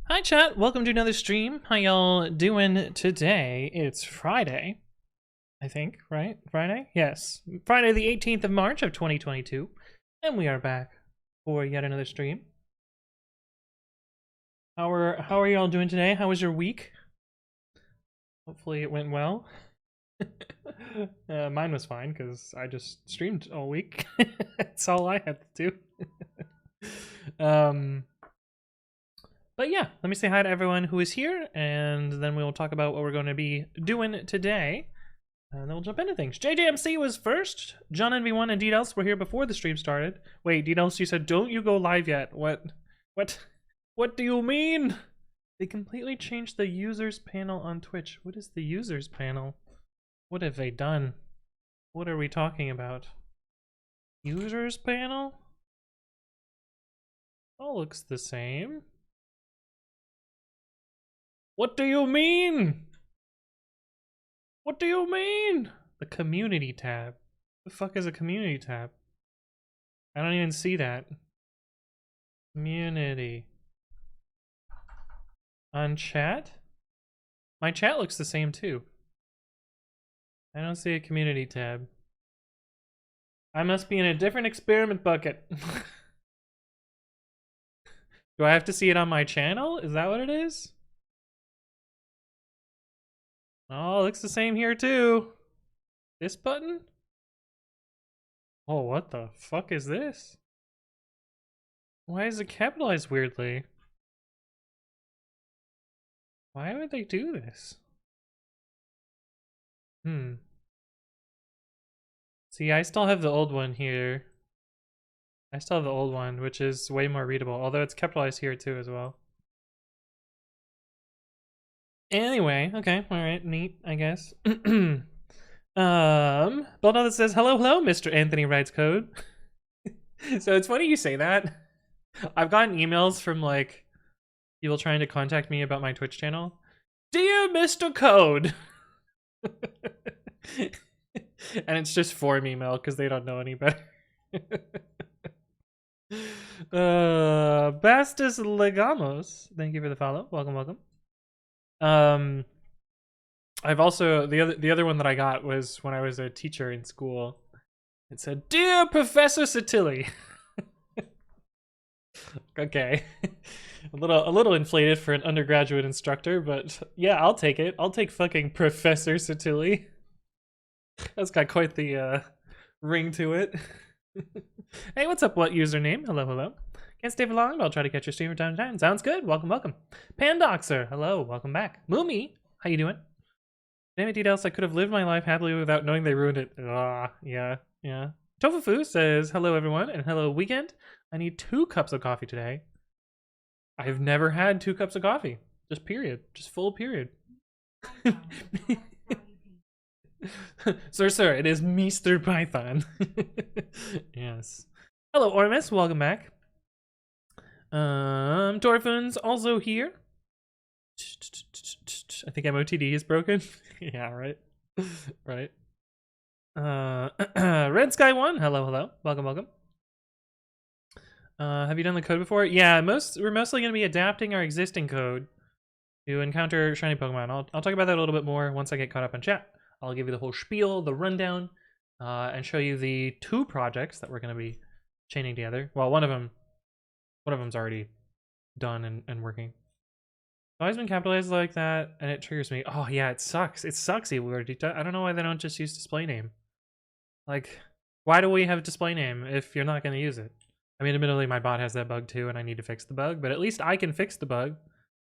Hi chat, welcome to another stream. How y'all doing today? It's Friday, I think, right? Friday? Yes. Friday the 18th of March of 2022. And we are back for yet another stream. How are y'all doing today? How was your week? Hopefully it went well. Mine was fine because I just streamed all week. That's all I had to do. But yeah, let me say hi to everyone who is here, and then we'll talk about what we're going to be doing today. And then we'll jump into things. JJMC was first. John NV1 and DDels were here before the stream started. Wait, DDels, you said don't you go live yet. What do you mean? They completely changed the users panel on Twitch. What is the users panel? What have they done? What are we talking about? Users panel? All looks the same. What do you mean? What do you mean? The community tab. The fuck is a community tab? I don't even see that. Community. On chat? My chat looks the same too. I don't see a community tab. I must be in a different experiment bucket. Do I have to see it on my channel? Is that what it is? Oh, looks the same here too. This button? Oh, what the fuck is this? Why is it capitalized weirdly? Why would they do this? See, I still have the old one here. I still have the old one, which is way more readable, although it's capitalized here too as well. Anyway, okay, alright, neat, I guess. Bloodnut that says, hello, Mr. Anthony Writes Code. So it's funny you say that. I've gotten emails from, like, people trying to contact me about my Twitch channel. Dear Mr. Code! And it's just form email, because they don't know any better. Bastus Legamos, thank you for the follow. Welcome. I've also the other one that I got was when I was a teacher in school. It said, "Dear Professor Satilli." Okay, a little inflated for an undergraduate instructor, but yeah, I'll take it. I'll take fucking Professor Satilli. That's got quite the ring to it. Hey, what's up? What username? Hello. Can't stay for long, but I'll try to catch your stream from time to time. Sounds good. Welcome. Pandoxer, hello, welcome back. Moomy, how you doing? Damn it, DDels, I could have lived my life happily without knowing they ruined it. Yeah. Tofufu says, hello everyone, and hello weekend. I need 2 cups of coffee today. I've never had 2 cups of coffee. Just period. Just full period. Sir, it is Mr. Python. Yes. Hello, Ormus, welcome back. Torfun's also here. I think MOTD is broken. Yeah, right. Right. Red Sky 1, hello. Welcome. Have you done the code before? Yeah, we're mostly going to be adapting our existing code to encounter shiny Pokemon. I'll talk about that a little bit more once I get caught up on chat. I'll give you the whole spiel, the rundown, and show you the 2 projects that we're going to be chaining together. Well, one of them's already done and working. It's always been capitalized like that, and it triggers me. Oh yeah, it sucks. It sucks, I don't know why they don't just use display name. Like, why do we have display name if you're not going to use it? I mean, admittedly, my bot has that bug too, and I need to fix the bug, but at least I can fix the bug,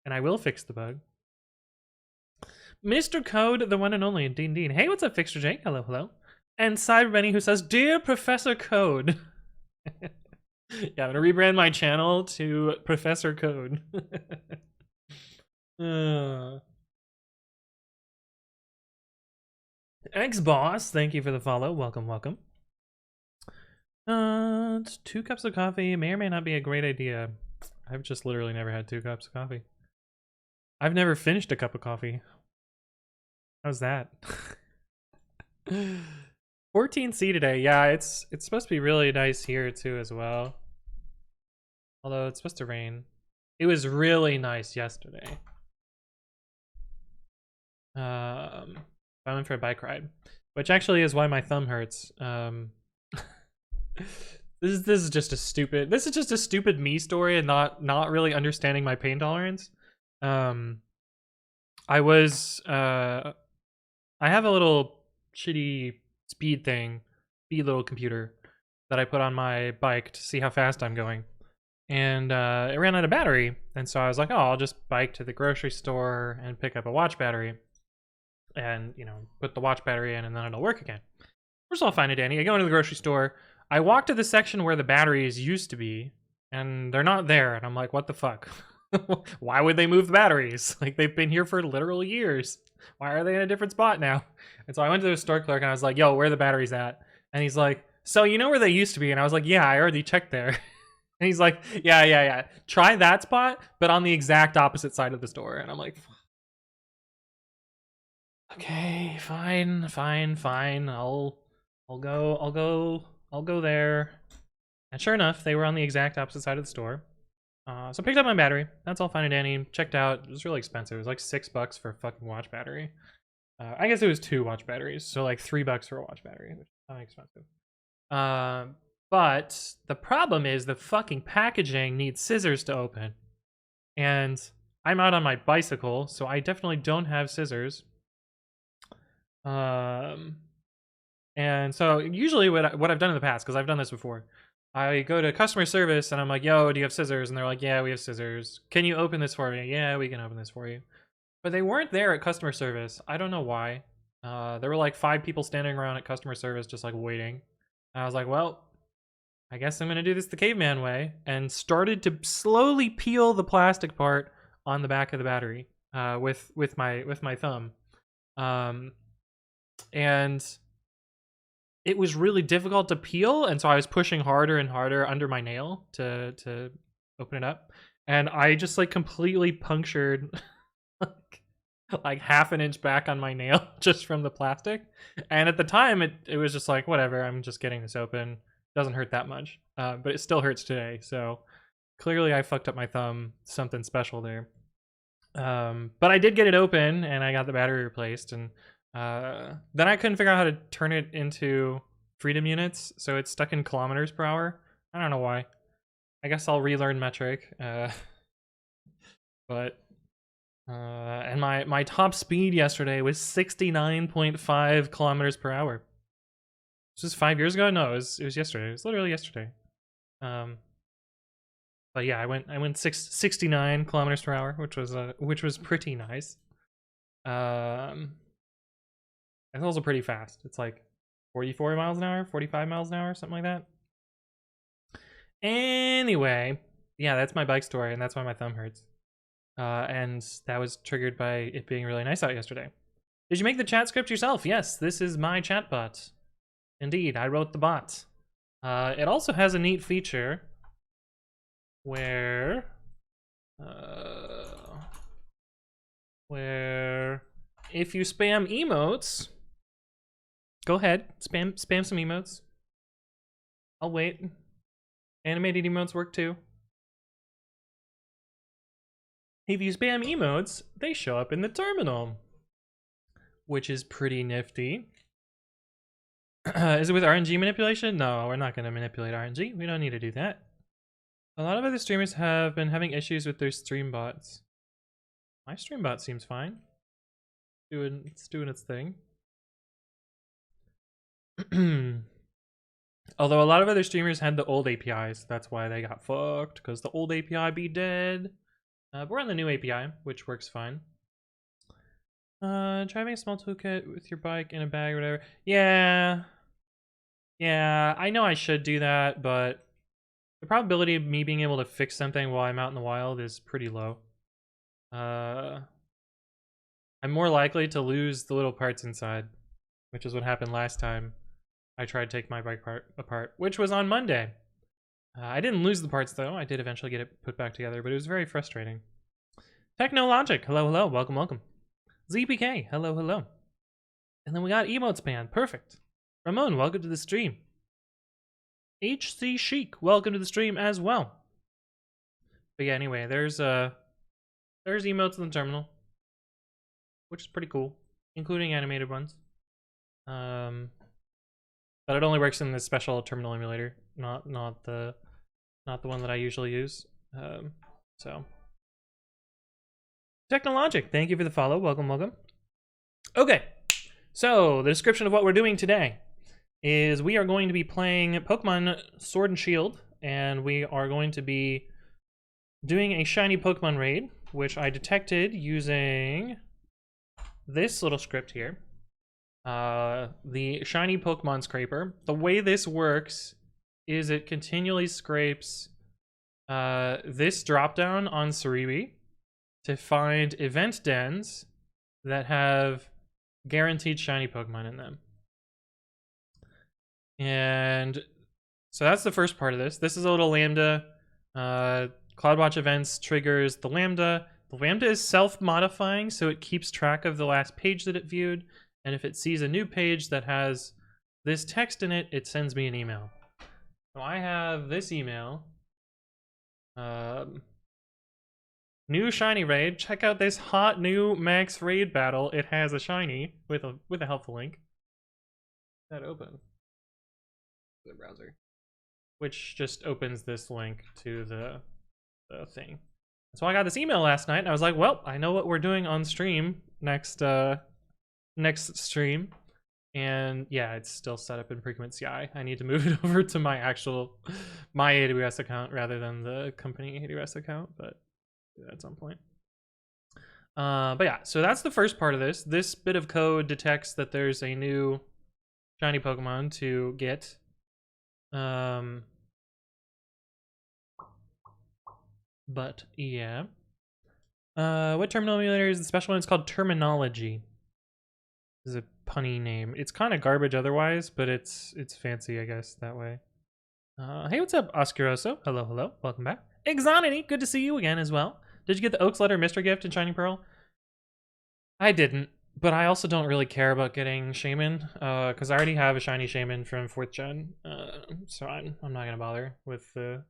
and I will fix the bug. Mr. Code, the one and only, indeed. Hey, what's up, Fixer Jake? Hello. And Cyberbenny, who says, Dear Professor Code. Yeah, I'm gonna rebrand my channel to Professor Code. X-Boss, thank you for the follow. Welcome. 2 cups of coffee may or may not be a great idea. I've just literally never had 2 cups of coffee. I've never finished a cup of coffee. How's that? 14C today. Yeah, it's supposed to be really nice here too as well. Although it's supposed to rain. It was really nice yesterday. I went for a bike ride, which actually is why my thumb hurts. This is just a stupid me story and not really understanding my pain tolerance. I have a little shitty speed little computer that I put on my bike to see how fast I'm going. And it ran out of battery. And so I was like, oh, I'll just bike to the grocery store and pick up a watch battery. And, you know, put the watch battery in and then it'll work again. First of all, fine and dandy. I go into the grocery store. I walk to the section where the batteries used to be, and they're not there. And I'm like, what the fuck? Why would they move the batteries? Like, they've been here for literal years. Why are they in a different spot now? And so I went to the store clerk and I was like, yo, where are the batteries at? And he's like, so you know where they used to be? And I was like, yeah, I already checked there. And he's like, yeah. Try that spot, but on the exact opposite side of the store. And I'm like, okay, fine. I'll go there. And sure enough, they were on the exact opposite side of the store. So I picked up my battery. That's all fine and dandy. Checked out. It was really expensive. It was like $6 for a fucking watch battery. I guess it was 2 watch batteries, so like $3 for a watch battery, which is not expensive. But the problem is the fucking packaging needs scissors to open. And I'm out on my bicycle, so I definitely don't have scissors. And so usually what I've done in the past, because I've done this before, I go to customer service and I'm like, yo, do you have scissors? And they're like, yeah, we have scissors. Can you open this for me? Yeah, we can open this for you. But they weren't there at customer service. I don't know why. There were like 5 people standing around at customer service just like waiting. And I was like, well, I guess I'm gonna do this the caveman way, and started to slowly peel the plastic part on the back of the battery with my thumb. And it was really difficult to peel, and so I was pushing harder and harder under my nail to open it up, and I just like completely punctured like half an inch back on my nail just from the plastic. And at the time it was just like, whatever, I'm just getting this open, doesn't hurt that much, but it still hurts today. So clearly I fucked up my thumb, something special there. But I did get it open and I got the battery replaced, and then I couldn't figure out how to turn it into freedom units, so it's stuck in kilometers per hour. I don't know why. I guess I'll relearn metric. And my top speed yesterday was 69.5 kilometers per hour. This was 5 years ago? No, it was yesterday. It was literally yesterday. But yeah, I went 69 kilometers per hour, which was pretty nice. It's also pretty fast. It's like 44 miles an hour, 45 miles an hour, something like that. Anyway, yeah, that's my bike story, and that's why my thumb hurts. And that was triggered by it being really nice out yesterday. Did you make the chat script yourself? Yes, this is my chatbot. Indeed, I wrote the bot. It also has a neat feature where if you spam emotes, go ahead, spam some emotes. I'll wait. Animated emotes work too. If you spam emotes, they show up in the terminal, which is pretty nifty. Is it with RNG manipulation? No, we're not going to manipulate RNG. We don't need to do that. A lot of other streamers have been having issues with their stream bots. My stream bot seems fine. It's doing its thing. Although a lot of other streamers had the old APIs, that's why they got fucked, because the old API be dead. We're on the new API, which works fine. Try having a small toolkit with your bike in a bag or whatever. Yeah, I know I should do that, but the probability of me being able to fix something while I'm out in the wild is pretty low. I'm more likely to lose the little parts inside, which is what happened last time I tried to take my bike apart, which was on Monday. I didn't lose the parts though. I did eventually get it put back together, but it was very frustrating. Technologic, hello, welcome. ZPK, hello. And then we got emotes band, perfect. Ramon, welcome to the stream. HC Chic, welcome to the stream as well. yeah, anyway, there's emotes in the terminal, which is pretty cool, including animated ones. But it only works in this special terminal emulator, not the one that I usually use. So Technologic, thank you for the follow. Welcome, welcome. Okay, so the description of what we're doing today is we are going to be playing Pokemon Sword and Shield, and we are going to be doing a shiny Pokemon raid, which I detected using this little script here. The shiny Pokemon scraper. The way this works is it continually scrapes this dropdown on Cerebi to find event dens that have guaranteed shiny Pokemon in them. And so that's the first part of this. This is a little lambda. CloudWatch events triggers the lambda. The lambda is self-modifying, so it keeps track of the last page that it viewed. And if it sees a new page that has this text in it, it sends me an email. So I have this email. New shiny raid. Check out this hot new max raid battle. It has a shiny with a helpful link. That open. The browser. Which just opens this link to the thing. So I got this email last night and I was like, well, I know what we're doing on stream next stream. And yeah, it's still set up in Precommit CI. I need to move it over to my AWS account rather than the company AWS account, but at some point. But yeah, so that's the first part of this. This bit of code detects that there's a new shiny Pokemon to get. But yeah. What terminal emulator is the special one? It's called Terminology. This is a punny name. It's kind of garbage otherwise, but it's fancy, I guess, that way. Hey, what's up, Oscaroso? Hello, hello. Welcome back. Exonity, good to see you again as well. Did you get the Oaks Letter Mystery Gift in Shining Pearl? I didn't, but I also don't really care about getting Shaman, because I already have a shiny Shaman from 4th gen, so I'm not going to bother with the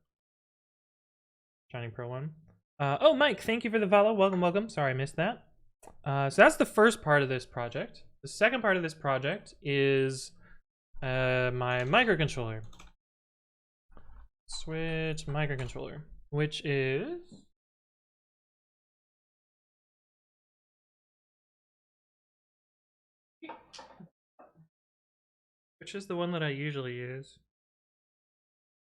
Shining Pearl one. Oh, Mike, thank you for the follow. Welcome, welcome. Sorry I missed that. So that's the first part of this project. The second part of this project is my microcontroller. Switch microcontroller, which is... which is the one that I usually use.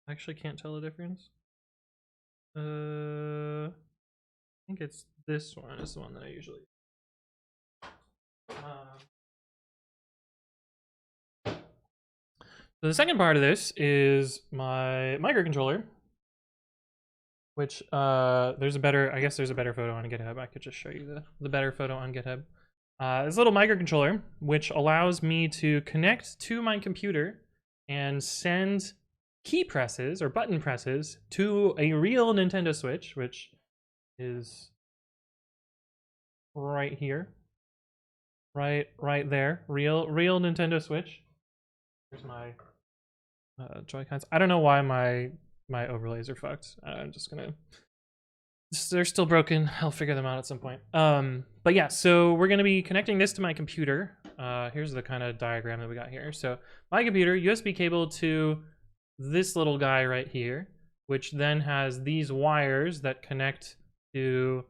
I actually can't tell the difference. I think it's this one is the one that I usually use. So the second part of this is my microcontroller, which there's a better photo on GitHub. I could just show you the better photo on GitHub. This little microcontroller, which allows me to connect to my computer and send key presses or button presses to a real Nintendo Switch, which is right here, right there, real Nintendo Switch. Here's my Joy-Cons. I don't know why my overlays are fucked. I'm just gonna... they're still broken. I'll figure them out at some point. But yeah, so we're gonna be connecting this to my computer. Here's the kind of diagram that we got here. So my computer, USB cable to this little guy right here, which then has these wires that connect to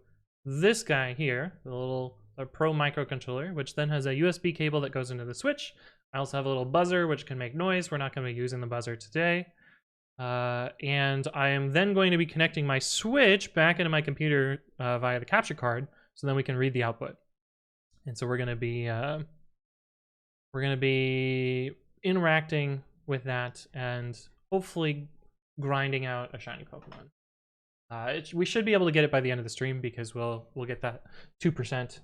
this guy here, the Pro microcontroller, which then has a USB cable that goes into the Switch. I also have a little buzzer which can make noise. We're not going to be using the buzzer today. And I am then going to be connecting my Switch back into my computer via the capture card, so then we can read the output. And so we're going to be interacting with that and hopefully grinding out a shiny Pokemon. We should be able to get it by the end of the stream because we'll get that 2%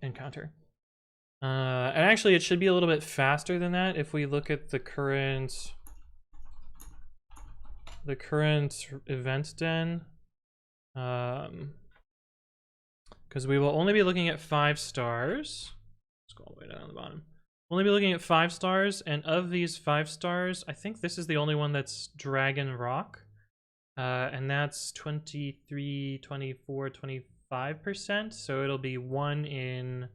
encounter. And actually, it should be a little bit faster than that if we look at the current event den, because we will only be looking at 5 stars. Let's go all the way down to the bottom. We'll only be looking at 5 stars, and of these 5 stars, I think this is the only one that's Dragon Rock. And that's 23, 24, 25%. So it'll be 1 in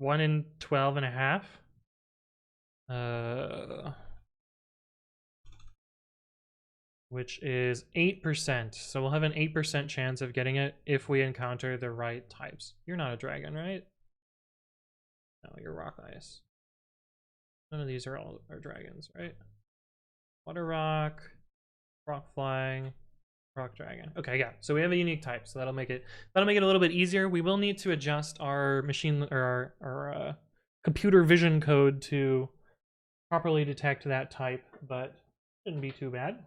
12 and a half. Which is 8%. So we'll have an 8% chance of getting it if we encounter the right types. You're not a dragon, right? No, you're rock ice. None of these are dragons, right? Water rock, rock flying, rock dragon. Okay, yeah. So we have a unique type, so that'll make it a little bit easier. We will need to adjust our machine or our computer vision code to properly detect that type, but shouldn't be too bad.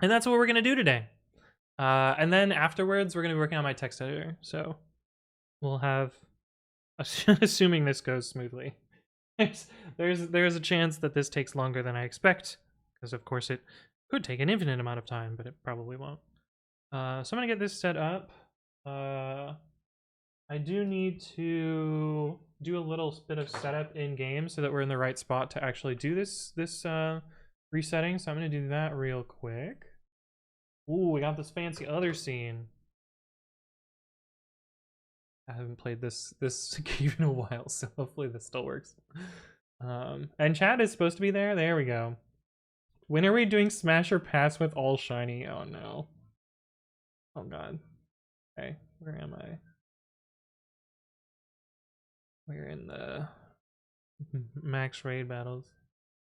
And that's what we're gonna do today. And then afterwards, we're gonna be working on my text editor. So we'll have, assuming this goes smoothly, there's a chance that this takes longer than I expect, because of course it could take an infinite amount of time, but it probably won't. So I'm gonna get this set up. I do need to do a little bit of setup in game so that we're in the right spot to actually do this resetting. So I'm gonna do that real quick. Ooh, we got this fancy other scene. I haven't played this game in a while, so hopefully this still works. And chat is supposed to be there. There we go. When are we doing smash or pass with all shiny? Oh no. Oh god. Okay, where am I? We're in the max raid battles.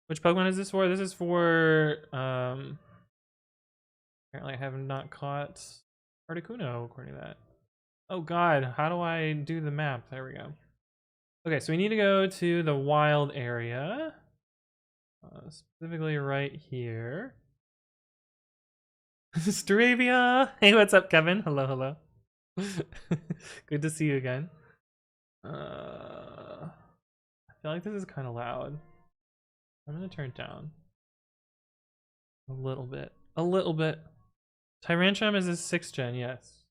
Which Pokemon is this for? This is for apparently I have not caught Articuno according to that. Oh god, how do I do the map? There we go. Okay, so we need to go to the wild area. Specifically right here. Staravia! Hey, what's up, Kevin? Hello, hello. Good to see you again. I feel like this is kind of loud. I'm gonna turn it down. A little bit. A little bit. Tyrantrum is a 6th gen, yes.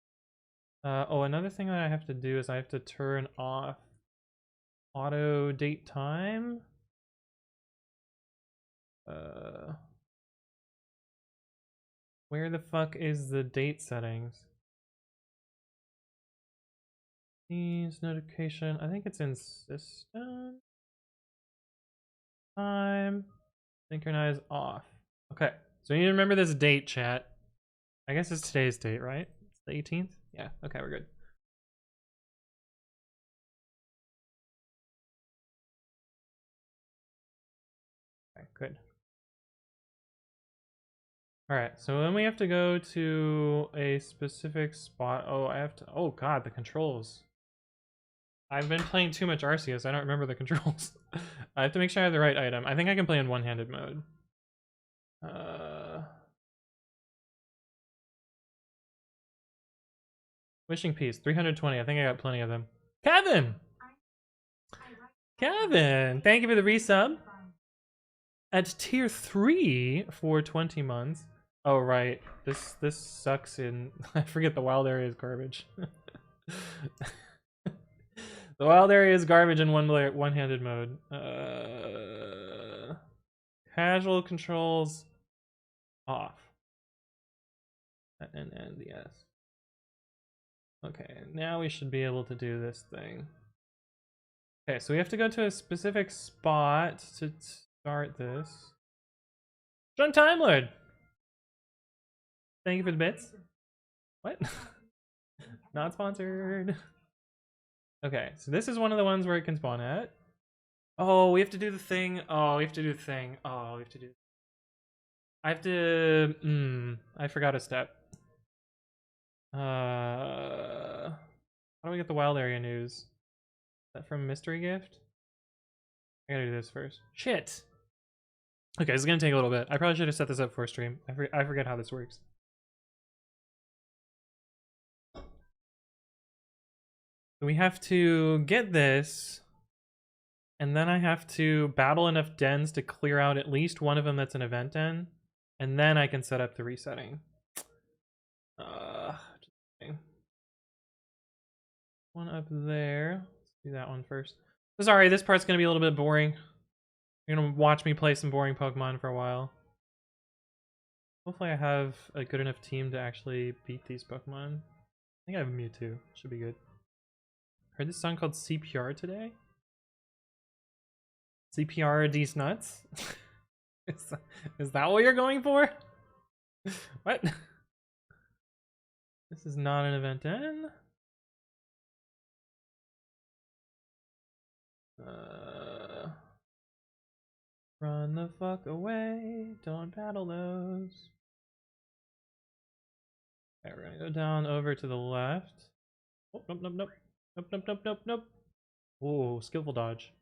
Oh, another thing that I have to do is I have to turn off auto date time. Where the fuck is the date settings? Needs notification. I think it's in system. Time. Synchronize off. Okay. So you need to remember this date, chat. I guess it's today's date, right? It's the 18th? Yeah. Okay, we're good. Okay, good. Alright, so then we have to go to a specific spot. Oh, I have to. Oh god, the controls. I've been playing too much Arceus. I don't remember the controls. I have to make sure I have the right item. I think I can play in one-handed mode. Wishing Peace, 320. I think I got plenty of them. Kevin! Kevin! Thank you for the resub. At tier 3 for 20 months. Oh, right. This sucks in... I forget the wild area is garbage. The wild area is garbage in one-handed mode. Casual controls off. And yes. Okay, now we should be able to do this thing. Okay, so we have to go to a specific spot to start this. Drunk Time Lord! Thank you for the bits. What? Not sponsored. Okay, so this is one of the ones where it can spawn at. Oh, we have to do the thing. Oh, we have to do the thing. Oh, we have to do. I have to. I forgot a step. How do we get the wild area news? Is that from Mystery Gift? I gotta do this first. Shit! Okay, this is gonna take a little bit. I probably should have set this up for stream. I forget how this works. We have to get this, and then I have to battle enough dens to clear out at least one of them that's an event den, and then I can set up the resetting. One up there. Let's do that one first. Sorry, this part's gonna be a little bit boring. You're gonna watch me play some boring Pokemon for a while. Hopefully I have a good enough team to actually beat these Pokemon. I think I have Mewtwo. Should be good. Heard this song called CPR today? CPR are these nuts? is that what you're going for? What? This is not an event N. Run the fuck away. Don't battle those. Okay, we're gonna go down over to the left. Oh, nope, nope, nope. Nope, nope, nope, nope, nope. Whoa, skillful dodge.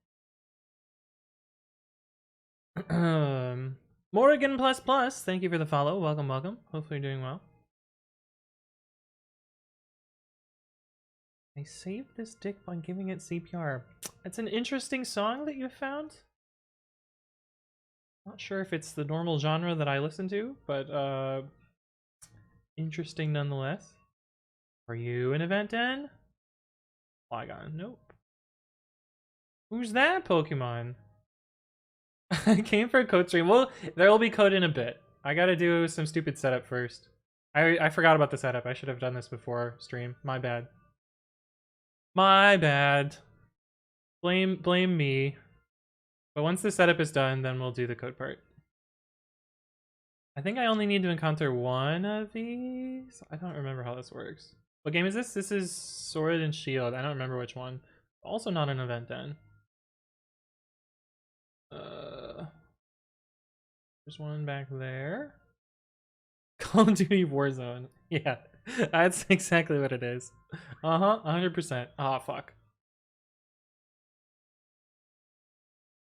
Morgan plus plus, thank you for the follow. Welcome, welcome. Hopefully you're doing well. I saved this dick by giving it CPR. It's an interesting song that you found. Not sure if it's the normal genre that I listen to, but interesting nonetheless. Are you an event N? Flygon, nope. Who's that Pokemon? I came for a code stream. Well, there will be code in a bit. I gotta do some stupid setup first. I forgot about the setup. I should have done this before stream. My bad. My bad. Blame me. But once the setup is done, then we'll do the code part. I think I only need to encounter one of these. I don't remember how this works. What game is this? This is Sword and Shield. I don't remember which one. Also not an event then. There's one back there. Call of Duty Warzone. Yeah, that's exactly what it is. 100%. Ah, fuck.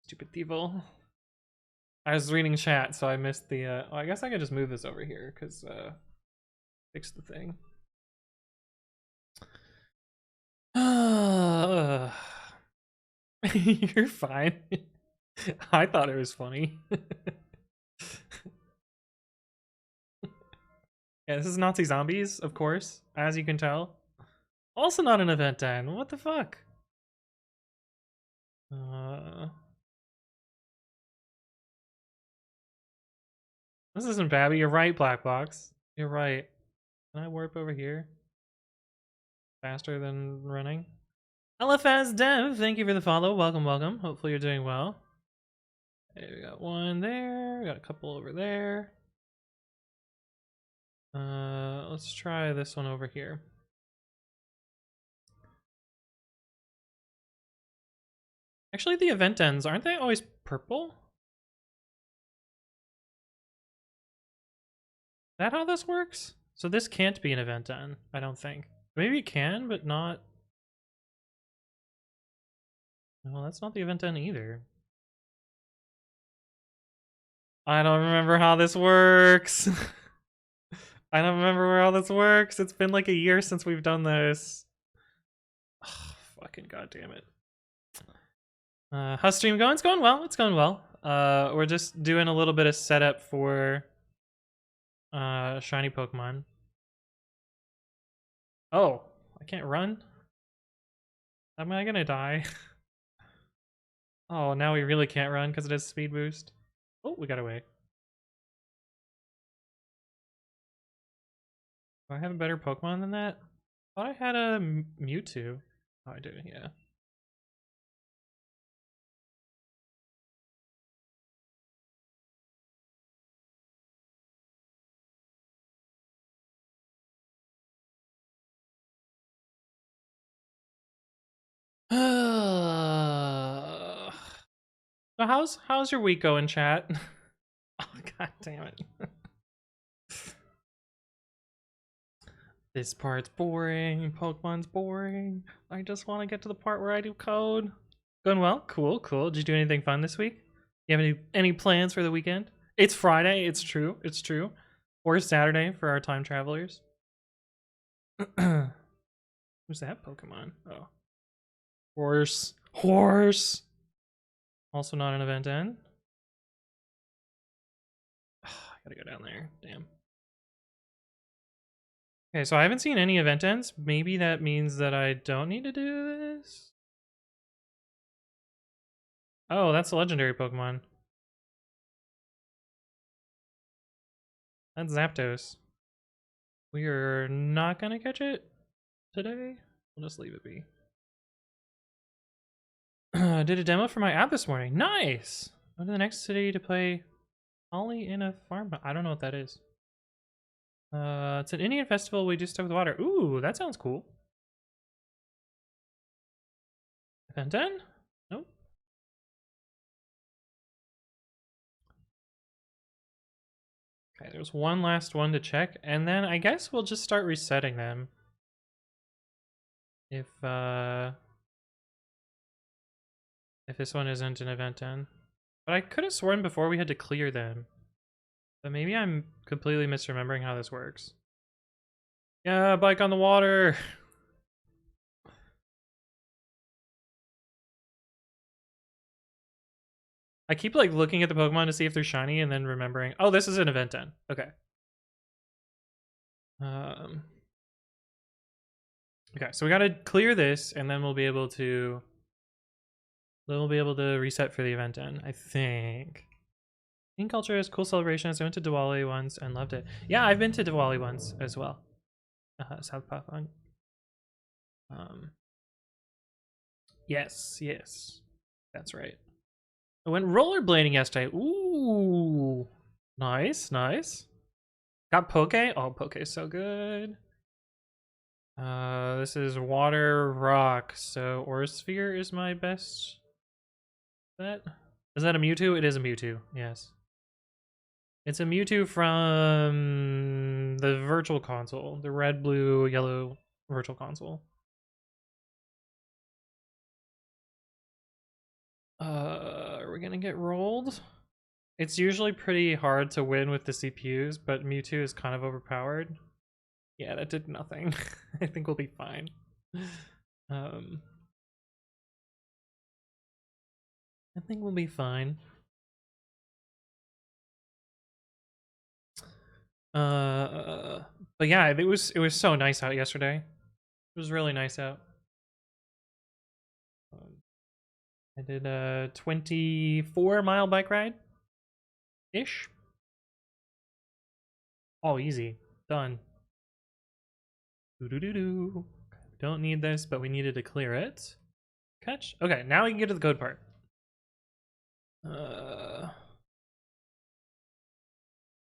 Stupid Thievel. I was reading chat, so I missed the, oh, I guess I could just move this over here, because, fix the thing. You're fine. I thought it was funny. Yeah, this is Nazi Zombies, of course, as you can tell. Also not an event then. What the fuck? This isn't Babby. You're right, Black Box. You're right. Can I warp over here? Faster than running? LFS Dev, thank you for the follow. Welcome, welcome. Hopefully you're doing well. Okay, we got one there. We got a couple over there. Let's try this one over here. Actually, the event ends, aren't they always purple? Is that how this works? So this can't be an event end, I don't think. Maybe it can, but not... Well, that's not the event end either. I don't remember how this works. I don't remember how this works. It's been like a year since we've done this. Oh, fucking goddamn it. How's stream going? It's going well. It's going well. We're just doing a little bit of setup for shiny Pokemon. Oh, I can't run? Am I gonna die? Oh, now we really can't run because it has speed boost. Oh, we got away. Do I have a better Pokemon than that? I thought I had a Mewtwo. Oh, I do, yeah. So how's your week going, chat? Oh, god damn it. This part's boring. Pokemon's boring. I just want to get to the part where I do code. Going well? Cool, cool. Did you do anything fun this week? You have any plans for the weekend? It's Friday. It's true. It's true. Or Saturday for our time travelers. Who's that Pokemon? Oh. Horse. Also not an event end. I gotta go down there. Damn. Okay, so I haven't seen any event ends. Maybe that means that I don't need to do this? Oh, that's a legendary Pokemon. That's Zapdos. We are not gonna catch it today. We'll just leave it be. Did a demo for my app this morning. Nice! Went to the next city to play Ollie in a farm. I don't know what that is. It's an Indian festival. We do stuff with water. Ooh, that sounds cool. Event 10? Nope. Okay, there's one last one to check, and then I guess we'll just start resetting them. If this one isn't an event 10. But I could have sworn before we had to clear them. But maybe I'm completely misremembering how this works. Yeah, bike on the water! I keep like looking at the Pokemon to see if they're shiny and then remembering, oh, this is an event 10. Okay. Okay, so we gotta clear this and then we'll be able to reset for the event 10, I think. Indian culture is cool celebrations. I went to Diwali once and loved it. Yeah, I've been to Diwali once as well. South Pathang. Yes, that's right. I went rollerblading yesterday. Ooh, nice. Got Poke. Oh, Poke is so good. This is water rock. So Aura Sphere is my best bet. Is that a Mewtwo? It is a Mewtwo. Yes. It's a Mewtwo from the Virtual Console, the red, blue, yellow Virtual Console. Are we gonna get rolled? It's usually pretty hard to win with the CPUs, but Mewtwo is kind of overpowered. Yeah, that did nothing. I think we'll be fine. I think we'll be fine. But yeah, it was so nice out yesterday. It was really nice out. I did a 24-mile bike ride ish. All easy. Done. Don't need this, but we needed to clear it. Catch. Okay, now we can get to the code part.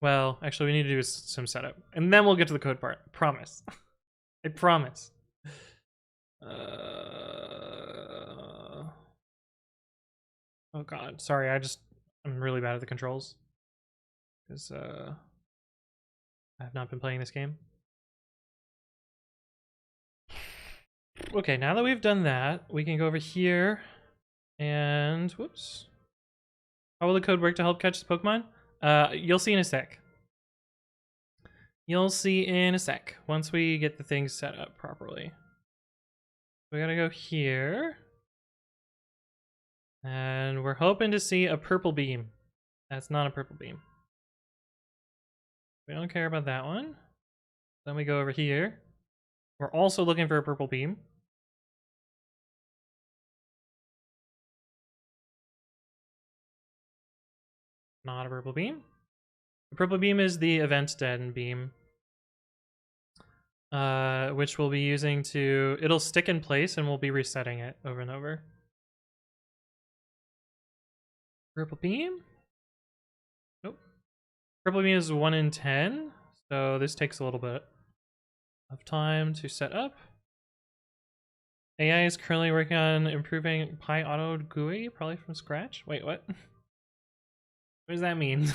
Well, actually, we need to do some setup, and then we'll get to the code part. I promise. I promise. Oh god, sorry. I'm really bad at the controls because I have not been playing this game. Okay, now that we've done that, we can go over here and whoops. How will the code work to help catch the Pokemon? You'll see in a sec. You'll see in a sec once we get the things set up properly. We gotta go here. And we're hoping to see a purple beam. That's not a purple beam. We don't care about that one. Then we go over here. We're also looking for a purple beam. Not a purple beam. The purple beam is the event den beam. Which we'll be using to... It'll stick in place and we'll be resetting it over and over. Purple beam? Nope. Purple beam is 1 in 10. So this takes a little bit of time to set up. AI is currently working on improving Pi Auto GUI, probably from scratch. Wait, what? What does that mean?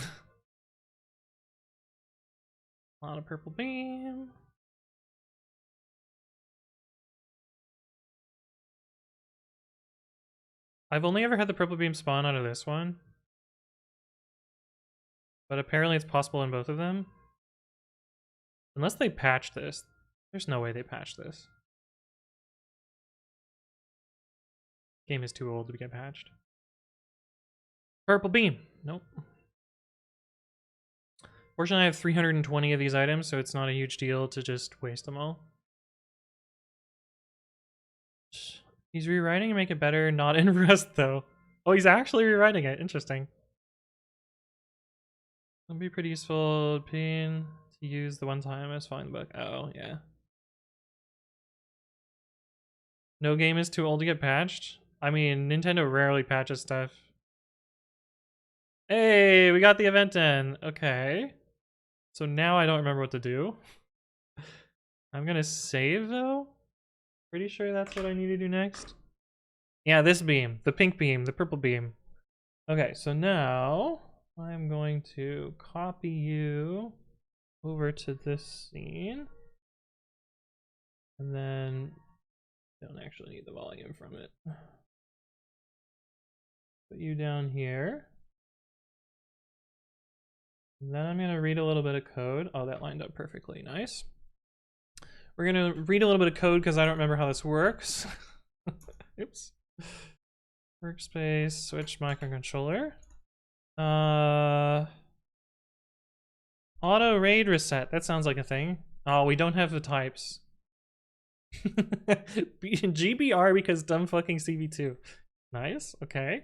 Not a purple beam. I've only ever had the purple beam spawn out of this one. But apparently it's possible in both of them. Unless they patch this. There's no way they patch this. Game is too old to get patched. Purple beam. Nope. Fortunately, I have 320 of these items, so it's not a huge deal to just waste them all. He's rewriting to make it better, not in Rust, though. Oh, he's actually rewriting it. Interesting. It'll be pretty useful pin to use the one time I was following the book. Oh, yeah. No game is too old to get patched? I mean, Nintendo rarely patches stuff. Hey, we got the event in. Okay. So now I don't remember what to do. I'm gonna save though. Pretty sure that's what I need to do next. Yeah, this beam, the pink beam, the purple beam. Okay, so now I'm going to copy you over to this scene. And then don't actually need the volume from it. Put you down here. And then I'm gonna read a little bit of code. Oh, that lined up perfectly. Nice. We're gonna read a little bit of code because I don't remember how this works. Oops. Workspace, switch microcontroller. Auto raid reset. That sounds like a thing. Oh, we don't have the types. GBR because dumb fucking CV2. Nice. Okay.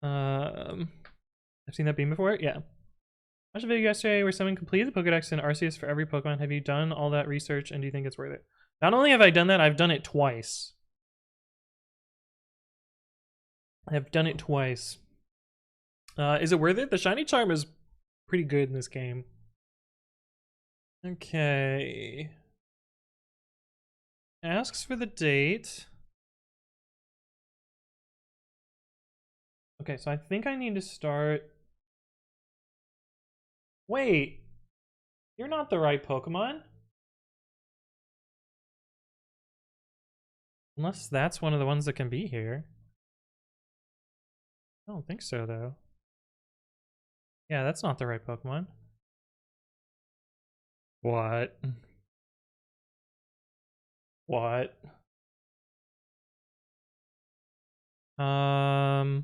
I've seen that beam before. Yeah. I watched a video yesterday where someone completed the Pokedex and Arceus for every Pokemon. Have you done all that research and do you think it's worth it? Not only have I done that, I've done it twice. I've done it twice. Is it worth it? The shiny charm is pretty good in this game. Okay. Asks for the date. Okay, so I think I need to start. Wait, you're not the right Pokemon. Unless that's one of the ones that can be here. I don't think so, though. Yeah, that's not the right Pokemon. What? What? How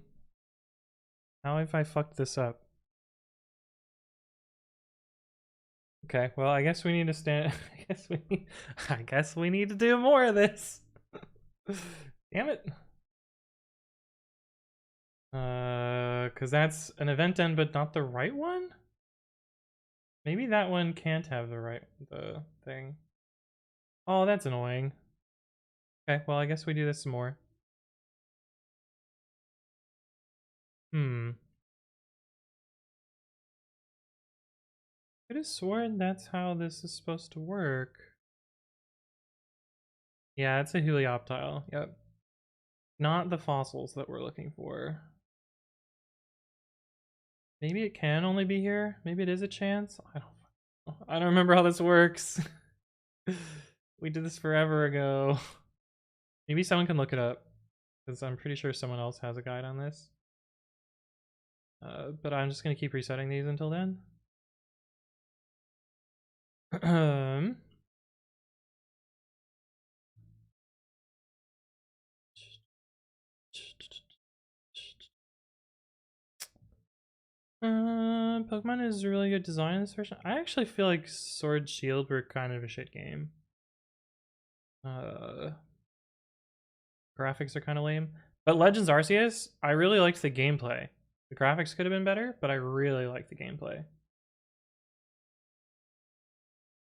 have I fucked this up? Okay, well, I guess we need to stand. I guess we need to do more of this. Damn it. Because that's an event end, but not the right one. Maybe that one can't have the thing. Oh, that's annoying. Okay, well, I guess we do this some more. Could have sworn that's how this is supposed to work. Yeah, it's a Helioptile. Yep. Not the fossils that we're looking for. Maybe it can only be here. Maybe it is a chance. I don't remember how this works. We did this forever ago. Maybe someone can look it up, because I'm pretty sure someone else has a guide on this. But I'm just gonna keep resetting these until then. Pokemon is a really good design in this version. I actually feel like Sword Shield were kind of a shit game. Graphics are kind of lame. But Legends Arceus, I really liked the gameplay. The graphics could have been better, but I really liked the gameplay.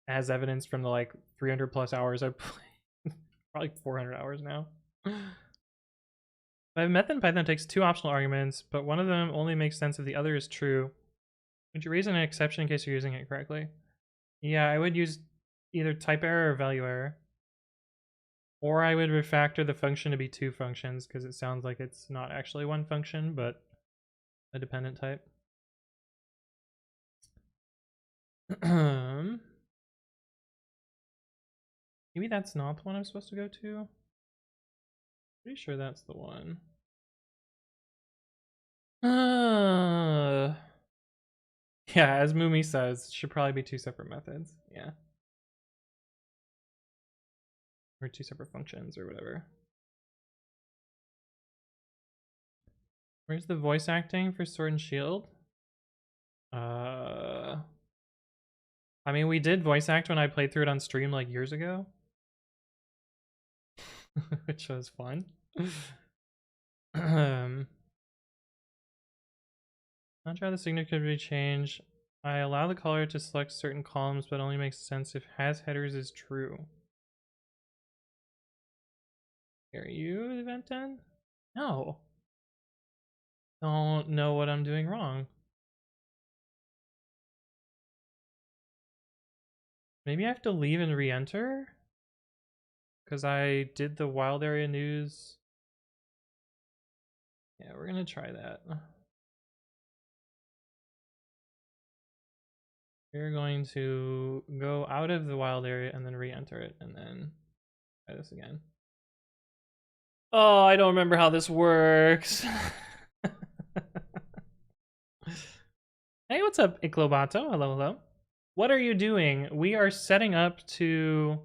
As evidenced from the like 300 plus hours I've played. Probably 400 hours now. My method in Python takes two optional arguments, but one of them only makes sense if the other is true. Would you raise an exception in case you're using it correctly? Yeah, I would use either type error or value error. Or I would refactor the function to be two functions, because it sounds like it's not actually one function, but a dependent type. Maybe that's not the one I'm supposed to go to. Pretty sure that's the one. Yeah, as Mumi says, should probably be two separate methods. Yeah. Or two separate functions or whatever. Where's the voice acting for Sword and Shield? I mean, we did voice act when I played through it on stream like years ago. Which was fun. Not sure how the signature could be changed. I allow the caller to select certain columns, but only makes sense if has headers is true. Are you event 10? No. Don't know what I'm doing wrong. Maybe I have to leave and re-enter? Because I did the wild area news. Yeah, we're gonna try that. We're going to go out of the wild area and then re-enter it and then try this again. Oh, I don't remember how this works. Hey, what's up, Iklobato? Hello, hello. What are you doing? We are setting up to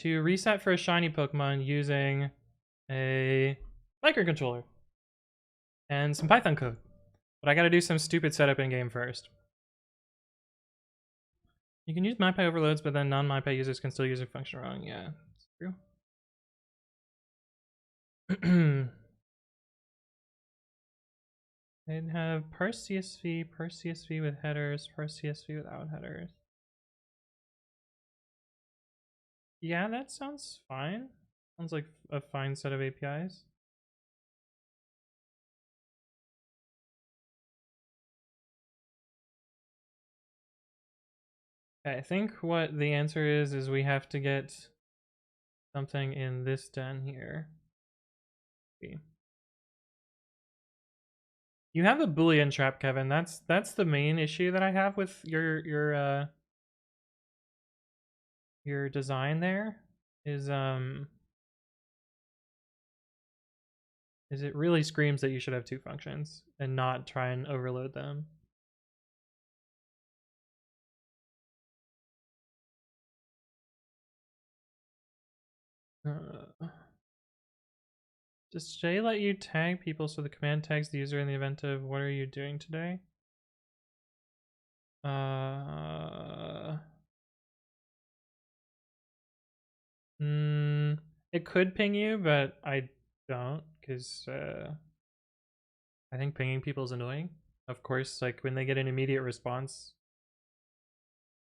reset for a shiny Pokemon using a microcontroller and some Python code. But I gotta do some stupid setup in game first. You can use MyPy overloads, but then non-MyPy users can still use their function wrong. Yeah, it's true. They'd have parse CSV with headers, parse CSV without headers. Yeah, that sounds fine. Sounds like a fine set of APIs. Okay, I think what the answer is we have to get something in this den here. Okay. You have a Boolean trap, Kevin. That's the main issue that I have with your design there. Is it really screams that you should have two functions and not try and overload them. Does Jay let you tag people so the command tags the user in the event of what are you doing today? It could ping you, but I don't, because I think pinging people is annoying. Of course, like when they get an immediate response,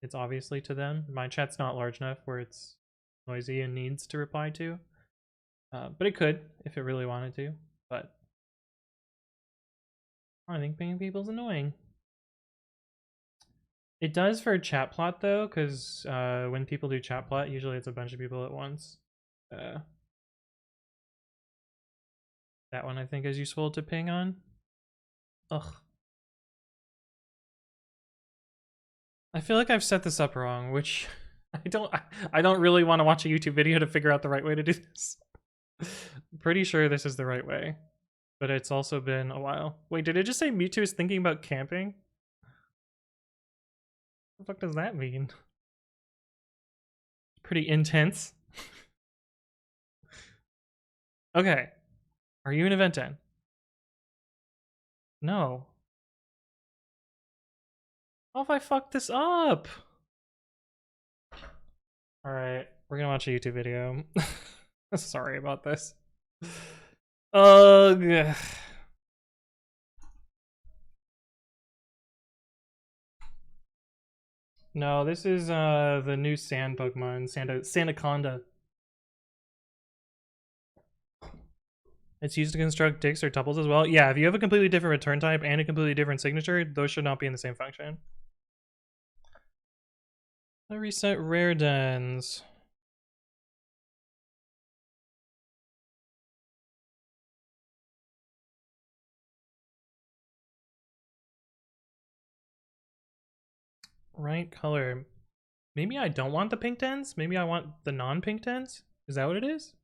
it's obviously to them. My chat's not large enough where it's noisy and needs to reply to. But it could if it really wanted to. But I think pinging people is annoying. It does for chat plot though, because when people do chat plot, usually it's a bunch of people at once. That one I think is useful to ping on. Ugh. I feel like I've set this up wrong, which I don't really want to watch a YouTube video to figure out the right way to do this. I'm pretty sure this is the right way, but it's also been a while. Wait, did it just say Mewtwo is thinking about camping? What the fuck does that mean? Pretty intense. Okay. Are you an event 10? No. How have I fucked this up? Alright, we're gonna watch a YouTube video. Sorry about this. Ugh. No, this is the new sand Pokemon, Sandaconda. It's used to construct dicks or tuples as well. Yeah, if you have a completely different return type and a completely different signature, those should not be in the same function. I reset rare dens. Right color. Maybe I don't want the pink dens? Maybe I want the non-pink dens? Is that what it is?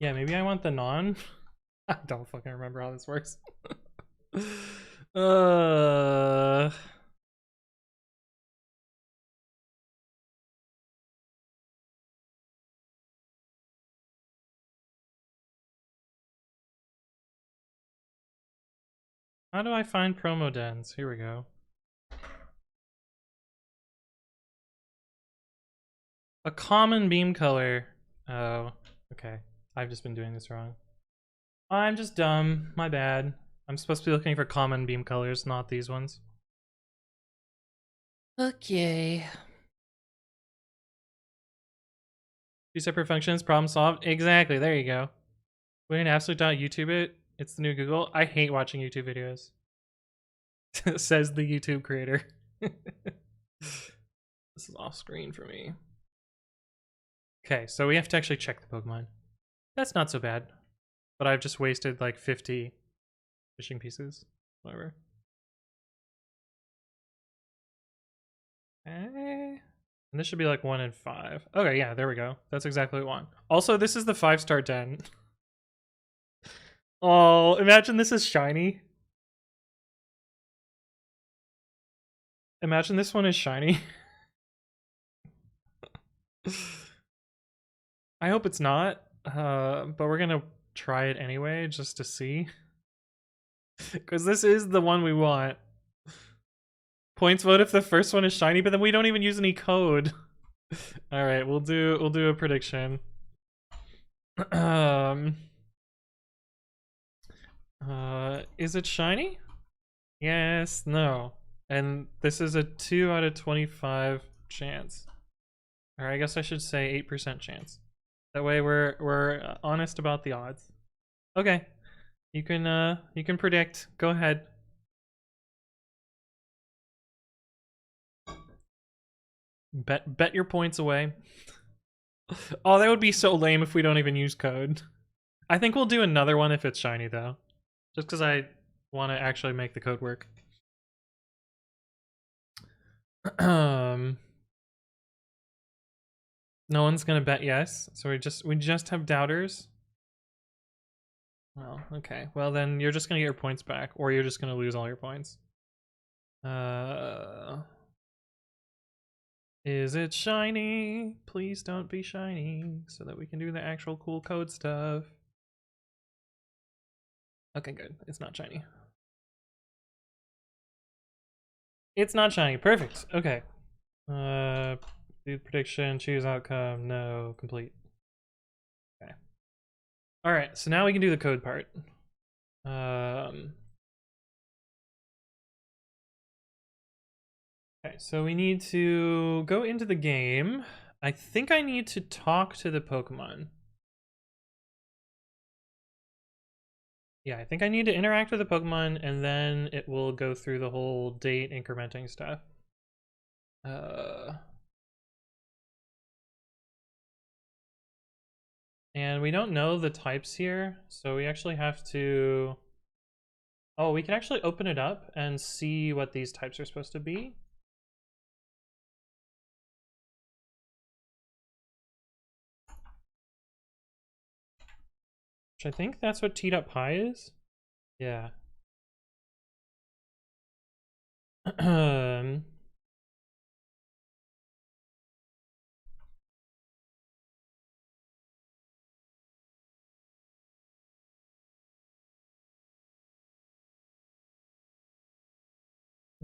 Yeah, maybe I want the non. I don't fucking remember how this works. uh... How do I find promo dens? Here we go. A common beam color. Oh, okay. I've just been doing this wrong. I'm just dumb. My bad. I'm supposed to be looking for common beam colors, not these ones. Okay. Two separate functions, problem solved. Exactly, there you go. We didn't absolute.youtube it. It's the new Google. I hate watching YouTube videos. Says the YouTube creator. This is off screen for me. Okay, so we have to actually check the Pokemon. That's not so bad. But I've just wasted like 50 fishing pieces. Whatever. Okay. And this should be like 1 in 5. Okay, yeah, there we go. That's exactly what we want. Also, this is the 5-star den. Oh, imagine this is shiny. Imagine this one is shiny. I hope it's not, but we're gonna try it anyway just to see. Because this is the one we want. Points vote if the first one is shiny, but then we don't even use any code. All right, we'll do a prediction. Is it shiny? Yes, no. And this is a 2 out of 25 chance. Or I guess I should say 8% chance. That way we're honest about the odds. Okay. You can predict. Go ahead. Bet your points away. Oh, that would be so lame if we don't even use code. I think we'll do another one if it's shiny though. Just because I want to actually make the code work. No one's gonna bet yes, so we just have doubters. Well, okay. Well then you're just gonna get your points back, or you're just gonna lose all your points. Is it shiny? Please don't be shiny, so that we can do the actual cool code stuff. Okay, good. It's not shiny. It's not shiny. Perfect. Okay. Do prediction, choose outcome, no, complete. Okay. All right, so now we can do the code part. Okay, so we need to go into the game. I think I need to talk to the Pokemon. Yeah, I think I need to interact with the Pokemon, and then it will go through the whole date incrementing stuff. And we don't know the types here, so we actually have to... Oh, we can actually open it up and see what these types are supposed to be. Which I think that's what T.Pi is. Yeah.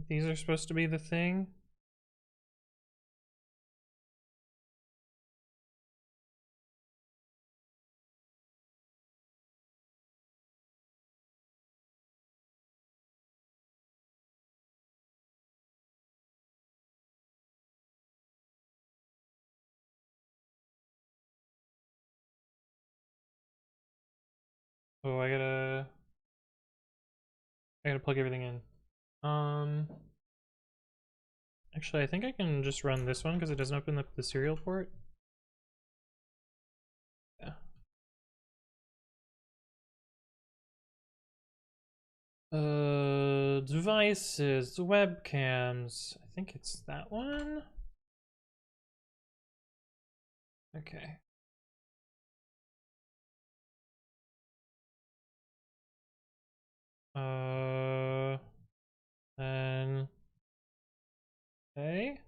These are supposed to be the thing. Oh, I gotta plug everything in. Actually, I think I can just run this one because it doesn't open up the serial port. Yeah. Devices, webcams. I think it's that one. Okay. Okay.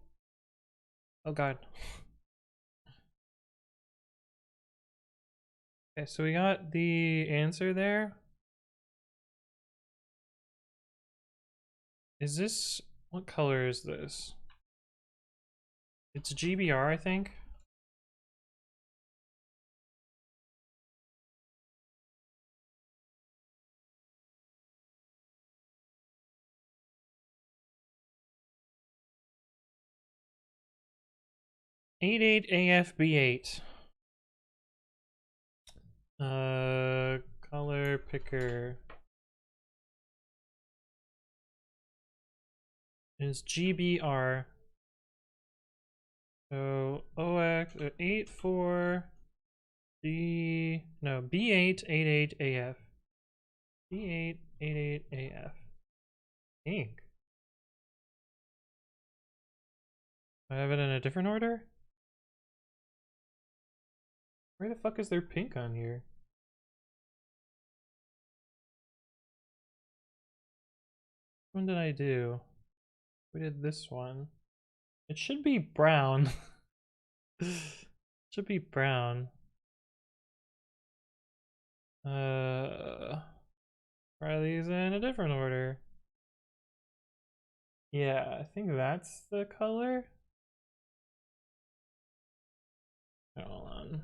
Oh god. Okay, so we got the answer there. Is this, what color is this? It's GBR, I think. $88AFB8. Color picker is GBR. So OX 84 B no B888AF. B888AF. Ink. Do I have it in a different order? Where the fuck is there pink on here? When did I do? We did this one. It should be brown. Should be brown. Try these in a different order. Yeah, I think that's the color. Hold on.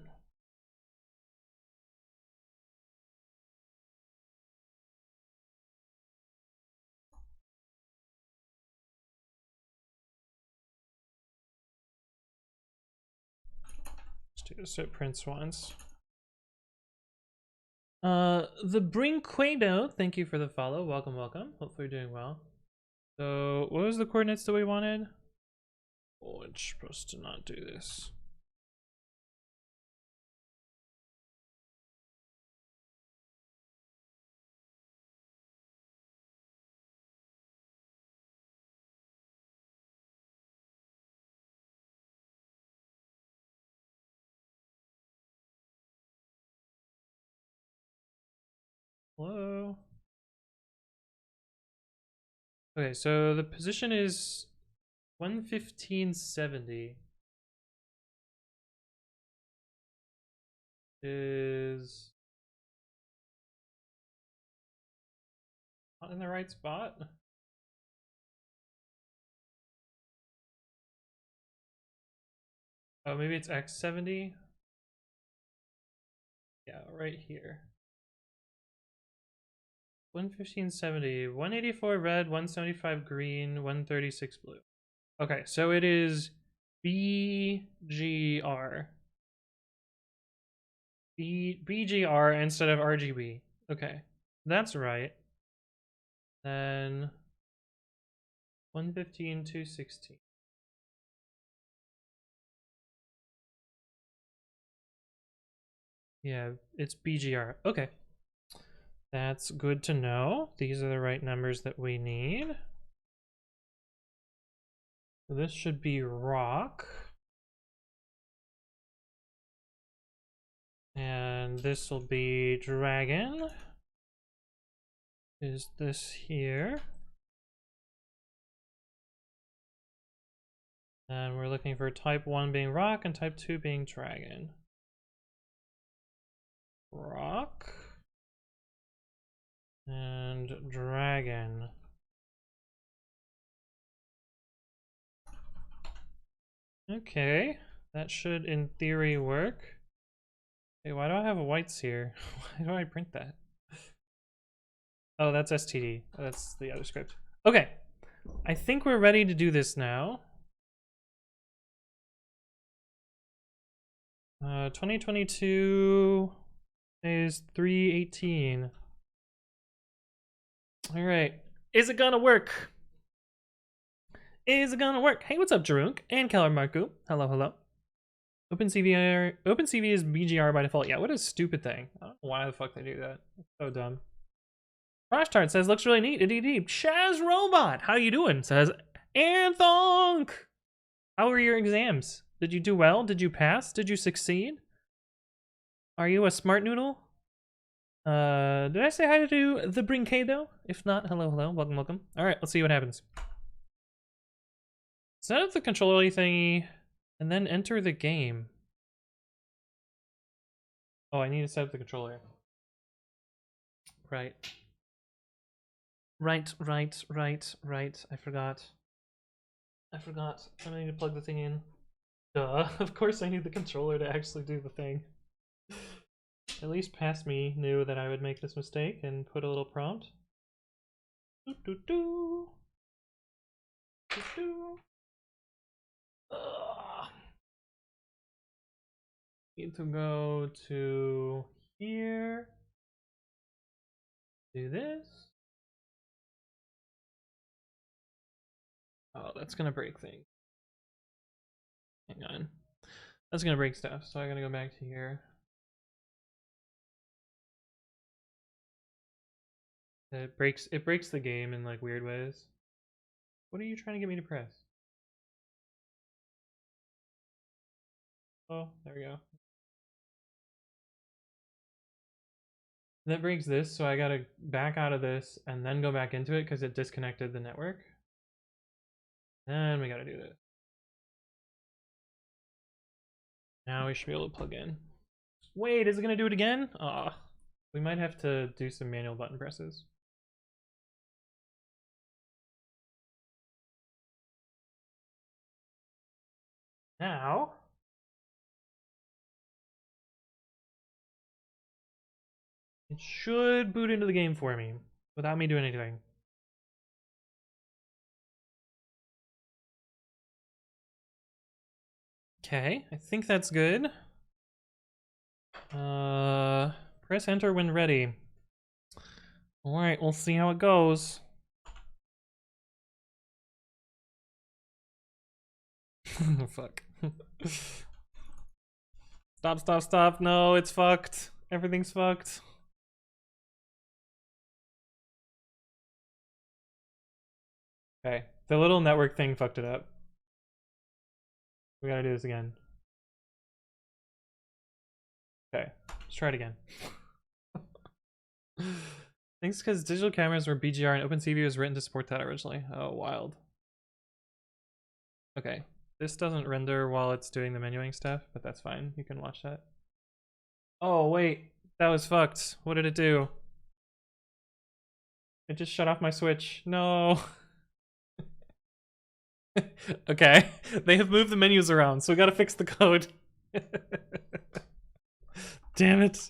Let's do this at prints once. The Brinquado, thank you for the follow. Welcome, welcome. Hopefully you're doing well. So, what was the coordinates that we wanted? Oh, it's supposed to not do this. Hello? Okay, so the position is 115.70. Is not in the right spot. Oh, maybe it's X70. Yeah, right here. 115.70, 184 red, 175 green, 136 blue. Okay, so it is BGR. BGR instead of RGB. Okay, that's right. Then 115, 216. Yeah, it's BGR. Okay. That's good to know. These are the right numbers that we need. So this should be rock. And this will be dragon. Is this here? And we're looking for type 1 being rock and type 2 being dragon. Rock. And dragon. Okay, that should in theory work. Hey, why do I have whites here? Why do I print that? Oh, that's STD. That's the other script. Okay, I think we're ready to do this now. 2022 is 3/18. All right, is it gonna work? Is it gonna work? Hey, what's up, Jarunk and Keller Marku? Hello, hello. OpenCV is BGR by default. Yeah, what a stupid thing. I don't know why the fuck they do that. It's so dumb. Crash Tart says looks really neat. Indeed. Chaz Robot, how you doing? Says Anthonk. How were your exams? Did you do well? Did you pass? Did you succeed? Are you a smart noodle? Did I say hi to the Brinkado? If not, hello, hello, welcome, welcome. All right, let's see what happens. Set up the controller thingy, and then enter the game. Oh, I need to set up the controller. Right. Right. I forgot. I need to plug the thing in. Duh. Of course I need the controller to actually do the thing. At least past me knew that I would make this mistake and put a little prompt. Need to go to here. Do this. Oh, that's gonna break things. Hang on. That's gonna break stuff, so I gotta go back to here. It breaks the game in like weird ways. What are you trying to get me to press? Oh, there we go. That breaks this, so I gotta back out of this and then go back into it because it disconnected the network. Then we gotta do this. Now we should be able to plug in. Wait, is it gonna do it again? Ah, we might have to do some manual button presses. Now, it should boot into the game for me without me doing anything. Okay, I think that's good. Press enter when ready. Alright, we'll see how it goes. Fuck. Stop. No, it's fucked. Everything's fucked. Okay, the little network thing fucked it up. We gotta do this again. Okay, let's try it again. Thanks, because digital cameras were BGR and OpenCV was written to support that originally. Oh, wild. Okay, this doesn't render while it's doing the menuing stuff, but that's fine. You can watch that. Oh, wait. That was fucked. What did it do? It just shut off my Switch. No. Okay. They have moved the menus around, so we gotta fix the code. Damn it.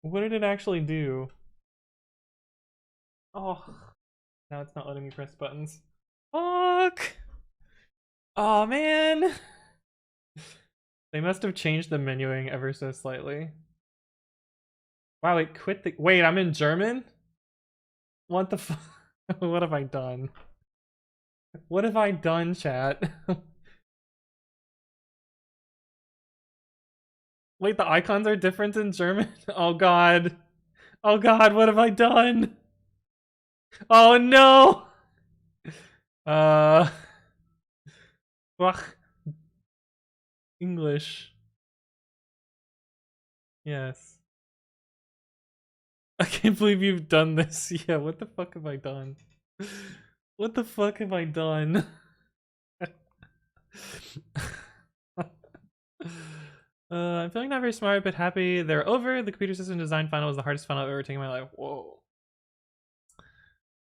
What did it actually do? Oh. Now it's not letting me press buttons. Fuck! Oh man! They must have changed the menuing ever so slightly. Wow, it quit the- Wait, I'm in German? What the fuck? What have I done? What have I done, chat? Wait, the icons are different in German? Oh god. Oh god, what have I done? Oh no! Uh... Ugh. English. Yes. I can't believe you've done this. Yeah, what the fuck have I done? What the fuck have I done? I'm feeling not very smart, but happy they're over. The computer system design final was the hardest final I've ever taken in my life. Whoa.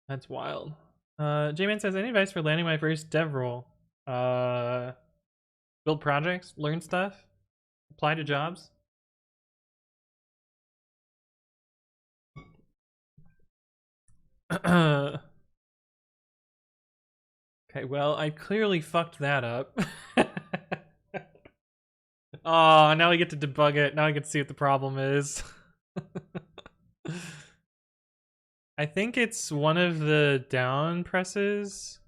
That's wild. J-Man says, any advice for landing my first dev role? Build projects, learn stuff, apply to jobs. Okay, well, I clearly fucked that up. Oh, now I get to debug it. Now I get to see what the problem is. I think it's one of the down presses.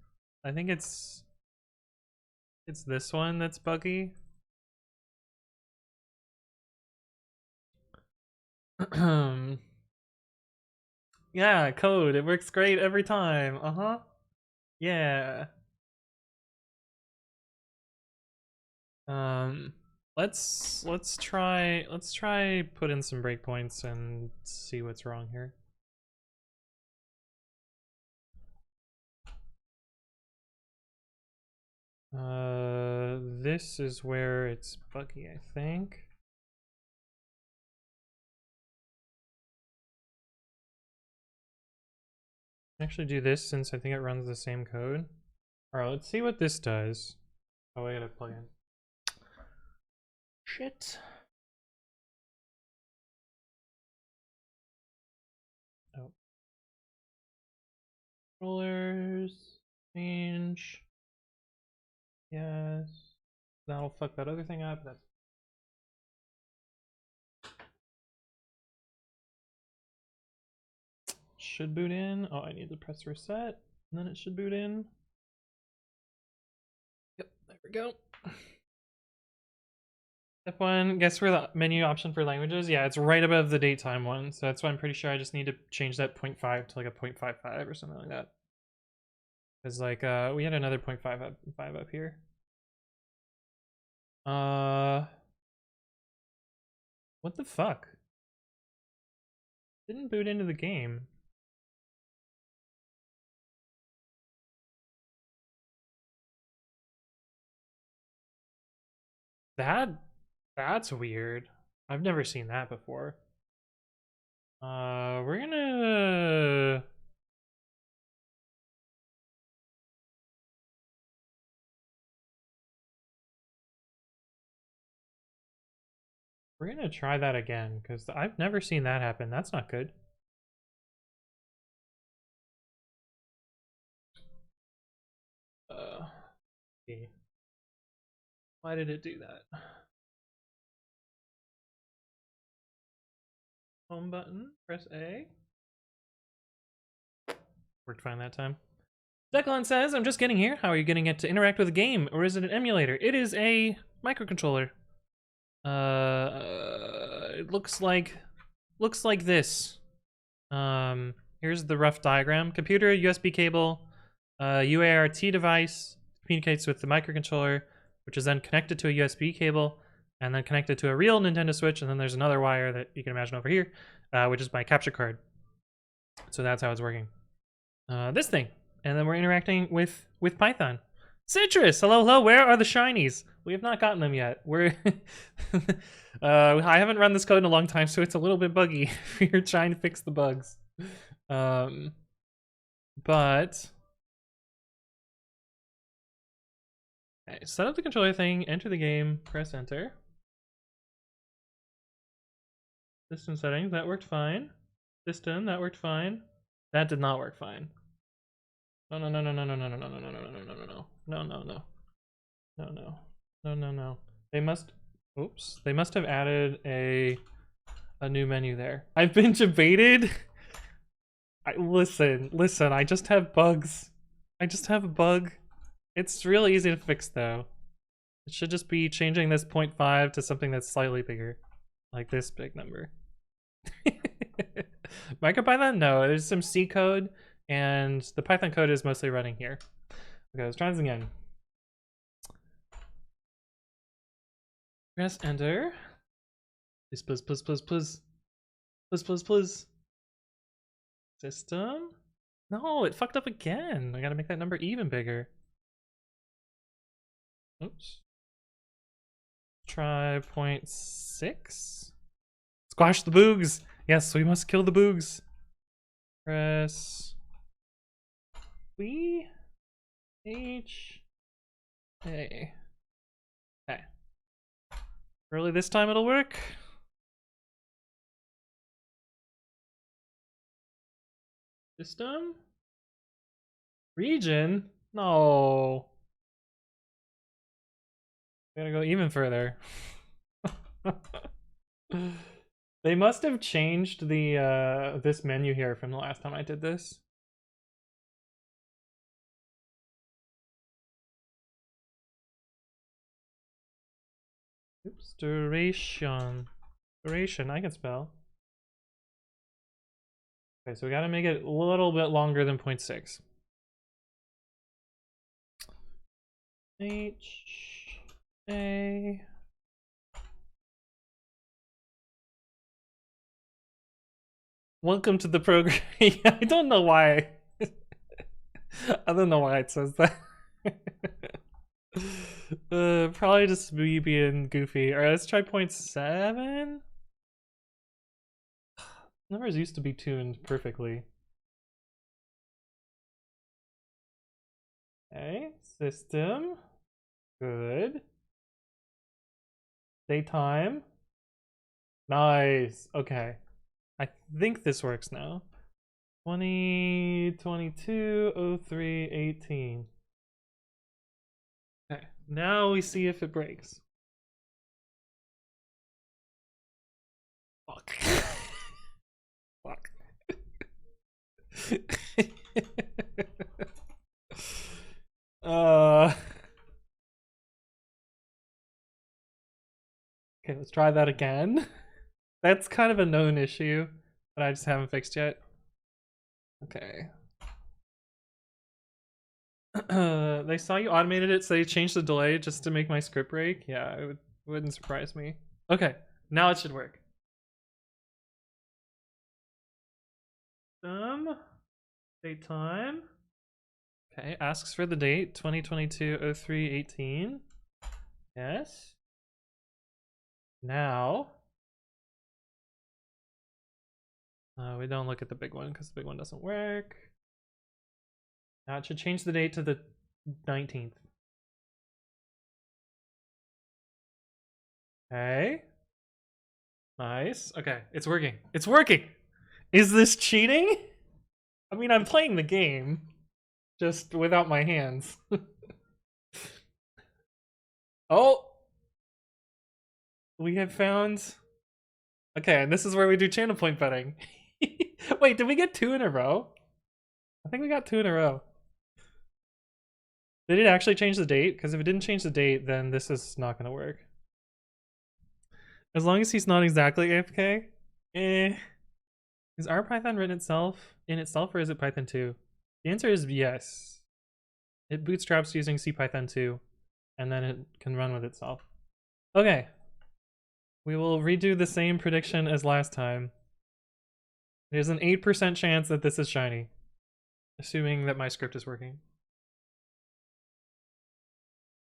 I think it's this one that's buggy. Yeah, code. It works great every time. Uh-huh. Yeah. Let's try put in some breakpoints and see what's wrong here. This is where it's buggy, I think. Actually do this since I think it runs the same code. Alright, let's see what this does. Oh, I gotta plug in. Shit. Oh. Controllers. Change. Yes. That'll fuck that other thing up. That's should boot in. Oh, I need to press reset, and then it should boot in. Yep, there we go. Step 1, guess where the menu option for languages? Yeah, it's right above the datetime one, so that's why I'm pretty sure I just need to change that 0.5 to like a 0.55 or something like that. Because like, we had another 0.5 up here. What the fuck? Didn't boot into the game. That's weird. I've never seen that before. We're gonna try that again because I've never seen that happen. That's not good. Okay. Why did it do that? Home button, press A. Worked fine that time. Declan says, I'm just getting here. How are you getting it to interact with a game? Or is it an emulator? It is a microcontroller. It looks like this. Here's the rough diagram. Computer, USB cable, UART device communicates with the microcontroller, which is then connected to a USB cable, and then connected to a real Nintendo Switch, and then there's another wire that you can imagine over here, which is my capture card. So that's how it's working. This thing. And then we're interacting with Python. Citrus, hello, where are the shinies? We have not gotten them yet. We're I haven't run this code in a long time, so it's a little bit buggy if you're trying to fix the bugs. But okay, set up the controller thing, enter the game, press enter. System settings, that worked fine. System, that worked fine. That did not work fine. No. They must have added a new menu there. I've been debated. Listen, I just have bugs. I just have a bug. It's real easy to fix though. It should just be changing this 0.5 to something that's slightly bigger. Like this big number. MicroPython? No, there's some C code, and the Python code is mostly running here. Okay, let's try this again. Press enter. Please. System? No, it fucked up again. I gotta make that number even bigger. Oops. Try 0.6. Squash the boogs. Yes, we must kill the boogs. Press V H A. Okay. Early this time it'll work. System? Region? No. We gotta go even further. They must have changed the this menu here from the last time I did this. Oops, duration. Duration, I can spell. Okay, so we gotta make it a little bit longer than 0.6. H A. Welcome to the program. I don't know why. I don't know why it says that. Probably just me being goofy. Alright, let's try 0.7. Numbers used to be tuned perfectly. Okay, system. Good. Daytime. Nice. Okay. I think this works now. 20, 22, 03, 18. Okay, now we see if it breaks. Fuck. Fuck. Okay, let's try that again. That's kind of a known issue, but I just haven't fixed yet. Okay. They saw you automated it, so they changed the delay just to make my script break. Yeah, it wouldn't surprise me. Okay, now it should work. Date time. Okay, asks for the date 2022-03-18. Yes. Now, we don't look at the big one because the big one doesn't work. Now it should change the date to the 19th. Okay. Nice. Okay, it's working. It's working! Is this cheating? I mean, I'm playing the game, just without my hands. Oh! We have found... Okay, and this is where we do channel point betting. Wait, did we get 2 in a row? I think we got 2 in a row. Did it actually change the date? Because if it didn't change the date, then this is not going to work. As long as he's not exactly AFK. Is our Python written in itself, or is it Python 2? The answer is yes. It bootstraps using CPython 2, and then it can run with itself. Okay. We will redo the same prediction as last time. There's an 8% chance that this is shiny, assuming that my script is working.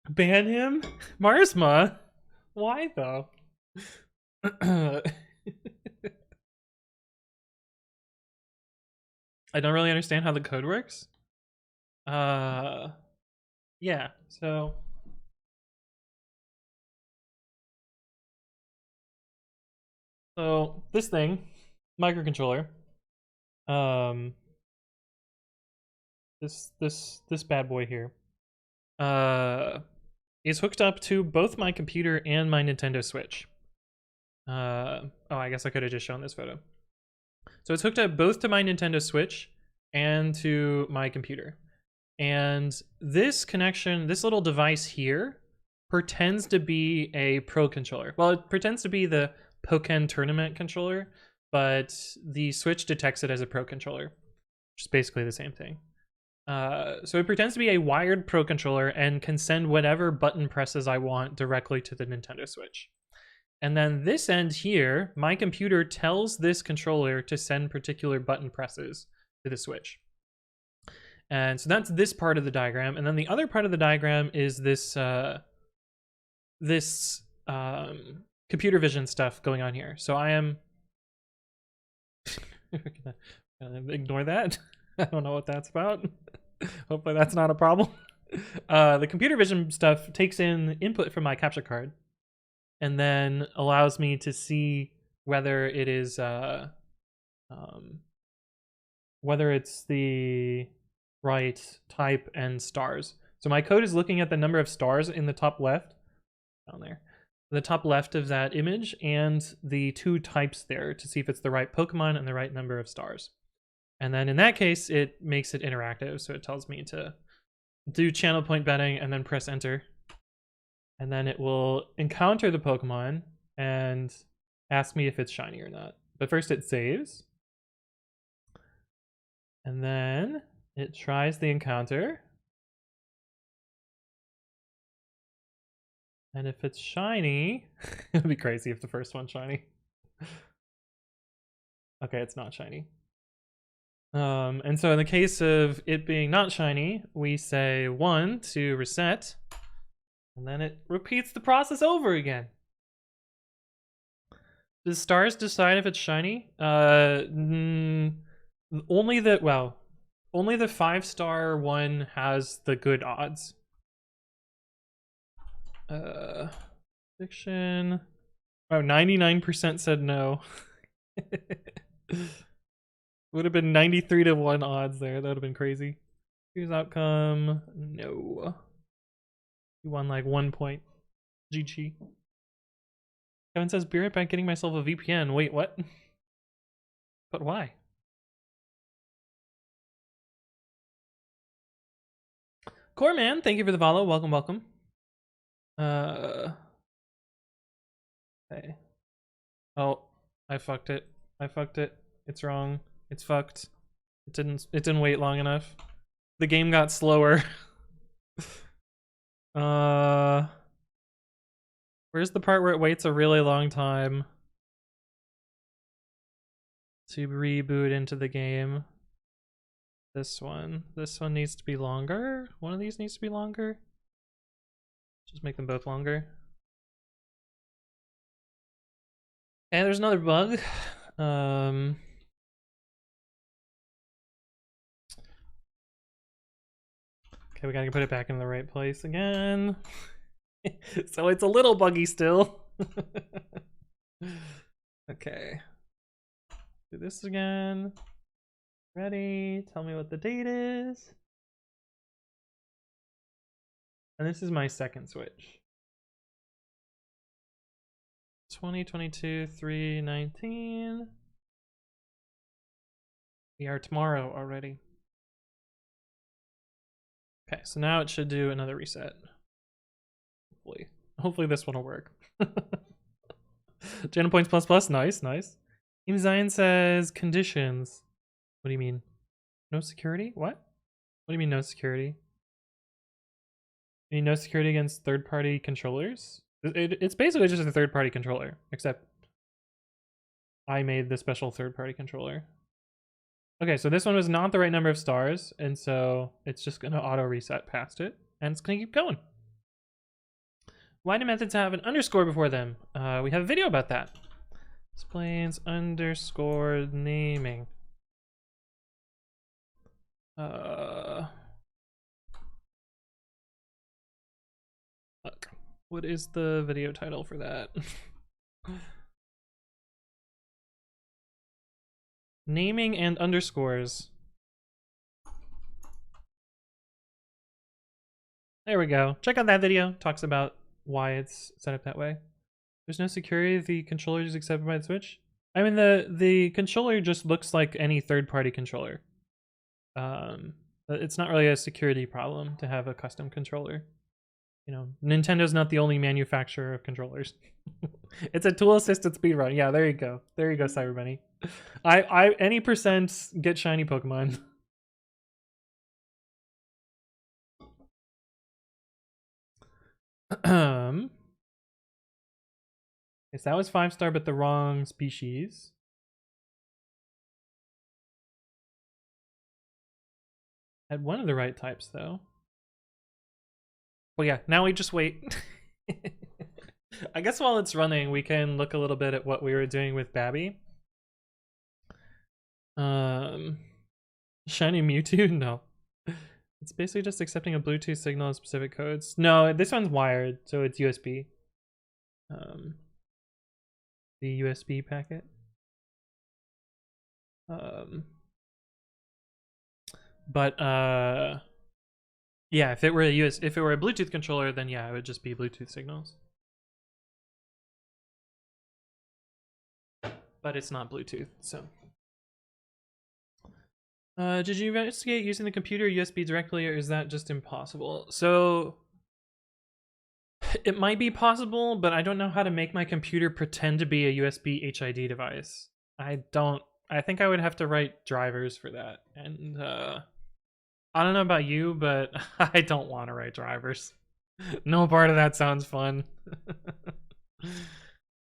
Ban him? Marsma? Why though? I don't really understand how the code works. Yeah, so this thing, microcontroller, this bad boy here, is hooked up to both my computer and my Nintendo Switch. Oh, I guess I could have just shown this photo. So it's hooked up both to my Nintendo Switch and to my computer. And this connection, this little device here, pretends to be a Pro controller. Well, it pretends to be the Pokken tournament controller, but the Switch detects it as a Pro controller, which is basically the same thing. So it pretends to be a wired Pro controller and can send whatever button presses I want directly to the Nintendo Switch. And then this end here, my computer tells this controller to send particular button presses to the Switch. And so that's this part of the diagram. And then the other part of the diagram is this computer vision stuff going on here. So I am ignore that. I don't know what that's about. Hopefully that's not a problem. The computer vision stuff takes in input from my capture card and then allows me to see whether it is whether it's the right type and stars. So my code is looking at the number of stars in the top left, down there, the top left of that image, and the 2 types there to see if it's the right Pokemon and the right number of stars. And then in that case, it makes it interactive. So it tells me to do channel point betting and then press enter. And then it will encounter the Pokemon and ask me if it's shiny or not. But first it saves. And then it tries the encounter. And if it's shiny, it'd be crazy if the first one's shiny. Okay, it's not shiny. And so in the case of it being not shiny, we say 1 to reset, And then it repeats the process over again. Does stars decide if it's shiny? Only the 5-star one has the good odds. Fiction. Oh, 99% said no. Would have been 93-1 odds there. That would have been crazy. Here's outcome. No. You won like 1 point. GG. Kevin says, be right back getting myself a VPN. Wait, what? But why? Core Man, thank you for the follow. Welcome, welcome. Okay. Oh, I fucked it. I fucked it. It's wrong. It's fucked. It didn't wait long enough. The game got slower. Where's the part where it waits a really long time to reboot into the game? This one. This one needs to be longer. One of these needs to be longer. Just make them both longer. And there's another bug. Okay, we gotta put it back in the right place again. So it's a little buggy still. Okay. Do this again. Ready? Tell me what the date is. And this is my second switch. 2022 3/19. We are tomorrow already. Okay, so now it should do another reset. Hopefully this one will work. Jana points plus. Nice. Team Zion says conditions. What do you mean? No security? What? What do you mean no security? You mean no security against third-party controllers? It's basically just a third-party controller, except I made the special third-party controller. Okay, so this one was not the right number of stars, and so it's just gonna auto-reset past it, and it's gonna keep going. Why do methods have an underscore before them? We have a video about that. Explains underscore naming. Fuck. What is the video title for that? Naming and underscores. There we go. Check out that video. Talks about why it's set up that way. There's no security. The controller is accepted by the Switch. I mean, the controller just looks like any third-party controller. It's not really a security problem to have a custom controller. You know, Nintendo's not the only manufacturer of controllers. It's a tool-assisted speedrun. Yeah, there you go. There you go, Cyber Bunny. Any percent get shiny Pokemon. Yes, that was 5-star, but the wrong species. Had one of the right types, though. Well, yeah, now we just wait. I guess while it's running, we can look a little bit at what we were doing with Babi. Shiny Mewtwo? No. It's basically just accepting a Bluetooth signal of specific codes. No, this one's wired, so it's USB. The USB packet. Yeah, if it were a Bluetooth controller, then yeah, it would just be Bluetooth signals. But it's not Bluetooth, so. Did you investigate using the computer USB directly, or is that just impossible? So it might be possible, but I don't know how to make my computer pretend to be a USB HID device. I think I would have to write drivers for that. And I don't know about you, but I don't want to write drivers. No part of that sounds fun.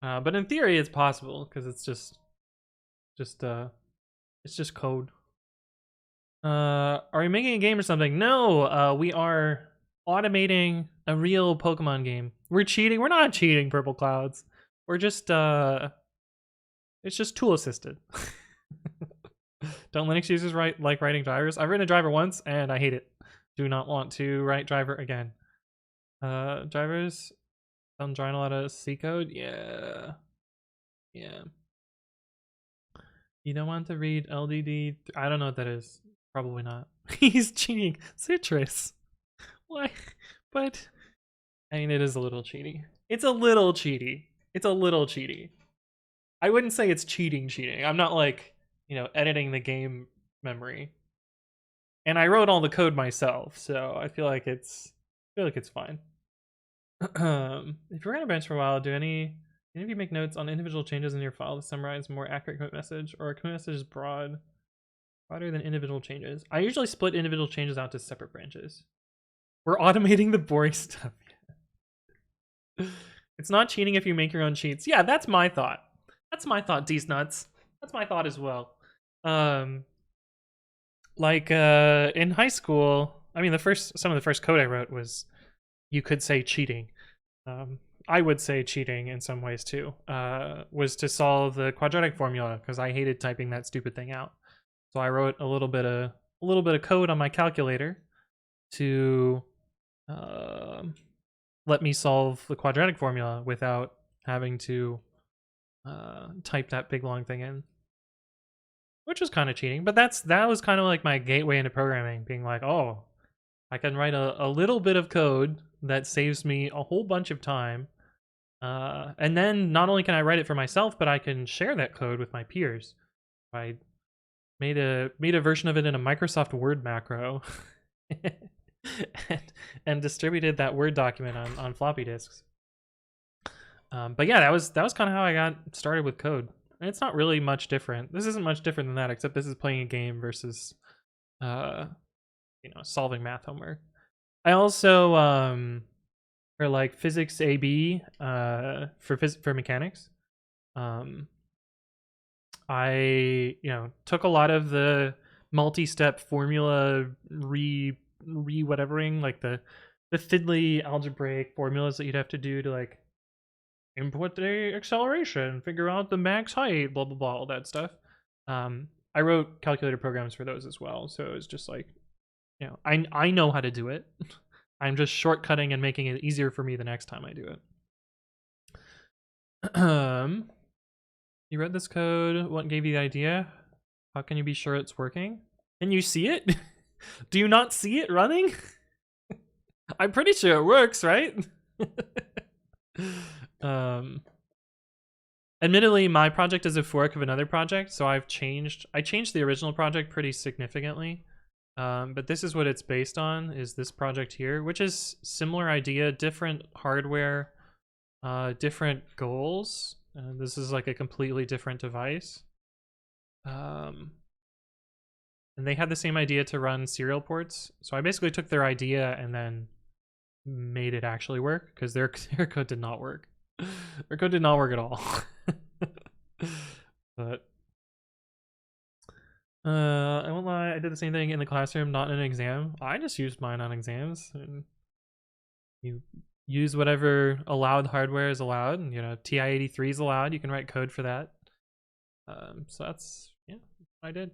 But in theory, it's possible because it's just code. Are we making a game or something? No, we are automating A real Pokemon game. We're cheating. We're not cheating, Purple Clouds. We're just it's just tool assisted. Don't Linux users like writing drivers? I've written a driver once and I hate it. Do not want to write driver again. Drivers I'm trying a lot of C code. Yeah. You don't want to read LDD. I don't know what that is. Probably not. He's cheating. Citrus. Why? But I mean, it is a little cheaty. It's a little cheaty. I wouldn't say it's cheating. I'm not like, editing the game memory. And I wrote all the code myself, so I feel like it's fine. If you're gonna bench for a while, do any of you make notes on individual changes in your file to summarize a more accurate commit message, or a commit message is broader than individual changes? I usually split individual changes out to separate branches. We're automating the boring stuff. It's not cheating if you make your own cheats. Yeah, that's my thought. D's nuts. That's my thought as well. Like in high school, I mean, some of the first code I wrote was, you could say cheating. I would say cheating in some ways too. Was to solve the quadratic formula because I hated typing that stupid thing out. So I wrote a little bit of code on my calculator to let me solve the quadratic formula without having to type that big long thing in, which was kind of cheating. But that was kind of like my gateway into programming, being like, oh, I can write a little bit of code that saves me a whole bunch of time. And then not only can I write it for myself, but I can share that code with my peers. I made a version of it in a Microsoft Word macro and distributed that Word document on floppy disks. But yeah, that was kind of how I got started with code. And it's not really much different. This isn't much different than that, except this is playing a game versus solving math homework. I also for like physics AB for mechanics, I took a lot of the multi-step formula re-whatevering, like the fiddly algebraic formulas that you'd have to do to like input the acceleration, figure out the max height, blah blah blah, all that stuff. I wrote calculator programs for those as well, so it was just like, I know how to do it. I'm just shortcutting and making it easier for me the next time I do it. You read this code. What gave you the idea? How can you be sure it's working? Can you see it? Do you not see it running? I'm pretty sure it works, right? Admittedly, my project is a fork of another project, so I changed the original project pretty significantly. But this is what it's based on, is this project here, which is similar idea, different hardware, different goals. This is like a completely different device. And they had the same idea to run serial ports. So I basically took their idea and then made it actually work, because their code did not work. Their code did not work at all. But I won't lie, I did the same thing in the classroom, not in an exam. I just used mine on exams, and you use whatever allowed hardware is allowed. TI-83 is allowed. You can write code for that. So that's what I did.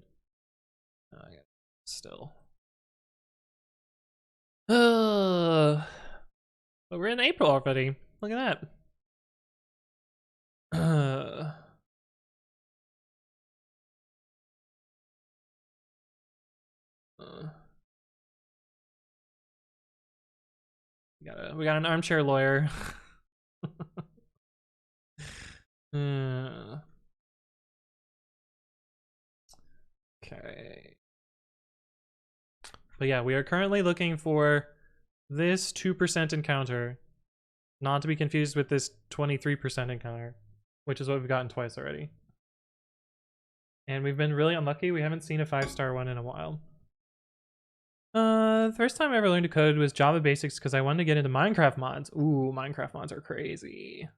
I got still. But we're in April already. Look at that. We got an armchair lawyer. Okay. But yeah, we are currently looking for this 2% encounter, not to be confused with this 23% encounter, which is what we've gotten twice already. And we've been really unlucky. We haven't seen a 5-star one in a while. The first time I ever learned to code was Java Basics because I wanted to get into Minecraft mods. Ooh, Minecraft mods are crazy.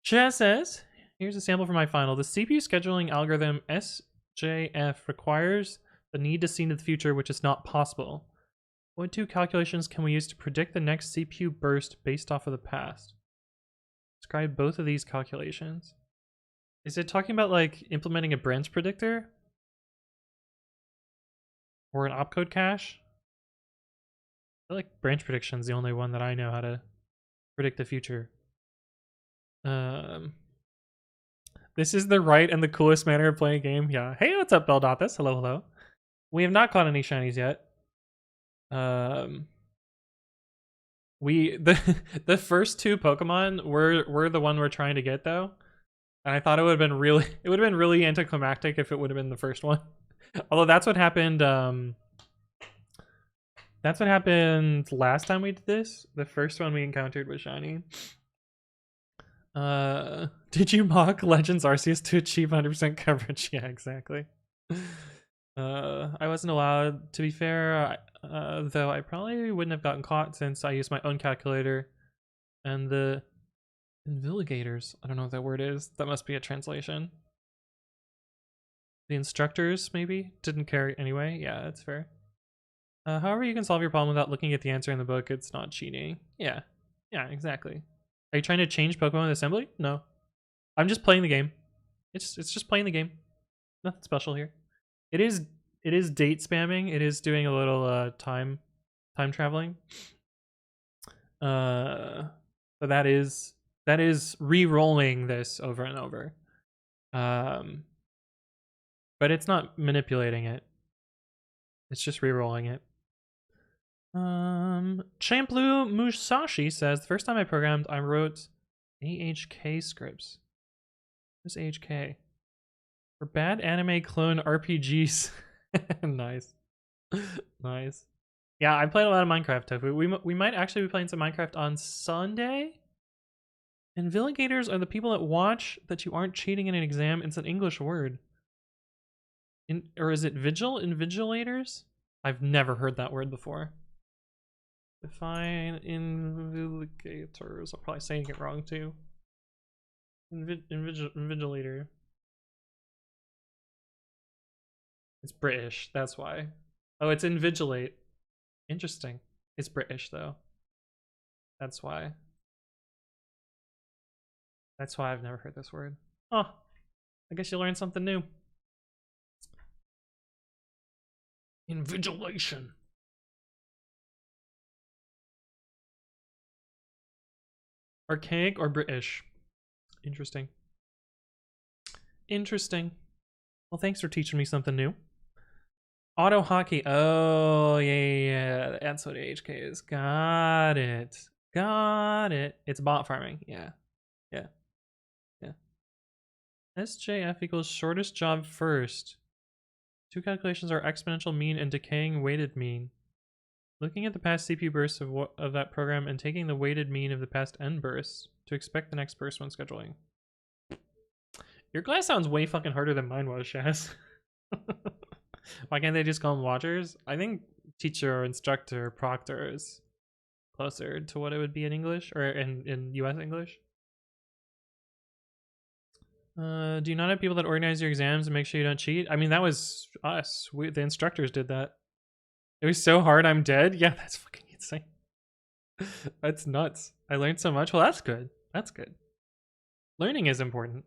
Chaz says, here's a sample for my final. The CPU scheduling algorithm SJF requires the need to see into the future, which is not possible. What two calculations can we use to predict the next CPU burst based off of the past? Describe both of these calculations. Is it talking about like implementing a branch predictor? Or an opcode cache? I feel like branch prediction is the only one that I know how to predict the future. This is the right and the coolest manner of playing a game. Yeah. Hey, what's up, Beldothis? Hello, hello. We have not caught any shinies yet. The first two Pokemon were the one we're trying to get though. And I thought it would have been really anticlimactic if it would have been the first one. Although that's what happened last time we did this. The first one we encountered was shiny. Did you mock Legends Arceus to achieve 100% coverage? Yeah, exactly. I wasn't allowed, to be fair, though I probably wouldn't have gotten caught since I used my own calculator. And the Invilligators, I don't know what that word is. That must be a translation. The instructors, maybe, didn't care anyway. Yeah, that's fair. However, you can solve your problem without looking at the answer in the book. It's not cheating. Yeah, exactly. Are you trying to change Pokemon assembly? No. I'm just playing the game. It's just playing the game. Nothing special here. It is date spamming. It is doing a little time traveling. But that is re-rolling this over and over. But it's not manipulating it. It's just re-rolling it. Champlu Musashi says, the first time I programmed, I wrote AHK scripts. What's AHK? For bad anime clone RPGs. Nice. Nice. Yeah, I played a lot of Minecraft, Tofu. We might actually be playing some Minecraft on Sunday. And Villigators are the people that watch that you aren't cheating in an exam. It's an English word. Or is it vigil? Invigilators? I've never heard that word before. Define invigilators. I'm probably saying it wrong too. Invigilator. It's British, that's why. Oh, it's invigilate. Interesting. It's British though. That's why. That's why I've never heard this word. Oh, I guess you learned something new. Invigilation. Archaic or British? Interesting. Interesting. Well, thanks for teaching me something new. Auto hockey. Oh, yeah. That's what AHK is. Got it. Got it. It's bot farming. Yeah. SJF equals shortest job first. Two calculations are exponential mean and decaying weighted mean. Looking at the past CPU bursts of that program and taking the weighted mean of the past n bursts to expect the next burst when scheduling. Your class sounds way fucking harder than mine was, Shaz. Why can't they just call them watchers? I think teacher, instructor, proctor is closer to what it would be in English or in US English. Do you not have people that organize your exams and make sure you don't cheat? I mean, that was us. The instructors did that. It was so hard I'm dead? Yeah, that's fucking insane. That's nuts. I learned so much. Well, that's good. That's good. Learning is important.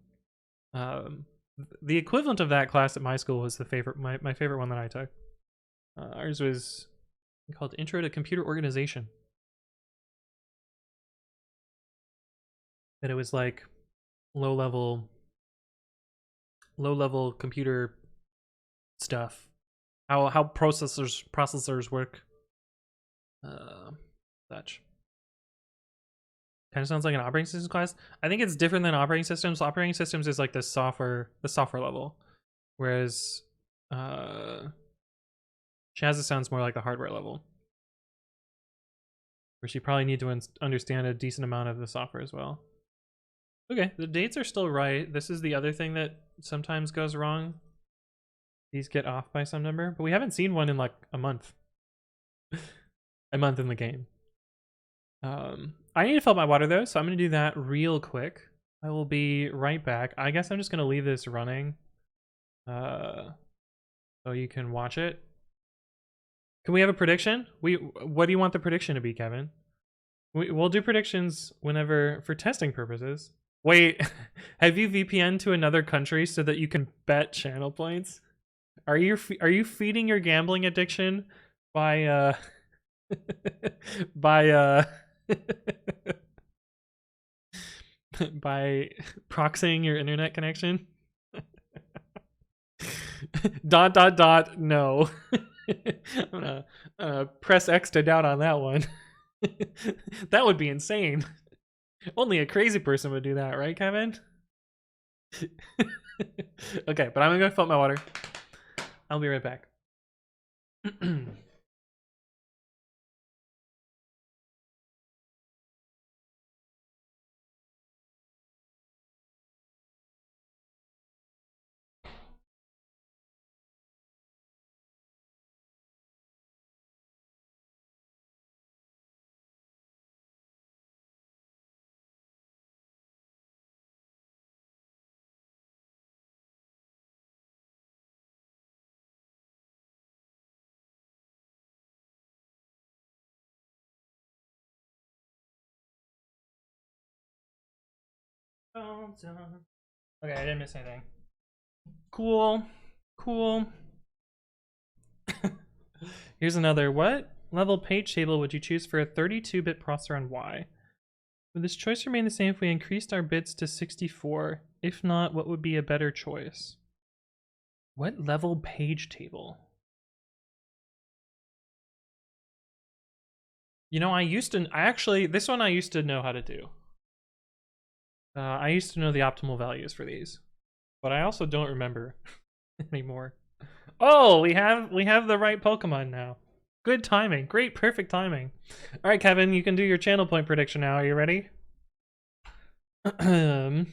The equivalent of that class at my school was my favorite one that I took. Ours was called Intro to Computer Organization. And it was like low level computer stuff. How processors work. Such. Kind of sounds like an operating systems class. I think it's different than operating systems. Operating systems is like the software level, whereas Shazza sounds more like the hardware level, where she probably need to understand a decent amount of the software as well. Okay, the dates are still right. This is the other thing that sometimes goes wrong. These get off by some number, but we haven't seen one in like a month. A month in the game. I need to fill up my water though, so I'm gonna do that real quick. I will be right back. I guess I'm just gonna leave this running, so you can watch it. Can we have a prediction? What do you want the prediction to be, Kevin? We'll do predictions whenever for testing purposes. Wait, have you VPN to another country so that you can bet channel points? Are you feeding your gambling addiction by by by proxying your internet connection? No. I'm gonna press X to doubt on that one. That would be insane. Only a crazy person would do that, right, Kevin? Okay, but I'm gonna go fill up my water. I'll be right back. Okay, I didn't miss anything. Cool. Here's another. What level page table would you choose for a 32-bit processor and why? Would this choice remain the same if we increased our bits to 64? If not, what would be a better choice? What level page table? You know, this one I used to know how to do. I used to know the optimal values for these, but I also don't remember anymore. Oh, we have the right Pokemon now. Good timing. Great, perfect timing. All right, Kevin, you can do your channel point prediction now. Are you ready? All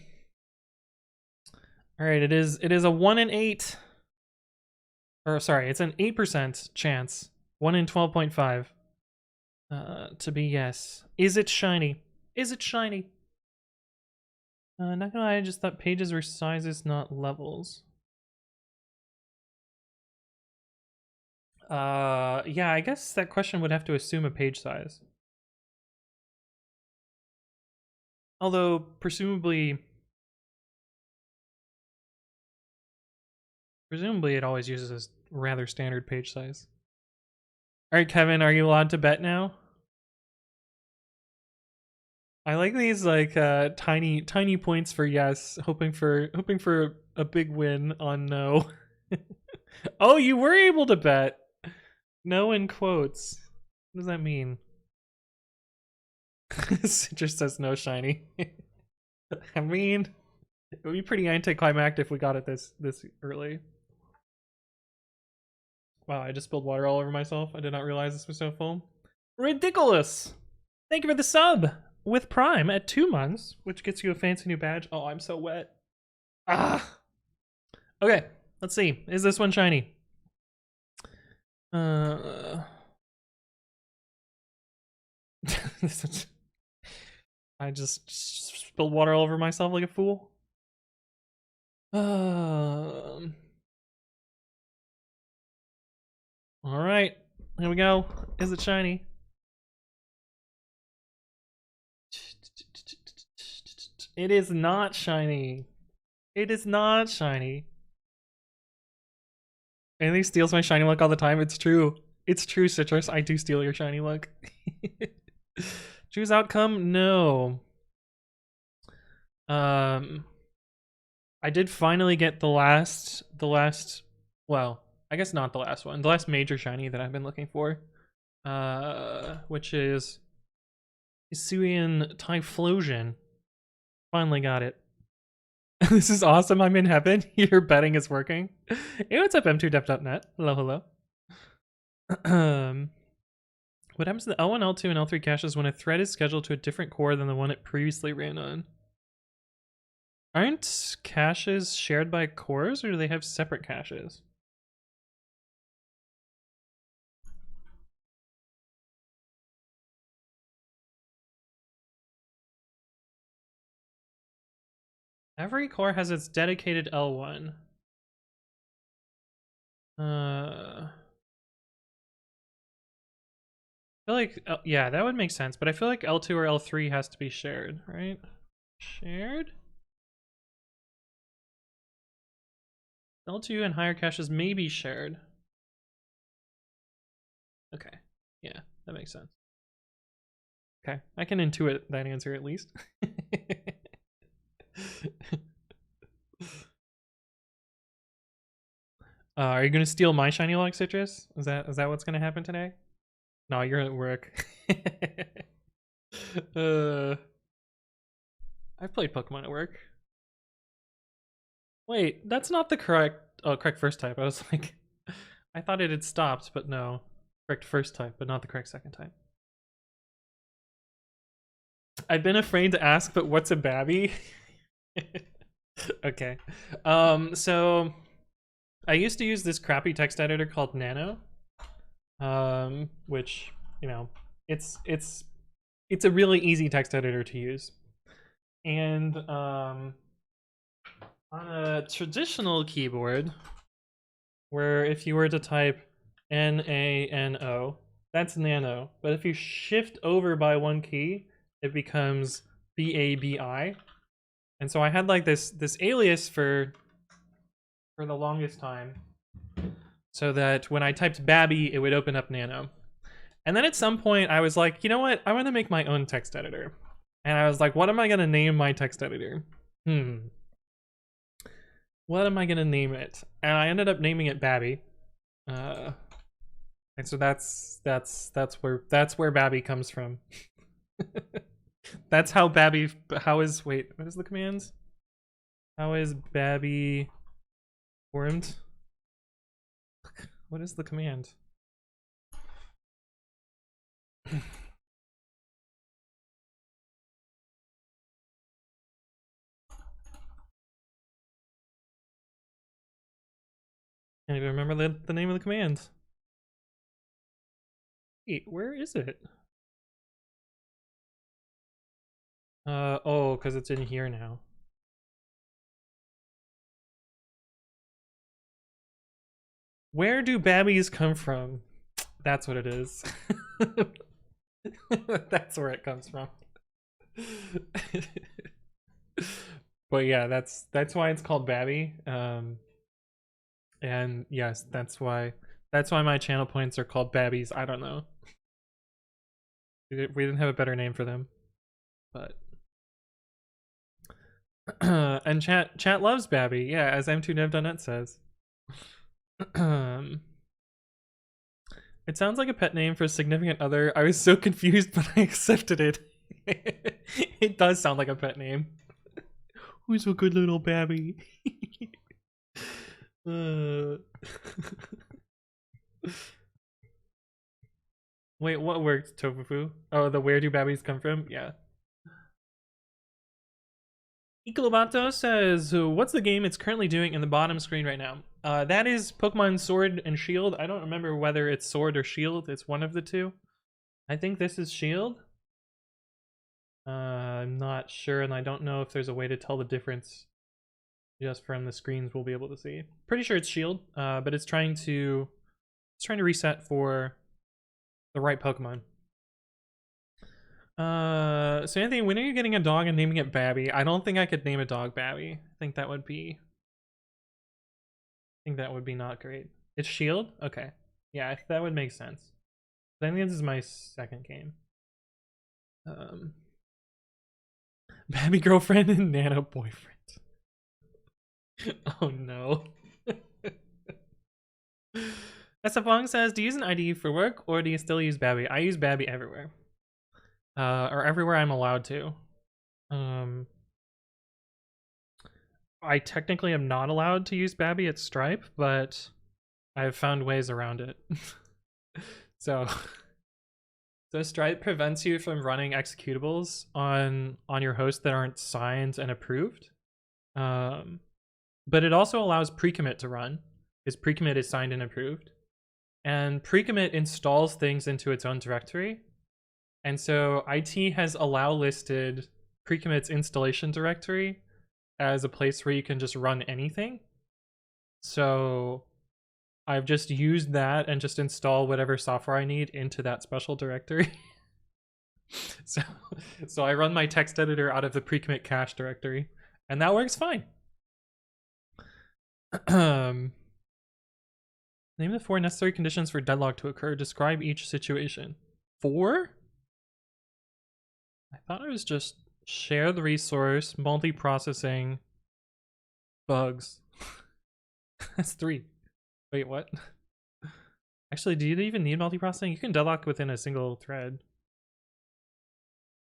right, it is a 1 in 8. Or sorry, it's an 8% chance. 1 in 12.5. To be yes. Is it shiny? Is it shiny? Not gonna lie, I just thought pages were sizes, not levels. Yeah, I guess that question would have to assume a page size. Although, presumably it always uses a rather standard page size. All right, Kevin, are you allowed to bet now? I like these like tiny points for yes, hoping for a big win on no. Oh, you were able to bet. No in quotes. What does that mean? Citrus says no shiny. I mean, it would be pretty anticlimactic if we got it this early. Wow, I just spilled water all over myself. I did not realize this was so full. Ridiculous! Thank you for the sub with Prime at 2 months, which gets you a fancy new badge. Oh, I'm so wet. Ah! Okay, let's see. Is this one shiny? I just spilled water all over myself like a fool. All right, here we go. Is it shiny? It is not shiny. It is not shiny. Anything steals my shiny luck all the time. It's true. It's true, Citrus. I do steal your shiny luck. Choose outcome? No. I did finally get the last, well, I guess not the last one. The last major shiny that I've been looking for. Which is Hisuian Typhlosion. Finally got it. This is awesome. I'm in heaven. Your betting is working. Hey, what's up, M2Dev.net? Hello. What happens to the L1, L2, and L3 caches when a thread is scheduled to a different core than the one it previously ran on? Aren't caches shared by cores, or do they have separate caches? Every core has its dedicated L1. I feel like, yeah, that would make sense, but I feel like L2 or L3 has to be shared, right? Shared? L2 and higher caches may be shared. Okay, yeah, that makes sense. Okay, I can intuit that answer at least. Are you gonna steal my shiny log citrus? Is that what's gonna happen today? No, you're at work. I've played Pokemon at work. Wait, that's not the correct first type. I was like, I thought it had stopped, but no. Correct first type, but not the correct second type. I've been afraid to ask, but what's a babi? Okay. So I used to use this crappy text editor called Nano. Which, you know, it's a really easy text editor to use. And on a traditional keyboard, where if you were to type N-A-N-O, that's Nano. But if you shift over by one key, it becomes B-A-B-I. And so I had like this alias for the longest time, so that when I typed Babi, it would open up Nano. And then at some point, I was like, you know what? I want to make my own text editor. And I was like, what am I going to name my text editor? What am I going to name it? And I ended up naming it Babi. And so that's where Babi comes from. That's how Babi, wait, what is the command? How is Babi formed? What is the command? Can't even remember the name of the command. Wait, where is it? Oh, because it's in here now. Where do babbies come from? That's what it is. That's where it comes from. But yeah, that's why it's called Babi. And yes, that's why my channel points are called Babbies. I don't know. We didn't have a better name for them, but and chat loves Babi. Yeah, as m2dev.net says. It sounds like a pet name for a significant other. I was so confused, but I accepted it. It does sound like a pet name. Who's a good little Babi? Wait, what worked, Tofufu? Oh, the where do babbies come from? Yeah. Icolobato says, what's the game it's currently doing in the bottom screen right now? That is Pokemon Sword and Shield. I don't remember whether it's Sword or Shield. It's one of the two. I think this is Shield. I'm not sure, and I don't know if there's a way to tell the difference just from the screens we'll be able to see. Pretty sure it's Shield, but it's trying to reset for the right Pokemon. So Anthony, when are you getting a dog and naming it Babi? I don't think I could name a dog Babi. I think that would be not great. It's Shield? Okay. Yeah, that would make sense. I think this is my second game. Babi girlfriend and Nano boyfriend. Oh no. Esafong says, do you use an ID for work or do you still use Babi? I use Babi everywhere. Or everywhere I'm allowed to. I technically am not allowed to use Babi at Stripe, but I've found ways around it. So Stripe prevents you from running executables on your host that aren't signed and approved. But it also allows pre-commit to run, because pre-commit is signed and approved. And pre-commit installs things into its own directory. And so IT has allow listed pre-commit's installation directory as a place where you can just run anything. So I've just used that and just install whatever software I need into that special directory. So I run my text editor out of the pre-commit cache directory, and that works fine. Name the 4 necessary conditions for deadlock to occur. Describe each situation. 4? I thought it was just share the resource, multi-processing, bugs. That's 3. Wait, what? Actually, do you even need multi-processing? You can deadlock within a single thread.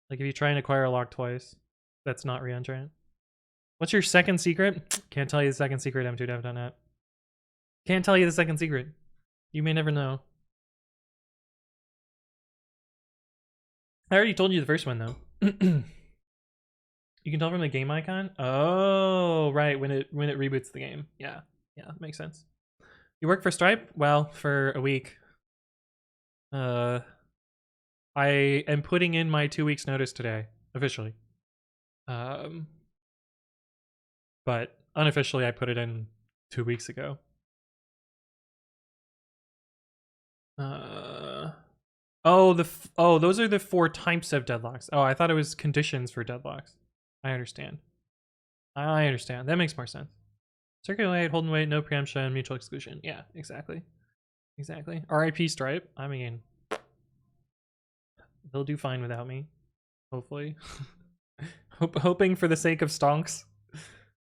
Like if you try and acquire a lock twice, that's not re-entrant. What's your second secret? Can't tell you the second secret, m2dev.net. Can't tell you the second secret. You may never know. I already told you the first one though. You can tell from the game icon? Oh, right, when it reboots the game. Yeah, that makes sense. You work for Stripe? Well, for a week. I am putting in my 2 weeks notice today, officially. But unofficially I put it in 2 weeks ago. Those are the 4 types of deadlocks. Oh, I thought it was conditions for deadlocks. I understand. That makes more sense. Circulate, hold and wait, no preemption, mutual exclusion. Yeah, exactly. RIP Stripe. I mean, they'll do fine without me, hopefully. Hoping for the sake of stonks.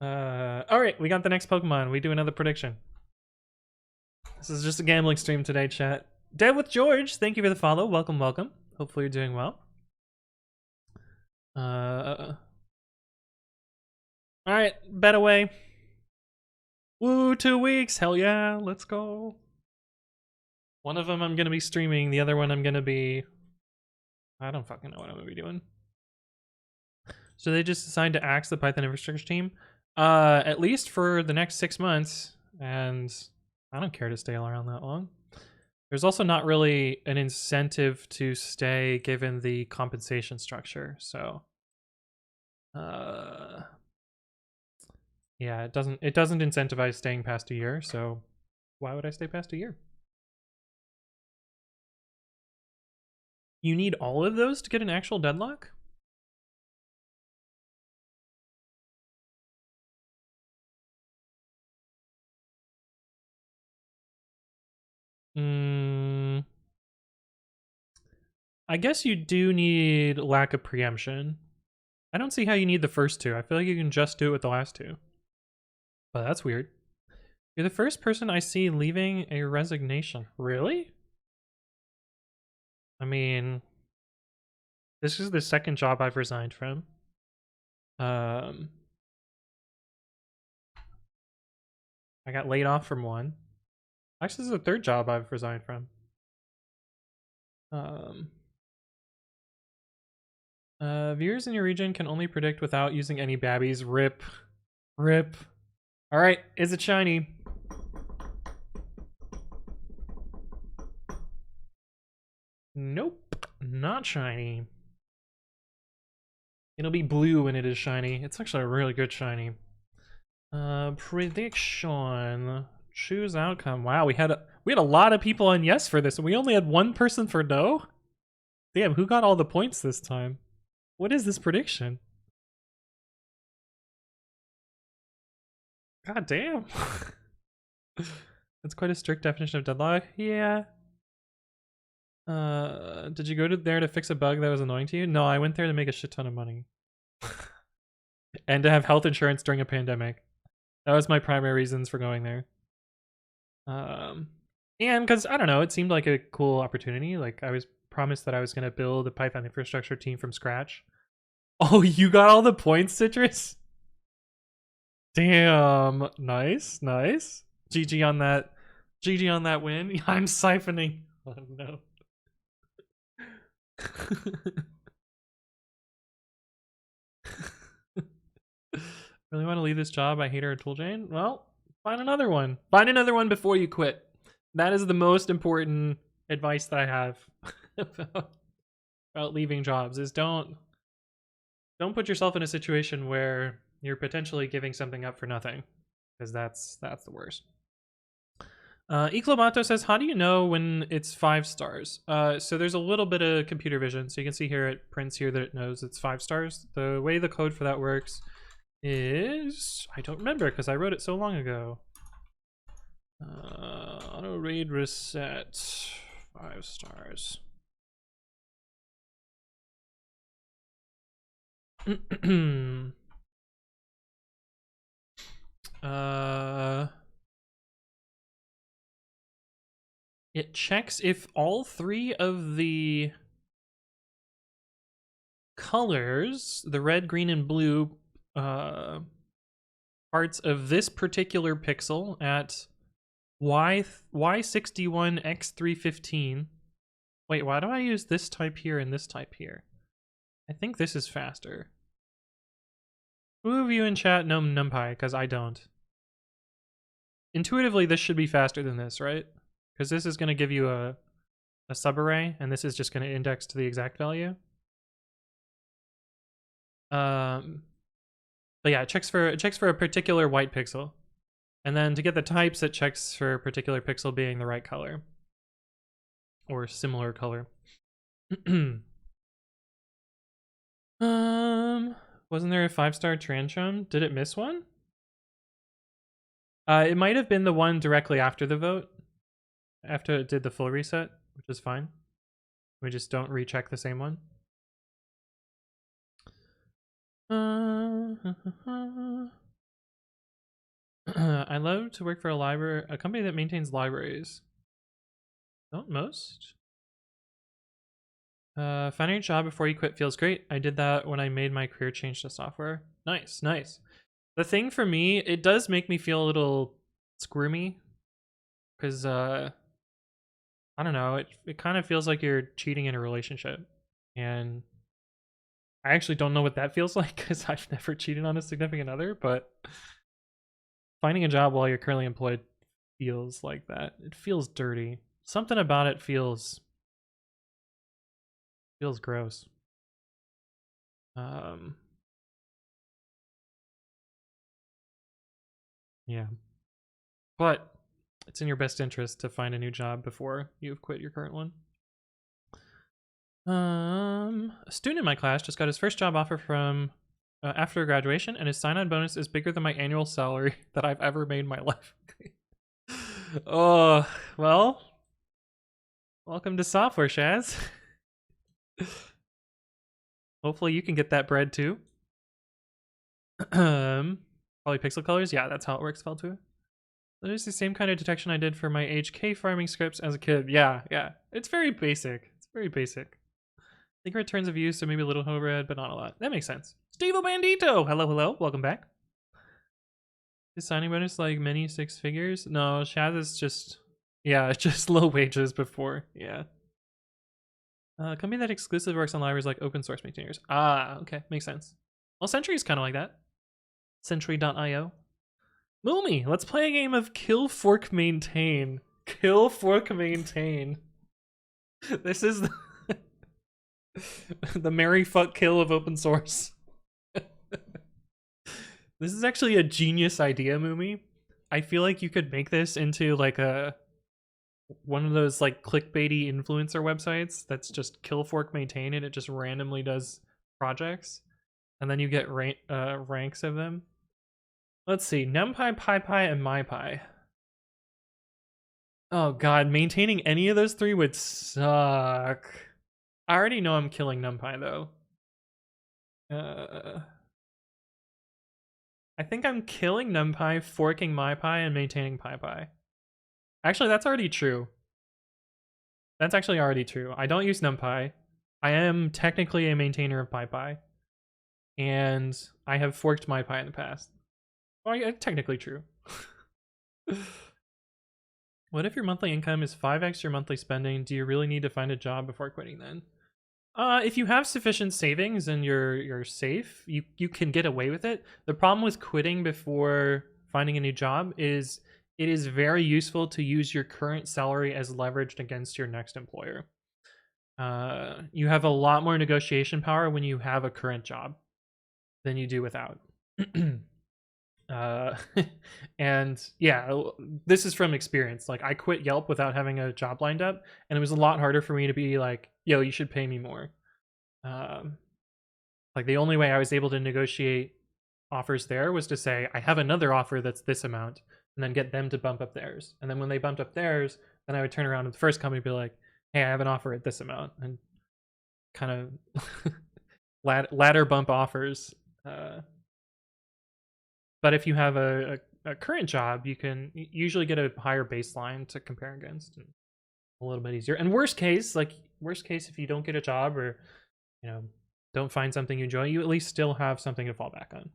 All right, we got the next Pokemon. We do another prediction. This is just a gambling stream today, chat. Dev with George, thank you for the follow. Welcome. Hopefully you're doing well. All right, bet away. Woo, 2 weeks. Hell yeah, let's go. One of them I'm gonna be streaming. The other one I'm gonna be... I don't fucking know what I'm gonna be doing. So they just decided to axe the Python infrastructure team. At least for the next 6 months. And I don't care to stay around that long. There's also not really an incentive to stay given the compensation structure. So, yeah, it doesn't incentivize staying past a year. So why would I stay past a year? You need all of those to get an actual deadlock? I guess you do need lack of preemption. I don't see how you need the first 2. I feel like you can just do it with the last 2. But that's weird. You're the first person I see leaving a resignation. Really? I mean, this is the second job I've resigned from. I got laid off from one. Actually, this is the 3rd job I've resigned from. Viewers in your region can only predict without using any babbies. Rip. All right, is it shiny? Nope, not shiny. It'll be blue when it is shiny. It's actually a really good shiny. Prediction. Choose outcome. Wow, we had a lot of people on yes for this, and we only had 1 person for no? Damn, who got all the points this time? What is this prediction? God damn. That's quite a strict definition of deadlock. Yeah. Did you go there to fix a bug that was annoying to you? No, I went there to make a shit ton of money. And to have health insurance during a pandemic. That was my primary reasons for going there. And because, I don't know, it seemed like a cool opportunity. Like, I was promised that I was going to build a Python infrastructure team from scratch. Oh, you got all the points, Citrus? Damn. Nice. GG on that. GG on that win. I'm siphoning. Oh, no. Really want to leave this job? I hate our toolchain. Well, find another one. Find another one before you quit. That is the most important advice that I have about leaving jobs. Is don't put yourself in a situation where you're potentially giving something up for nothing, because that's the worst. Eclomato says, how do you know when it's 5 stars? So there's a little bit of computer vision. So you can see here it prints here that it knows it's 5 stars. The way the code for that works is, I don't remember because I wrote it so long ago. Auto read reset 5 stars. It checks if all 3 of the colors, the red, green, and blue parts of this particular pixel at Y61X315. Wait, why do I use this type here and this type here? I think this is faster. Who of you in chat know NumPy? Because I don't. Intuitively, this should be faster than this, right? Because this is going to give you a subarray, and this is just going to index to the exact value. But yeah, it checks for a particular white pixel, and then to get the types, it checks for a particular pixel being the right color or similar color. Wasn't there a 5-star tyrantrum? Did it miss one? It might have been the one directly after the vote, after it did the full reset, which is fine. We just don't recheck the same one. I love to work for a company that maintains libraries. Don't most? Finding a job before you quit feels great. I did that when I made my career change to software. Nice, nice. The thing for me, it does make me feel a little squirmy, because I don't know, it kind of feels like you're cheating in a relationship, and I actually don't know what that feels like because I've never cheated on a significant other, but finding a job while you're currently employed feels like that. It feels dirty. Something about it feels gross. Yeah. But it's in your best interest to find a new job before you've quit your current one. A student in my class just got his first job offer from after graduation, and his sign-on bonus is bigger than my annual salary that I've ever made in my life. Oh, well, welcome to software, Shaz. Hopefully you can get that bread too. Probably pixel colors. Yeah, that's how it works, Feltu. That is the same kind of detection I did for my HK farming scripts as a kid. Yeah, yeah. It's very basic. It's very basic. I think returns of use, so maybe a little overhead, but not a lot. That makes sense. Steve Bandito! Hello, hello. Welcome back. Is signing bonus like many 6 figures? No, Shaz is just... Yeah, it's just low wages before. Yeah. Company that exclusively works on libraries like open source maintainers. Ah, okay. Makes sense. Well, Sentry is kind of like that. Sentry.io. Moomy, let's play a game of Kill, Fork, Maintain. Kill, Fork, Maintain. This is the Mary Fuck Kill of open source. This is actually a genius idea, Moomy. I feel like you could make this into like one of those like clickbaity influencer websites that's just Kill, Fork, Maintain, and it just randomly does projects, and then you get ranks of them. Let's see, NumPy, PyPy, and MyPy. Oh god, maintaining any of those 3 would suck. I already know I'm killing NumPy though. I think I'm killing NumPy, forking MyPy, and maintaining PyPy. Actually, that's already true. That's actually already true. I don't use NumPy. I am technically a maintainer of PyPy. And I have forked MyPy in the past. Well, yeah, technically true. What if your monthly income is 5x your monthly spending? Do you really need to find a job before quitting then? If you have sufficient savings and you're safe, you can get away with it. The problem with quitting before finding a new job is it is very useful to use your current salary as leveraged against your next employer. You have a lot more negotiation power when you have a current job than you do without. And yeah, this is from experience. Like, I quit Yelp without having a job lined up, and it was a lot harder for me to be like, yo, you should pay me more. Like, the only way I was able to negotiate offers there was to say, I have another offer that's this amount, and then get them to bump up theirs. And then when they bumped up theirs, then I would turn around to the first company and be like, hey, I have an offer at this amount, and kind of ladder bump offers. But if you have a current job, you can usually get a higher baseline to compare against, and a little bit easier. And worst case, if you don't get a job, or don't find something you enjoy, you at least still have something to fall back on.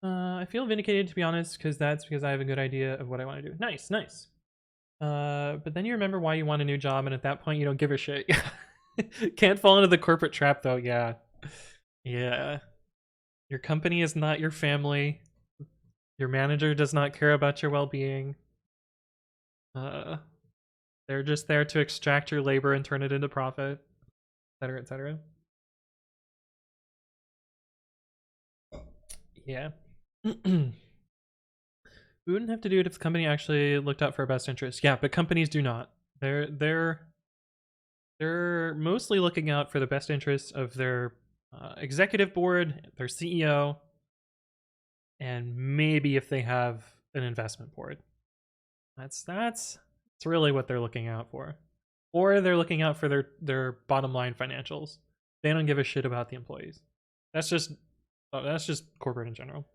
I feel vindicated, to be honest, because I have a good idea of what I want to do. Nice. But then you remember why you want a new job, and at that point you don't give a shit. Can't fall into the corporate trap, though. Yeah. Your company is not your family. Your manager does not care about your well-being. They're just there to extract your labor and turn it into profit, etc., etc. Yeah. We wouldn't have to do it if the company actually looked out for our best interest. Yeah, but companies do not. They're mostly looking out for the best interests of their executive board, their CEO, and maybe if they have an investment board. That's really what they're looking out for. Or they're looking out for their bottom line financials. They don't give a shit about the employees. That's just corporate in general.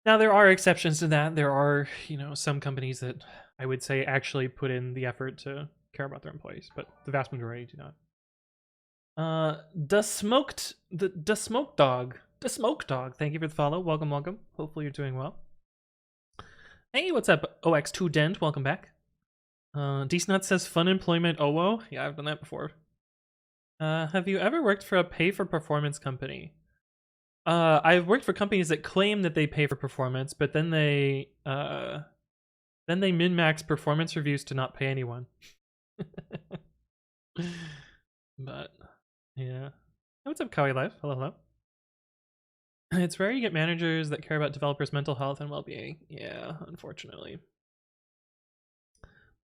Now, there are exceptions to that. There are, some companies that I would say actually put in the effort to care about their employees, but the vast majority do not. The smoked dog. Thank you for the follow. Welcome. Hopefully you're doing well. Hey, what's up, OX2 Dent? Welcome back. Decent says fun employment. Oh, yeah, I've done that before. Have you ever worked for a pay-for-performance company? I've worked for companies that claim that they pay for performance, but then they min-max performance reviews to not pay anyone. But yeah. What's up, Kawi Life? Hello. It's rare you get managers that care about developers' mental health and well-being. Yeah, unfortunately.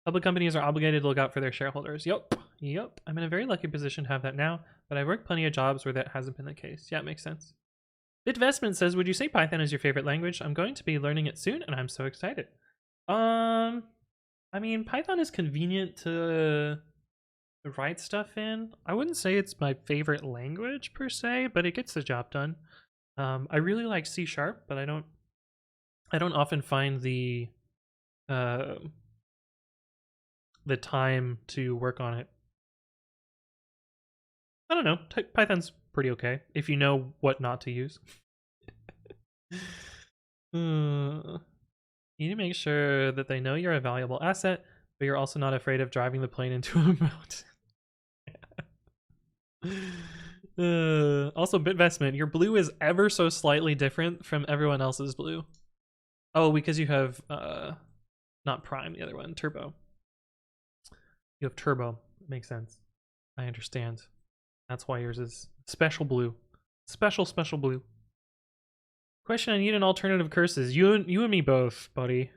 Public companies are obligated to look out for their shareholders. Yup. I'm in a very lucky position to have that now, but I've worked plenty of jobs where that hasn't been the case. Yeah, it makes sense. Bitvestment says, would you say Python is your favorite language? I'm going to be learning it soon, and I'm so excited. I mean, Python is convenient to write stuff in. I wouldn't say it's my favorite language per se, but it gets the job done. I really like C#, but I don't often find the time to work on it. I don't know. Python's pretty okay if you know what not to use. You need to make sure that they know you're a valuable asset, but you're also not afraid of driving the plane into a mountain. Also, Bitvestment, your blue is ever so slightly different from everyone else's blue. Oh, because you have not Prime, the other one, Turbo. You have Turbo. Makes sense. I understand. That's why yours is special blue. Special blue. Question, I need an alternative curses. You and me both, buddy.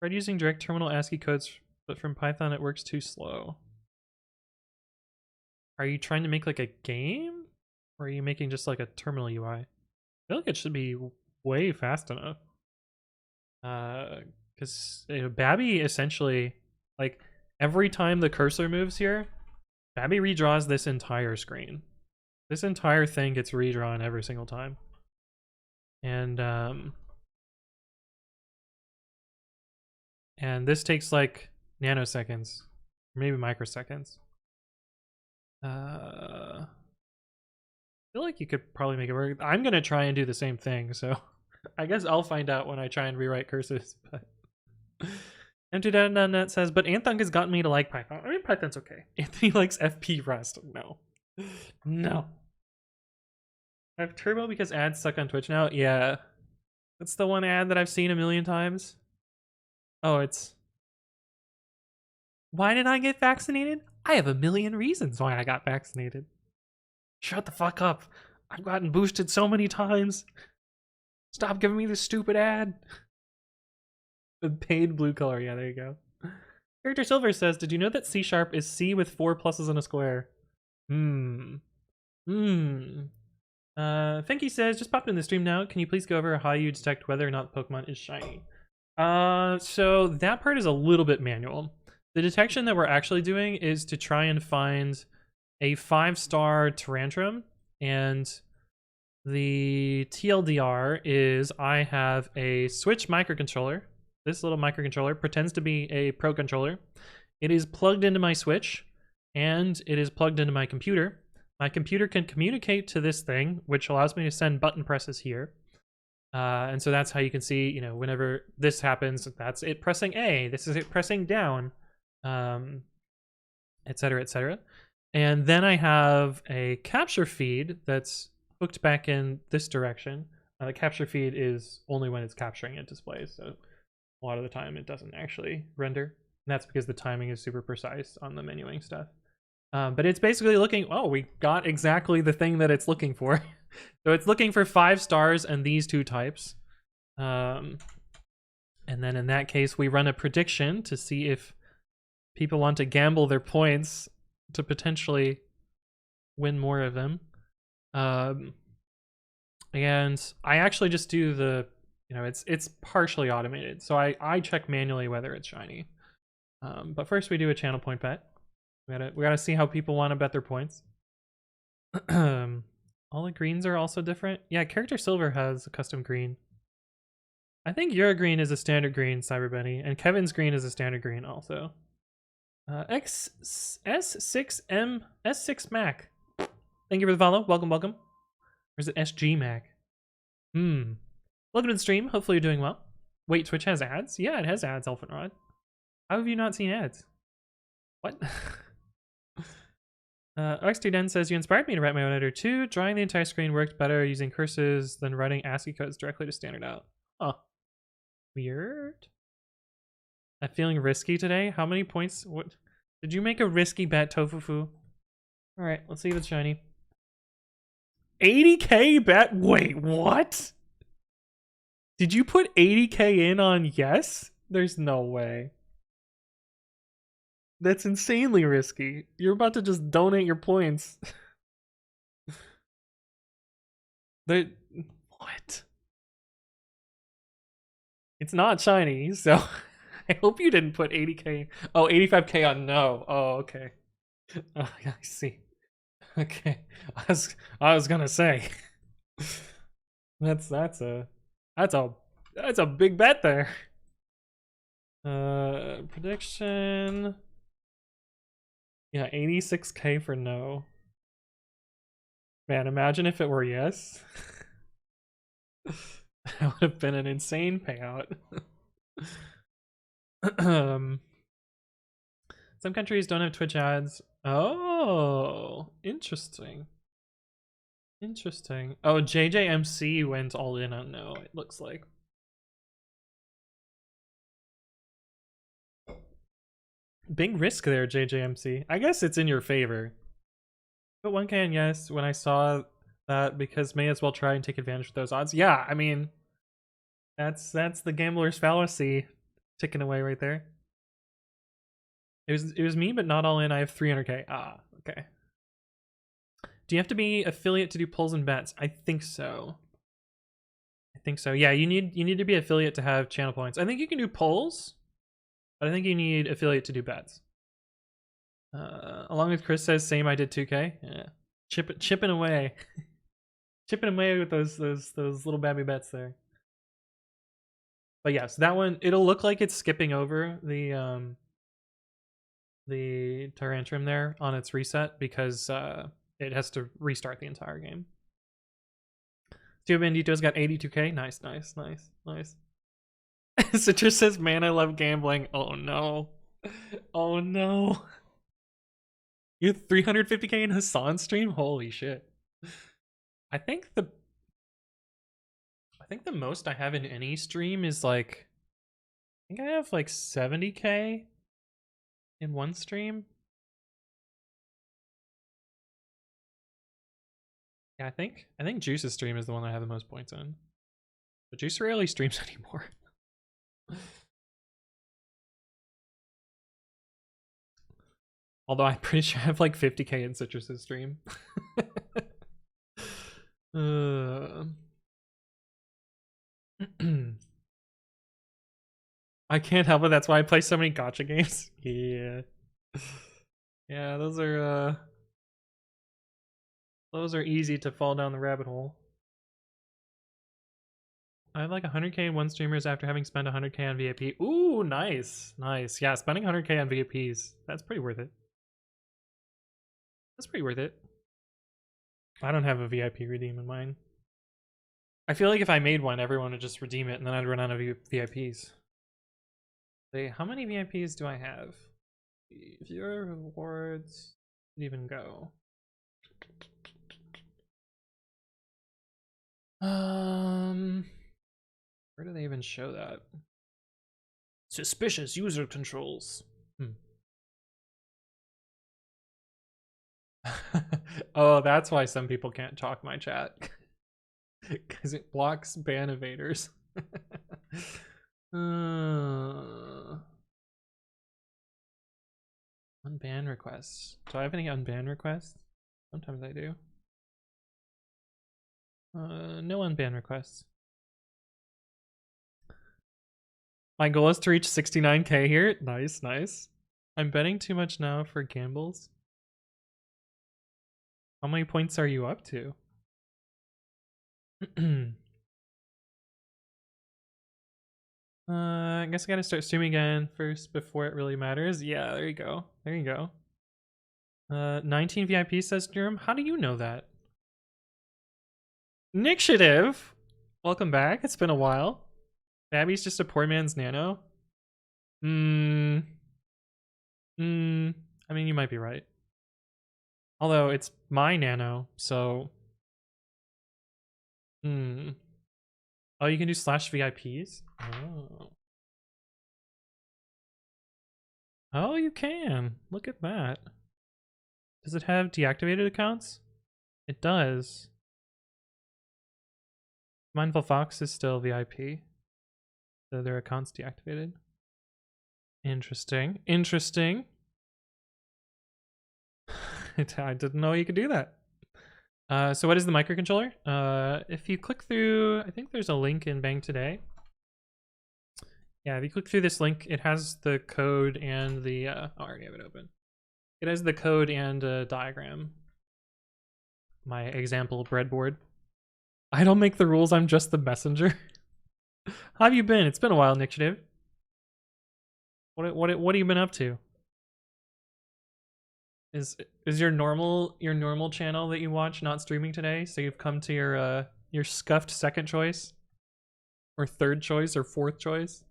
Tried using direct terminal ASCII codes, but from Python it works too slow. Are you trying to make like a game? Or are you making just like a terminal UI? I feel like it should be way fast enough. Because Babi essentially, like, every time the cursor moves here, Babi redraws this entire screen. This entire thing gets redrawn every single time. And this takes like nanoseconds, maybe microseconds. I feel like you could probably make it work. I'm gonna try and do the same thing, so I guess I'll find out when I try and rewrite curses. But M2.net says, but Anthon has gotten me to like Python. I mean, Python's okay. Anthony likes FP Rust. No. I have Turbo because ads suck on Twitch now. Yeah, that's the one ad that I've seen a million times. Oh, it's why did I get vaccinated? I have a million reasons why I got vaccinated. Shut the fuck up. I've gotten boosted so many times. Stop giving me this stupid ad. The paid blue color. Yeah, there you go. Character Silver says, did you know that C# is C with 4 pluses and a square? Finky says, just popped in the stream now. Can you please go over how you detect whether or not Pokemon is shiny? So that part is a little bit manual. The detection that we're actually doing is to try and find a 5-star tyrantrum, and the TLDR is I have a Switch microcontroller. This little microcontroller pretends to be a Pro controller. It is plugged into my Switch, and it is plugged into my computer. My computer can communicate to this thing, which allows me to send button presses here. And so that's how you can see, you know, whenever this happens, that's it pressing A, this is it pressing down, etc., etc. And then I have a capture feed that's hooked back in this direction. The capture feed is only when it's capturing it displays, so a lot of the time it doesn't actually render. And that's because the timing is super precise on the menuing stuff. But it's basically looking, oh, we got exactly the thing that it's looking for. So it's looking for 5 stars and these 2 types. And then in that case, we run a prediction to see if people want to gamble their points to potentially win more of them. And I actually just do the, you know, it's partially automated. So I check manually whether it's shiny. But first we do a channel point bet. We gotta see how people want to bet their points. All the greens are also different. Yeah, Character Silver has a custom green. I think your green is a standard green, Cyberbenny, and Kevin's green is a standard green also. S6 Mac. Thank you for the follow. Welcome, welcome. Or is it SG Mac? Welcome to the stream. Hopefully you're doing well. Wait, Twitch has ads? Yeah, it has ads, Elfinrod. How have you not seen ads? What? X2Den says, you inspired me to write my own editor too. Drawing the entire screen worked better using curses than writing ASCII codes directly to standard out. Oh. Weird. I'm feeling risky today. How many points? What? Did you make a risky bet, Tofufu? Alright, let's see if it's shiny. 80k bet? Wait, what? Did you put 80k in on yes? There's no way. That's insanely risky. You're about to just donate your points. What? It's not shiny, so I hope you didn't put 80k. Oh, 85k on no. Oh, okay. Oh, I see. Okay. I was gonna say. That's a big bet there. Prediction. Yeah, 86k for no. Man, imagine if it were yes. That would have been an insane payout. Some countries don't have Twitch ads. Oh, interesting. Interesting. Oh, JJMC went all in on no, it looks like. Big risk there, JJMC. I guess it's in your favor. But 1k and yes, when I saw that, because may as well try and take advantage of those odds. Yeah, I mean, that's the gambler's fallacy ticking away right there. It was me, but not all in. I have 300k. Ah, okay. Do you have to be affiliate to do pulls and bets? I think so. I think so. Yeah, you need to be affiliate to have channel points. I think you can do pulls, but I think you need affiliate to do bets. Along with Chris says, same. I did 2k. Yeah, chipping away, chipping away with those little babby bets there. But yes, that one, it'll look like it's skipping over the tyrantrum there on its reset because it has to restart the entire game. Steve Bandito's got 82k. Nice. Citrus says, man, I love gambling. Oh no. Oh no. You have 350k in Hassan's stream? Holy shit. I think the most I have in any stream is like, I think I have like 70k in one stream. Yeah, I think Juice's stream is the one I have the most points on. But Juice rarely streams anymore. Although I'm pretty sure I have like 50k in Citrus's stream. I can't help it. That's why I play so many gacha games. Yeah. Yeah, those are easy to fall down the rabbit hole. I have like 100k in one streamers after having spent 100k on VIP. Ooh, nice. Nice. Yeah, spending 100k on VIPs. That's pretty worth it. That's pretty worth it. I don't have a VIP redeem in mine. I feel like if I made one, everyone would just redeem it and then I'd run out of VIPs. How many VIPs do I have? Viewer rewards didn't even go. Where do they even show that? Suspicious user controls. Oh, that's why some people can't talk my chat. Because it blocks ban evaders. Unban requests. Do I have any unban requests? Sometimes I do. No unban requests. My goal is to reach 69k here. Nice, nice. I'm betting too much now for gambles. How many points are you up to? I guess I gotta start streaming again first before it really matters. Yeah, there you go. There you go. 19 VIP says Jerome. How do you know that? Nixative! Welcome back. It's been a while. Babby's just a poor man's nano. I mean, you might be right. Although it's my nano, so. Oh, you can do /VIPs? Oh. Oh, you can. Look at that. Does it have deactivated accounts? It does. Mindful Fox is still VIP. So their account's deactivated. Interesting. Interesting. I didn't know you could do that. So what is the microcontroller? If you click through, I think there's a link in Bang Today. Yeah, if you click through this link, it has the code and the, oh, I already have it open. It has the code and a diagram. My example breadboard. I don't make the rules, I'm just the messenger. How have you been? It's been a while, Initiative. What have you been up to? Is your normal channel that you watch not streaming today? So you've come to your scuffed second choice, or third choice, or fourth choice.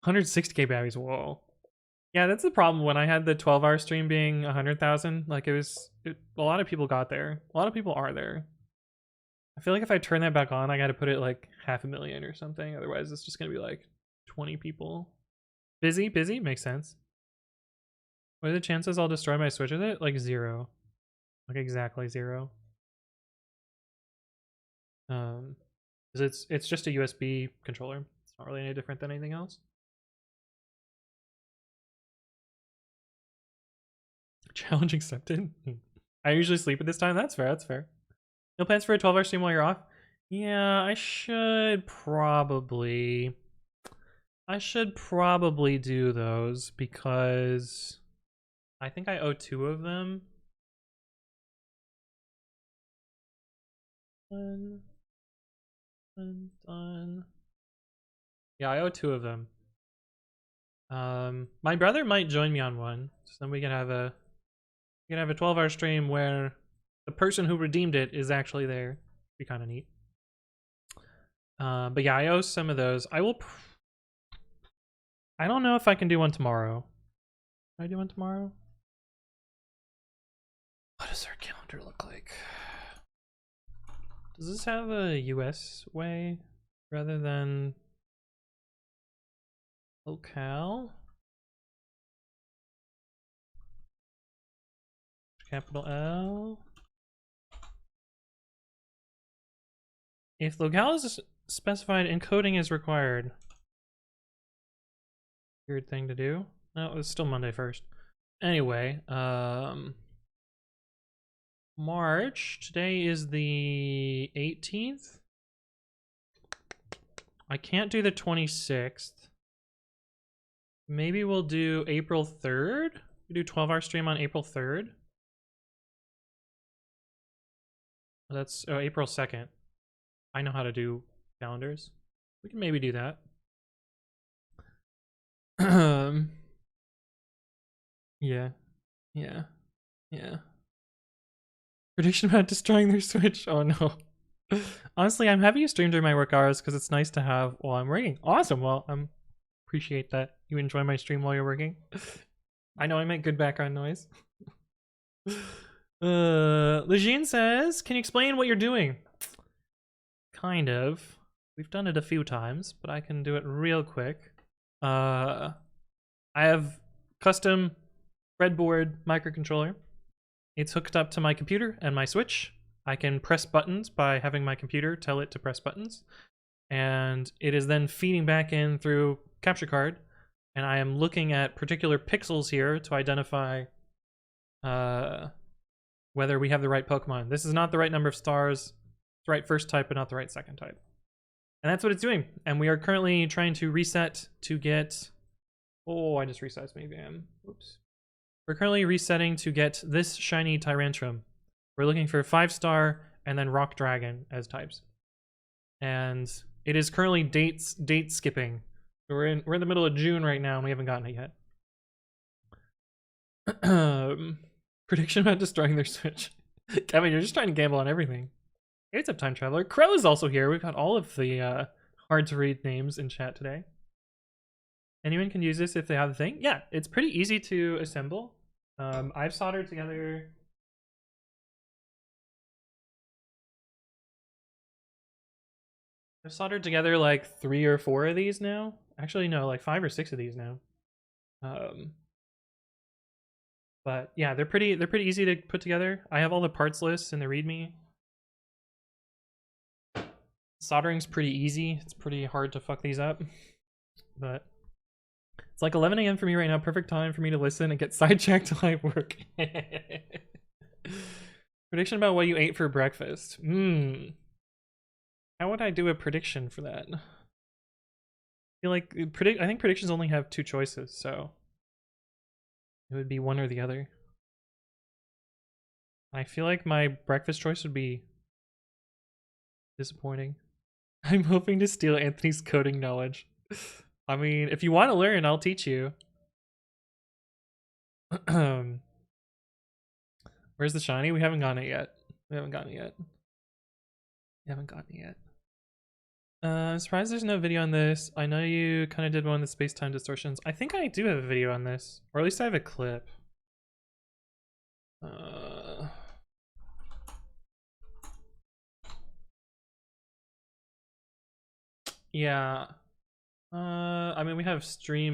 160k babbies. Whoa. Yeah, that's the problem. When I had the 12-hour stream being 100,000, like a lot of people got there. A lot of people are there. I feel like if I turn that back on, I got to put it like 500,000 or something. Otherwise, it's just gonna be like 20 people. Busy makes sense. What are the chances I'll destroy my Switch with it? Like 0. Like exactly 0. Because it's just a USB controller. It's not really any different than anything else. Challenge accepted. I usually sleep at this time. That's fair. That's fair. No plans for a 12-hour stream while you're off? Yeah, I should probably do those because I think I owe 2 of them. Done. Yeah, I owe 2 of them. My brother might join me on one, so then we can have a 12-hour stream where the person who redeemed it is actually there. Be kind of neat. But yeah, I owe some of those. I don't know if I can do one tomorrow. Can I do one tomorrow? What does our calendar look like? Does this have a US way rather than locale? Capital L. If locale is specified, encoding is required. Weird thing to do. No, it's still Monday 1st. Anyway, March. Today is the 18th. I can't do the 26th. Maybe we'll do April 3rd. We do 12-hour stream on April 3rd. That's April 2nd. I know how to do calendars. We can maybe do that. Yeah. Prediction about destroying their Switch. Oh no. Honestly, I'm happy you stream during my work hours because it's nice to have while I'm working. Awesome. Well, appreciate that you enjoy my stream while you're working. I know I make good background noise. Lejeune says, can you explain what you're doing? Kind of. We've done it a few times, but I can do it real quick. I have custom breadboard microcontroller. It's hooked up to my computer and my Switch. I can press buttons by having my computer tell it to press buttons. And it is then feeding back in through capture card. And I am looking at particular pixels here to identify whether we have the right Pokemon. This is not the right number of stars. It's the right first type, but not the right second type. And that's what it's doing. And we are currently trying to reset to get... Oh, I just resized my VM. Oops. We're currently resetting to get this shiny Tyrantrum. We're looking for 5-star and then Rock Dragon as types. And it is currently date skipping. We're in the middle of June right now and we haven't gotten it yet. Prediction about destroying their Switch. Kevin, you're just trying to gamble on everything. Hey, what's up, Time Traveler? Crow is also here. We've got all of the hard to read names in chat today. Anyone can use this if they have the thing. Yeah, it's pretty easy to assemble. I've soldered together... I've soldered together like 3 or 4 of these now. Actually, no, like 5 or 6 of these now. But yeah, they're pretty easy to put together. I have all the parts lists in the README. Soldering's pretty easy. It's pretty hard to fuck these up. But it's like 11 a.m. for me right now. Perfect time for me to listen and get sidetracked while I work. Prediction about what you ate for breakfast. How would I do a prediction for that? I feel like I think predictions only have 2 choices, so it would be one or the other. I feel like my breakfast choice would be disappointing. I'm hoping to steal Anthony's coding knowledge. I mean, if you want to learn, I'll teach you. Where's the shiny? We haven't gotten it yet. I'm surprised there's no video on this. I know you kind of did one on the space-time distortions. I think I do have a video on this, or at least I have a clip. Yeah. I mean, we have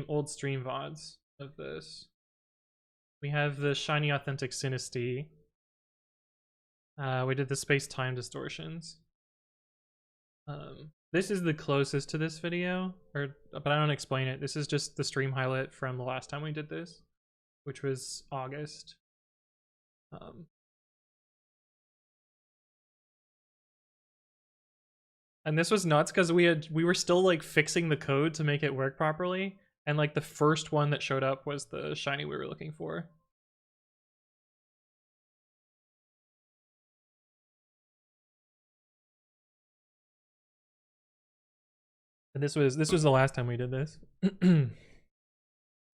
old stream VODs of this. We have the shiny authentic Sinistea. We did the space-time distortions. This is the closest to this video, but I don't explain it. This is just the stream highlight from the last time we did this, which was August. And this was nuts because we were still like fixing the code to make it work properly, and like the first one that showed up was the shiny we were looking for. And this was the last time we did this.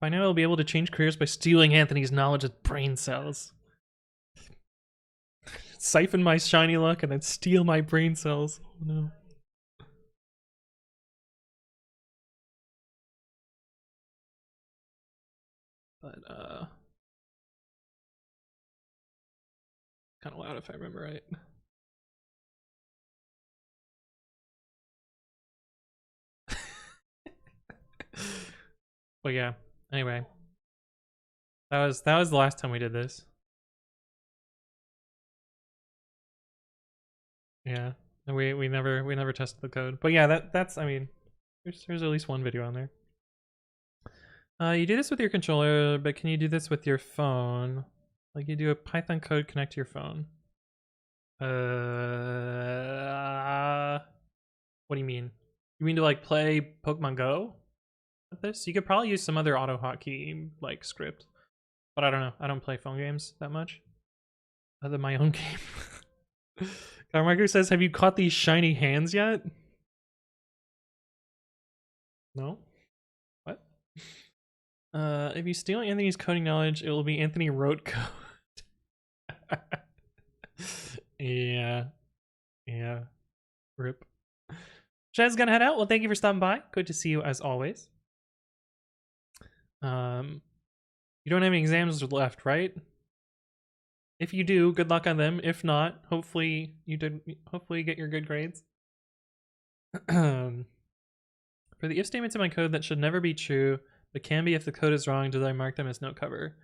By now I'll be able to change careers by stealing Anthony's knowledge of brain cells. Siphon my shiny luck and then steal my brain cells. Oh no. But kind of loud if I remember right. But yeah, anyway. That was the last time we did this. Yeah. And we never tested the code. But yeah, that's I mean, there's at least one video on there. You do this with your controller, but can you do this with your phone? Like you do a Python code connect to your phone. What do you mean? You mean to like play Pokemon Go with this? You could probably use some other auto hotkey like script, but I don't know. I don't play phone games that much. Other than my own game. Carmichael says, "Have you caught these shiny hands yet?" No. What? If you steal Anthony's coding knowledge, it will be Anthony wrote code. Yeah. Rip. Shad's gonna head out. Well, thank you for stopping by. Good to see you as always. You don't have any exams left, right? If you do, good luck on them. If not, hopefully you get your good grades. For the if statements in my code that should never be true, but can be if the code is wrong, do I mark them as no cover?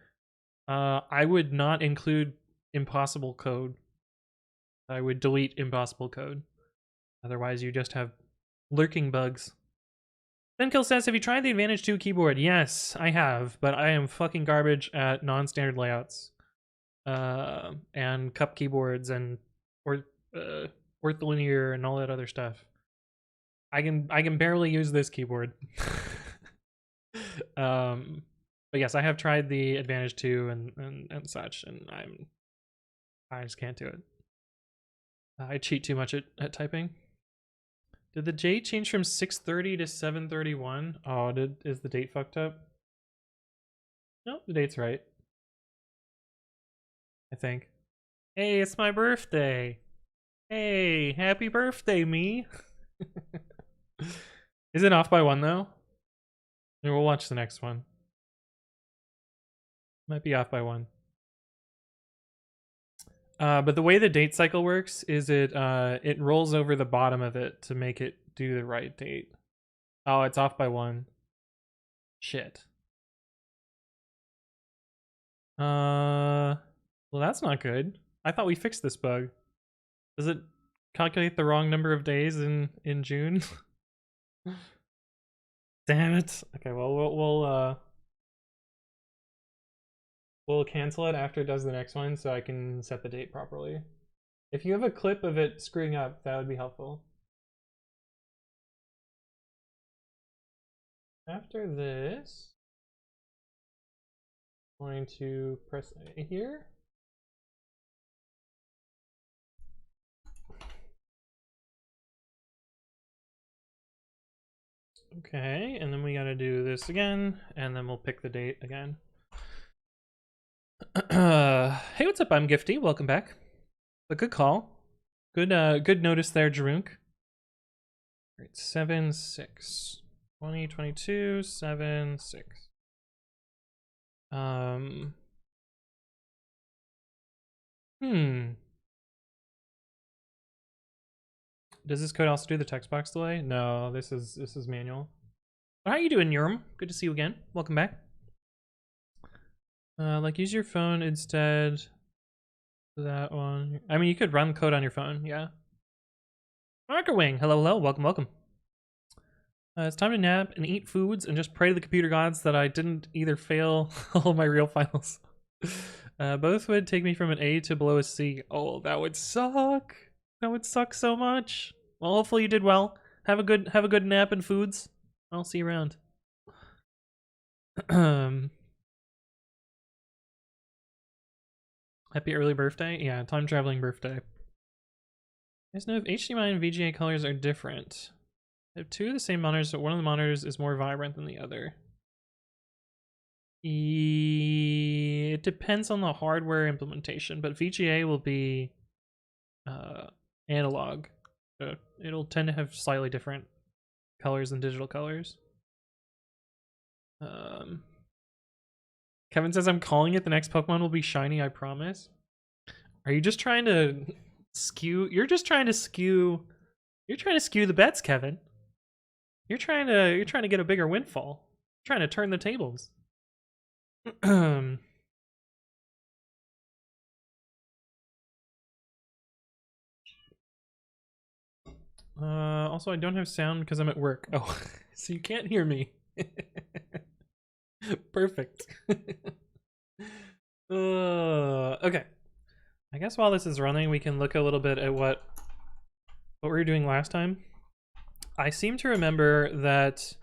I would not include impossible code. I would delete impossible code. Otherwise, you just have lurking bugs. Benkill says, have you tried the Advantage 2 keyboard? Yes, I have, but I am fucking garbage at non-standard layouts. And cup keyboards and ortholinear and all that other stuff. I can barely use this keyboard. But yes, I have tried the Advantage 2 and such, and I just can't do it. I cheat too much at typing. Did the date change from 6:30 to 7:31? Oh, is the date fucked up? Nope, the date's right. I think. Hey, it's my birthday. Hey, happy birthday, me. Is it off by 1 though? Maybe we'll watch the next one. Might be off by 1. But the way the date cycle works is it rolls over the bottom of it to make it do the right date. Oh, it's off by 1. Shit. Well, that's not good. I thought we fixed this bug. Does it calculate the wrong number of days in June? Damn it. Okay, well we'll cancel it after it does the next one so I can set the date properly. If you have a clip of it screwing up, that would be helpful. After this, I'm going to press A here. Okay, and then we gotta do this again, and then we'll pick the date again. Hey, what's up? I'm Gifty. Welcome back. A good call. Good notice there, Jarunk. Right, 7/6. 2022 7/6. Does this code also do the text box delay? No, this is manual. But how you doing, Yurm? Good to see you again. Welcome back. Like use your phone instead of that one. I mean, you could run code on your phone, yeah. Marker Wing, hello, welcome. It's time to nap and eat foods and just pray to the computer gods that I didn't either fail all my real files. Both would take me from an A to below a C. Oh, that would suck. That would suck so much. Well, hopefully you did well. Have a good nap and foods. I'll see you around. Happy early birthday. Yeah, time traveling birthday. You guys know if HDMI and VGA colors are different. They have 2 of the same monitors, but one of the monitors is more vibrant than the other. It depends on the hardware implementation, but VGA will be analog. So it'll tend to have slightly different colors than digital colors. Kevin says, I'm calling it. The next Pokemon will be shiny, I promise. Are you just trying to skew? You're trying to skew the bets, Kevin. You're trying to get a bigger windfall. You're trying to turn the tables. Also, I don't have sound because I'm at work. Oh, so you can't hear me. Perfect. Okay. I guess while this is running, we can look a little bit at what we were doing last time. I seem to remember that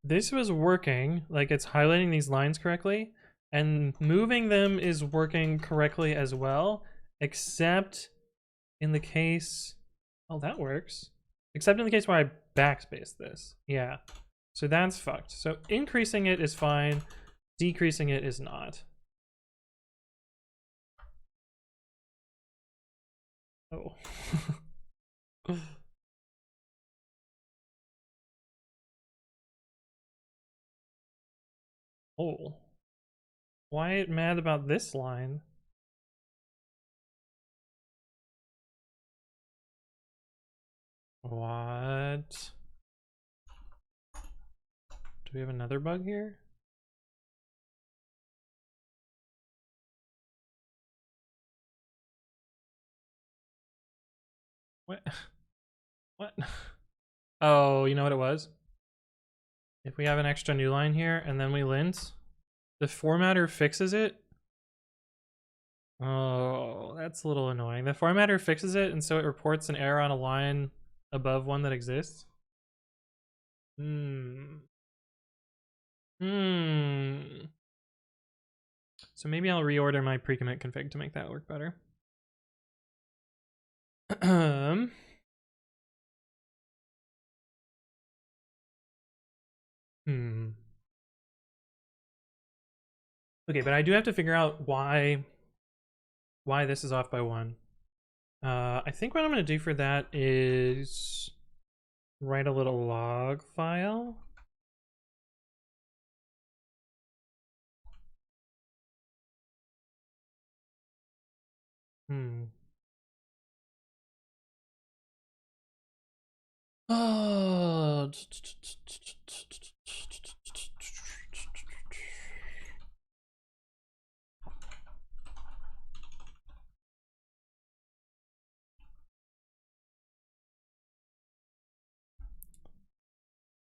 this was working, like it's highlighting these lines correctly, and moving them is working correctly as well, except in the case, oh, that works. Except in the case where I backspace this. Yeah. So that's fucked. So increasing it is fine, decreasing it is not. Oh. Oh. Why mad about this line? What? Do we have another bug here? What? What? Oh, you know what it was? If we have an extra new line here and then we lint, the formatter fixes it. Oh, that's a little annoying. The formatter fixes it, and so it reports an error on a line above one that exists. So maybe I'll reorder my pre-commit config to make that work better. Okay, but I do have to figure out why this is off by one. I think what I'm going to do for that is write a little log file. Oh.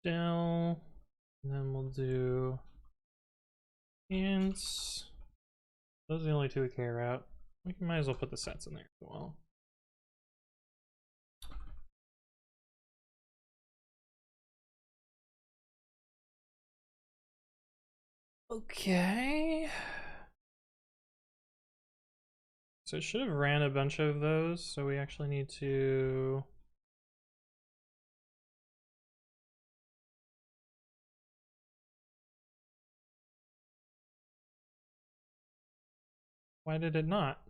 Del, and then we'll do ints. Those are the only two we care about. We might as well put the sets in there as well. Okay. So it should have ran a bunch of those, so we actually need to... Why did it not?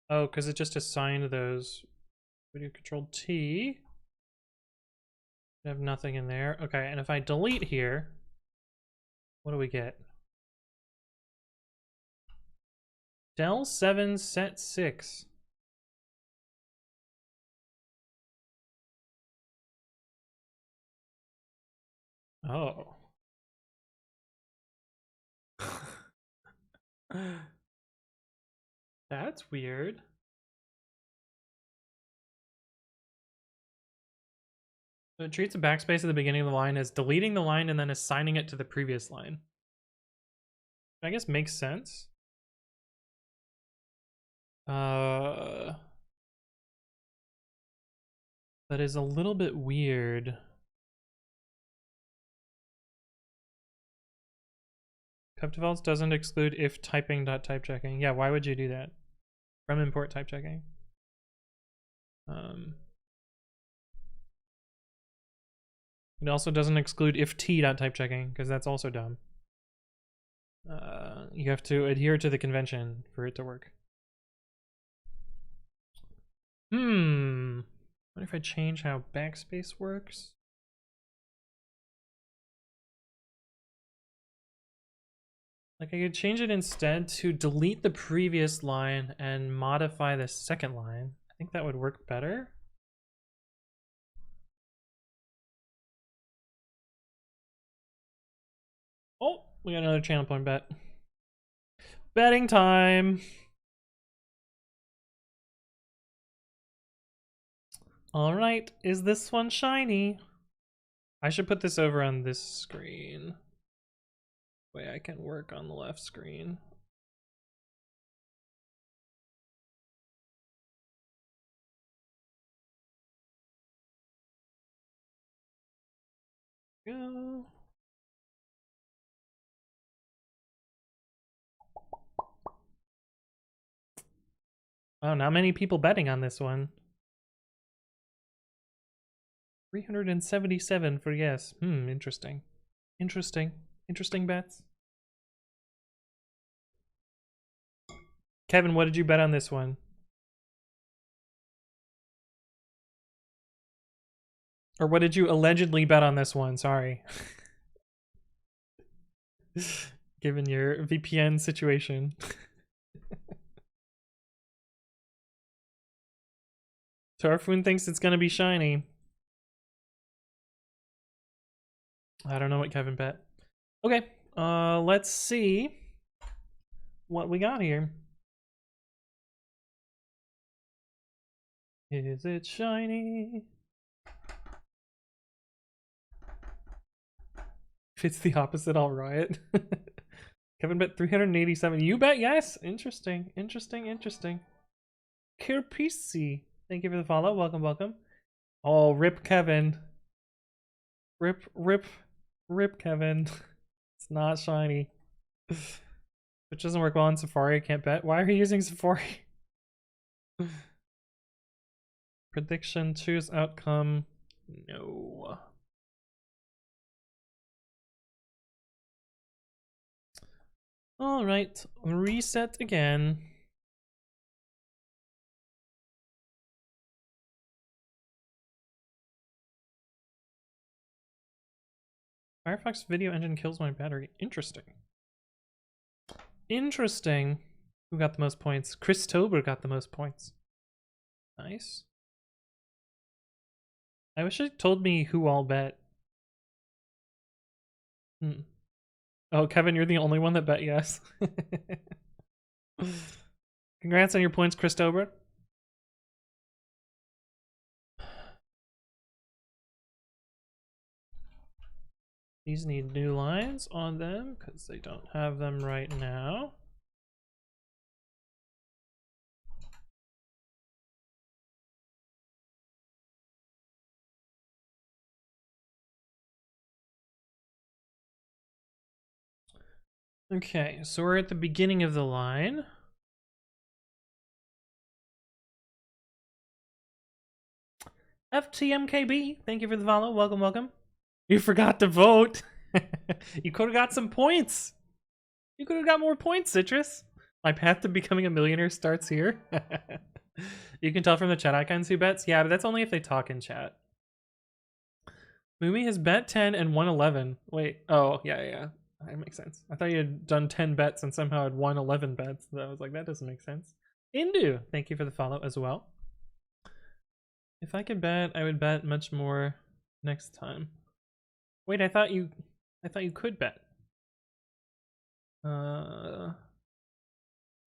Oh, because it just assigned those. We do Control T. We have nothing in there. Okay, and if I delete here, what do we get? Del 7 set 6. Oh. That's weird. So it treats a backspace at the beginning of the line as deleting the line and then assigning it to the previous line. I guess makes sense. That is a little bit weird. Cub-defaults doesn't exclude if typing.typechecking. Yeah, why would you do that? From import type checking. It also doesn't exclude if t.typechecking, because that's also dumb. You have to adhere to the convention for it to work. What if I change how backspace works? Like I could change it instead to delete the previous line and modify the second line. I think that would work better. Oh, we got another channel point bet. Betting time. All right, is this one shiny? I should put this over on this screen. Way I can work on the left screen. Go. Oh, not many people betting on this one. 377 for yes. Interesting. Interesting bets. Kevin, what did you bet on this one? Or what did you allegedly bet on this one? Sorry. Given your VPN situation. Tarfun thinks it's gonna be shiny. I don't know what Kevin bet. Okay, let's see what we got here. Is it shiny? If it's the opposite, I'll riot. Kevin bet 387. You bet yes? Interesting. Kirpisi, thank you for the follow. Welcome. Oh, rip Kevin. Rip Kevin. It's not shiny. Which doesn't work well on Safari, I can't bet. Why are you using Safari? Prediction, choose outcome. No. Alright, reset again. Firefox video engine kills my battery. Interesting. Who got the most points? Chris Tober got the most points. Nice. I wish it told me who all bet. Oh, Kevin, you're the only one that bet yes. Congrats on your points, Chris Tober. These need new lines on them because they don't have them right now. Okay, so we're at the beginning of the line. FTMKB, thank you for the follow. Welcome. You forgot to vote. You could have got some points. You could have got more points, Citrus. My path to becoming a millionaire starts here. You can tell from the chat icons who bets. Yeah, but that's only if they talk in chat. Mumi has bet 10 and won 11. Wait, oh, yeah. That makes sense. I thought you had done 10 bets and somehow had won 11 bets. So I was like, that doesn't make sense. Indu, thank you for the follow as well. If I could bet, I would bet much more next time. Wait, I thought you could bet.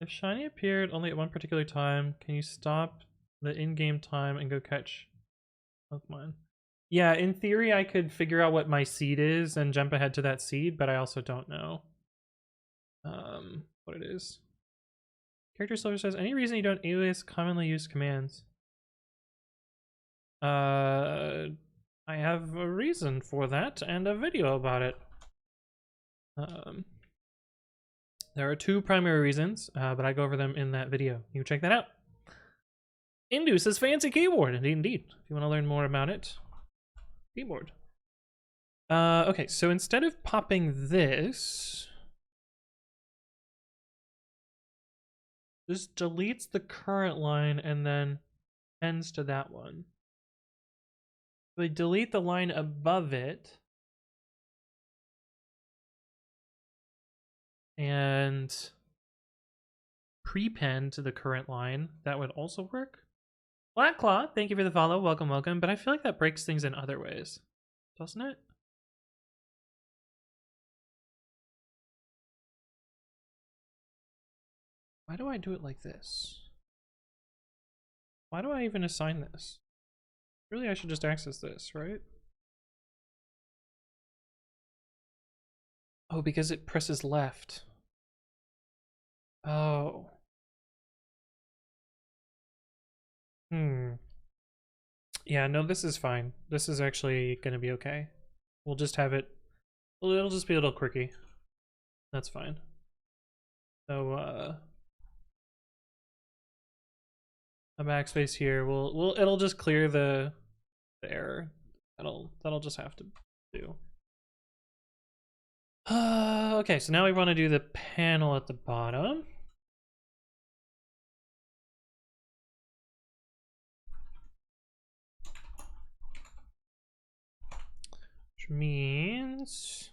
If shiny appeared only at one particular time, can you stop the in-game time and go catch Pokemon? Yeah, in theory I could figure out what my seed is and jump ahead to that seed, but I also don't know what it is. Character Silver says, any reason you don't alias commonly used commands? I have a reason for that and a video about it. There are two primary reasons, but I go over them in that video. You check that out. Indu says fancy keyboard. Indeed. If you want to learn more about it, keyboard. Okay, so instead of popping this deletes the current line and then ends to that one. We delete the line above it and prepend to the current line. That would also work. Blackclaw, thank you for the follow. Welcome. But I feel like that breaks things in other ways, doesn't it? Why do I do it like this? Why do I even assign this? Really, I should just access this, right? Oh, because it presses left. Oh. Yeah, no, this is fine. This is actually gonna be okay. We'll just have it. Well, it'll just be a little quirky. That's fine. So, a backspace here. It'll just clear the error. That'll just have to do. Okay, so now we want to do the panel at the bottom. Which means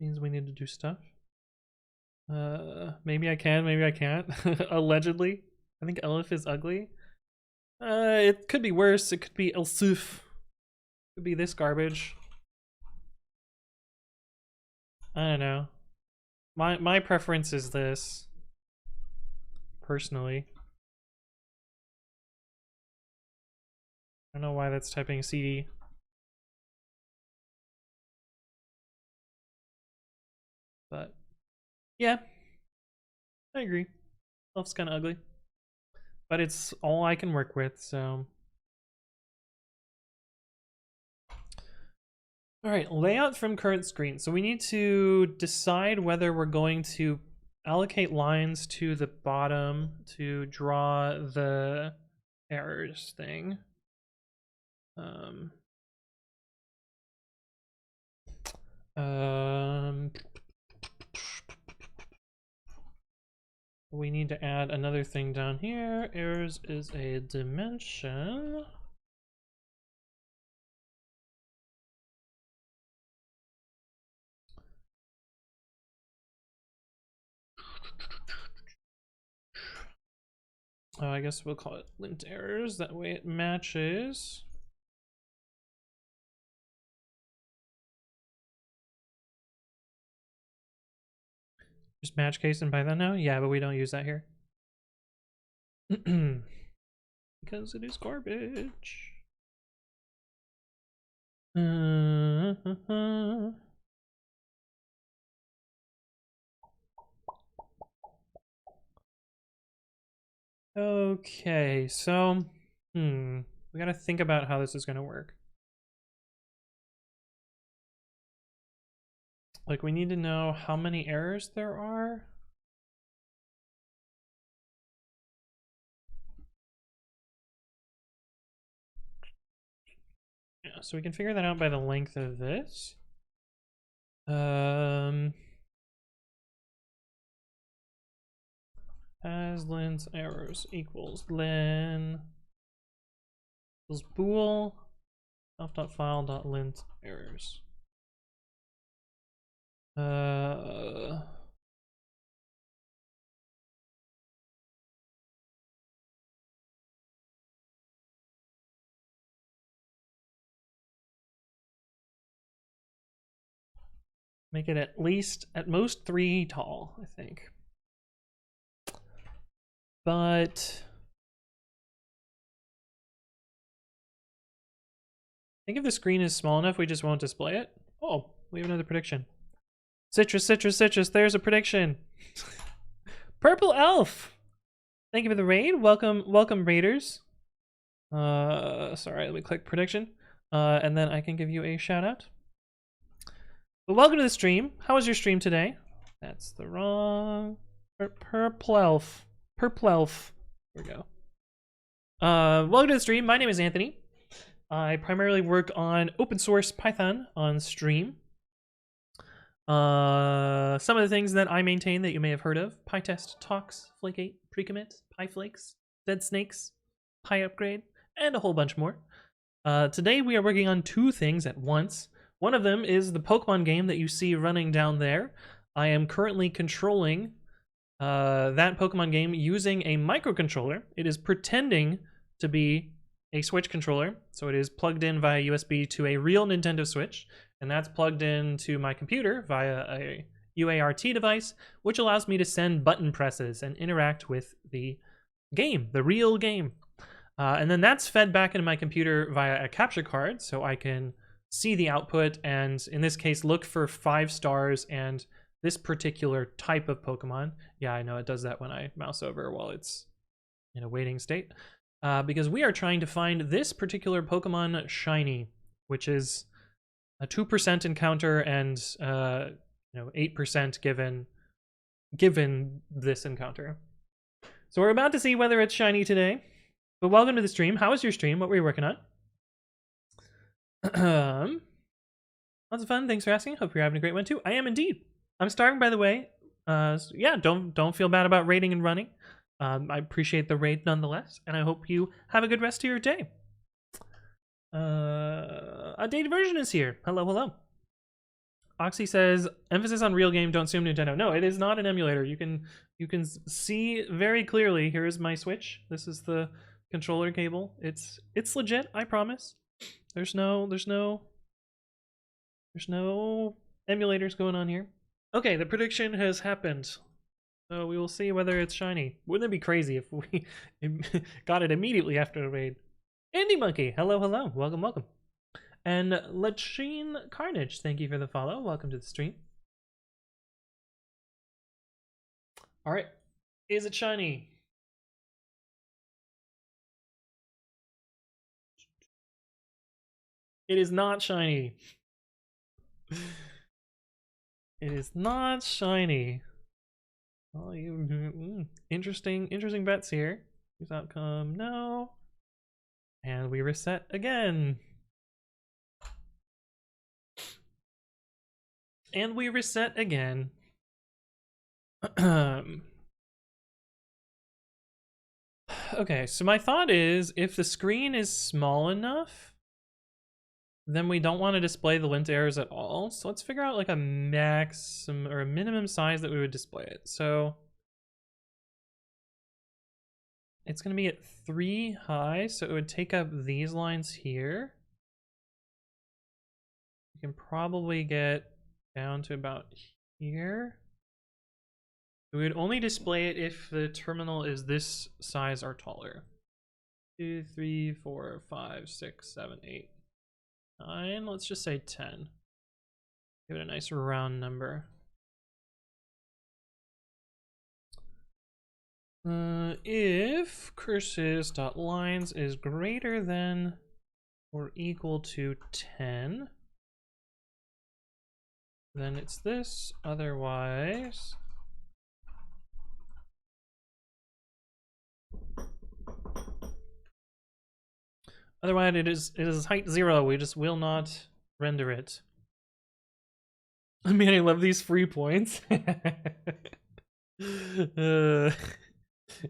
we need to do stuff. Maybe I can, maybe I can't. Allegedly. I think Elif is ugly. It could be worse. It could be Elsuf. Could be this garbage. I don't know. My preference is this. Personally. I don't know why that's typing CD. But yeah, I agree. Elf's kind of ugly, but it's all I can work with, so. All right, layout from current screen. So we need to decide whether we're going to allocate lines to the bottom to draw the errors thing. We need to add another thing down here. Errors is a dimension. Oh, I guess we'll call it lint errors. That way it matches. Just match case in Python now? Yeah, but we don't use that here. Because it is garbage. Okay, so we gotta think about how this is gonna work. Like, we need to know how many errors there are. Yeah, so we can figure that out by the length of this. As lens errors equals len equals bool self.file.lint errors. Make it at most 3 tall, I think. But I think if the screen is small enough, we just won't display it. Oh, we have another prediction. Citrus, citrus, citrus, there's a prediction. Purple Elf! Thank you for the raid. Welcome, welcome raiders. Sorry, let me click prediction. And then I can give you a shout out. But welcome to the stream. How was your stream today? That's the wrong Purple Elf. Purple Elf. There we go. Welcome to the stream. My name is Anthony. I primarily work on open source Python on stream. Some of the things that I maintain that you may have heard of: PyTest, Talks, Flake8, Precommit, PyFlakes, Dead Snakes, PyUpgrade, and a whole bunch more. Today we are working on 2 things at once. One of them is the Pokemon game that you see running down there. I am currently controlling that Pokemon game using a microcontroller. It is pretending to be a Switch controller, so it is plugged in via USB to a real Nintendo Switch, and that's plugged into my computer via a UART device, which allows me to send button presses and interact with the game, the real game. And then that's fed back into my computer via a capture card, so I can see the output and, in this case, look for 5 stars and this particular type of Pokemon. Yeah, I know it does that when I mouse over while it's in a waiting state. Because we are trying to find this particular Pokemon Shiny, which is a 2% encounter and 8% given this encounter. So we're about to see whether it's shiny today. But welcome to the stream. How was your stream? What were you working on? Lots of fun. Thanks for asking. Hope you're having a great one too. I am indeed. I'm starving, by the way. So yeah, don't feel bad about raiding and running. I appreciate the raid nonetheless, and I hope you have a good rest of your day. A dated version is here. Hello. Oxy says, emphasis on real game, don't assume Nintendo. No, it is not an emulator. You can see very clearly. Here is my Switch. This is the controller cable. It's legit, I promise. There's no emulators going on here. Okay, the prediction has happened. So we will see whether it's shiny. Wouldn't it be crazy if we got it immediately after the raid? Andy Monkey, hello. Welcome. And Lachine Carnage, thank you for the follow. Welcome to the stream. All right, is it shiny? It is not shiny. It is not shiny. Oh, interesting bets here. Here's outcome, no. And we reset again. And we reset again. Okay, so my thought is, if the screen is small enough, then we don't want to display the lint errors at all. So let's figure out like a maximum or a minimum size that we would display it. So it's going to be at 3 high, so it would take up these lines here. You can probably get down to about here. We would only display it if the terminal is this size or taller. 2, 3, 4, 5, 6, 7, 8, 9. Let's just say 10. Give it a nice round number. If curses.lines is greater than or equal to 10, then it's this. Otherwise, it is height 0. We just will not render it. I mean, I love these free points.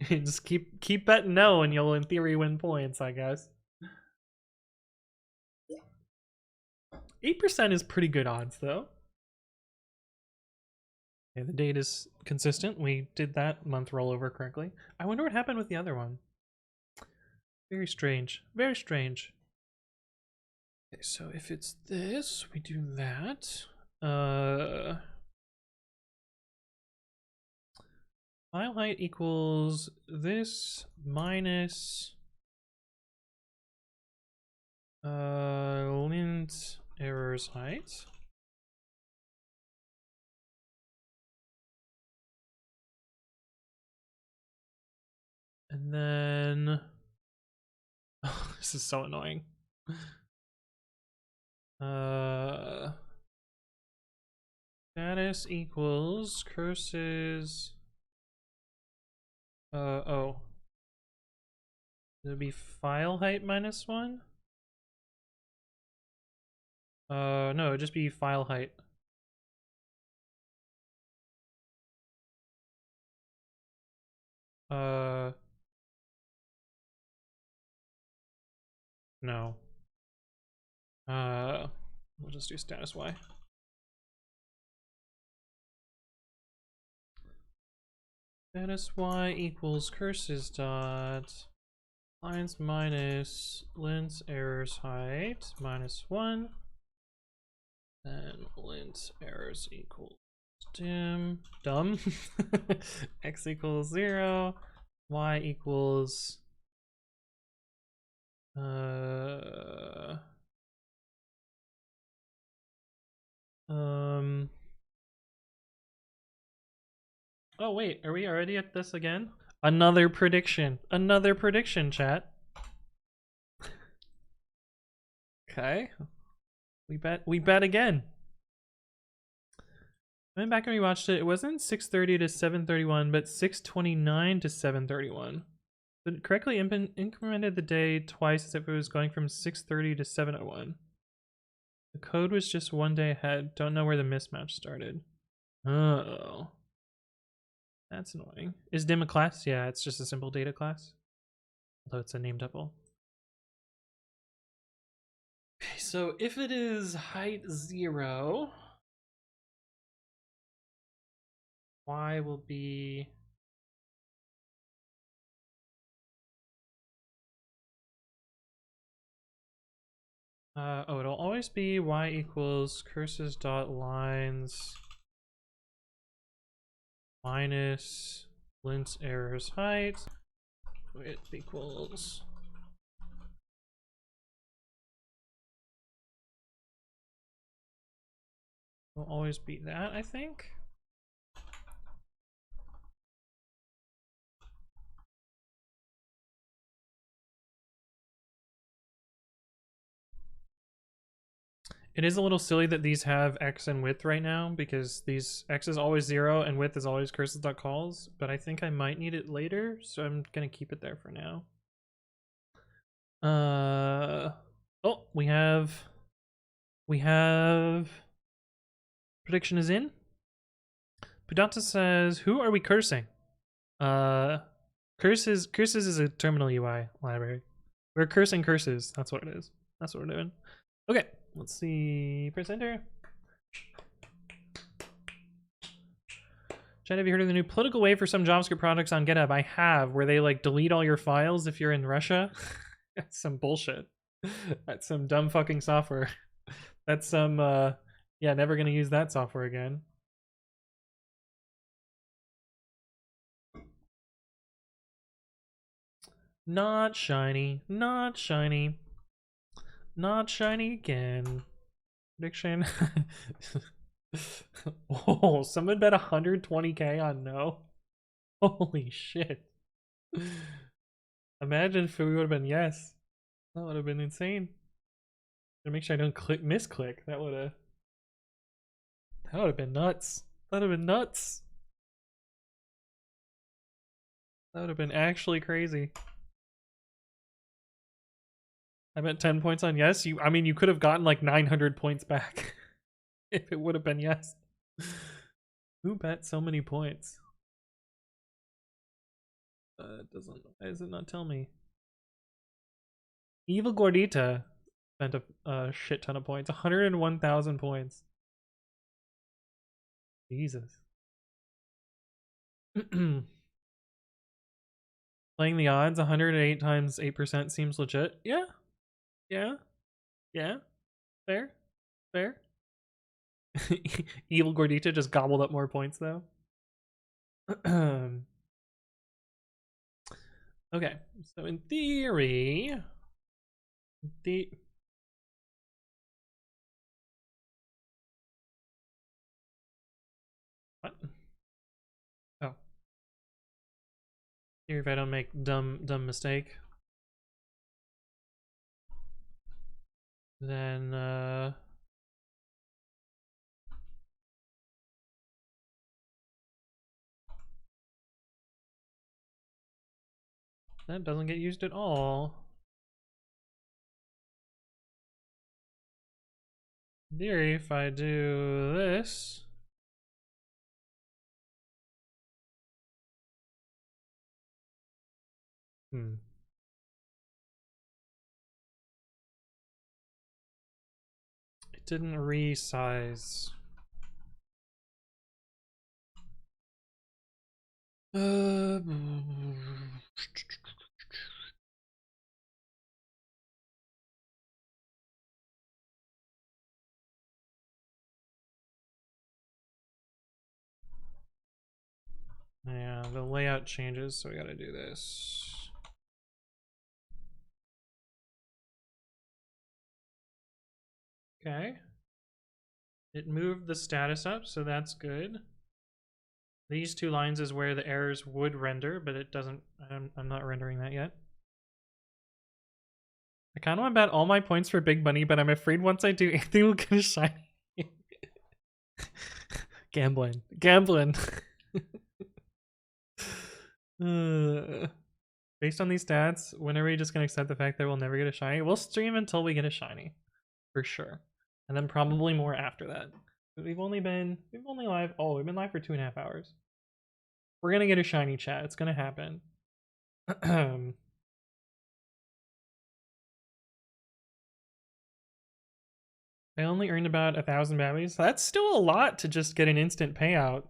Just keep betting no, and you'll in theory win points, I guess. 8% is pretty good odds, though. Okay, the date is consistent. We did that month rollover correctly. I wonder what happened with the other one. Very strange. Very strange. Okay, so if it's this, we do that. File height equals this minus lint errors height. And then oh, this is so annoying. Status equals curses. Oh. It'll be file height minus 1? No, it'd just be file height. No. We'll just do status Y. Status Y equals curses dot lines minus lint errors height minus 1. Then lint errors equals dumb. X equals 0. Y equals Uh, um. Oh wait, are we already at this again? Another prediction. Another prediction, chat. Okay. We bet again. I went back and rewatched it. It wasn't 6:30 to 7:31, but 6:29 to 7:31. It correctly incremented the day twice as if it was going from 6:30 to 7:01. The code was just one day ahead. Don't know where the mismatch started. Oh. That's annoying. Is dim a class? Yeah, it's just a simple data class. Although it's a name tuple. Okay, so if it is height 0, y will be it'll always be y equals curses dot lines minus lint errors height. It equals will always be that, I think. It is a little silly that these have x and width right now, because these x is always 0 and width is always curses.calls, but I think I might need it later, so I'm gonna keep it there for now. Oh, we have prediction is in. Pudanta says, who are we cursing? Curses is a terminal UI library. We're cursing curses. That's what it is. That's what we're doing. Okay, let's see. Press enter. Chad, have you heard of the new political wave for some JavaScript projects on GitHub? I have, where they like delete all your files if you're in Russia. That's some bullshit. That's some dumb fucking software. That's some yeah, never gonna use that software again. Not shiny, not shiny, not shiny again. Prediction. Oh, someone bet 120k on no. Holy shit. Imagine if it would have been yes. That would have been insane. To make sure I don't misclick. That would have been nuts. That would have been nuts. That would have been actually crazy. I bet 10 points on yes. I mean, you could have gotten like 900 points back if it would have been yes. Who bet so many points? It doesn't. Why does it not tell me? Evil Gordita spent a shit ton of points. 101,000 points. Jesus. Playing the odds, 108 times 8% seems legit. Yeah. Yeah. Yeah. Fair. Fair. Evil Gordita just gobbled up more points though. Okay, so in theory, what? Oh, here if I don't make dumb mistake, then that doesn't get used at all. In theory, if I do this, it didn't resize. Yeah, the layout changes, so we gotta do this. Okay. It moved the status up, so that's good. These 2 lines is where the errors would render, but it doesn't. I'm not rendering that yet. I kind of want to bet all my points for big money, but I'm afraid once I do, Anthony will get a shiny. Gambling. Based on these stats, when are we just gonna accept the fact that we'll never get a shiny? We'll stream until we get a shiny, for sure, and then probably more after that. We've only been live. Oh, we've been live for 2.5 hours. We're gonna get a shiny, chat. It's gonna happen. I only earned about 1,000 babbies. That's still a lot to just get an instant payout.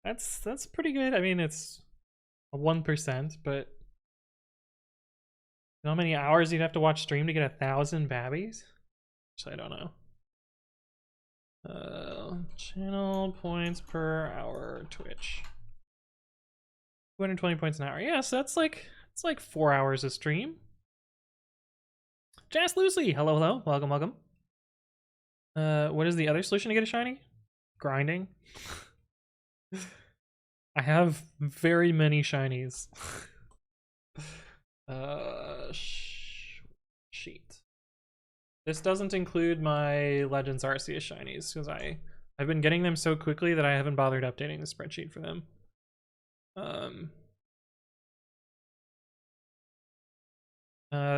That's pretty good. I mean, it's a 1%, but you know how many hours you'd have to watch stream to get 1,000 babbies? Actually, I don't know. Channel points per hour Twitch. 220 points an hour. Yeah, so it's like 4 hours a stream. Jazz Lucy, hello, welcome. What is the other solution to get a shiny? Grinding. I have very many shinies. Sheet. This doesn't include my Legends Arceus shinies because I've been getting them so quickly that I haven't bothered updating the spreadsheet for them.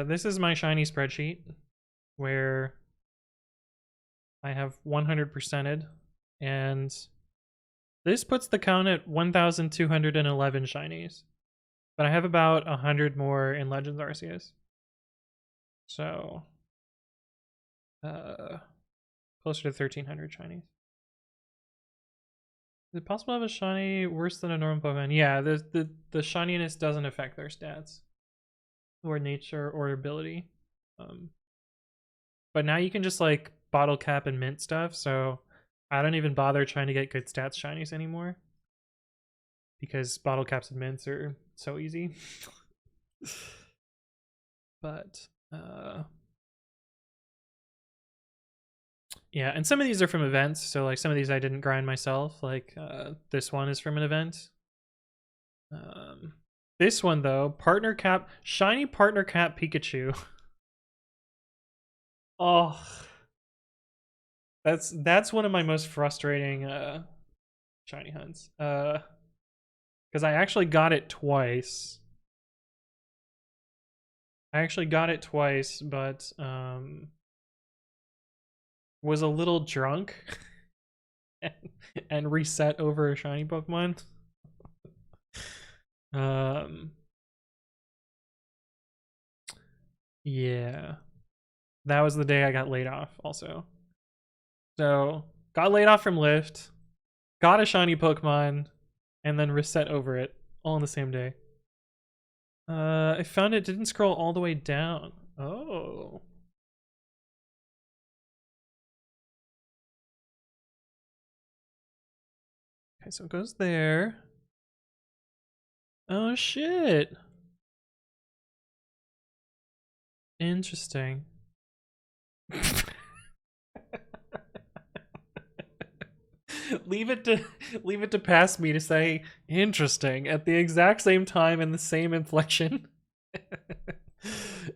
This is my shiny spreadsheet where I have 100%ed, and this puts the count at 1,211 shinies, but I have about 100 more in Legends Arceus. So, closer to 1,300 shinies. Is it possible to have a shiny worse than a normal Pokemon? Yeah, the shininess doesn't affect their stats or nature or ability. But now you can just like bottle cap and mint stuff, so I don't even bother trying to get good stats shinies anymore because bottle caps and mints are so easy. But yeah, and some of these are from events, so like some of these I didn't grind myself, like this one is from an event. This one though, partner cap, shiny partner cap Pikachu. Oh, that's one of my most frustrating shiny hunts. Because I actually got it twice. But was a little drunk and reset over a shiny Pokemon. Yeah. That was the day I got laid off also. So, got laid off from Lyft, got a shiny Pokemon, and then reset over it all in the same day. I found it didn't scroll all the way down. Oh. Okay, so it goes there. Oh shit. Interesting. leave it to pass me to say interesting at the exact same time in the same inflection.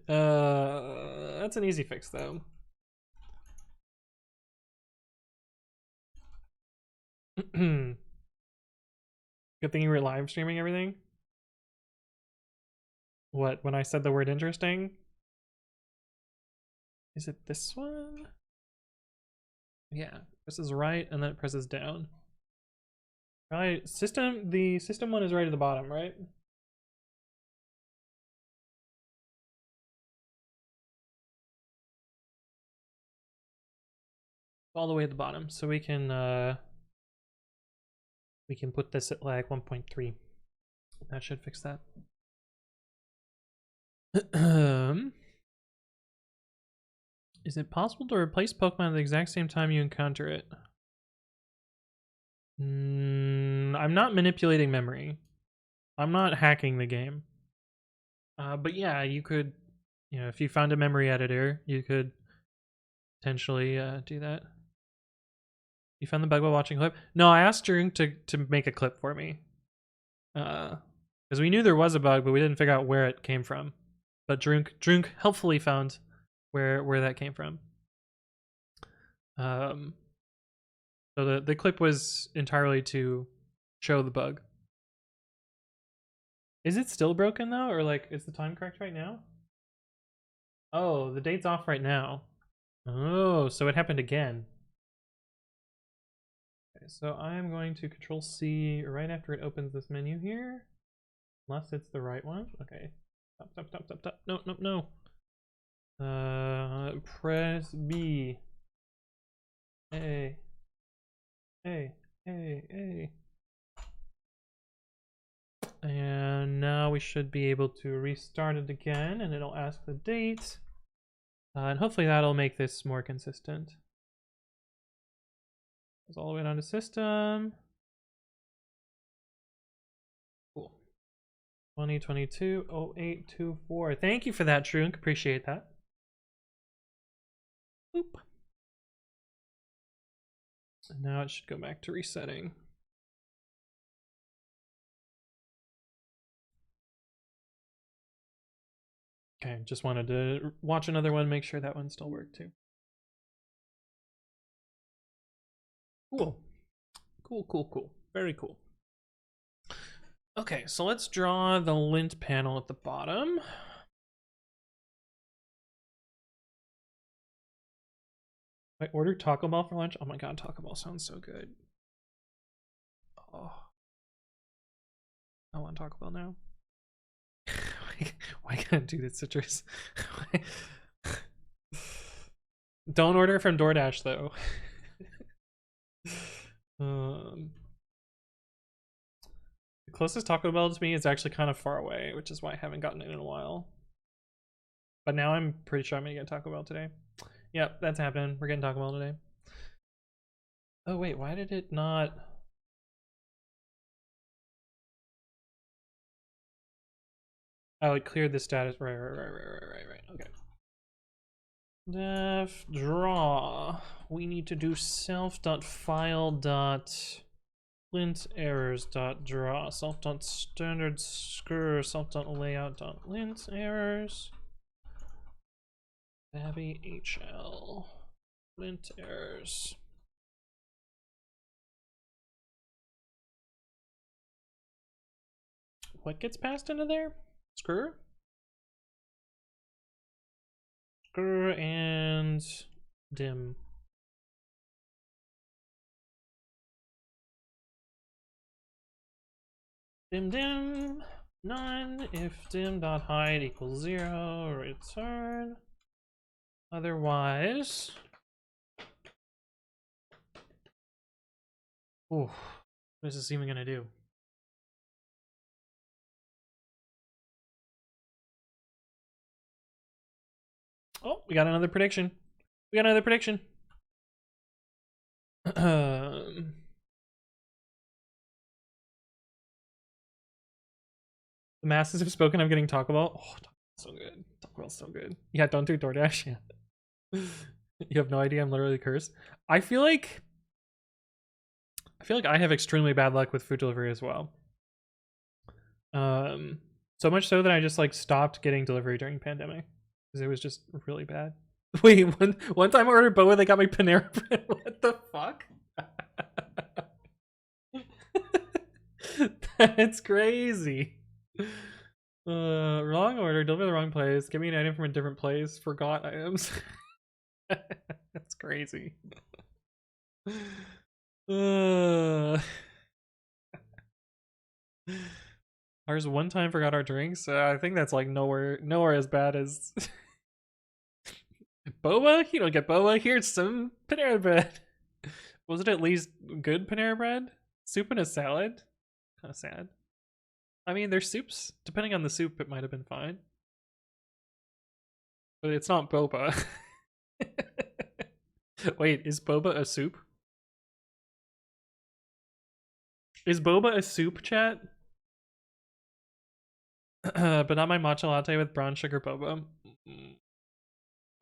That's an easy fix though. Good thing you were live streaming everything. What, when I said the word interesting? Is it this one? Yeah, presses right and then it presses down. Right, the system one is right at the bottom, right? All the way at the bottom, so we can put this at like 1.3. That should fix that. Is it possible to replace Pokemon at the exact same time you encounter it? I'm not manipulating memory. I'm not hacking the game. But yeah, you could, if you found a memory editor, you could potentially do that. You found the bug while watching a clip? No, I asked Drunk to make a clip for me. Because we knew there was a bug, but we didn't figure out where it came from. But Drunk helpfully found where that came from. So the clip was entirely to show the bug. Is it still broken though, or like is the time correct right now? Oh, the date's off right now. Oh, so it happened again. Okay, so I'm going to Control C right after it opens this menu here. Unless it's the right one. Okay. Stop. No. Press B. A. And now we should be able to restart it again, and it'll ask the date. And hopefully that'll make this more consistent. Goes all the way down to system. Cool. 2022-0824. Thank you for that, Trunk. Appreciate that. Boop. And now it should go back to resetting. Okay, just wanted to watch another one, make sure that one still worked too. Cool. Very cool. Okay, so let's draw the lint panel at the bottom. I ordered Taco Bell for lunch. Oh my god, Taco Bell sounds so good. Oh, I want Taco Bell now. Why can't I do this, Citrus? Don't order from DoorDash though. The closest Taco Bell to me is actually kind of far away, which is why I haven't gotten it in a while. But now I'm pretty sure I'm gonna get Taco Bell today. Yep, that's happening. We're getting Taco Bell today. Oh wait, why did it not? Oh, it cleared the status. Right. Okay. Def draw. We need to do self.file.linterrors.draw. Self.standard screw. Self.layout.lint errors. Babi HL. Lint errors. What gets passed into there? Screw? Screw and dim. Dim. None. If dim.hide equals 0, return. Otherwise. Ooh, what is this even gonna do? Oh, we got another prediction. The masses have spoken. I'm getting Taco Bell. Oh, Taco Bell's so good. Taco Bell's so good. Yeah, don't do DoorDash. Yeah. You have no idea. I'm literally cursed. I feel like I have extremely bad luck with food delivery as well. So much so that I just like stopped getting delivery during pandemic because it was just really bad. Wait, one time I ordered boba, they got me Panera bread. What the fuck? That's crazy. Wrong order, deliver the wrong place, give me an item from a different place, forgot items. That's crazy. Ours one time forgot our drinks. I think that's like nowhere as bad as boba. You don't get boba. Here's some Panera bread. Was it at least good Panera bread? Soup and a salad. Kind of sad. I mean, there's soups. Depending on the soup, it might have been fine. But it's not boba. Wait, is boba a soup? Is boba a soup, chat? But not my matcha latte with brown sugar boba.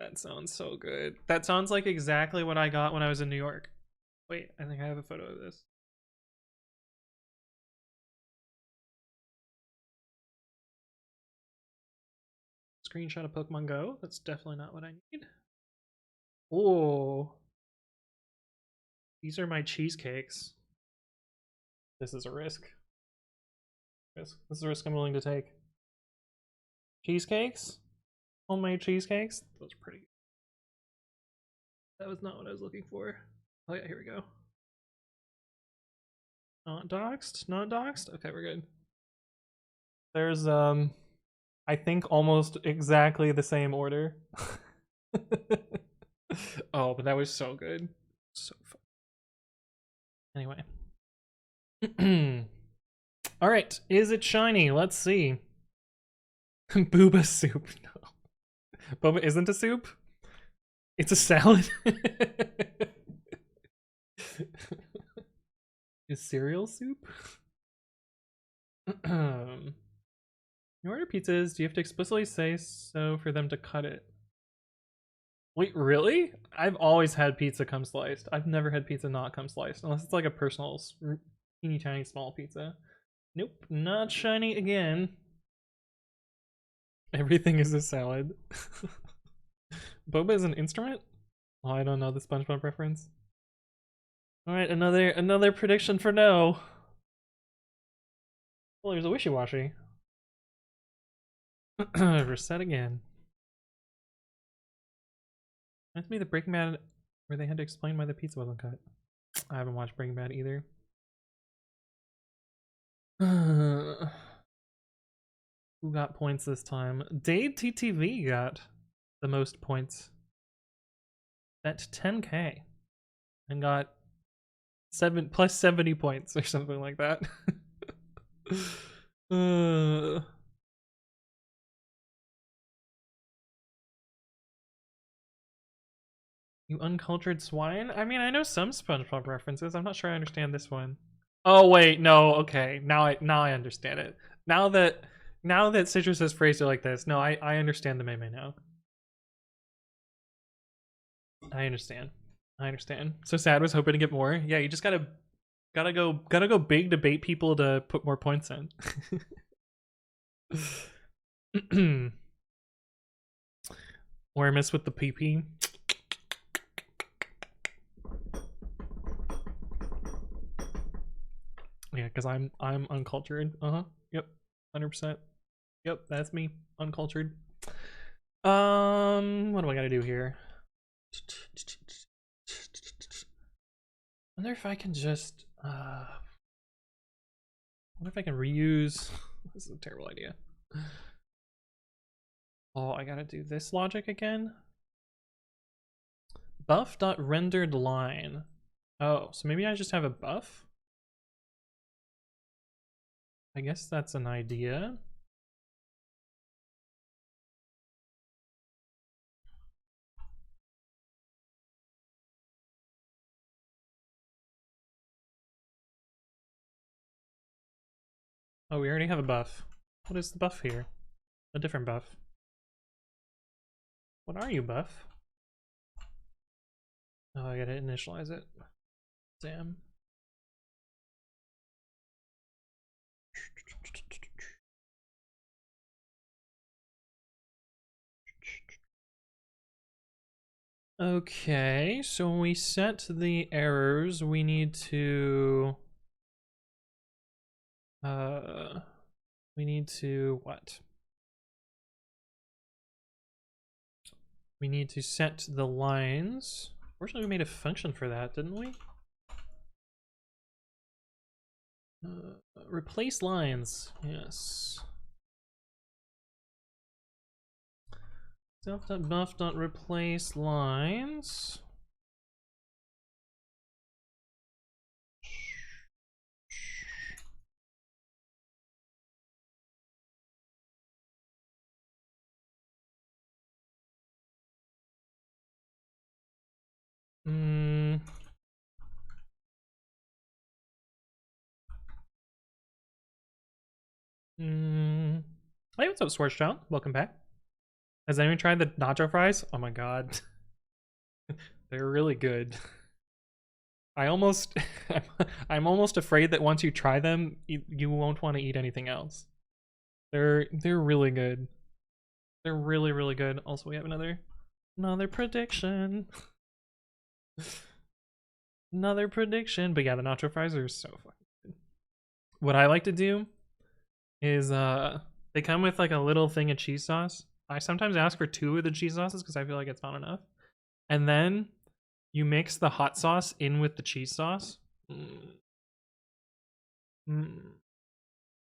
That sounds so good. That sounds like exactly what I got when I was in New York. Wait, I think I have a photo of this. Screenshot of Pokemon Go. That's definitely not what I need. Oh, these are my cheesecakes. This is a risk. This is a risk I'm willing to take. Cheesecakes? Homemade cheesecakes? Those are pretty good. That was not what I was looking for. Oh yeah, here we go. Not doxed? Not doxed? Okay, we're good. There's I think almost exactly the same order. Oh, but that was so good. So fun. Anyway. Alright, is it shiny? Let's see. Booba soup. No. Boba isn't a soup? It's a salad? Is cereal soup? You order pizzas, do you have to explicitly say so for them to cut it? Wait, really? I've always had pizza come sliced. I've never had pizza not come sliced, unless it's like a personal, teeny tiny small pizza. Nope, not shiny again. Everything is a salad. Boba is an instrument? Oh, I don't know the SpongeBob reference. Alright, another prediction for no. Well, there's a wishy-washy. Reset again. Reminds me of the Breaking Bad where they had to explain why the pizza wasn't cut. I haven't watched Breaking Bad either. Who got points this time? Dade TTV got the most points. Bet 10k. And got plus 70 points or something like that. You uncultured swine? I mean, I know some SpongeBob references. I'm not sure I understand this one. Oh wait, no, okay. Now I understand it. Now that Citrus has phrased it like this, no, I understand the meme now. I understand. So Sad was hoping to get more. Yeah, you just gotta go big to bait people to put more points in. Or I miss with the PP. Yeah, because I'm uncultured. Yep. 100%. Yep, that's me. Uncultured. What do I gotta do here? Wonder if I can just wonder if I can reuse. This is a terrible idea. Oh, I gotta do this logic again. Buff.rendered line. Oh, so maybe I just have a buff? I guess that's an idea. Oh, we already have a buff. What is the buff here? A different buff. What are you, buff? Oh, I gotta initialize it. Damn. Okay, so when we set the errors, we need to what? We need to set the lines. Fortunately, we made a function for that, didn't we? Replace lines. Yes. Self.buff.replace lines. Hey, what's up, Swartzchild? Welcome back. Has anyone tried the nacho fries? Oh my god. They're really good. I almost I'm almost afraid that once you try them, you won't want to eat anything else. They're really good. They're really good. Also, we have another prediction. Another prediction. But yeah, the nacho fries are so fucking good. What I like to do is they come with like a little thing of cheese sauce. I sometimes ask for 2 of the cheese sauces because I feel like it's not enough. And then you mix the hot sauce in with the cheese sauce.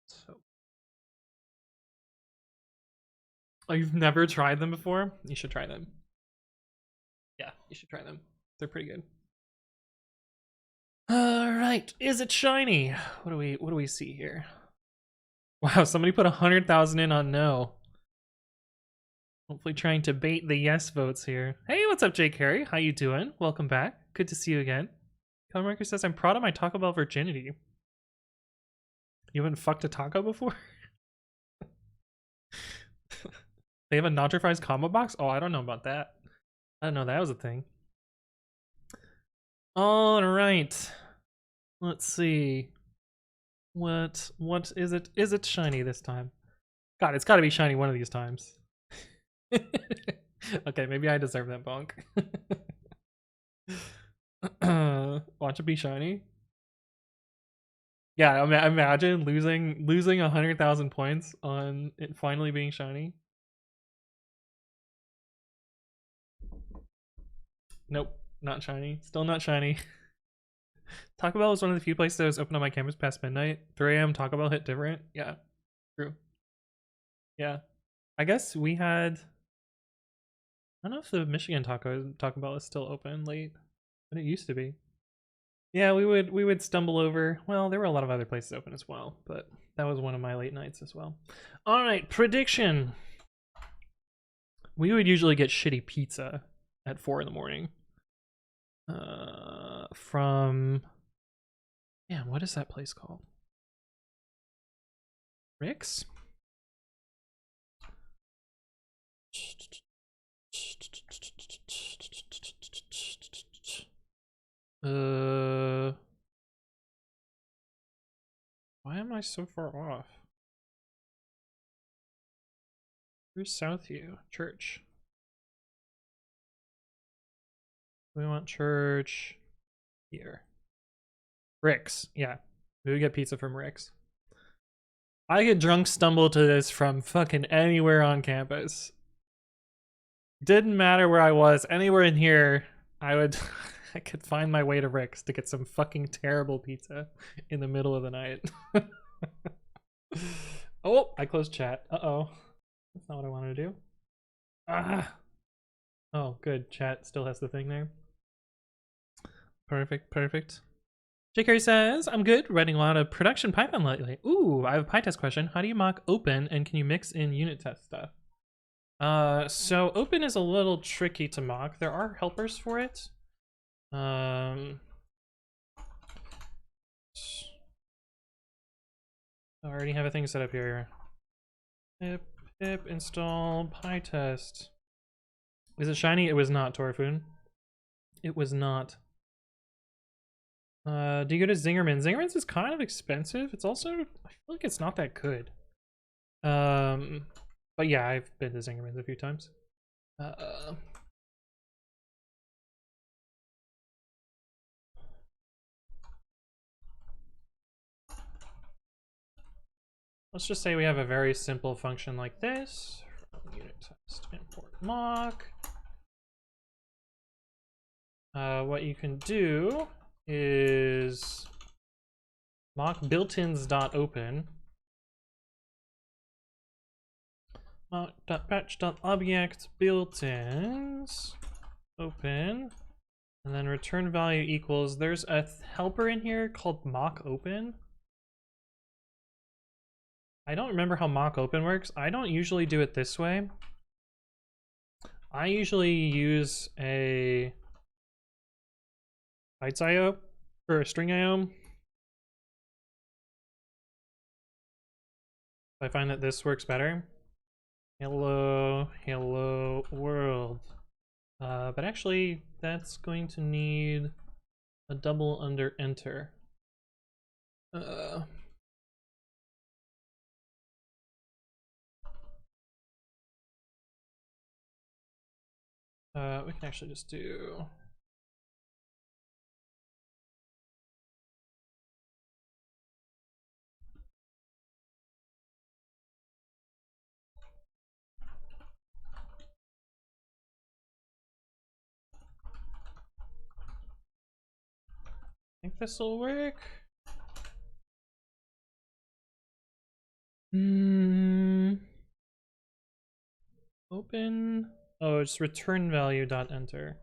So, oh, you've never tried them before? You should try them. Yeah, you should try them. They're pretty good. All right, is it shiny? What do we see here? Wow, somebody put 100,000 in on no. Hopefully trying to bait the yes votes here. Hey, what's up, Jay Carey? How you doing? Welcome back. Good to see you again. Colormaker says, I'm proud of my Taco Bell virginity. You haven't fucked a taco before? They have a nacho fries combo box? Oh, I don't know about that. I didn't know that was a thing. All right. Let's see. What is it? Is it shiny this time? God, it's got to be shiny one of these times. Okay, maybe I deserve that bonk. Watch it be shiny. Yeah, imagine losing 100,000 points on it finally being shiny. Nope, not shiny. Still not shiny. Taco Bell was one of the few places that was open on my campus past midnight. 3 a.m. Taco Bell hit different. Yeah, true. Yeah, I guess we had. I don't know if the Michigan Taco Bell is still open late, but it used to be. Yeah, we would stumble over. Well, there were a lot of other places open as well, but that was one of my late nights as well. All right, prediction. We would usually get shitty pizza at 4 in the morning. From, yeah, what is that place called? Rick's? Why am I so far off? Where's Southview? Church. We want church here. Rick's, yeah. We would get pizza from Rick's. I could drunk stumble to this from fucking anywhere on campus. Didn't matter where I was, anywhere in here, I would I could find my way to Rick's to get some fucking terrible pizza in the middle of the night. Oh, I closed chat. Uh-oh. That's not what I wanted to do. Ah. Oh, good. Chat still has the thing there. Perfect. J. says, I'm good, writing a lot of production Python lately. Ooh, I have a PyTest question. How do you mock open, and can you mix in unit test stuff? So open is a little tricky to mock. There are helpers for it. I already have a thing set up here. Pip install PyTest. Is it shiny? It was not, Torfun. It was not. Do you go to Zingerman? Zingerman's is kind of expensive. It's also, I feel like it's not that good. But yeah, I've been to Zingerman's a few times. Let's just say we have a very simple function like this. From unit test import mock. What you can do is mock built-ins.open. Mock.patch.object built-ins open, and then return value equals, there's a helper in here called mock open. I don't remember how mock open works. I don't usually do it this way. I usually use a bytes IO or a string IO. I find that this works better. Hello, hello world. But actually, that's going to need a double under enter. We can actually just do I think this will work. Open. Oh, it's return value dot enter.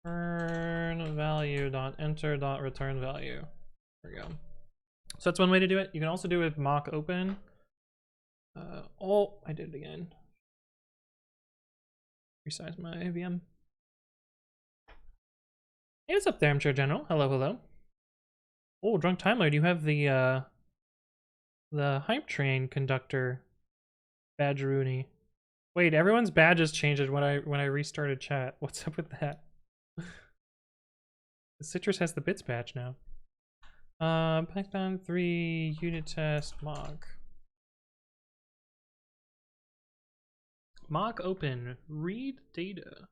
Return value dot enter dot return value. There we go. So that's one way to do it. You can also do it with mock open. Oh, I did it again. Resize my VM. Hey, what's up there, Armchair General? Hello, hello. Oh, Drunk Time Lord, you have the hype train conductor badge Rooney. Wait, everyone's badges changed when I restarted chat. What's up with that? The Citrus has the bits badge now. Python 3 unit test mock. Mock open. Read data.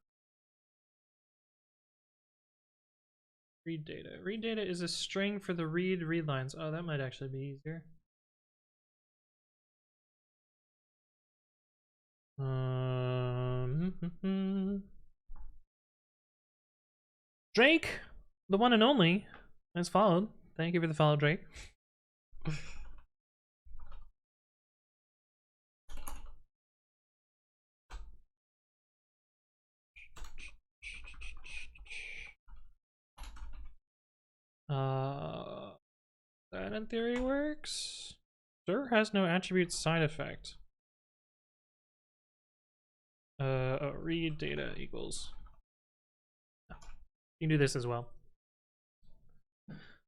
Read data. Read data is a string for the read lines. Oh, that might actually be easier. Drake, the one and only, has followed. Thank you for the follow, Drake. That in theory works. Sir has no attribute side effect. Read data equals. You can do this as well.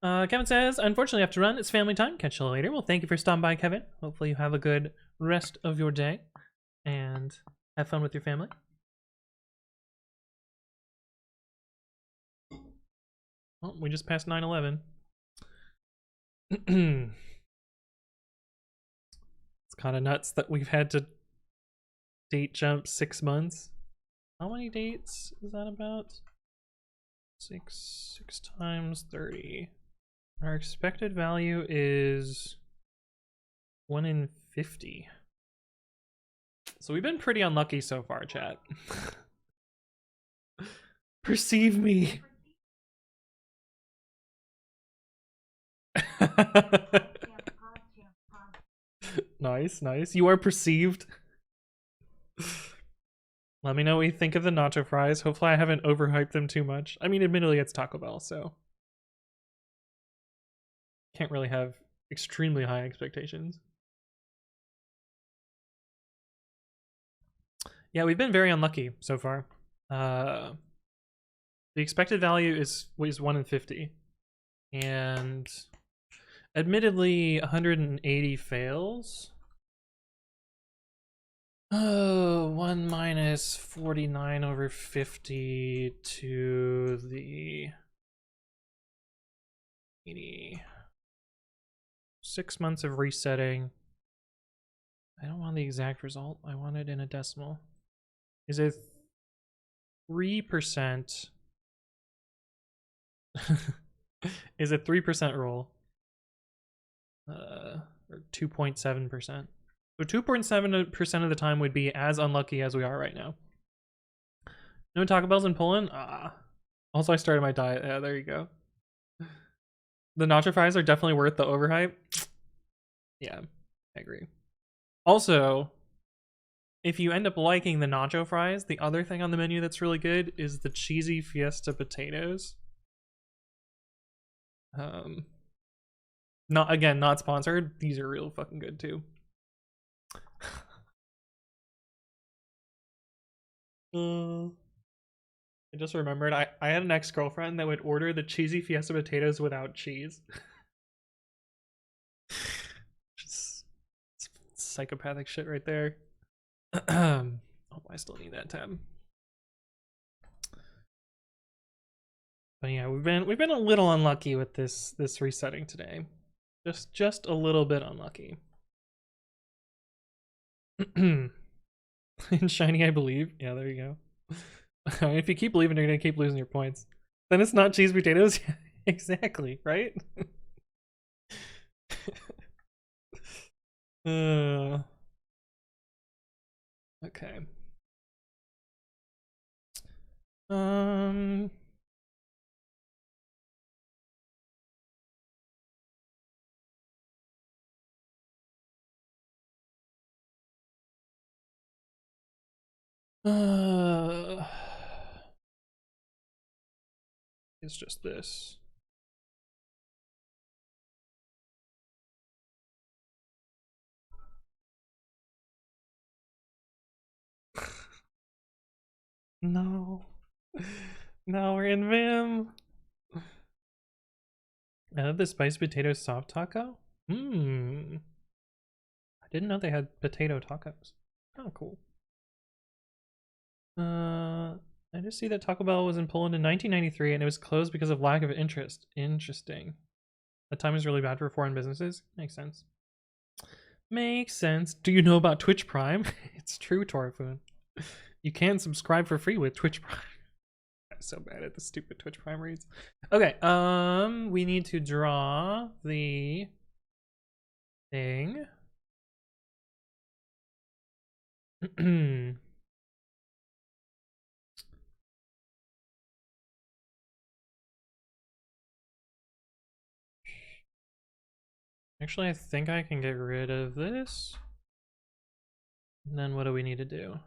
Kevin says, unfortunately I have to run. It's family time. Catch you later. Well, thank you for stopping by, Kevin. Hopefully you have a good rest of your day and have fun with your family. Well, we just passed 9/11. It's kind of nuts that we've had to date jump 6 months. How many dates is that about? 6 times 30. Our expected value is 1 in 50. So we've been pretty unlucky so far, chat. Perceive me. Nice, nice. You are perceived. Let me know what you think of the nacho fries. Hopefully I haven't overhyped them too much. I mean, admittedly, it's Taco Bell, so can't really have extremely high expectations. Yeah, we've been very unlucky so far. The expected value is 1 in 50. And admittedly, 180 fails. Oh, 1 minus 49 over 50 to the 80. 6 months of resetting. I don't want the exact result. I want it in a decimal. Is it 3%? Is it 3% roll? Or 2.7%. So 2.7% of the time would be as unlucky as we are right now. No Taco Bells in Poland? Ah. Also, I started my diet. Yeah, there you go. The nacho fries are definitely worth the overhype. Yeah, I agree. Also, if you end up liking the nacho fries, the other thing on the menu that's really good is the cheesy fiesta potatoes. Not sponsored. These are real fucking good too. I just remembered I had an ex-girlfriend that would order the cheesy fiesta potatoes without cheese. It's psychopathic shit right there. Oh, I still need that tab. But yeah, we've been a little unlucky with this resetting today. Just a little bit unlucky. In shiny, I believe. Yeah, there you go. If you keep believing, you're gonna keep losing your points. Then it's not cheese potatoes. Exactly, right? Okay. Um. It's just this. No. No, we're in Vim. The spiced potato soft taco? I didn't know they had potato tacos. Oh, cool. I just see that Taco Bell was in Poland in 1993 and it was closed because of lack of interest. Interesting. That time is really bad for foreign businesses. Makes sense. Makes sense. Do you know about Twitch Prime? It's true, Torafun. You can subscribe for free with Twitch Prime. I'm so bad at the stupid Twitch Prime reads. Okay, we need to draw the thing. Actually, I think I can get rid of this. And then what do we need to do?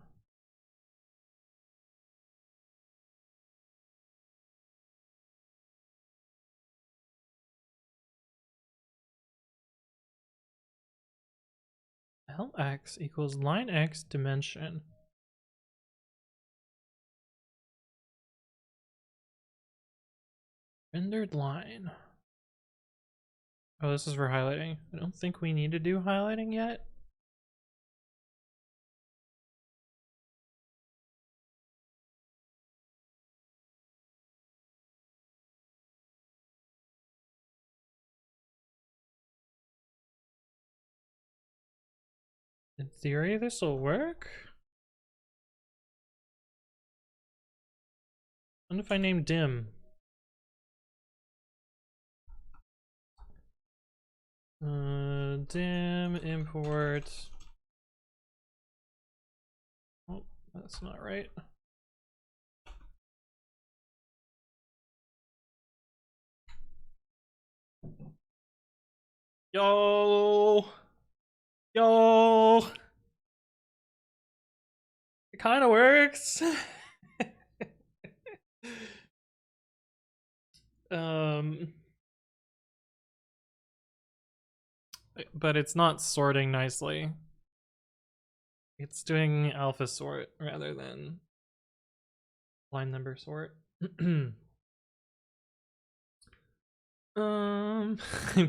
LX equals line X dimension. Rendered line. Oh, this is for highlighting. I don't think we need to do highlighting yet. In theory, this will work. What if I name dim? Dim import. Oh, that's not right. Yo! Yo! It kind of works. But it's not sorting nicely. It's doing alpha sort rather than line number sort. I'm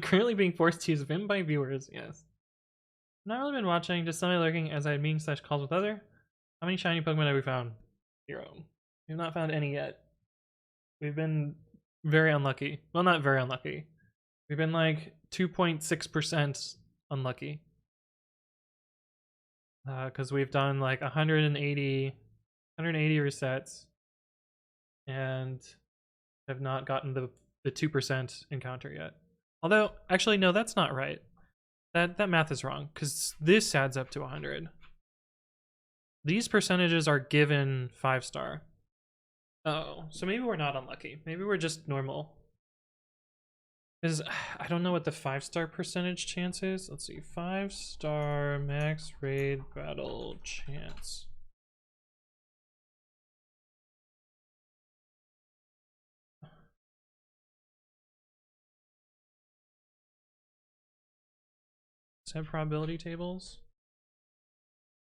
currently being forced to use Vim by viewers, yes. Not really been watching, just somebody lurking as I had meetings / calls with other. How many shiny Pokemon have we found? 0. We've not found any yet. We've been very unlucky. Well, not very unlucky. We've been like 2.6% unlucky. Because we've done like 180 resets and have not gotten the 2% encounter yet. Although, actually, no, that's not right. That math is wrong, because this adds up to 100. These percentages are given 5-star. Oh, so maybe we're not unlucky. Maybe we're just normal. Because I don't know what the 5-star percentage chance is. Let's see. 5-star max raid battle chance. Set probability tables.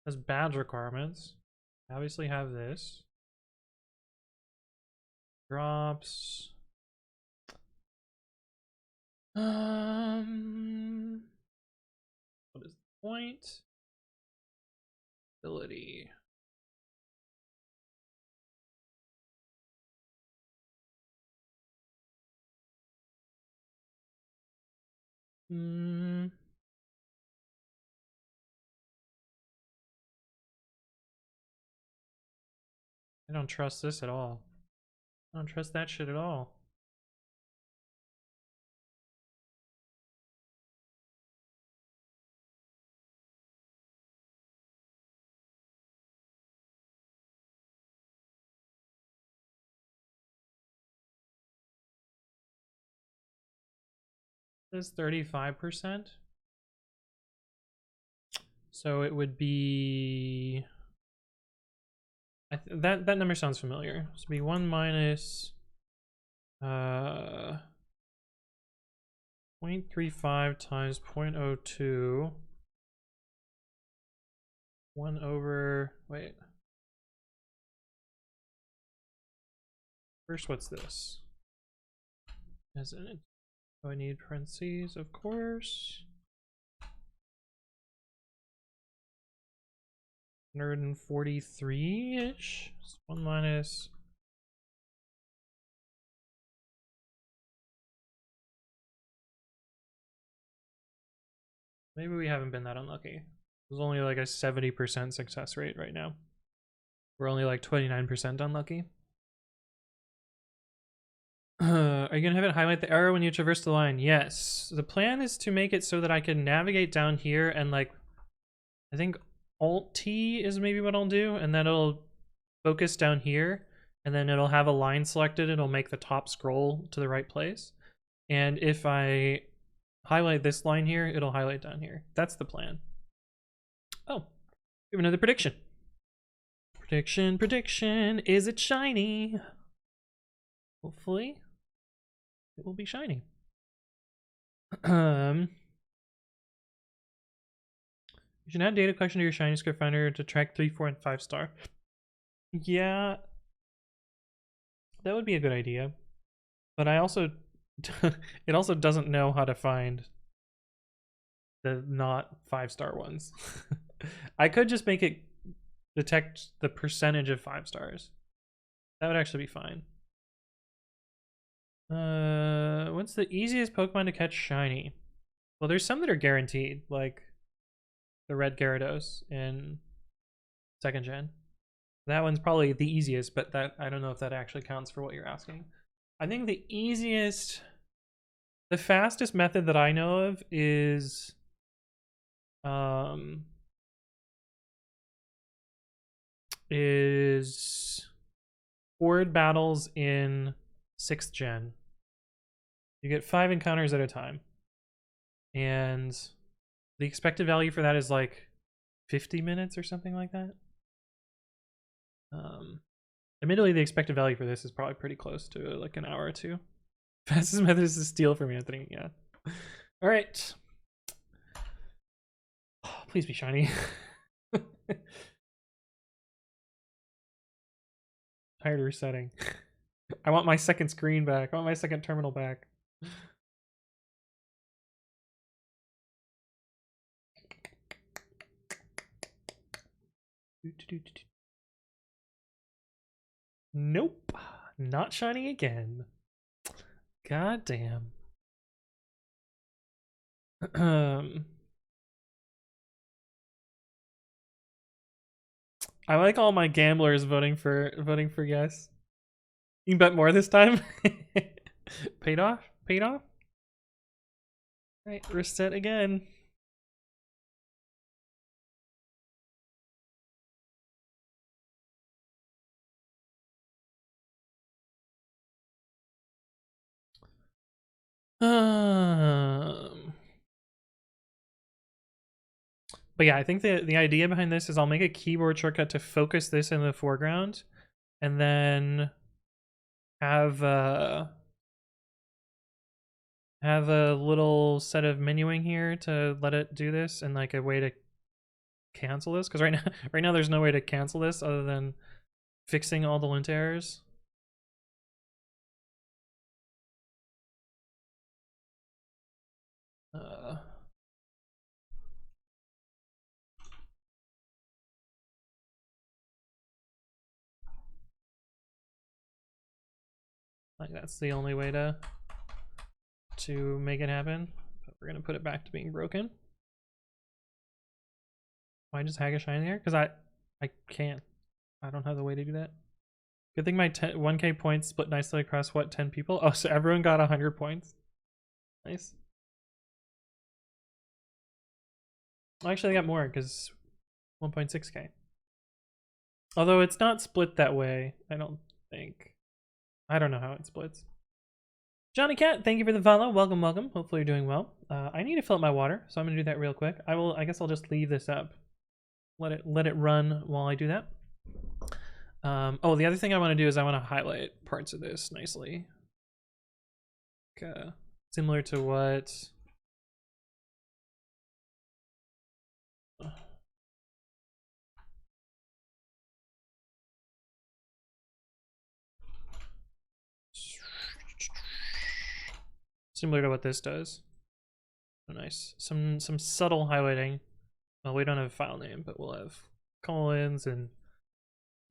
Has badge requirements. Obviously have this. Drops. What is the point? ability. I don't trust this at all. I don't trust that shit at all. This 35%. So it would be that number sounds familiar. So it'd be 1 minus 0.35 times 0.02. 1 over, wait. First, what's this? As in, do I need parentheses? Of course. 143-ish. 1 minus. Maybe we haven't been that unlucky. There's only like a 70% success rate right now. We're only like 29% unlucky. Are you gonna have it highlight the arrow when you traverse the line? Yes. The plan is to make it so that I can navigate down here and like, I think Alt-T is maybe what I'll do, and then it'll focus down here, and then it'll have a line selected, it'll make the top scroll to the right place. And if I highlight this line here, it'll highlight down here. That's the plan. Oh, we have another prediction. Prediction. Is it shiny? Hopefully, it will be shiny. You should add data collection to your shiny script finder to track 3, 4, and 5 star. Yeah, that would be a good idea. But I also, it also doesn't know how to find the not 5-star ones. I could just make it detect the percentage of 5 stars. That would actually be fine. What's the easiest Pokemon to catch shiny? Well, there's some that are guaranteed, like the red Gyarados in 2nd gen. That one's probably the easiest, but that I don't know if that actually counts for what you're asking. I think the fastest method that I know of is horde battles in 6th gen. You get 5 encounters at a time, and the expected value for that is like 50 minutes or something like that. Admittedly, the expected value for this is probably pretty close to like an hour or 2. Fastest method is to steal from Anthony. Yeah. All right. Oh, please be shiny. Tired of resetting. I want my second screen back. I want my second terminal back. Nope. Not shiny again. God damn. I like all my gamblers voting for yes. You can bet more this time. Paid off? Paid off? Alright, reset again. But yeah, I think the idea behind this is I'll make a keyboard shortcut to focus this in the foreground, and then have a little set of menuing here to let it do this, and like a way to cancel this, because right now there's no way to cancel this other than fixing all the lint errors. Like that's the only way to make it happen. But we're gonna put it back to being broken. Why just hack a shiny here? Because I can't. I don't have the way to do that. Good thing my 1k points split nicely across what, 10 people? Oh, so everyone got 100 points. Nice. Well, actually, I got more because 1.6k. Although it's not split that way, I don't think. I don't know how it splits. Johnny Cat, thank you for the follow. Welcome, welcome. Hopefully you're doing well. I need to fill up my water, so I'm gonna do that real quick. I guess I'll just leave this up. Let it run while I do that. Oh, the other thing I want to do is I want to highlight parts of this nicely. Similar to what... Similar to what this does. Oh, nice. Some subtle highlighting. Well, we don't have a file name, but we'll have colons and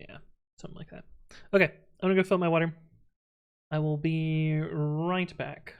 yeah, something like that. Okay, I'm gonna go fill my water. I will be right back.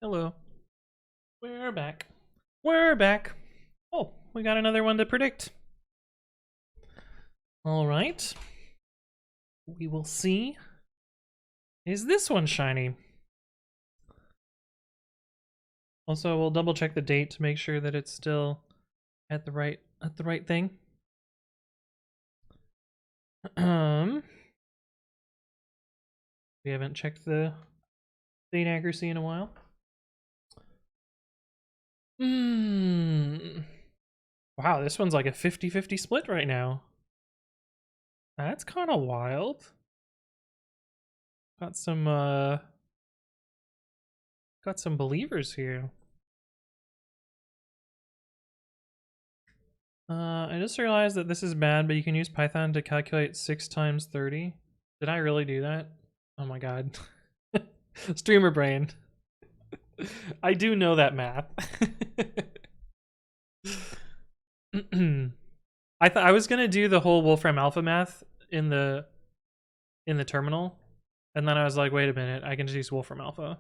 Hello. We're back. We're back. Oh, we got another one to predict. All right. We will see. Is this one shiny? Also, we'll double check the date to make sure that it's still at the right thing. We haven't checked the date accuracy in a while. Wow, this one's like a 50-50 split right now. That's kind of wild. Got some believers here. I just realized that this is bad, but you can use Python to calculate 6 times 30. Did I really do that? Oh my god. Streamer brain. I do know that math. I was gonna do the whole Wolfram Alpha math in the terminal, and then I was like, wait a minute, I can just use Wolfram Alpha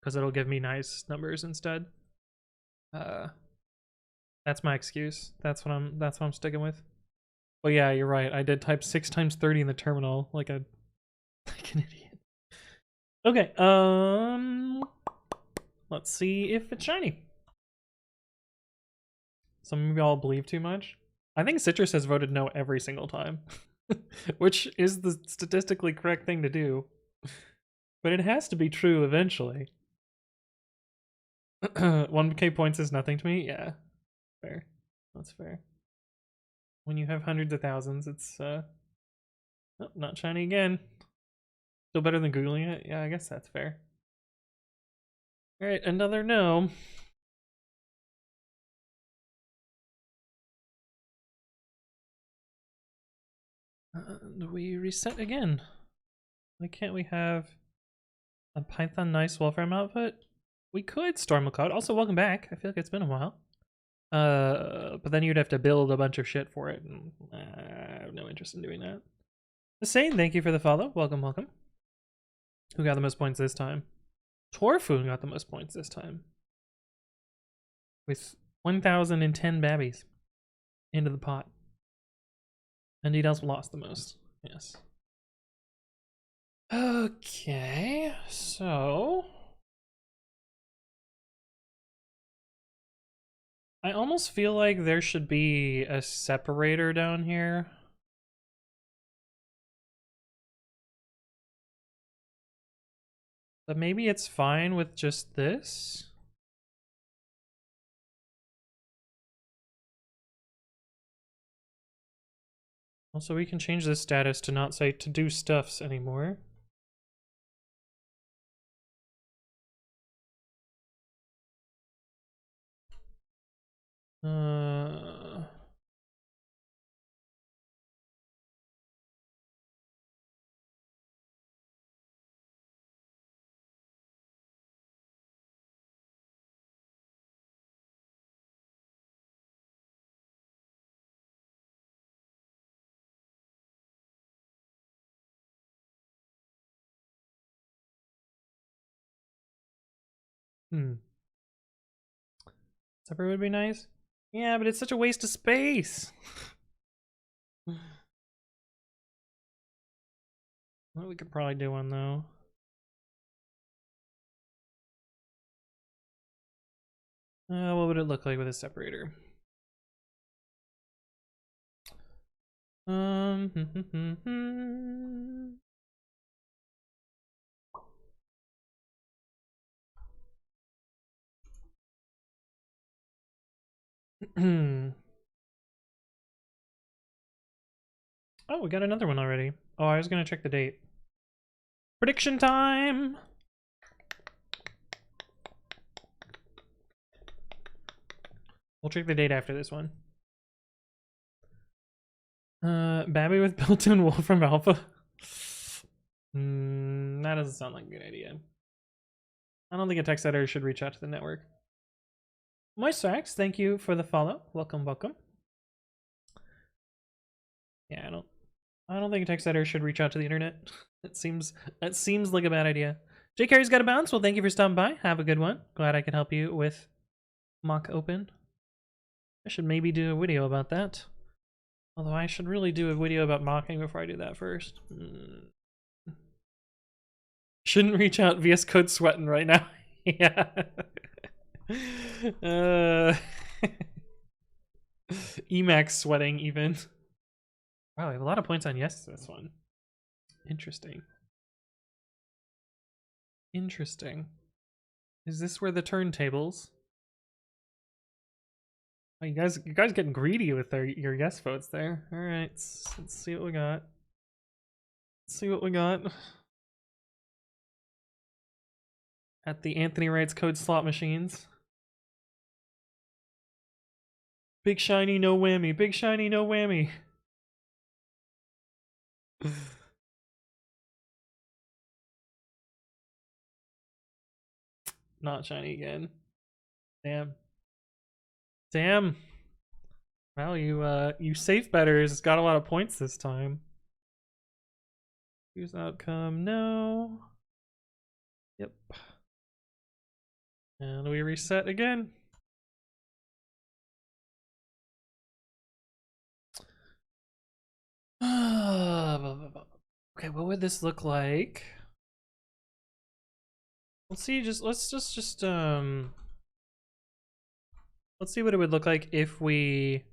because it'll give me nice numbers instead. That's my excuse. That's what I'm sticking with. But yeah, you're right. I did type 6 times 30 in the terminal like like an idiot. Okay, Let's see if it's shiny. Some of y'all believe too much. I think Citrus has voted no every single time, which is the statistically correct thing to do. But it has to be true eventually. 1k points is nothing to me? Yeah. Fair. That's fair. When you have hundreds of thousands, it's oh, not shiny again. Still better than Googling it? Yeah, I guess that's fair. Alright, another no. And we reset again. Why can't we have a Python nice Wolfram output? We could Storm Cloud. Also, welcome back. I feel like it's been a while. But then you'd have to build a bunch of shit for it, and I have no interest in doing that. Hussein, thank you for the follow. Welcome, welcome. Who got the most points this time? Torfu got the most points this time. With 1,010 babbies into the pot. Indeed else lost the most. Yes. Okay, so I almost feel like there should be a separator down here. But maybe it's fine with just this. Also, we can change this status to not say to do stuffs anymore. Separator would be nice. Yeah, but it's such a waste of space. Well, we could probably do one though. What would it look like with a separator? Oh, we got another one already. Oh, I was gonna check the date. Prediction time! We'll check the date after this one. Babby with built-in Wolfram Alpha. That doesn't sound like a good idea. I don't think a text editor should reach out to the network. Moistrax, thank you for the follow. Welcome, welcome. Yeah, I don't think a text editor should reach out to the internet. That seems like a bad idea. J Carey's got a bounce. Well, thank you for stopping by. Have a good one. Glad I could help you with mock open. I should maybe do a video about that. Although I should really do a video about mocking before I do that first. Shouldn't reach out. VS Code sweating right now. Yeah. Emacs sweating even. Wow, I have a lot of points on yes to this one. Interesting. Interesting. Is this where the turntables? Oh, you guys getting greedy with your yes votes there. All right, let's see what we got. Let's see what we got. At the Anthony Writes Code slot machines. Big shiny, no whammy. Big shiny, no whammy. Not shiny again. Damn. Damn. Well, you safe betters got a lot of points this time. Use outcome, no. Yep. And we reset again. Okay, what would this look like? Let's see, let's see what it would look like if we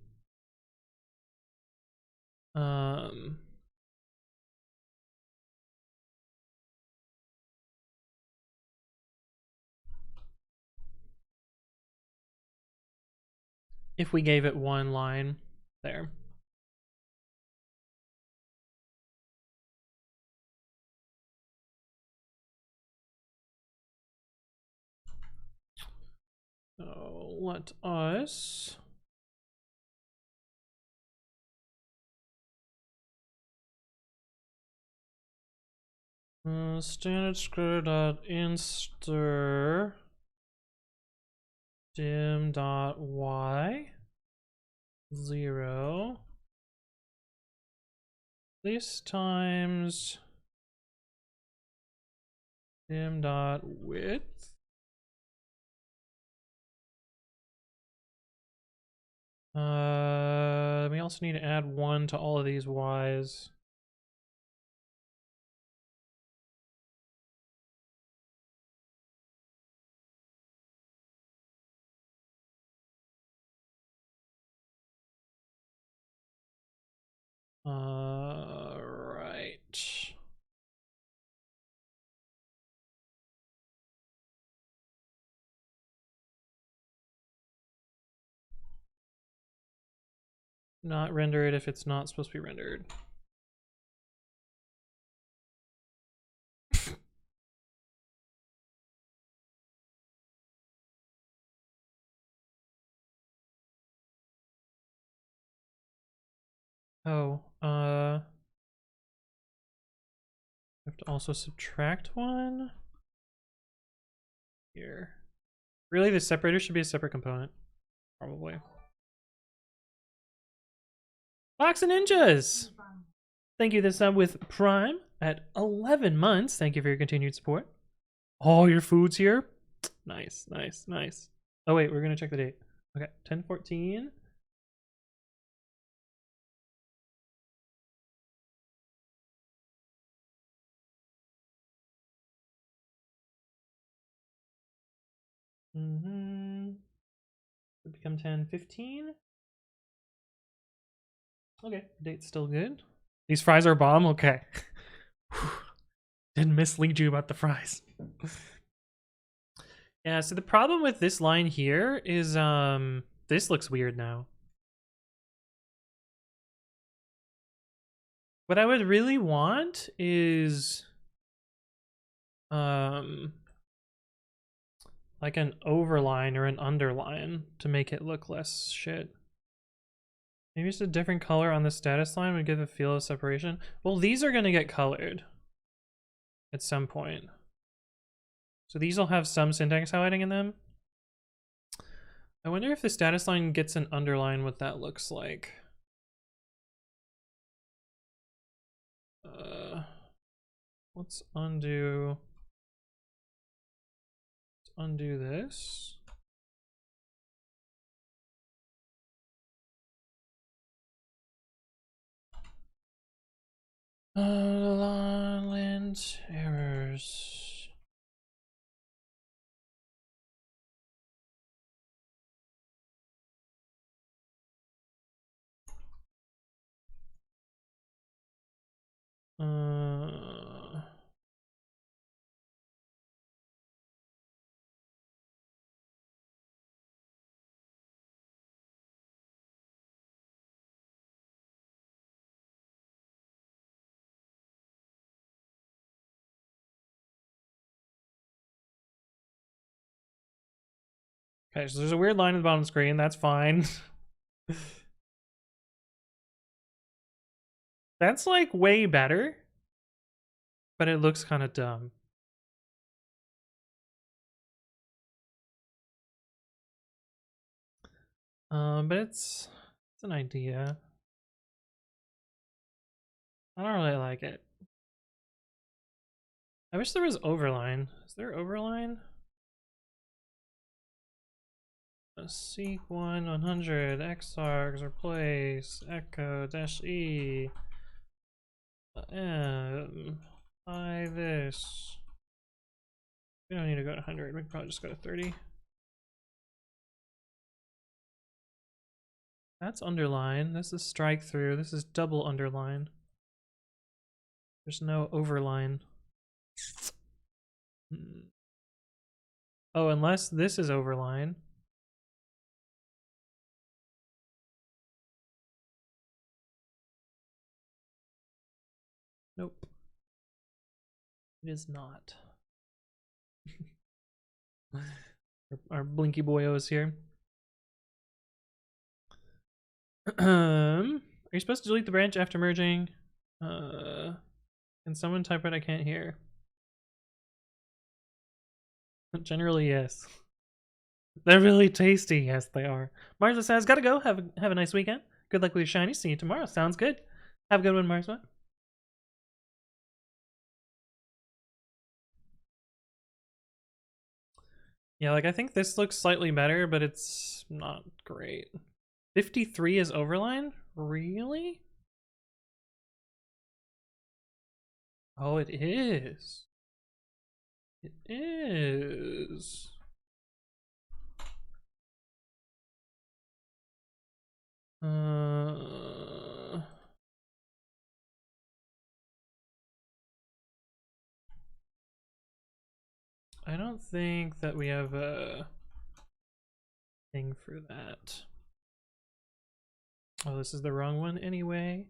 gave it one line there. So let us standard square.inster dim.y 0 this times dim.width we also need to add 1 to all of these y's. Right. Not render it if it's not supposed to be rendered. Oh, I have to also subtract 1 here. Really, the separator should be a separate component, probably. Fox and Ninjas! Thank you this time with Prime at 11 months. Thank you for your continued support. All your food's here. Nice, nice, nice. Oh wait, we're gonna check the date. Okay, 10/14. It become 10/15. Okay, date's still good. These fries are bomb. Okay. Didn't mislead you about the fries. Yeah, so the problem with this line here is this looks weird now. What I would really want is like an overline or an underline to make it look less shit. Maybe just a different color on the status line would give a feel of separation. Well, these are gonna get colored at some point. So these will have some syntax highlighting in them. I wonder if the status line gets an underline, what that looks like. Let's undo this. Lint errors. Okay, so there's a weird line at the bottom of the screen. That's fine. That's like way better, but it looks kind of dumb. But it's an idea. I don't really like it. I wish there was overline. Is there overline? Seek 100 xargs replace echo dash e m by this. We don't need to go to 100. We can probably just go to 30. That's underline. This is strike through. This is double underline. There's no overline. Oh, unless this is overline. Nope. It is not. Our blinky boyos here. Are you supposed to delete the branch after merging? Can someone type what I can't hear? Generally, yes. They're really tasty. Yes, they are. Marza says, gotta go. Have a nice weekend. Good luck with your shiny. See you tomorrow. Sounds good. Have a good one, Marza. Yeah, like I think this looks slightly better, but it's not great. 53 is overline? Really? Oh, it is. It is. I don't think that we have a thing for that. Oh, this is the wrong one anyway.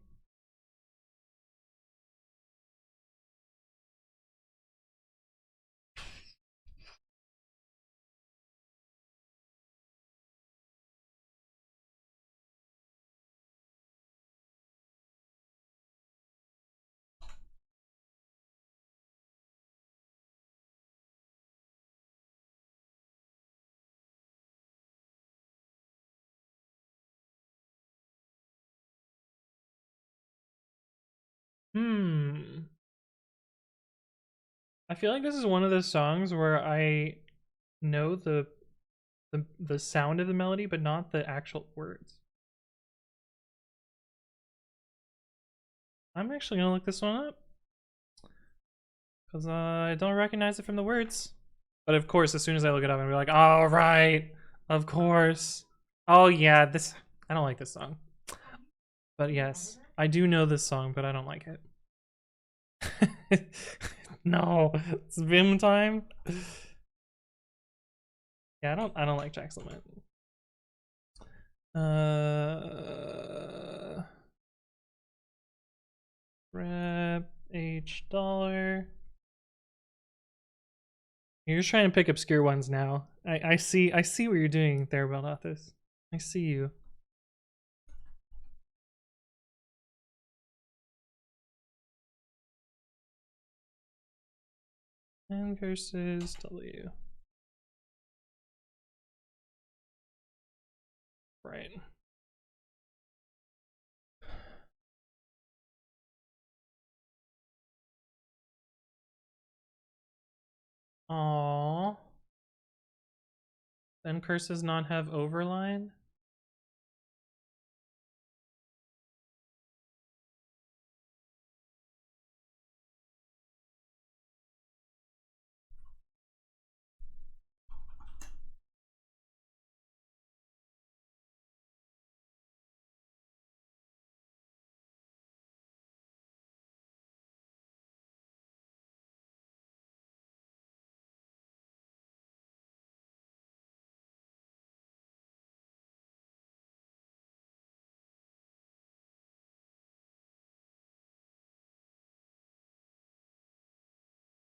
I feel like this is one of those songs where I know the sound of the melody, but not the actual words. I'm actually gonna look this one up because I don't recognize it from the words. But of course, as soon as I look it up, I'm like, "All right, of course." Oh yeah, this I don't like this song. But yes, I do know this song, but I don't like it. No, it's Vim time. Yeah, I don't like Jack's Lament. Rep H dollar. You're just trying to pick obscure ones now. I see what you're doing there, Beldathis. I see you. N versus W. Right. Aww. Then curses not have overline?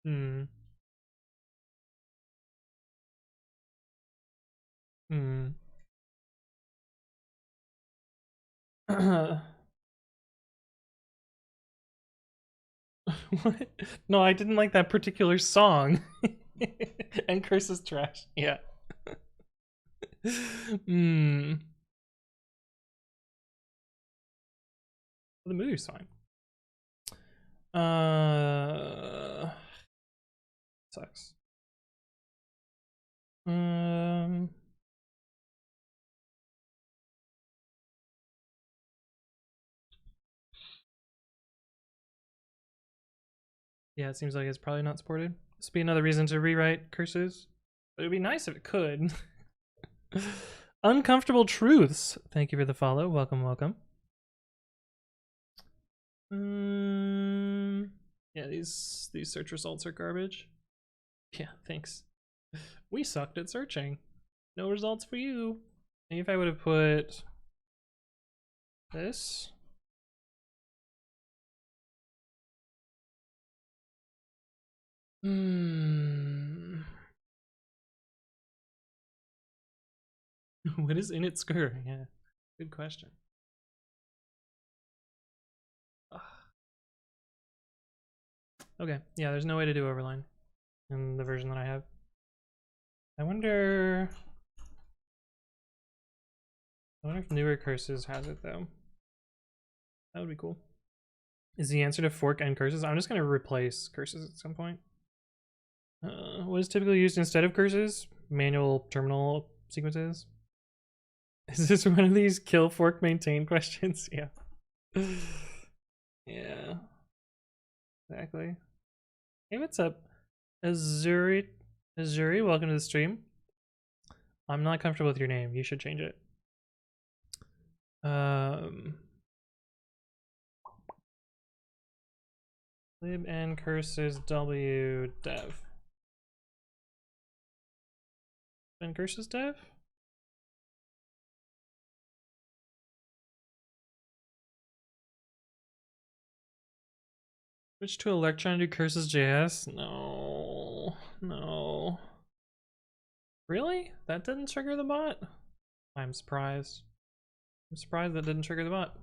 Hmm. Hmm. What? No, I didn't like that particular song. And curse is trash. Yeah. Hmm. The movie's fine. Sucks. Um. Yeah, it seems like it's probably not supported. This would be another reason to rewrite curses. But it would be nice if it could. Uncomfortable Truths. Thank you for the follow. Welcome, welcome. Yeah, these search results are garbage. Yeah, thanks. We sucked at searching. No results for you. Maybe if I would have put this. What is in its skirt? Yeah, good question. Ugh. Okay, yeah, there's no way to do overline in the version that I have. I wonder if newer curses has it though. That would be cool. Is the answer to fork and curses? I'm just gonna replace curses at some point. What is typically used instead of curses? Manual terminal sequences. Is this one of these kill, fork, maintain questions? Yeah. Yeah. Exactly. Hey, what's up? Azuri, welcome to the stream. I'm not comfortable with your name. You should change it. Lib and curses w dev. And curses dev? Switch to Electron to curses JS? No. No. Really? That didn't trigger the bot? I'm surprised. I'm surprised that didn't trigger the bot.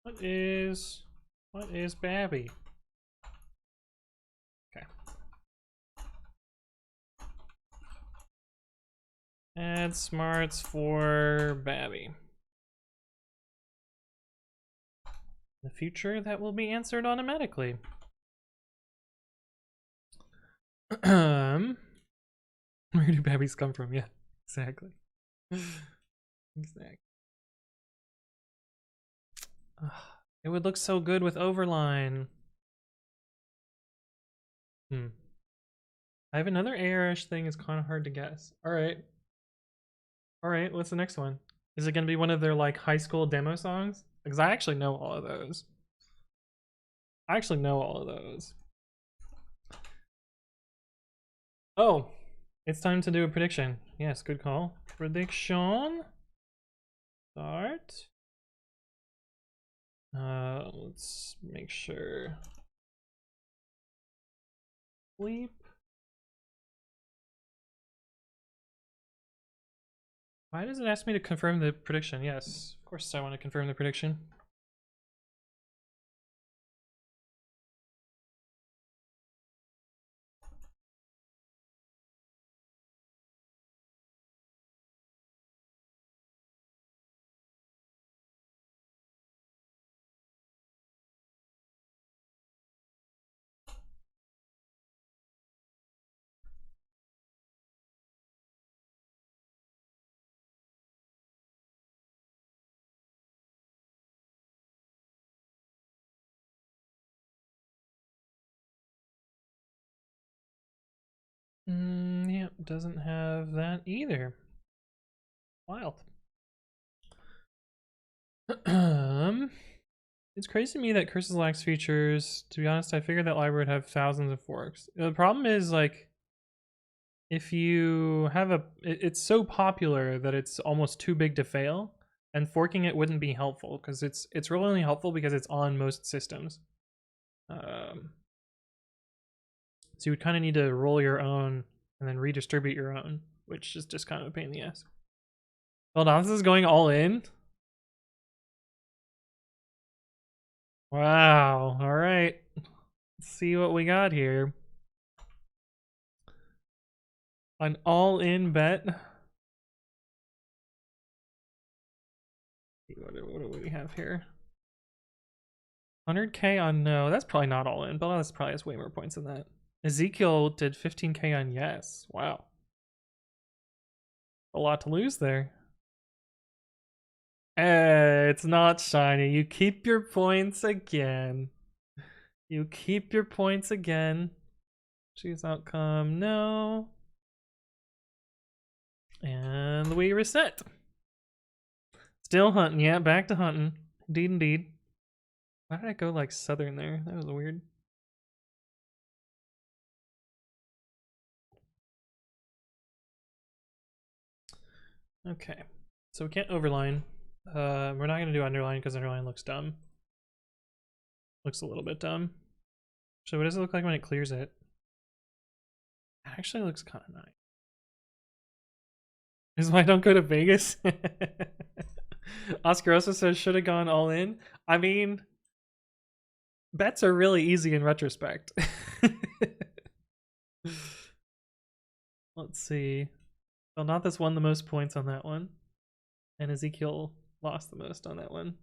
What is babi? Okay. Add smarts for babi. In the future, that will be answered automatically. Where do babbies come from? Yeah, exactly. Exactly. It would look so good with overline. I have another AR-ish thing. It's kind of hard to guess. All right, what's the next one? Is it gonna be one of their like high school demo songs? Because I actually know all of those. Oh, it's time to do a prediction. Yes, good call. Prediction. Start. Let's make sure. Sleep. Why does it ask me to confirm the prediction? Yes, of course I want to confirm the prediction. Yeah, doesn't have that either. Wild. It's crazy to me that curses lacks features. To be honest, I figured that library would have thousands of forks. The problem is like, if you have it's so popular that it's almost too big to fail, and forking it wouldn't be helpful because it's really only helpful because it's on most systems. So you would kind of need to roll your own and then redistribute your own, which is just kind of a pain in the ass. Hold on, this is going all in? Wow, all right. Let's see what we got here. An all-in bet. What do we have here? 100k on no, that's probably not all in, but that probably has way more points than that. Ezekiel did 15k on yes. Wow. A lot to lose there. It's not shiny. You keep your points again. You keep your points again. Choose outcome, no. And we reset. Still hunting, yeah, back to hunting. Indeed, indeed. Why did I go like southern there? That was weird. Okay, so we can't overline. We're not gonna do underline because underline looks dumb. Looks a little bit dumb. So what does it look like when it clears it? It actually looks kind of nice. This is why I don't go to Vegas. Oscar also says should have gone all in. I mean, bets are really easy in retrospect. Let's see. Well, not this won the most points on that one. And Ezekiel lost the most on that one.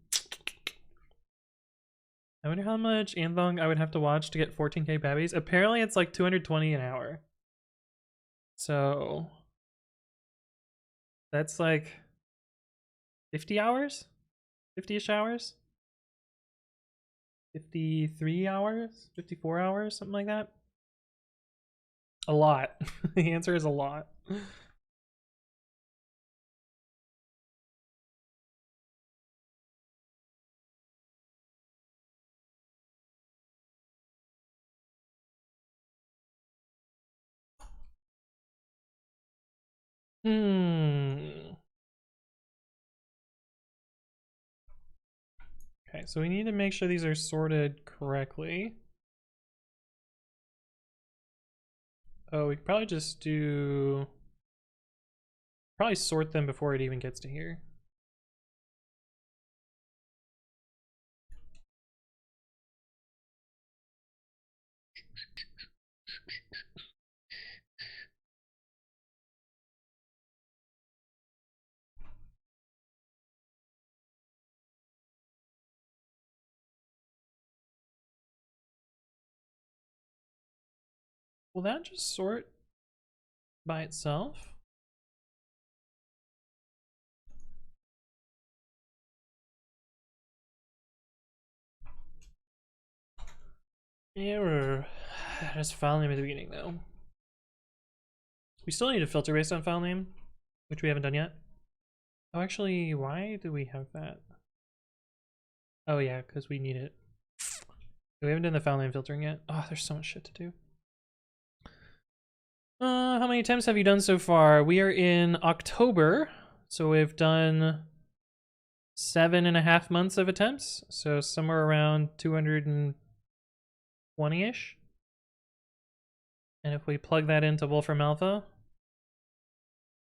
I wonder how much Anthong I would have to watch to get 14k babbies. Apparently it's like 220 an hour. So that's like 50 hours? 50-ish hours? 53 hours? 54 hours? Something like that? A lot. The answer is a lot. Okay, so we need to make sure these are sorted correctly. Oh, we could probably just do... Probably sort them before it even gets to here. Will that just sort by itself? Error. Just file name at the beginning though. We still need a filter based on file name, which we haven't done yet. Oh, actually, why do we have that? Oh yeah, because we need it. We haven't done the file name filtering yet. Oh, there's so much shit to do. How many attempts have you done so far? We are in October, so we've done 7.5 months of attempts, so somewhere around 220-ish. And if we plug that into Wolfram Alpha,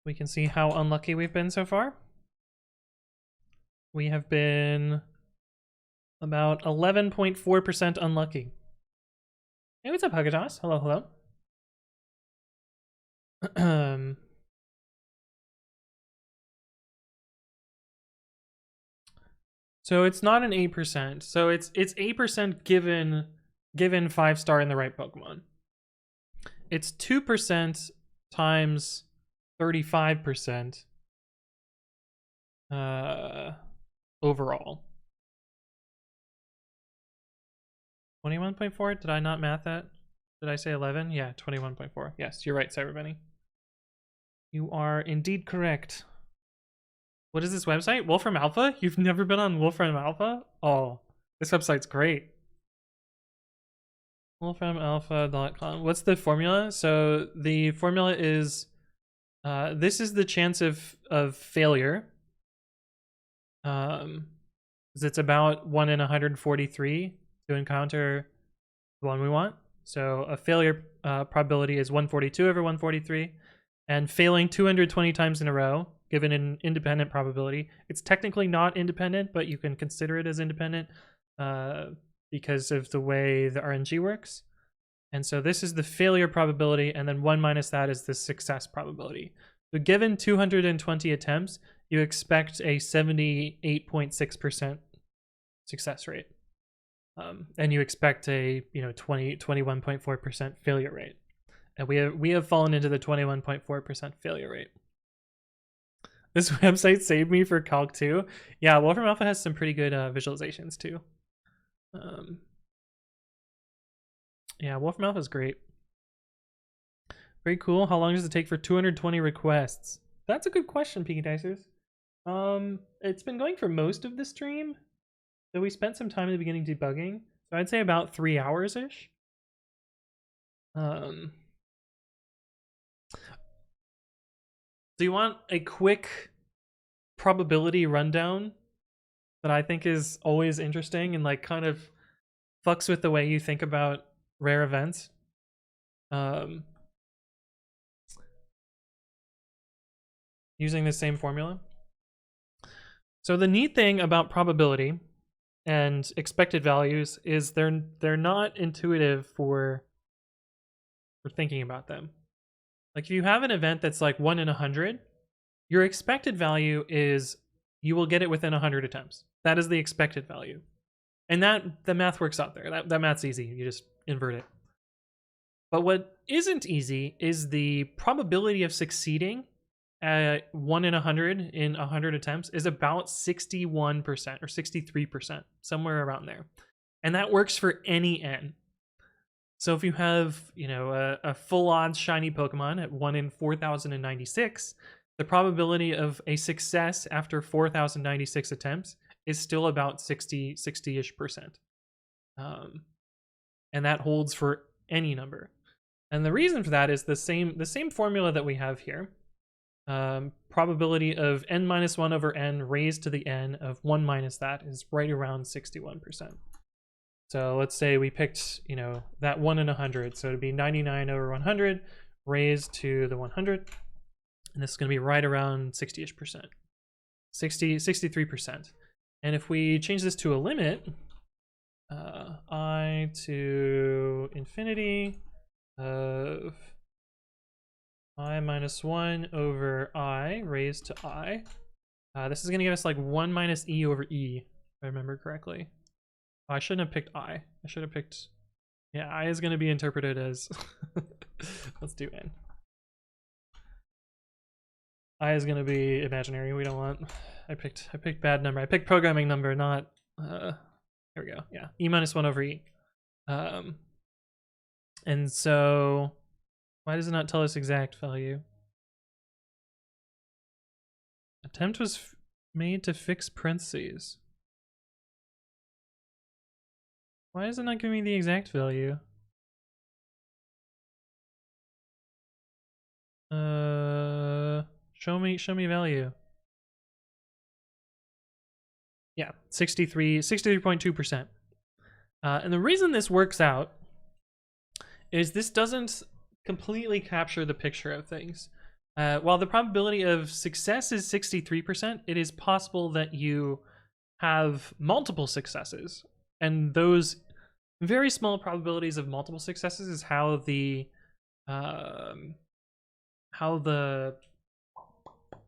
we can see how unlucky we've been so far. We have been about 11.4% unlucky. Hey, what's up, Huggatos? Hello, hello. So it's not an 8%. So it's 8% given 5-star in the right Pokemon. It's 2% times 35% overall. 21.4? Did I not math that? Did I say 11? Yeah, 21.4. Yes, you're right, Cyberbunny. You are indeed correct. What is this website? Wolfram Alpha? You've never been on Wolfram Alpha? Oh, this website's great. wolframalpha.com. What's the formula? So the formula is this is the chance of failure. It's about 1 in 143 to encounter the one we want. So a failure probability is 142 over 143, and failing 220 times in a row, given an independent probability. It's technically not independent, but you can consider it as independent because of the way the RNG works. And so this is the failure probability, and then 1 minus that is the success probability. So given 220 attempts, you expect a 78.6% success rate. and you expect a 21.4% failure rate, and we have fallen into the 21.4% failure rate. This website saved me for Calc 2. Yeah, Wolfram Alpha has some pretty good visualizations too. Yeah, Wolfram Alpha is great. Very cool. How long does it take for 220 requests? That's a good question, Peaky Dicers. It's been going for most of the stream. So we spent some time in the beginning debugging. So I'd say about 3 hours-ish. Do you want a quick probability rundown that I think is always interesting and like kind of fucks with the way you think about rare events? Using the same formula. So the neat thing about probability and expected values is they're not intuitive for thinking about them. Like if you have an event that's like 1 in 100, your expected value is you will get it within 100 attempts. That is the expected value. And the math works out there. That math's easy. You just invert it. But what isn't easy is the probability of succeeding at 1 in 100 in 100 attempts is about 61% or 63%, somewhere around there. And that works for any n. So if you have, a full odds shiny Pokemon at 1 in 4,096, the probability of a success after 4,096 attempts is still about 60-ish percent. And that holds for any number. And the reason for that is the same formula that we have here. Probability of n minus 1 over n raised to the n of 1 minus that is right around 61%. So let's say we picked, that 1 in 100. So it'd be 99 over 100 raised to the 100. And this is going to be right around 60-ish percent. 63%. And if we change this to a limit, I to infinity of I minus 1 over I raised to I. This is going to give us like 1 minus e over e, if I remember correctly. Oh, I shouldn't have picked I. I should have picked... Yeah, I is going to be interpreted as... Let's do n. I is going to be imaginary. We don't want... I picked bad number. I picked programming number, not... Here we go. Yeah, e minus 1 over e. And so... Why does it not tell us exact value? Attempt was made to fix parentheses. Why is it not giving me the exact value? Show me value. Yeah, 63.2%. And the reason this works out is this doesn't completely capture the picture of things. While the probability of success is 63%, it is possible that you have multiple successes, and those very small probabilities of multiple successes is how the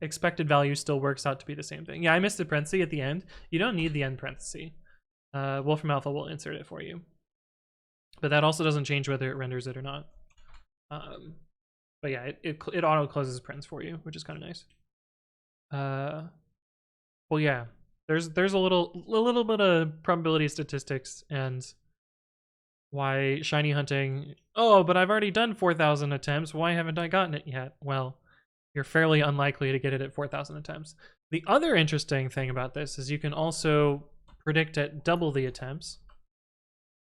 expected value still works out to be the same thing. Yeah, I missed the parenthesis at the end. You don't need the end parenthesis. Wolfram Alpha will insert it for you, but that also doesn't change whether it renders it or not. But yeah, it auto closes parens for you, which is kind of nice. Well, yeah, there's a little bit of probability statistics and why shiny hunting. Oh, but I've already done 4,000 attempts. Why haven't I gotten it yet? Well, you're fairly unlikely to get it at 4,000 attempts. The other interesting thing about this is you can also predict at double the attempts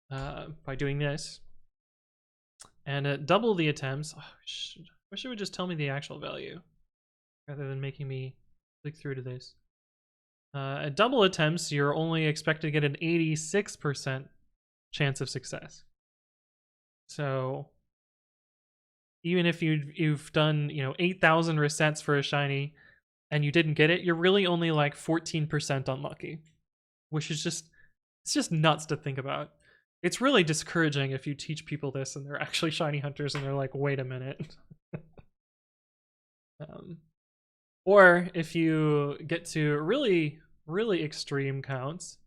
by doing this. And at double the attempts, I wish it would just tell me the actual value rather than making me click through to this. At double attempts, you're only expected to get an 86% chance of success. So even if you've done 8,000 resets for a shiny and you didn't get it, you're really only like 14% unlucky, which is it's just nuts to think about. It's really discouraging if you teach people this and they're actually shiny hunters and they're like, wait a minute. Or if you get to really, really extreme counts,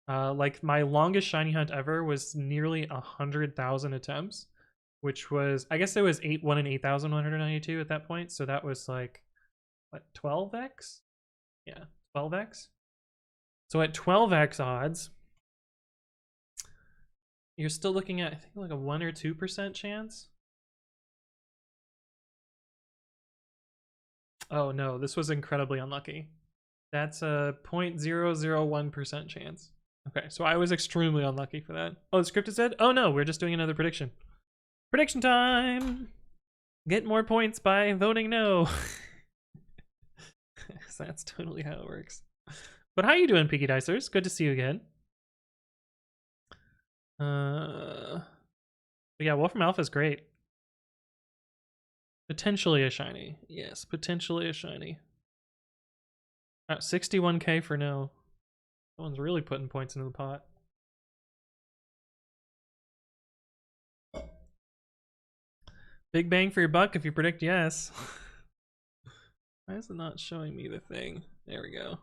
Like my longest shiny hunt ever was nearly 100,000 attempts, which was, I guess it was 1 in 8,192 at that point. So that was like, what, 12x? Yeah, 12x. So at 12x odds, you're still looking at, I think, like a 1 or 2% chance. Oh no, this was incredibly unlucky. That's a 0.001% chance. Okay, so I was extremely unlucky for that. Oh, the script is dead? Oh no, we're just doing another prediction. Prediction time! Get more points by voting no. So that's totally how it works. But how you doing, Peaky Dicers? Good to see you again. But yeah, Wolfram Alpha is great. Potentially a shiny. Yes, potentially a shiny. 61k for no. Someone's really putting points into the pot. Big bang for your buck if you predict yes. Why is it not showing me the thing? There we go.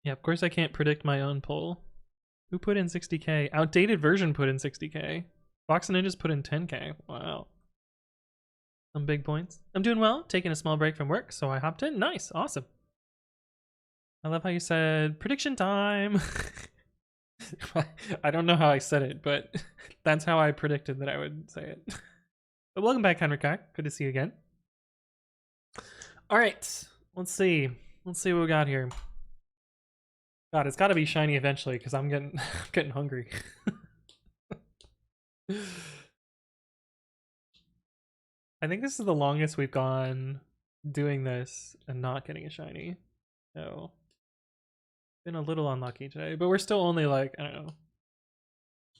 Yeah, of course I can't predict my own poll. Who put in 60k? Outdated version put in 60k. Box Ninjas put in 10k. Wow. Some big points. I'm doing well, taking a small break from work, so I hopped in. Nice, awesome. I love how you said prediction time. I don't know how I said it, but that's how I predicted that I would say it. But welcome back, Henrik. Good to see you again. All right, let's see. Let's see what we got here. God, it's got to be shiny eventually because I'm getting hungry. I think this is the longest we've gone doing this and not getting a shiny. So, been a little unlucky today, but we're still only like, I don't know,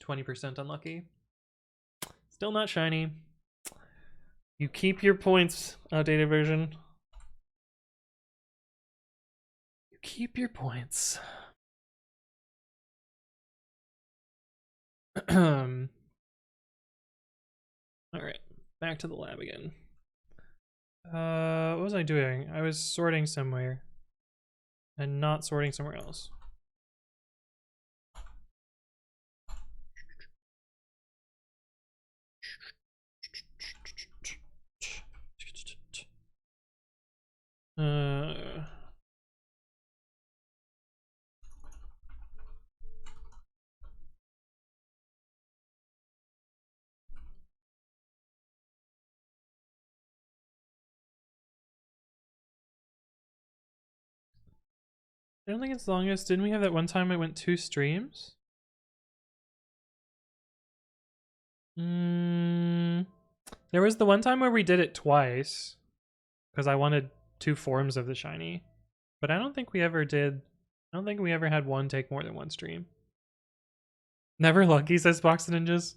20% unlucky. Still not shiny. You keep your points, outdated version. You keep your points. All right, back to the lab again. What was I doing? I was sorting somewhere and not sorting somewhere else. I don't think it's longest. Didn't we have that one time I went 2 streams? There was the one time where we did it twice because I wanted 2 forms of the shiny, but I don't think we ever did. I don't think we ever had one take more than 1 stream. Never lucky, says Box Ninjas.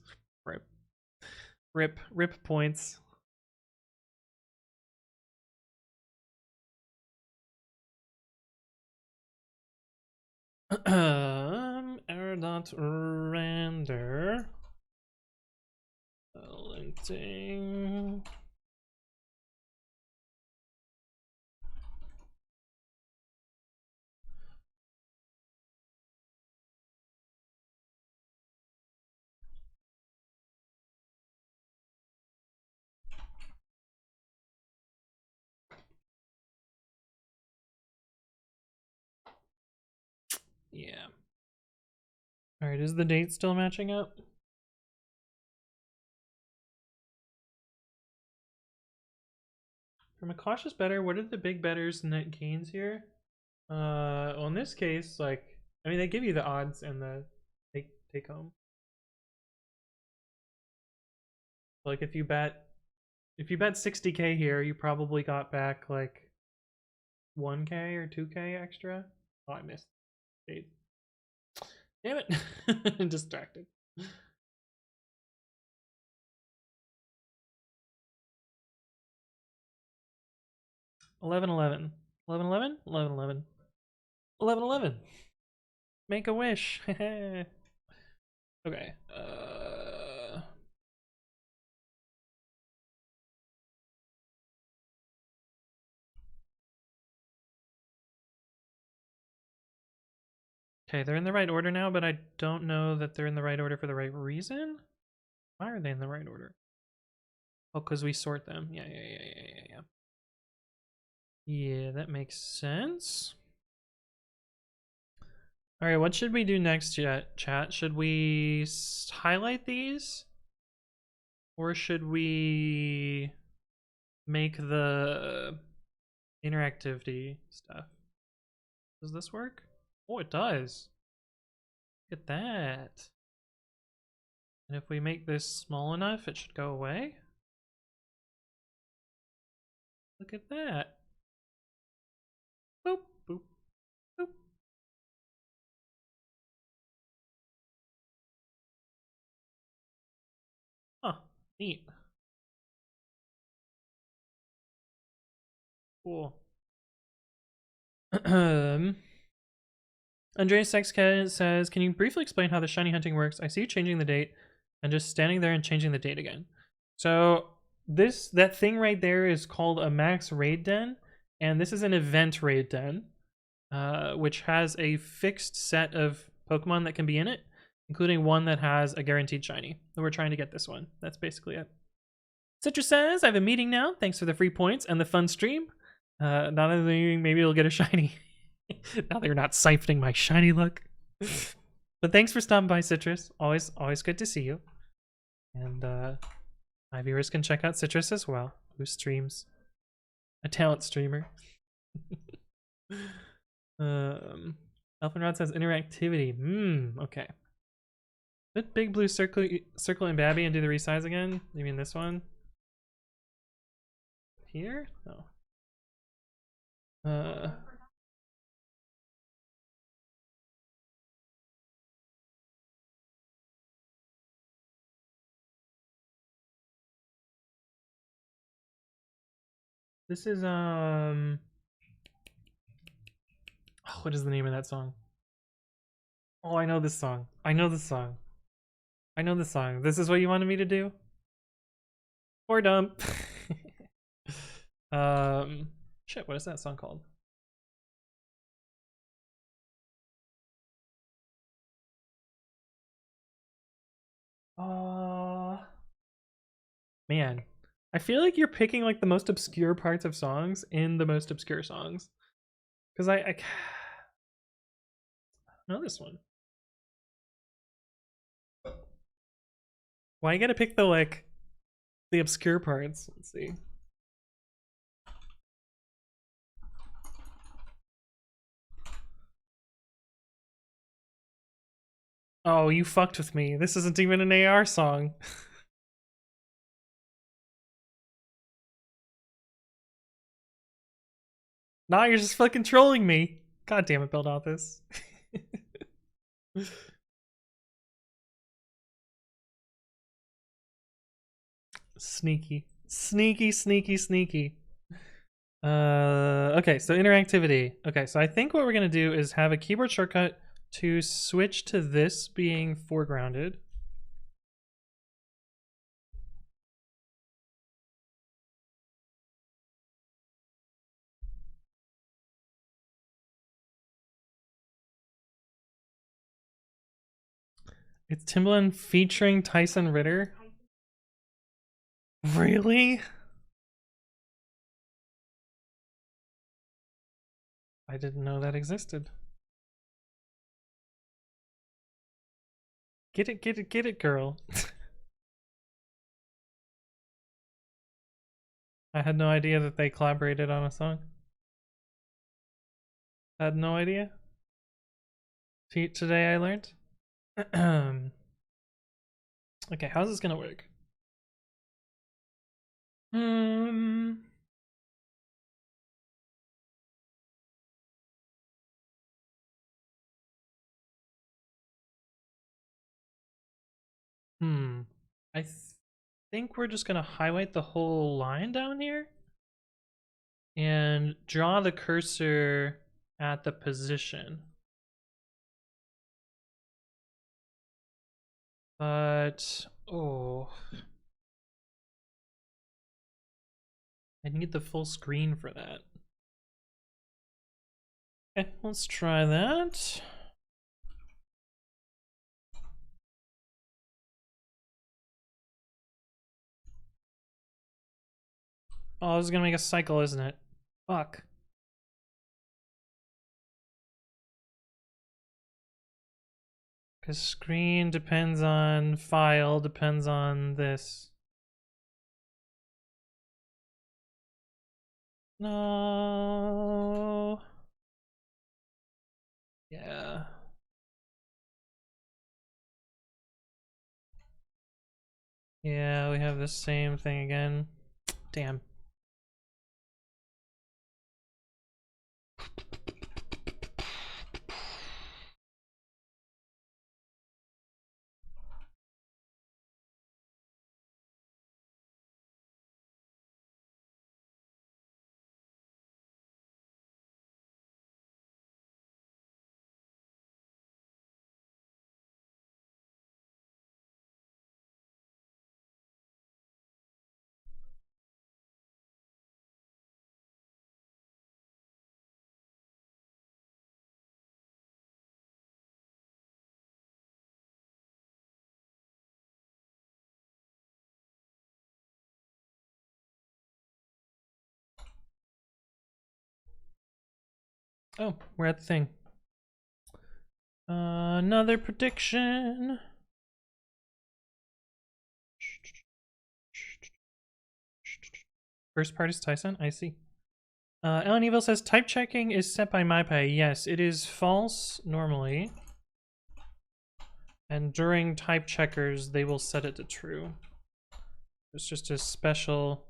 Rip. Rip points. Error.render. Linting. Yeah. Alright, is the date still matching up? From a cautious better, what are the big betters net gains here? Well, in this case, like, I mean, they give you the odds and the take home. Like, if you bet 60k here, you probably got back like 1k or 2k extra. Oh, I missed. Damn it! Distracted. 11-11. 11-11? 11-11. 11-11. Make a wish. Okay. Okay, they're in the right order now, but I don't know that they're in the right order for the right reason. Why are they in the right order? Oh, because we sort them. Yeah. Yeah, that makes sense. All right, what should we do next, chat? Should we highlight these? Or should we make the interactivity stuff? Does this work? Oh, it does. Look at that. And if we make this small enough, it should go away. Look at that. Boop, boop, boop. Huh, neat. Cool. Andreas Sexka says, can you briefly explain how the shiny hunting works? I see you changing the date and just standing there and changing the date again. So that thing right there is called a max raid den, and this is an event raid den, which has a fixed set of Pokemon that can be in it, including one that has a guaranteed shiny. So we're trying to get this one. That's basically it. Citrus says, I have a meeting now. Thanks for the free points and the fun stream. Not only maybe you'll get a shiny. Now they're not siphoning my shiny luck. But thanks for stopping by, Citrus. Always good to see you. And my viewers can check out Citrus as well, who streams. A talent streamer. Elfenrod says interactivity. Okay. Put big blue circle in Babby and do the resize again. You mean this one? Here? No. This is what is the name of that song? Oh, I know this song. I know this song. This is what you wanted me to do? Or dump. Shit, what is that song called? Man. I feel like you're picking like the most obscure parts of songs in the most obscure songs. Because I know this one. Why you gotta pick the obscure parts? Let's see. Oh, you fucked with me. This isn't even an AR song. Nah, you're just fucking trolling me. God damn it, Build Office. Sneaky. Okay, so interactivity. Okay, so I think what we're gonna do is have a keyboard shortcut to switch to this being foregrounded. It's Timbaland featuring Tyson Ritter. Really? I didn't know that existed. Get it, girl. I had no idea that they collaborated on a song. I had no idea. Today I learned. Okay, how's this gonna work? I think we're just gonna highlight the whole line down here and draw the cursor at the position. But oh, I need the full screen for that. Okay, let's try that. Oh, this is gonna make a cycle, isn't it? Fuck. Because screen depends on file, depends on this. No. Yeah. Yeah, we have the same thing again. Damn. Oh, we're at the thing. Another prediction. First part is Tyson. I see. Ellen Evil says type checking is set by MyPy. Yes, it is false normally. And during type checkers, they will set it to true. It's just a special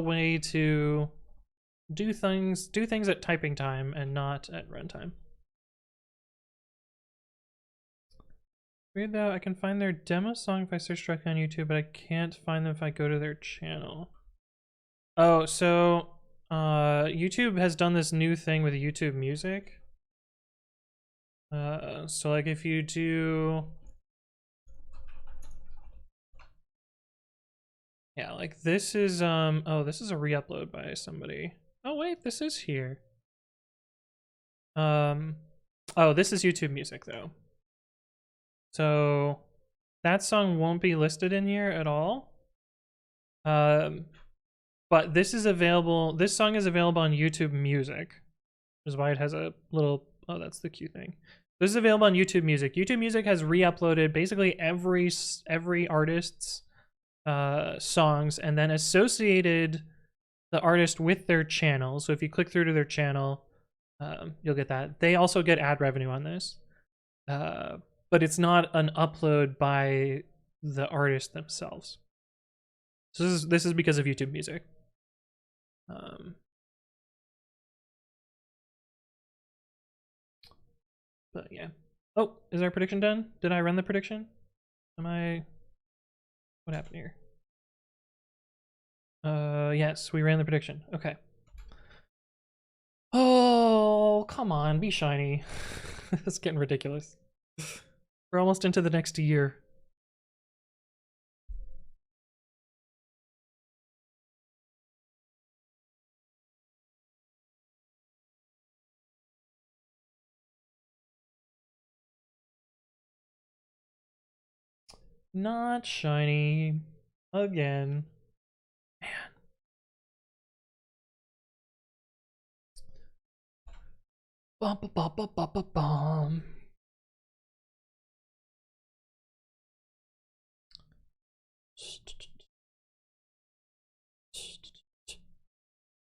way to do things at typing time and not at runtime. Weird though, I can find their demo song if I search directly on YouTube, but I can't find them if I go to their channel. Oh, so YouTube has done this new thing with YouTube Music. So like if you do, yeah, like this is oh, this is a re-upload by somebody. Oh wait, this is here. Oh, this is YouTube Music though. So that song won't be listed in here at all. But this is available, this song is available on YouTube Music, which is why it has a little, oh, that's the cue thing. This is available on YouTube Music. YouTube Music has re-uploaded basically every artist's songs and then associated the artist with their channel. So if you click through to their channel, you'll get that. They also get ad revenue on this, but it's not an upload by the artist themselves. So this is because of YouTube Music. But yeah. Oh, is our prediction done? Did I run the prediction? What happened here? Yes, we ran the prediction. Okay. Oh, come on, be shiny. It's getting ridiculous. We're almost into the next year. Not shiny. Again. Man. Bum, bum, bum, bum, bum, bum, bum.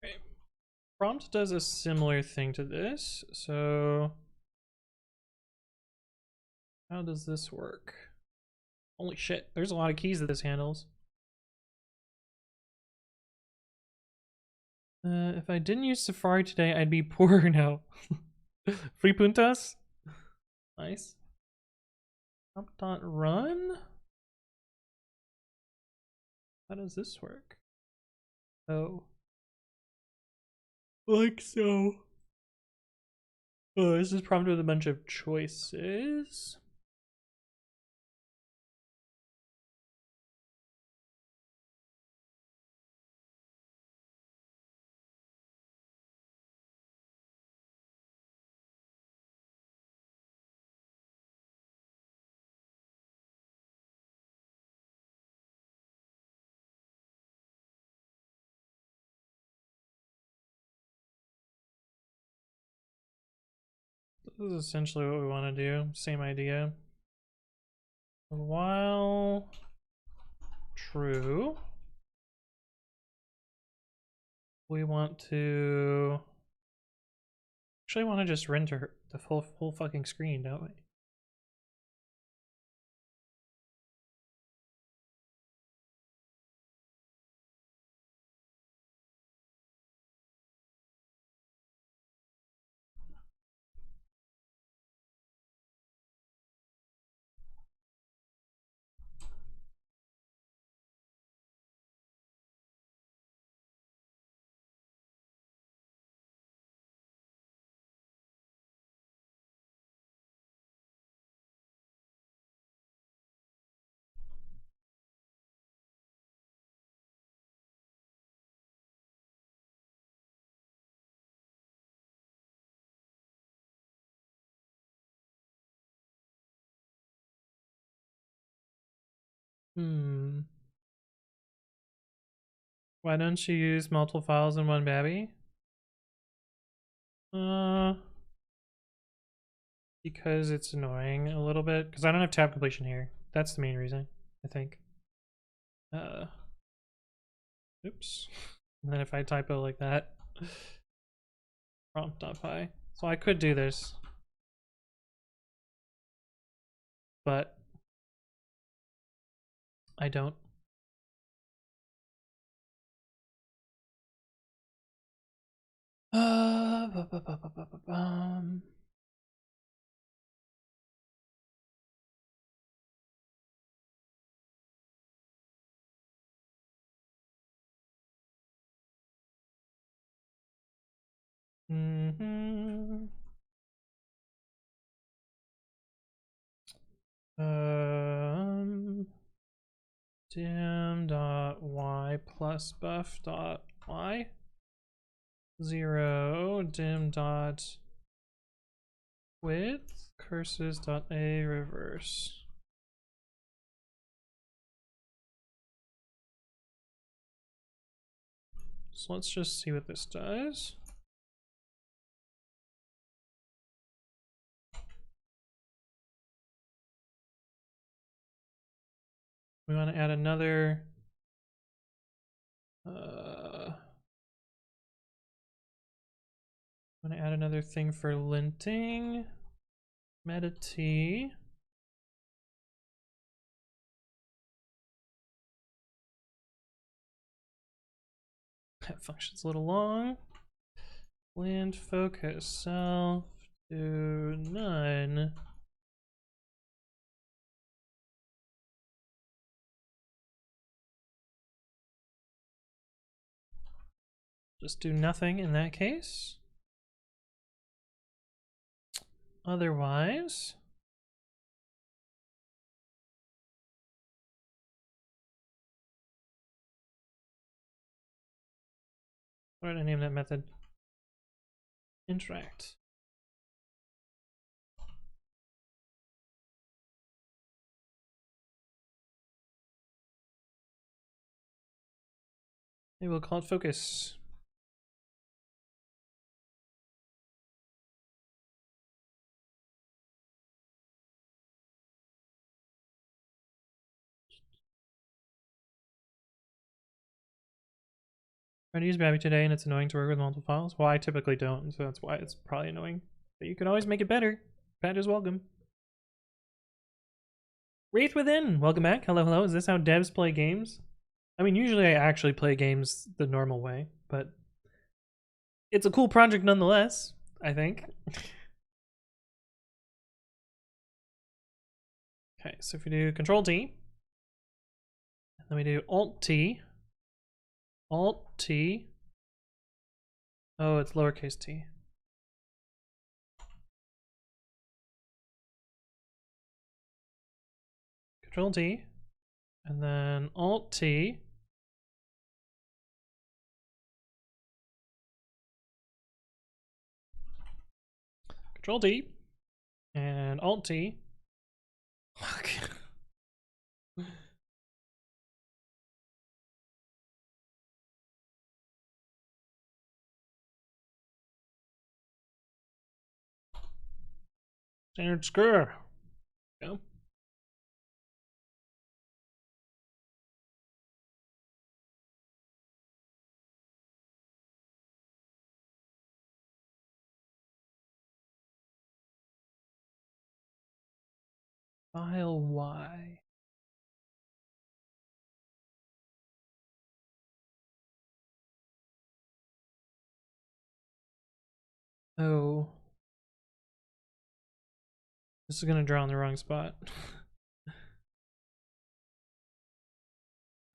Okay. Prompt does a similar thing to this, so how does this work? Holy shit, there's a lot of keys that this handles. If I didn't use Safari today, I'd be poor now. Free puntas? Nice. Prompt.run? How does this work? Oh. Like so. Oh, this is prompted with a bunch of choices. This is essentially what we want to do. Same idea. While true, we want to actually want to just render the full fucking screen, don't we? Why don't you use multiple files in one babi? Because it's annoying a little bit. Because I don't have tab completion here. That's the main reason, I think. Oops. And then if I typo like that, prompt.py. So I could do this, but I don't. Bu- bu- bu- bu- bu- bu- bum. Mhm. Dim.y plus buff.y 0 dim dot width curses.a reverse. So let's just see what this does. We want to add another thing for linting. Meta t. That function's a little long. Lint focus self to none. Just do nothing in that case. Otherwise, what did I name that method? Interact. Maybe we'll call it focus. Trying to use Babi today and it's annoying to work with multiple files. Well, I typically don't, so that's why it's probably annoying. But you can always make it better. Patch is welcome. Wraith Within, welcome back. Hello, hello. Is this how devs play games? I mean, usually I actually play games the normal way, but it's a cool project nonetheless, I think. Okay, so if we do Control T, then we do Alt T, Alt T. Oh, it's lowercase t. Control T, and then Alt T. Control T, and Alt T. Fuck. Standard score. Go. File Y. Oh. This is gonna draw in the wrong spot.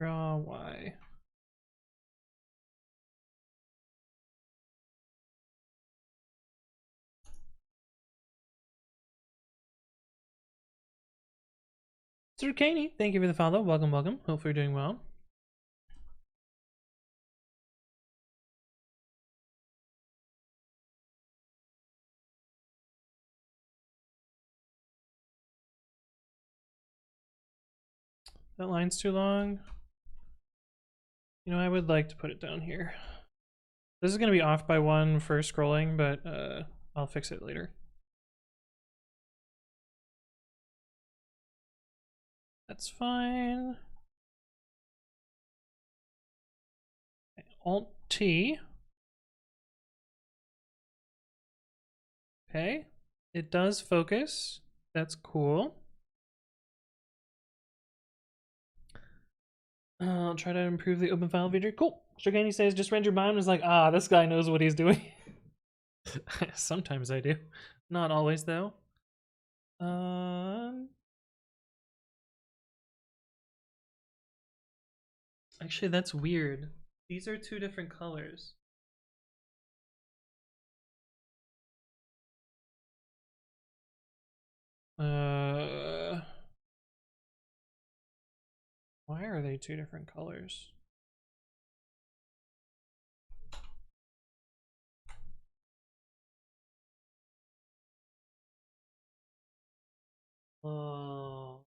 Draw Y. Sir Caney, thank you for the follow. Welcome, welcome. Hopefully you're doing well. That line's too long. You know, I would like to put it down here. This is going to be off by one for scrolling, but I'll fix it later. That's fine. Alt-T. Okay. It does focus. That's cool. I'll try to improve the open file feature. Cool. Strogani says, just read your mind and was like, ah, this guy knows what he's doing. Sometimes I do. Not always, though. Actually, that's weird. These are two different colors. Why are they two different colors? Oh.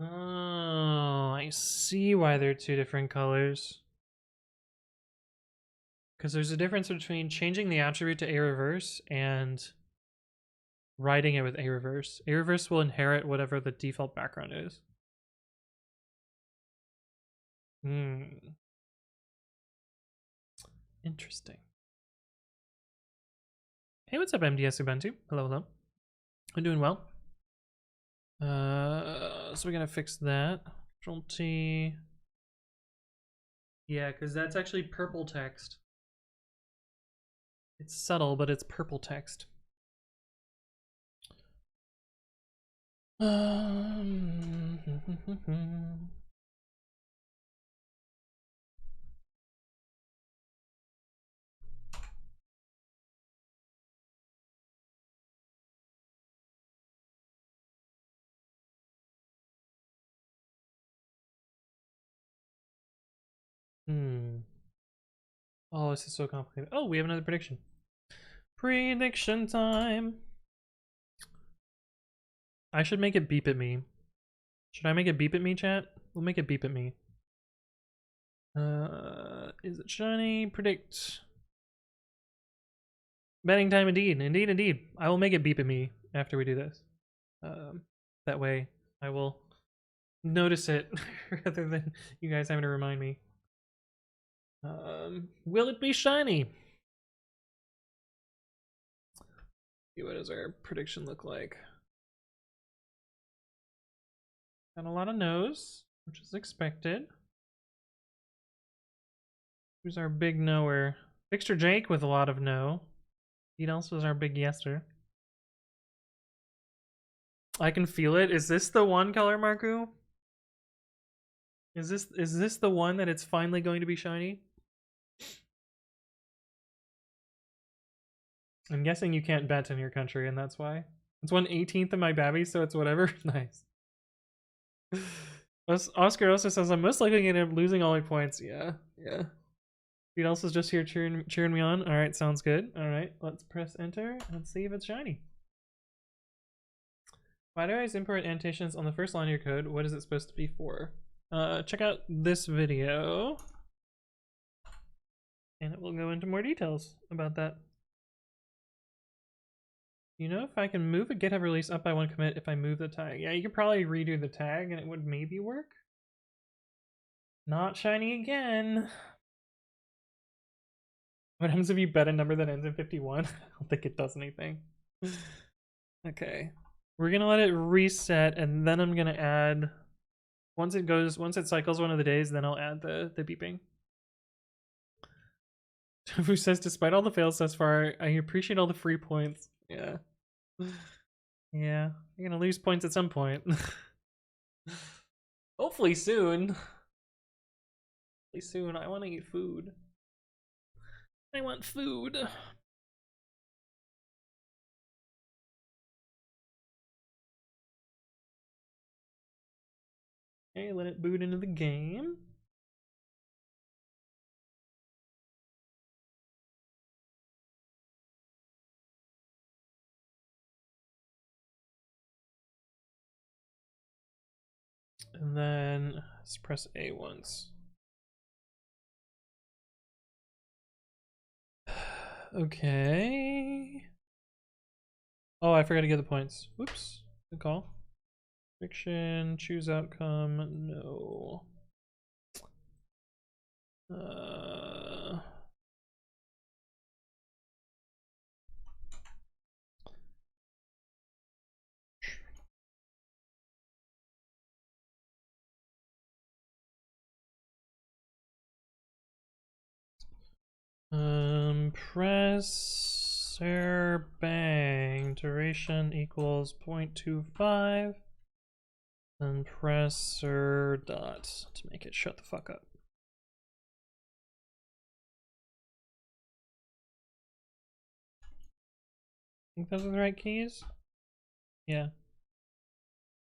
Oh, I see why they're two different colors. Because there's a difference between changing the attribute to a reverse and writing it with a reverse. A reverse will inherit whatever the default background is. Interesting. Hey, what's up, MDS Ubuntu? Hello, hello. I'm doing well. So we're gonna fix that. Control T. Yeah, because that's actually purple text. It's subtle, but it's purple text. Oh, this is so complicated. Oh, we have another prediction. Prediction time. I should make it beep at me. Should I make it beep at me, chat? We'll make it beep at me. Is it shiny? Predict. Betting time indeed. Indeed, indeed. I will make it beep at me after we do this. That way I will notice it rather than you guys having to remind me. Will it be shiny? See, what does our prediction look like? Got a lot of no's, which is expected. Who's our big knower? Fixture Jake with a lot of no. Pete else was our big yeser. I can feel it. Is this the one, color Marku? Is this the one that it's finally going to be shiny? I'm guessing you can't bet in your country, and that's why. It's 1/18 of my babby, so it's whatever. Nice. Oscar also says I'm most likely gonna end up losing all my points. Yeah. Pete else is just here cheering me on. All right, sounds good. All right, let's press enter and see if it's shiny. Why do I always import annotations on the first line of your code? What is it supposed to be for? Check out this video, and it will go into more details about that. You know if I can move a GitHub release up by one commit if I move the tag? Yeah, you could probably redo the tag and it would maybe work. Not shiny again. What happens if you bet a number that ends in 51? I don't think it does anything. Okay. We're gonna let it reset and then I'm gonna add once it cycles one of the days, then I'll add the beeping. Who says despite all the fails thus far, I appreciate all the free points. Yeah. Yeah. You're gonna lose points at some point. Hopefully soon. Hopefully soon. I wanna eat food. I want food. Okay, let it boot into the game. And then let's press A once. Okay. Oh, I forgot to get the points. Whoops. Good call. Fiction, choose outcome, no. Presser bang, duration equals 0.25. And presser dot to make it shut the fuck up. Think those are the right keys? Yeah.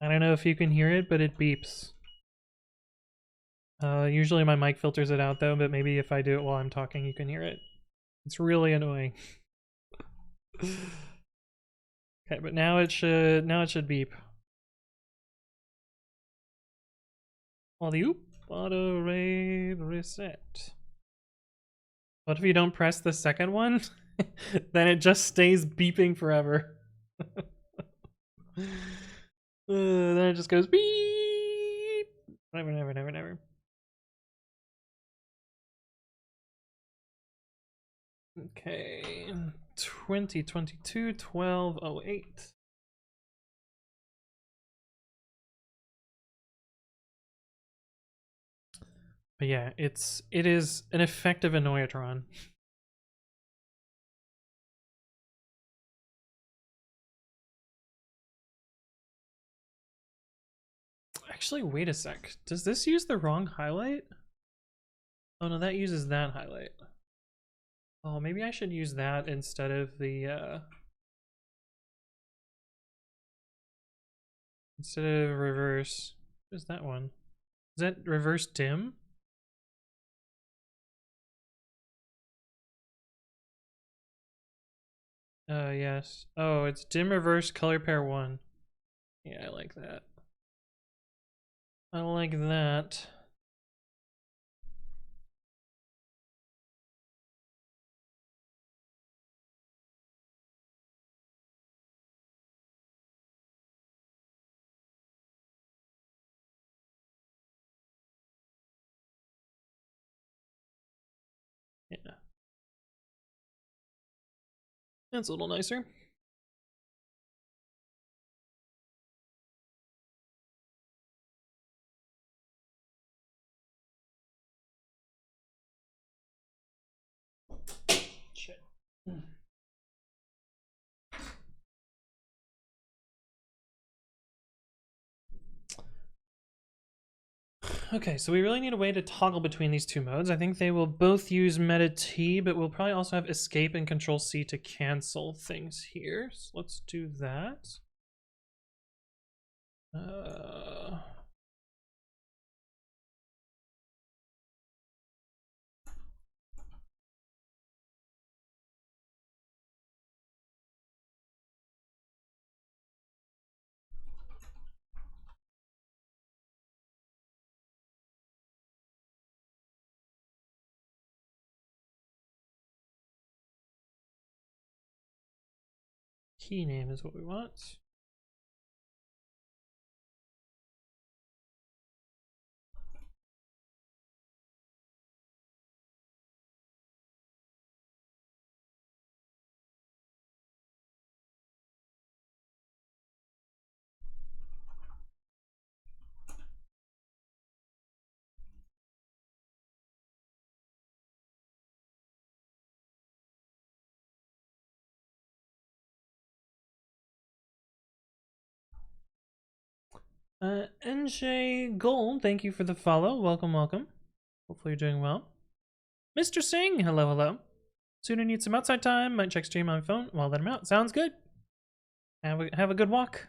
I don't know if you can hear it, but it beeps. Usually my mic filters it out though, but maybe if I do it while I'm talking, you can hear it. It's really annoying. Okay, but now it should beep. Auto RAID reset. What if you don't press the second one? Then it just stays beeping forever. Then it just goes beep. Never. Okay, 2022 1208. But yeah, it is an effective annoyatron. Actually, wait a sec. Does this use the wrong highlight? Oh no, that uses that highlight. Oh, maybe I should use that instead of the instead of reverse. What is that one? Is that reverse dim? Yes. Oh, it's dim reverse color pair 1. Yeah, I like that. I like that. Yeah. That's a little nicer. Shit. Okay, so we really need a way to toggle between these two modes. I think they will both use meta T, but we'll probably also have escape and control C to cancel things here. So let's do that. key name is what we want. NJ Gold, thank you for the follow. Welcome, welcome. Hopefully you're doing well. Mr. Singh, hello, hello. Sooner need some outside time. Might check stream on my phone while let him out. Sounds good. Have a good walk.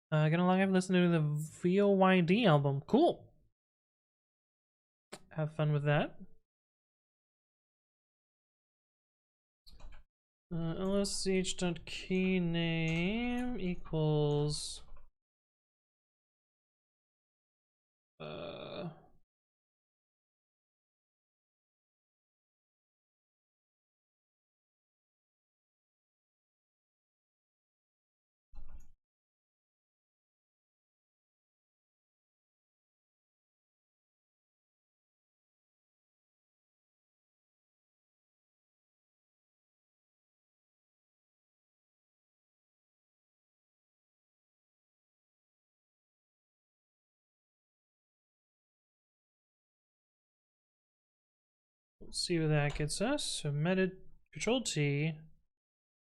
Gonna log in and listen to the VOYD album. Cool. Have fun with that. lsh.keyname equals let's see what that gets us. So meta control T.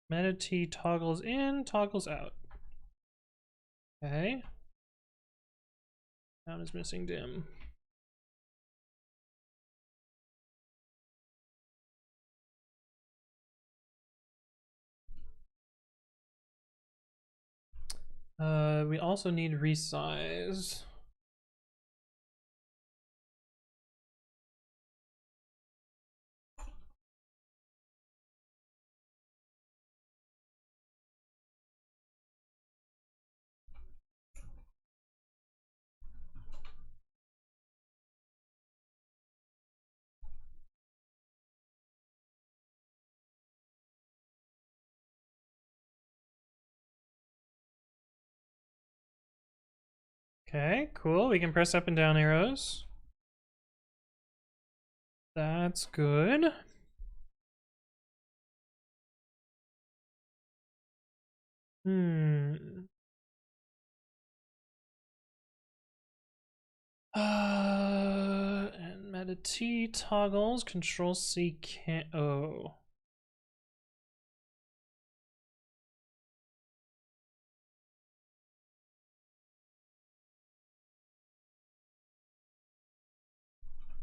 Meta T toggles in, toggles out. Okay. Sound is missing dim. We also need resize. Okay, cool. We can press up and down arrows. That's good. And meta T toggles, control C can't. Oh.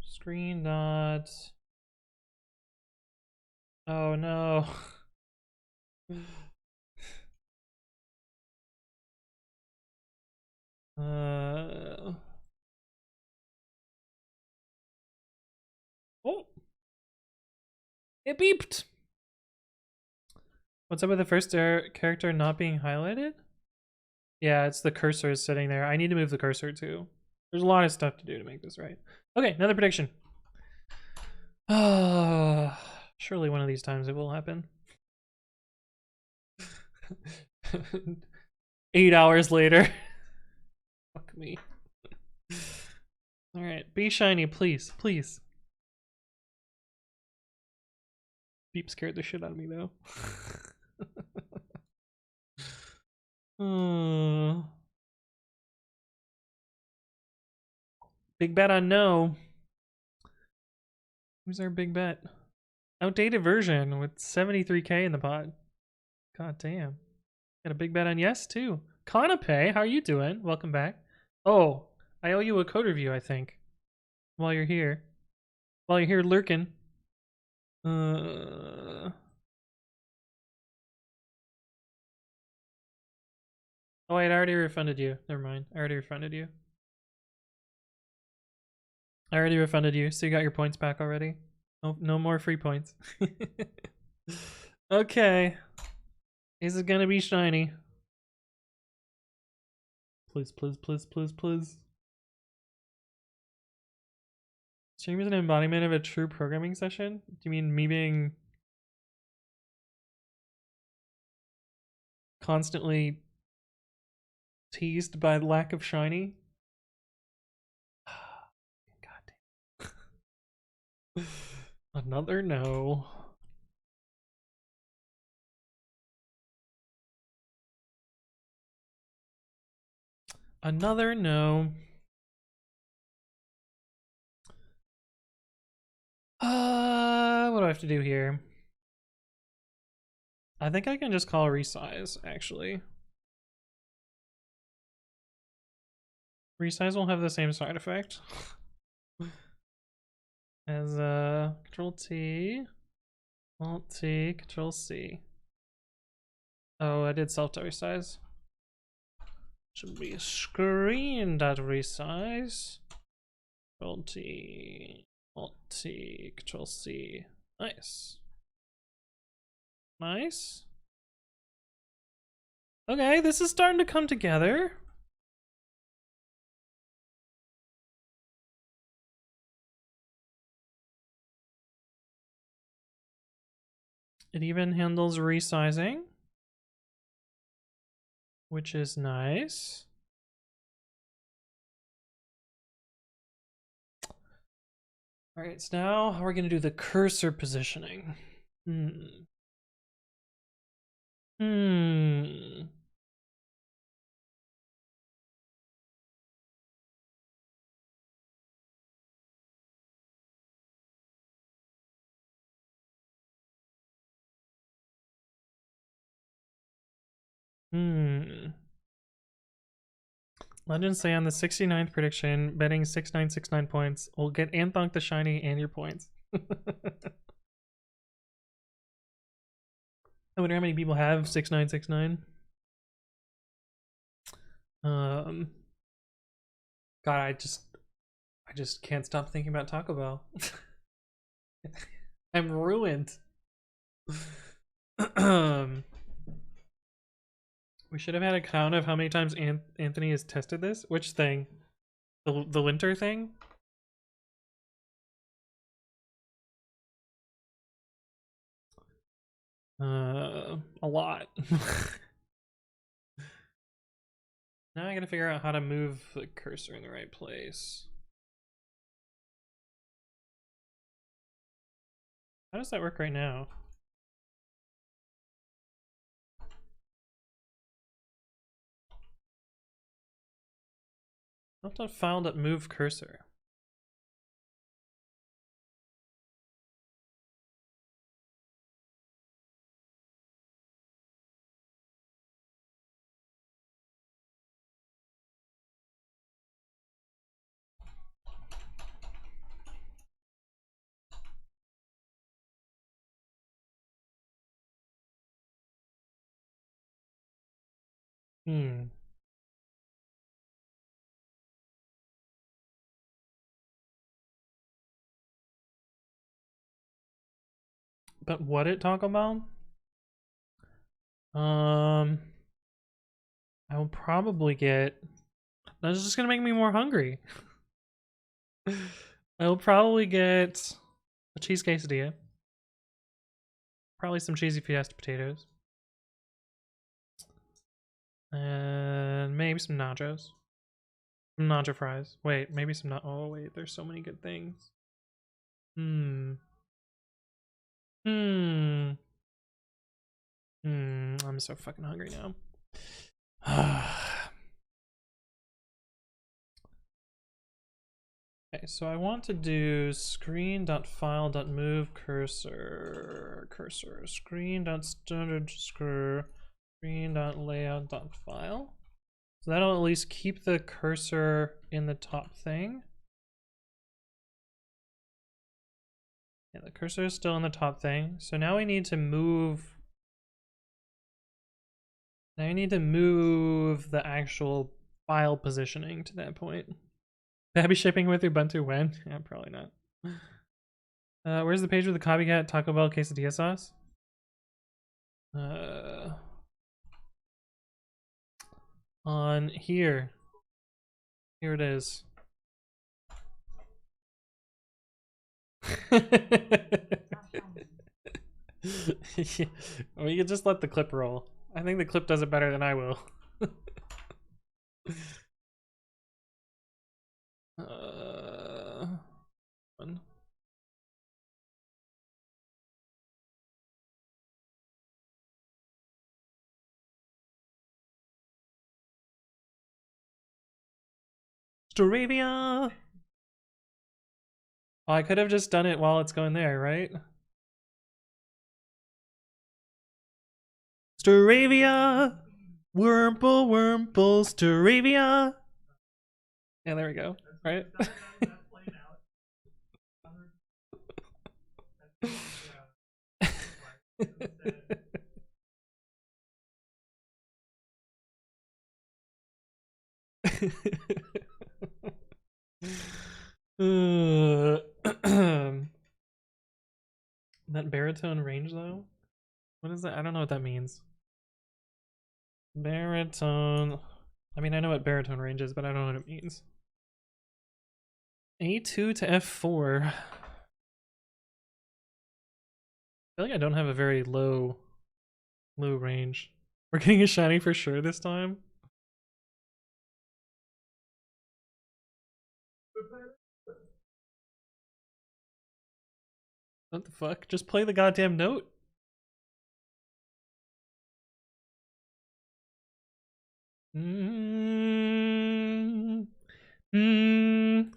Screen dot. Oh no. Oh. It beeped. What's up with the first character not being highlighted? Yeah, it's the cursor is sitting there. I need to move the cursor too. There's a lot of stuff to do to make this right. Okay, another prediction. Surely one of these times it will happen. 8 hours later. Fuck me. Alright, be shiny, please, please. Beep scared the shit out of me though. Big bet on no. Who's our big bet? Outdated version with 73k in the pod. God damn. Got a big bet on yes too. Kanape, how are you doing? Welcome back. Oh, I owe you a code review, I think. While you're here. While you're here lurking. Oh, wait, I already refunded you. Never mind. I already refunded you. I already refunded you, so you got your points back already. No more free points. Okay. Is it gonna be shiny? Please, please, please, please, please. Stream is an embodiment of a true programming session? Do you mean me being constantly teased by lack of shiny. God damn. Another no. Another no. What do I have to do here? I think I can just call resize, actually. Resize will have the same side effect as Control T, Alt T, Control C. Oh, I did self-resize. Should be screen.resize. Control T, Alt T, Control C. Nice. Nice. Okay, this is starting to come together. It even handles resizing, which is nice. All right, so now we're gonna do the cursor positioning. Hmm. Legends say on the 69th prediction, betting 6969 points will get Anthonk the shiny and your points. I wonder how many people have 6969. God, I just can't stop thinking about Taco Bell. I'm ruined. We should have had a count of how many times Anthony has tested this. Which thing? The winter thing? A lot. Now I gotta figure out how to move the cursor in the right place. How does that work right now? Not that file.move cursor. But what at Taco Bell? I will probably get. That's just gonna make me more hungry. I will probably get a cheese quesadilla. Probably some cheesy fiesta potatoes. And maybe some nachos. Some nacho fries. Wait, maybe some oh wait, there's so many good things. I'm so fucking hungry now. Okay, so I want to do screen.file.move cursor screen.standard screen.layout.file. So that'll at least keep the cursor in the top thing. Yeah, the cursor is still in the top thing. So now we need to move. Now I need to move the actual file positioning to that point. Babi shipping with Ubuntu when? Yeah, probably not. Where's the page with the copycat Taco Bell quesadilla sauce? On here. Here it is. We could just let the clip roll. I think the clip does it better than I will. One. Staravia! Oh, I could have just done it while it's going there, right? Staravia! Wurmple, Wurmple, Staravia! Yeah, there we go. Right? That baritone range though? What is that? I don't know what that means. Baritone. I mean, I know what baritone range is, but I don't know what it means. A2 to F4. I feel like I don't have a very low range. We're getting a shiny for sure this time. What the fuck? Just play the goddamn note.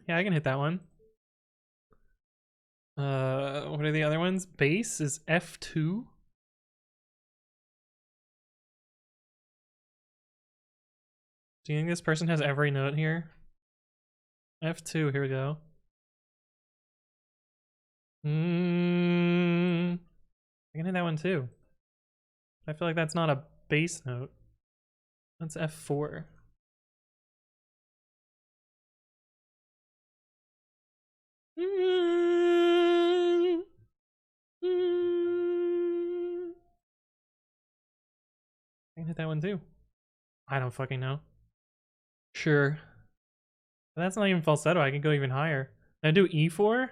Yeah, I can hit that one. What are the other ones? Bass is F2. Do you think this person has every note here? F2, here we go. I can hit that one too. I feel like that's not a bass note. That's F4. I can hit that one too. I don't fucking know. Sure. But that's not even falsetto. I can go even higher. Can I do E4?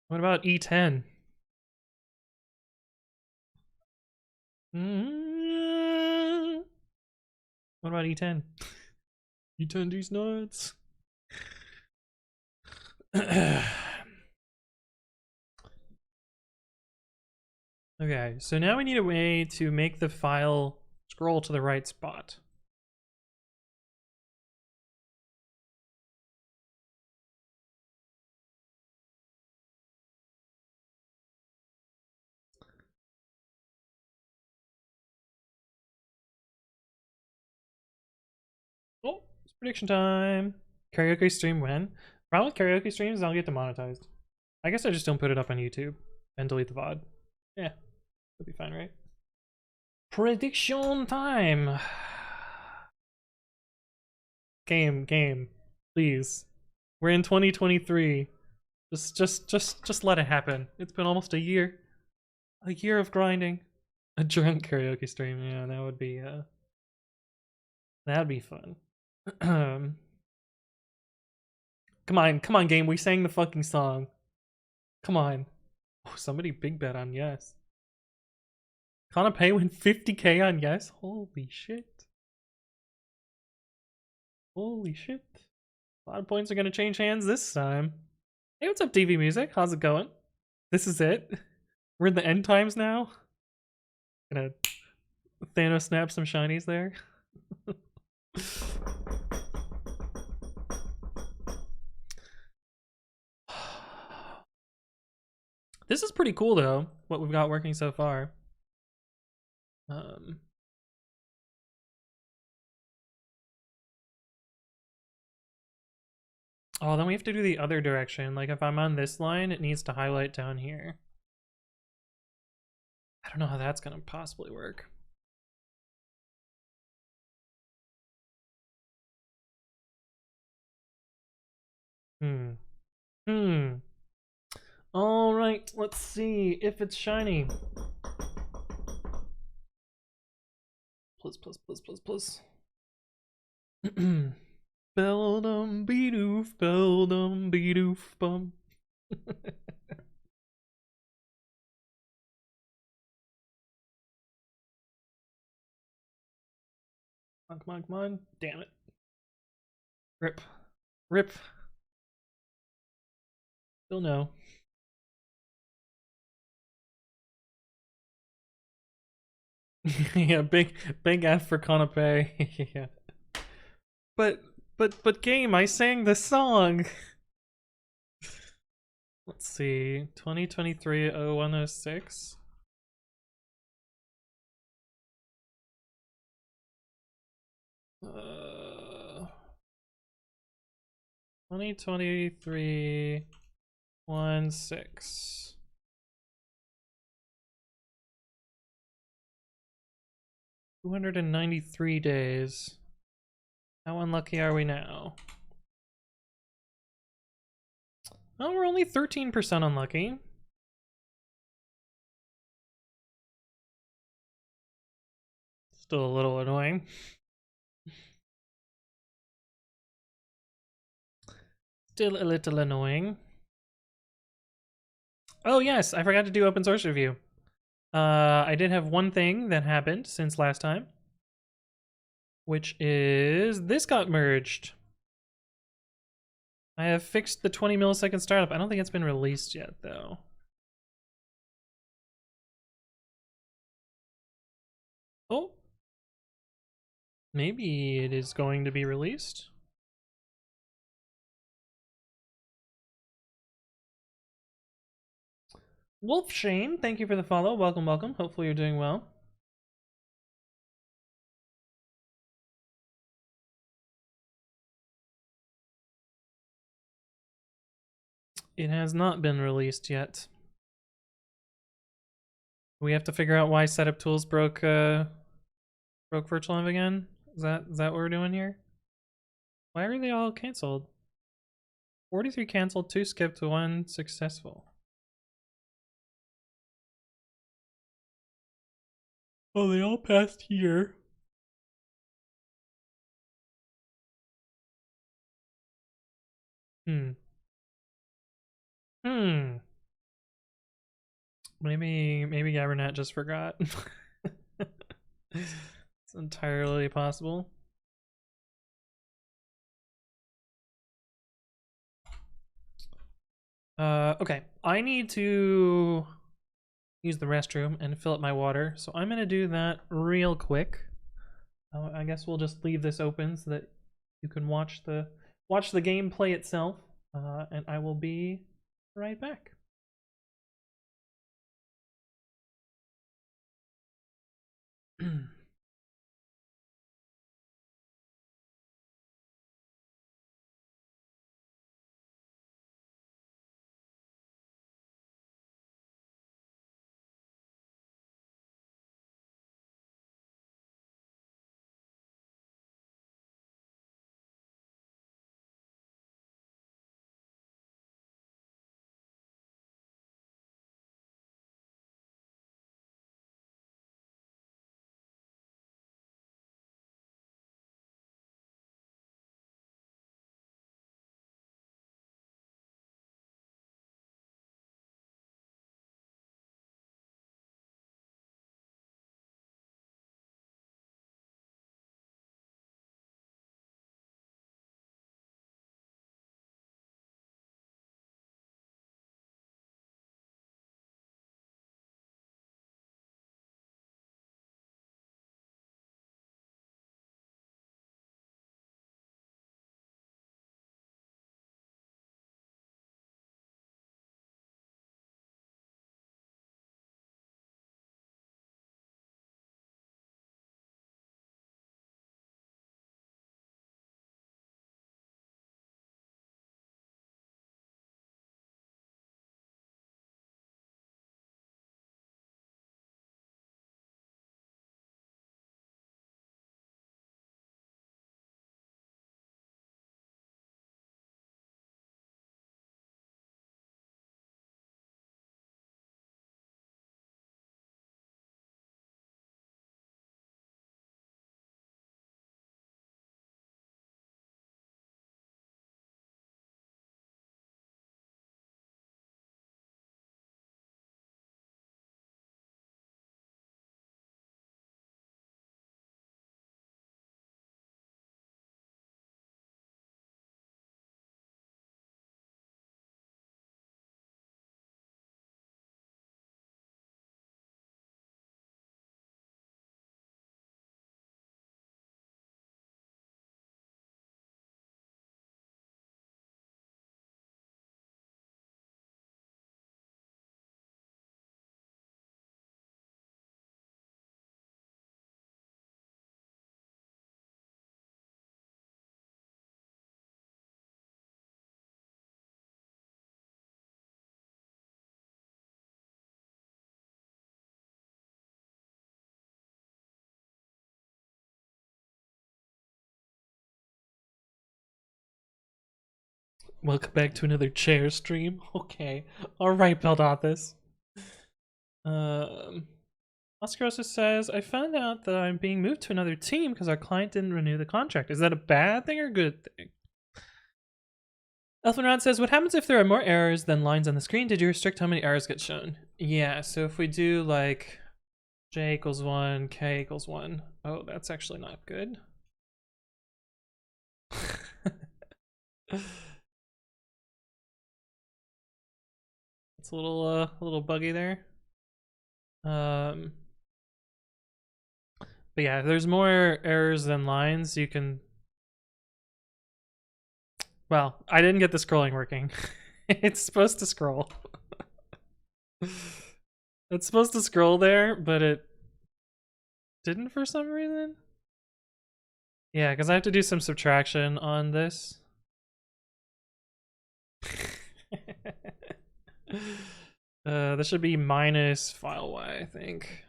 What about E10? What about E10? E10 these nuts. Okay, so now we need a way to make the file scroll to the right spot. Oh, it's prediction time. Karaoke stream when? Problem with karaoke streams is I'll get demonetized. I guess I just don't put it up on YouTube and delete the VOD. Yeah, that'll be fine, right? Prediction time. Game, please. We're in 2023. Just let it happen. It's been almost a year. A year of grinding. A drunk karaoke stream, yeah, that'd be fun. Come on, game. We sang the fucking song. Come on. Oh, somebody big bet on yes. Pay win 50k on yes? Holy shit. Holy shit. A lot of points are gonna change hands this time. Hey, what's up, DV Music? How's it going? This is it? We're in the end times now? Gonna Thanos snap some shinies there. This is pretty cool though, what we've got working so far. Oh, then we have to do the other direction. Like if I'm on this line, it needs to highlight down here. I don't know how that's gonna possibly work. All right, let's see if it's shiny. Plus. Beldum be-doof, beldum be-doof bum. Come on, come on. Damn it. Rip. Rip. Still no. Yeah, big F for Canape. Yeah. But but game, I sang the song. Let's see. 2023-0106. Uh 2023 16. 293 days. How unlucky are we now? Oh, we're only 13% unlucky. Still a little annoying. Still a little annoying. Oh yes, I forgot to do open source review. I did have one thing that happened since last time, which is this got merged. I have fixed the 20 millisecond startup. I don't think it's been released yet though. Oh, maybe it is going to be released. Wolf Shane, thank you for the follow. Welcome, welcome. Hopefully you're doing well. It has not been released yet. We have to figure out why setup tools broke virtual env again. Is that what we're doing here? Why are they all canceled? 43 canceled, 2 skipped, 1 successful. Oh, they all passed here. Hmm. Maybe Gabernet just forgot. It's entirely possible. Okay. I need to use the restroom and fill up my water, so I'm gonna do that real quick. I guess we'll just leave this open so that you can watch the gameplay itself, and I will be right back. Welcome back to another chair stream. Okay. Alright, Beldathis. Oscarosa says, I found out that I'm being moved to another team because our client didn't renew the contract. Is that a bad thing or a good thing? Elfenrod says, what happens if there are more errors than lines on the screen? Did you restrict how many errors get shown? Yeah, so if we do like j equals 1, k equals 1. Oh, that's actually not good. It's a little buggy there. But yeah, if there's more errors than lines, you can... Well, I didn't get the scrolling working. It's supposed to scroll. It's supposed to scroll there, but it didn't for some reason. Yeah, because I have to do some subtraction on this. This should be minus file y, I think.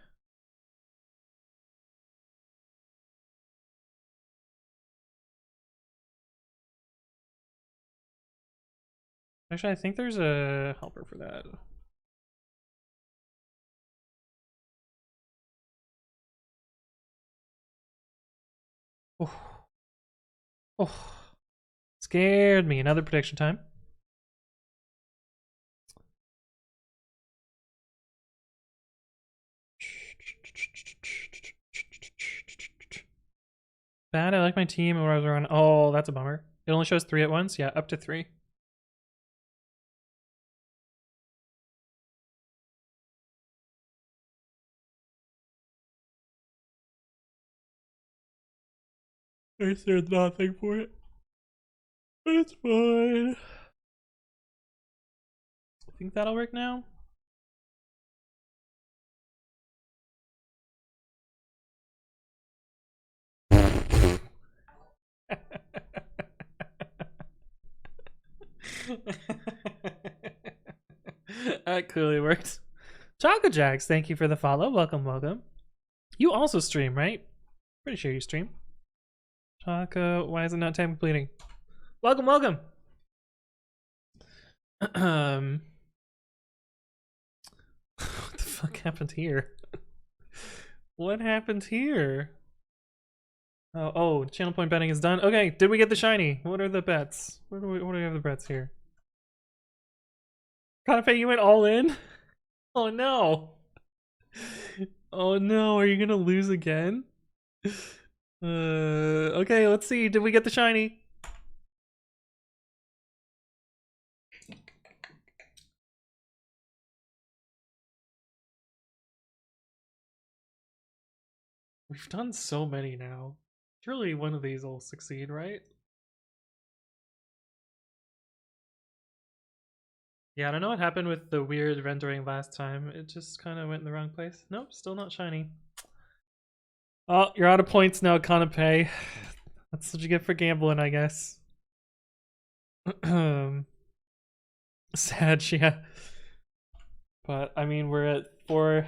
Actually, I think there's a helper for that. Oh. Oh. Scared me. Another prediction time. Bad, I like my team and where I was around. Oh, that's a bummer. It only shows 3 at once? Yeah, up to 3. I said nothing for it. It's fine. I think that'll work now. That clearly worked. Choco Jags, thank you for the follow. Welcome, welcome. You also stream, right? Pretty sure you stream. Choco, why is it not time completing? Welcome, welcome. What the fuck happened here? What happened here? Oh, channel point betting is done. Okay, did we get the shiny? What are the bets? What do we have the bets here? Kanape, you went all in? Oh no. Oh no, are you gonna lose again? Okay, let's see. Did we get the shiny? We've done so many now. Surely one of these will succeed, right? Yeah, I don't know what happened with the weird rendering last time. It just kind of went in the wrong place. Nope, still not shiny. Oh, you're out of points now, Kanape. That's what you get for gambling, I guess. Sad, yeah. But, I mean, we're at 4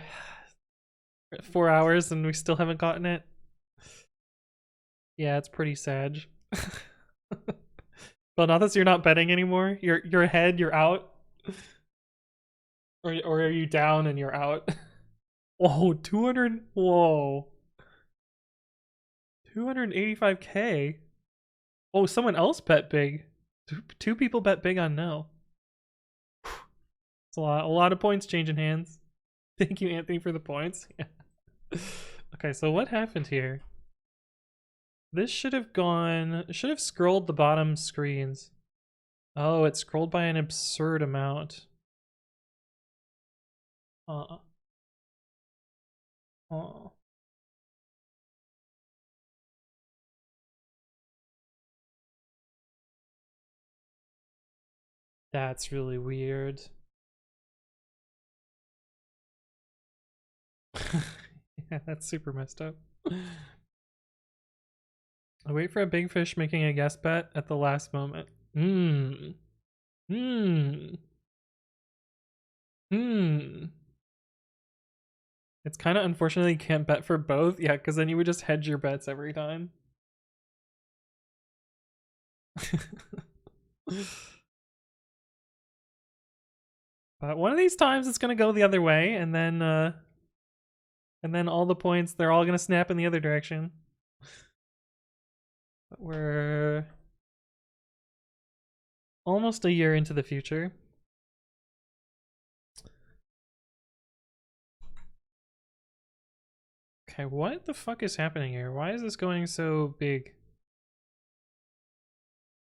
hours and we still haven't gotten it. Yeah, it's pretty sad. But not that you're not betting anymore. You're ahead, you're out. Or are you down and you're out? Oh, 200. Whoa. 285k. Oh, someone else bet big. Two people bet big on no. It's a lot of points changing hands. Thank you, Anthony, for the points. Yeah. Okay, so what happened here? This should have scrolled the bottom screens. Oh, it scrolled by an absurd amount. Oh. That's really weird. Yeah, that's super messed up. I wait for a big fish making a guess bet at the last moment. It's kind of unfortunate you can't bet for both. Yeah, because then you would just hedge your bets every time. But one of these times it's gonna go the other way, and then all the points, they're all gonna snap in the other direction. But we're almost a year into the future. Okay, what the fuck is happening here? Why is this going so big?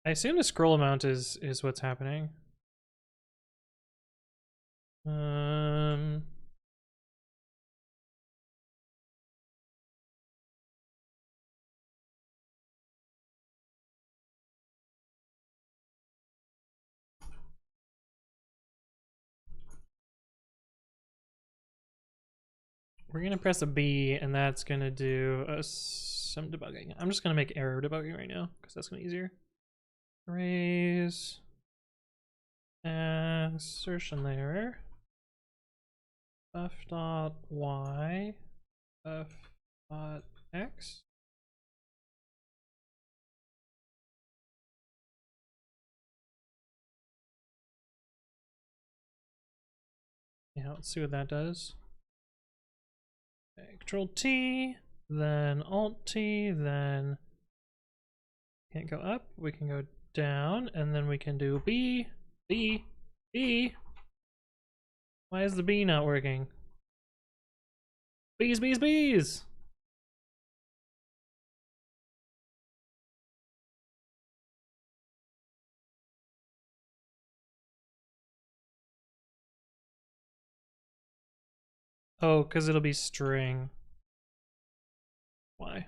I assume the scroll amount is what's happening. We're gonna press a B, and that's gonna do some debugging. I'm just gonna make error debugging right now because that's gonna be easier. Raise assertion layer. F.y, F.x. Yeah, let's see what that does. Okay, Control T, then Alt T, then can't go up, we can go down, and then we can do B, B, B. Why is the B not working? Bees, bees, bees! Oh, because it'll be string. Why?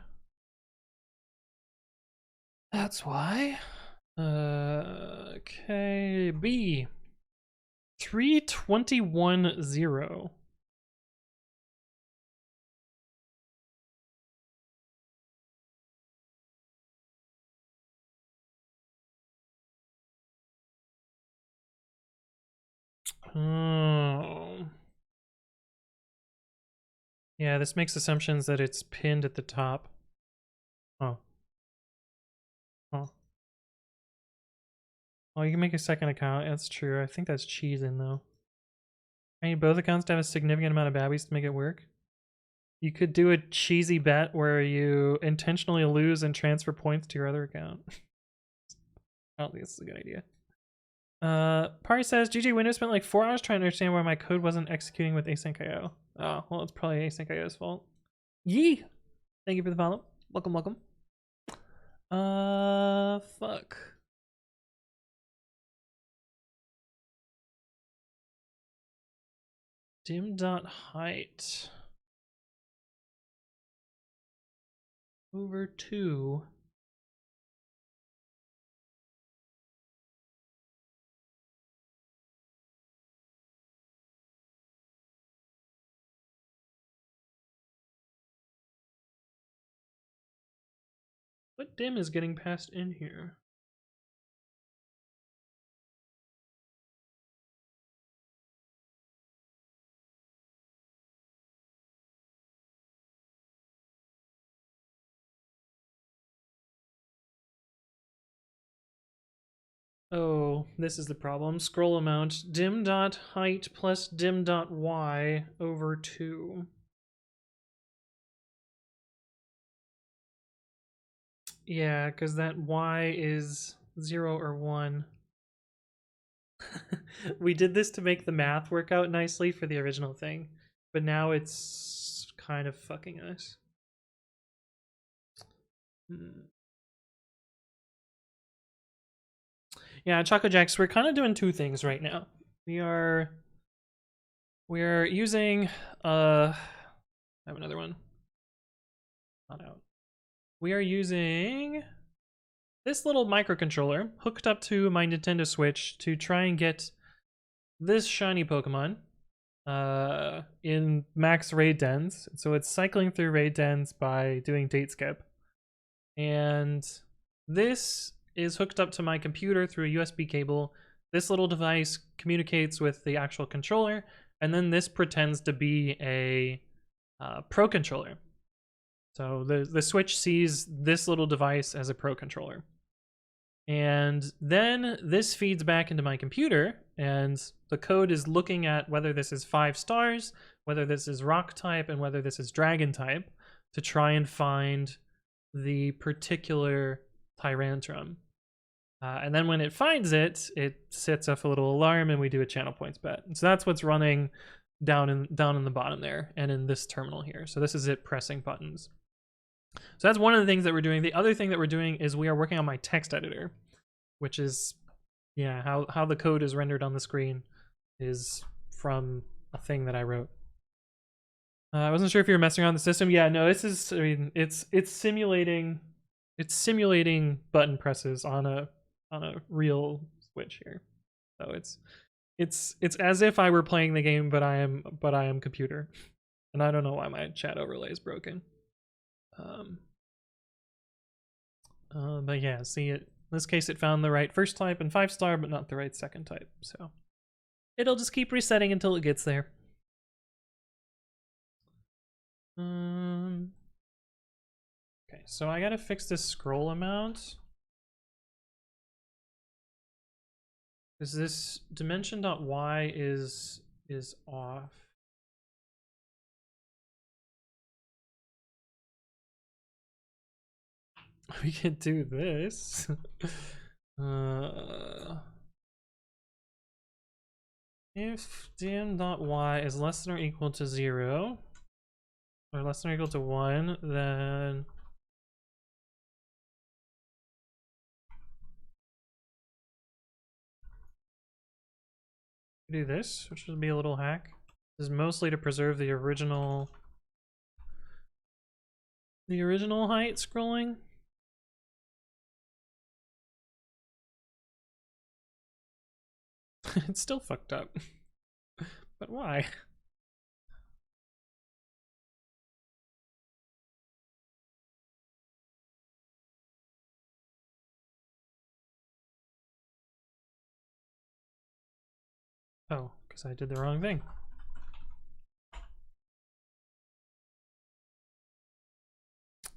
That's why. Okay, B. 3210. Oh. Yeah, this makes assumptions that it's pinned at the top. Oh. Oh. Oh, you can make a second account. That's true. I think that's cheesing though. I need both accounts to have a significant amount of babbies to make it work. You could do a cheesy bet where you intentionally lose and transfer points to your other account. I don't think this is a good idea. Party says, GG Windows spent like 4 hours trying to understand why my code wasn't executing with async.io. Oh, well, it's probably async.io's fault. Yee! Thank you for the follow. Welcome, welcome. Fuck. Dim.height over 2. What dim is getting passed in here? Oh, this is the problem. Scroll amount dim.height plus dim.y over 2. Yeah, because that y is 0 or 1. We did this to make the math work out nicely for the original thing, but now it's kind of fucking us. Yeah, Choco Jacks, we're kind of doing two things right now. We're using I have another one. Not out. We are using this little microcontroller hooked up to my Nintendo Switch to try and get this shiny Pokemon in max raid dens. So it's cycling through raid dens by doing date skip. And this is hooked up to my computer through a USB cable. This little device communicates with the actual controller, and then this pretends to be a Pro controller. So the Switch sees this little device as a Pro controller. And then this feeds back into my computer, and the code is looking at whether this is 5 stars, whether this is rock type, and whether this is dragon type to try and find the particular tyrantrum. And then when it finds it, it sets off a little alarm and we do a channel points bet. And so that's what's running down in the bottom there and in this terminal here. So this is it pressing buttons. So that's one of the things that we're doing. The other thing that we're doing is we are working on my text editor, which is, yeah, how the code is rendered on the screen is from a thing that I wrote. I wasn't sure if you were messing around the system. Yeah, no, this is, I mean, it's simulating button presses on a real Switch here. So it's as if I were playing the game, but I am computer, and I don't know why my chat overlay is broken. But yeah, see, in this case it found the right first type and 5-star, but not the right second type. So it'll just keep resetting until it gets there. Okay, so I gotta fix this scroll amount. Is this dimension.y is off? We could do this. If dim.y is less than or equal to 0, or less than or equal to 1, then do this, which would be a little hack. This is mostly to preserve the original height scrolling. It's still fucked up. But why? Oh, because I did the wrong thing.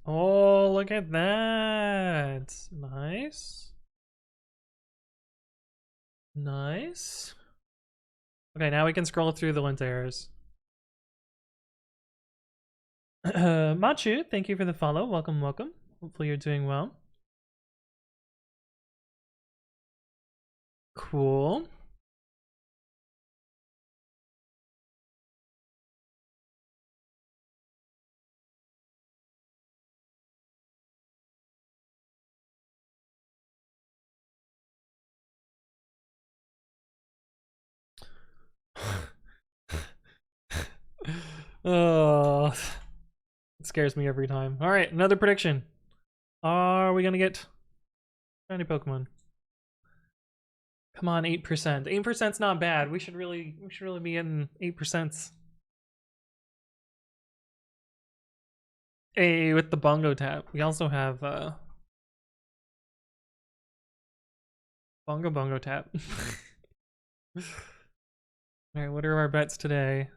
Oh, look at that. Nice. Nice. Okay, now we can scroll through the lint errors. Machu, thank you for the follow. Welcome, welcome. Hopefully you're doing well. Cool. Oh, it scares me every time. All right, another prediction. Are we gonna get shiny Pokemon? Come on, 8%. 8%'s not bad. We should really be getting 8%. Hey, with the bongo tap. We also have bongo tap. All right, what are our bets today?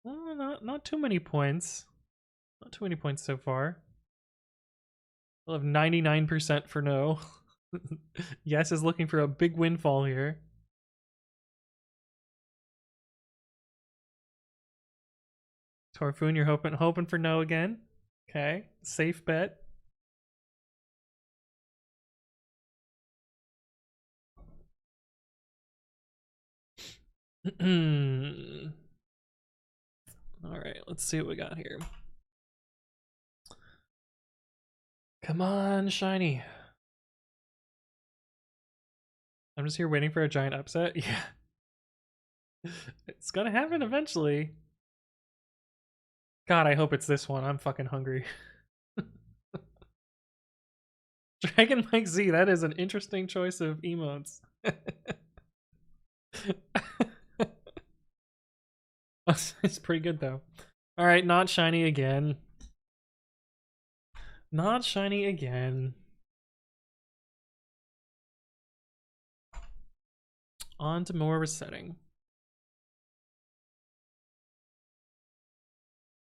Well, not too many points. Not too many points so far. We'll have 99% for no. Yes is looking for a big windfall here. Torfun, you're hoping for no again. Okay, safe bet. All right, let's see what we got here. Come on, shiny. I'm just here waiting for a giant upset. Yeah. It's gonna happen eventually. God, I hope it's this one. I'm fucking hungry. Dragon Mike Z, that is an interesting choice of emotes. It's pretty good though. All right, not shiny again. Not shiny again. On to more resetting.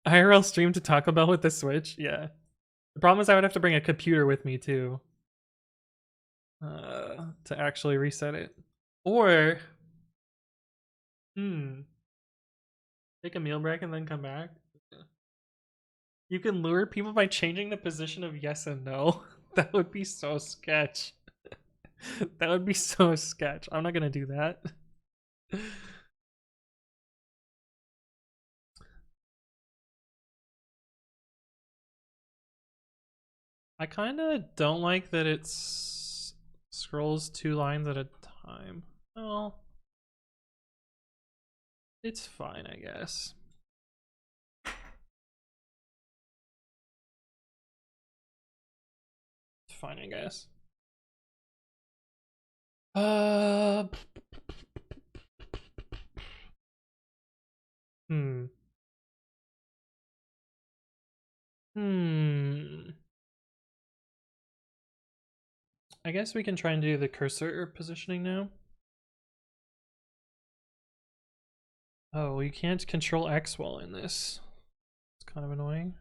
IRL stream to Taco Bell with the Switch? Yeah. The problem is I would have to bring a computer with me too. To actually reset it. Or, hmm, take a meal break and then come back. You can lure people by changing the position of yes and no. That would be so sketch. That would be so sketch. I'm not gonna do that. I kind of don't like that it scrolls 2 lines at a time. Well, it's fine, I guess. It's fine, I guess. Hmm. Hmm. I guess we can try and do the cursor positioning now. Oh, you can't control X while in this. It's kind of annoying.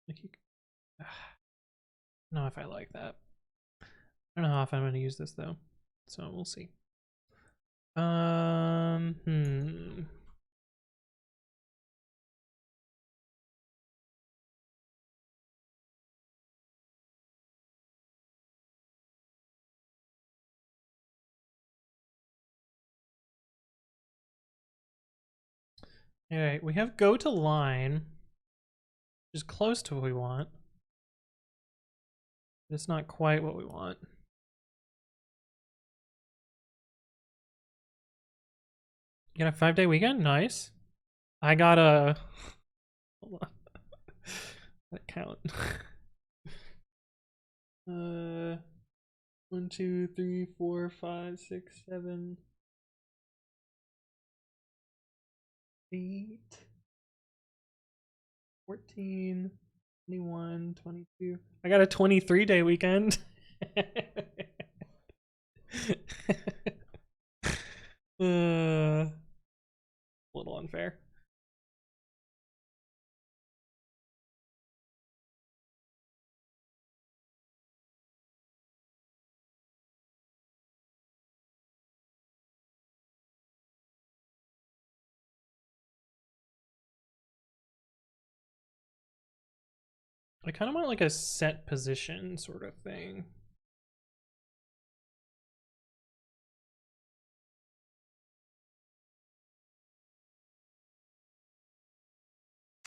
Like you... I don't know if I like that. I don't know how often I'm going to use this though, so we'll see. Hmm. All right, we have go to line, which is close to what we want. But it's not quite what we want. You got a 5-day weekend? Nice. I got a... Hold on. That count. 1, 2, 3, 4, 5, 6, 7, 8, 14, 21, 22. I got a 23-day weekend. A little unfair. I kind of want like a set position sort of thing.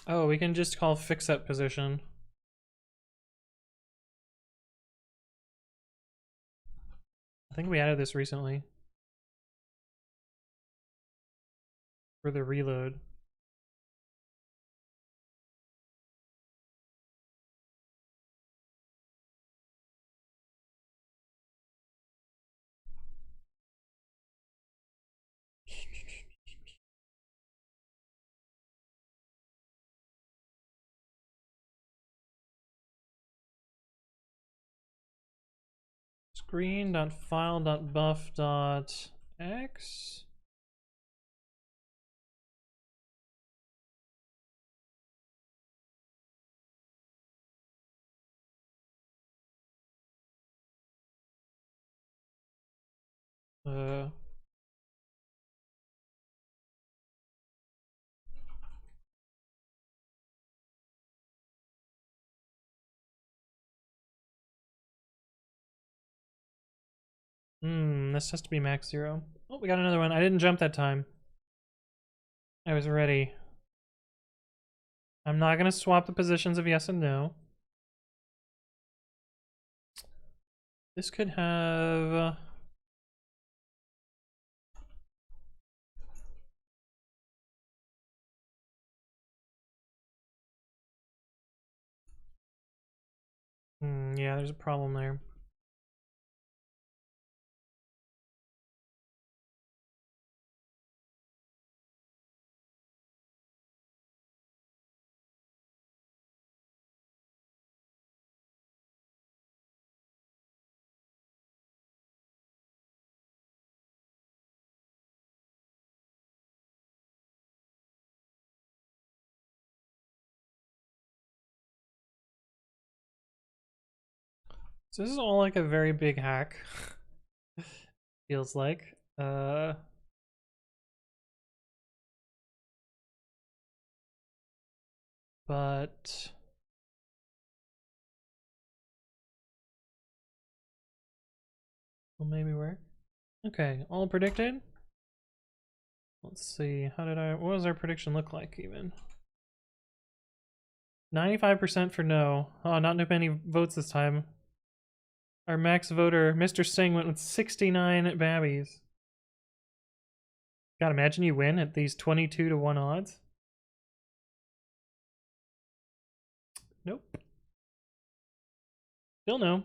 Oh, we can just call fix set position. I think we added this recently for the reload. Screen.file.buff.x. Uh, this has to be max 0. Oh, we got another one. I didn't jump that time. I was ready. I'm not gonna swap the positions of yes and no. This could have... yeah, there's a problem there. So this is all like a very big hack. Feels like. But will maybe work. Okay, all predicted. Let's see. What does our prediction look like even? 95% for no. Oh, not too many votes this time. Our max voter, Mr. Singh, went with 69 babbies. God, imagine you win at these 22 to 1 odds. Nope. Still no.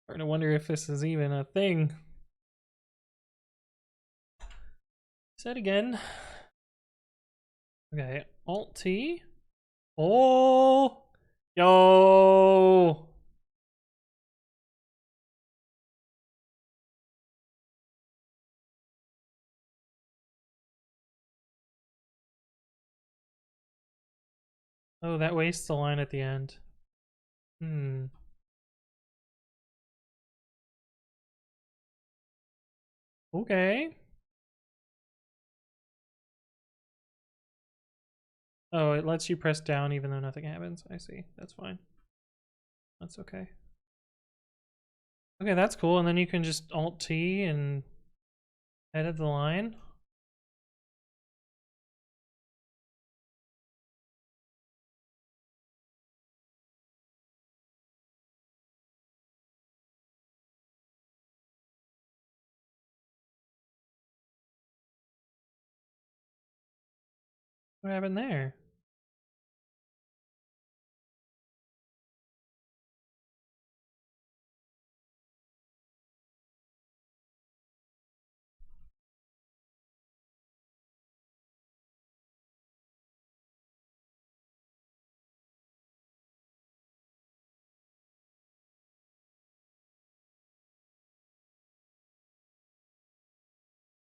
Starting to wonder if this is even a thing. Said again. Okay, Alt T. Oh, yo. Oh, that wastes the line at the end. Okay. Oh, it lets you press down even though nothing happens. I see. That's fine. That's okay. Okay, that's cool. And then you can just Alt T and edit the line. What happened there?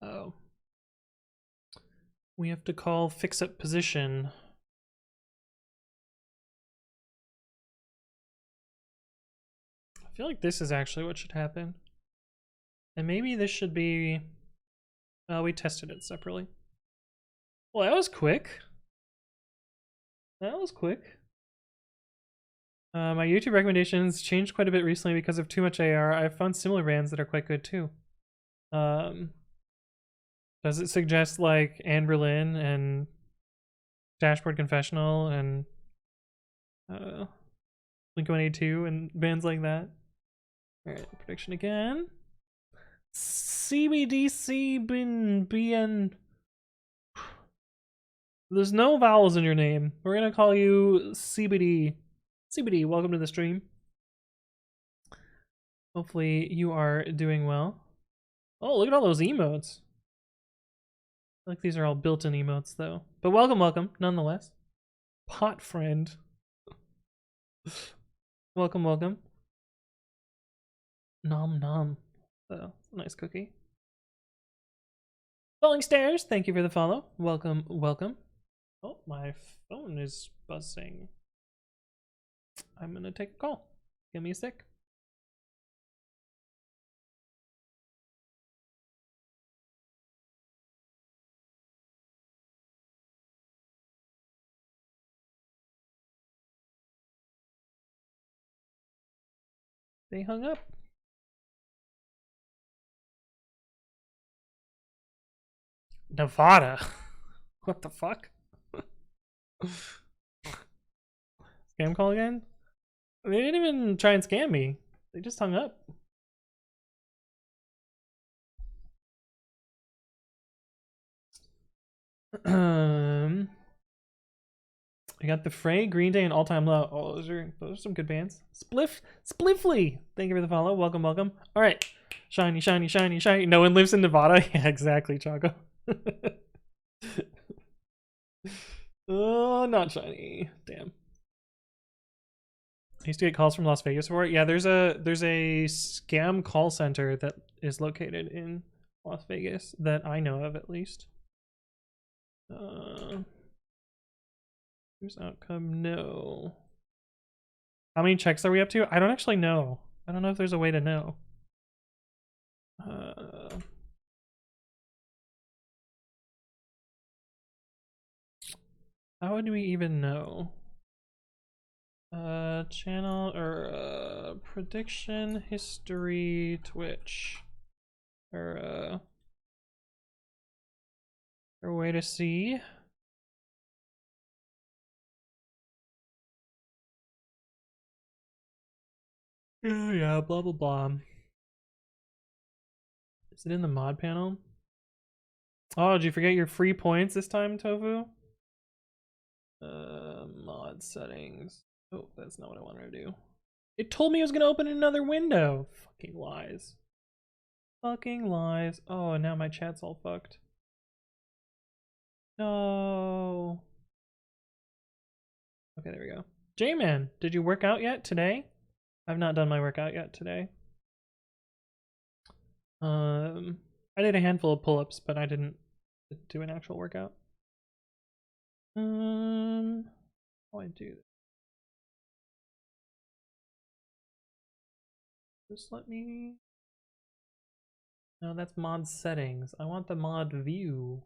Oh. We have to call fix up position. I feel like this is actually what should happen. And maybe this should be... we tested it separately. Well, that was quick. That was quick. My YouTube recommendations changed quite a bit recently because of too much AR. I've found similar bands that are quite good too. Does it suggest like Anne Berlin and Dashboard Confessional and Blink-182 and bands like that? Alright, prediction again. CBDC BN. There's no vowels in your name. We're gonna call you CBD. CBD, welcome to the stream. Hopefully you are doing well. Oh, look at all those emotes. I like these are all built-in emotes though. But welcome, welcome, nonetheless. Pot friend. Welcome, welcome. Nom nom. Oh, nice cookie. Falling Stairs, thank you for the follow. Welcome, welcome. Oh, my phone is buzzing. I'm gonna take a call. Give me a sec. They hung up. Nevada. What the fuck? Scam call again? They didn't even try and scam me. They just hung up. I got the Fray, Green Day, and All Time Low. Oh, those are some good bands. Spliffly. Thank you for the follow. Welcome, welcome. All right, shiny, shiny, shiny, shiny. No one lives in Nevada. Yeah, exactly, Chaco. Oh, not shiny. Damn. I used to get calls from Las Vegas for it. Yeah, there's a scam call center that is located in Las Vegas that I know of at least. Here's outcome, no. How many checks are we up to? I don't actually know. I don't know if there's a way to know. How would we even know? Channel or prediction history Twitch or a way to see. Yeah, blah blah blah. Is it in the mod panel? Oh, did you forget your free points this time, Tofu? Mod settings. Oh, that's not what I wanted to do. It told me it was gonna open another window. Fucking lies. Fucking lies. Oh, now my chat's all fucked. No. Okay, there we go. J-Man, did you work out yet today? I've not done my workout yet today. I did a handful of pull-ups, but I didn't do an actual workout. How do I do this? Just let me... No, that's mod settings. I want the mod view.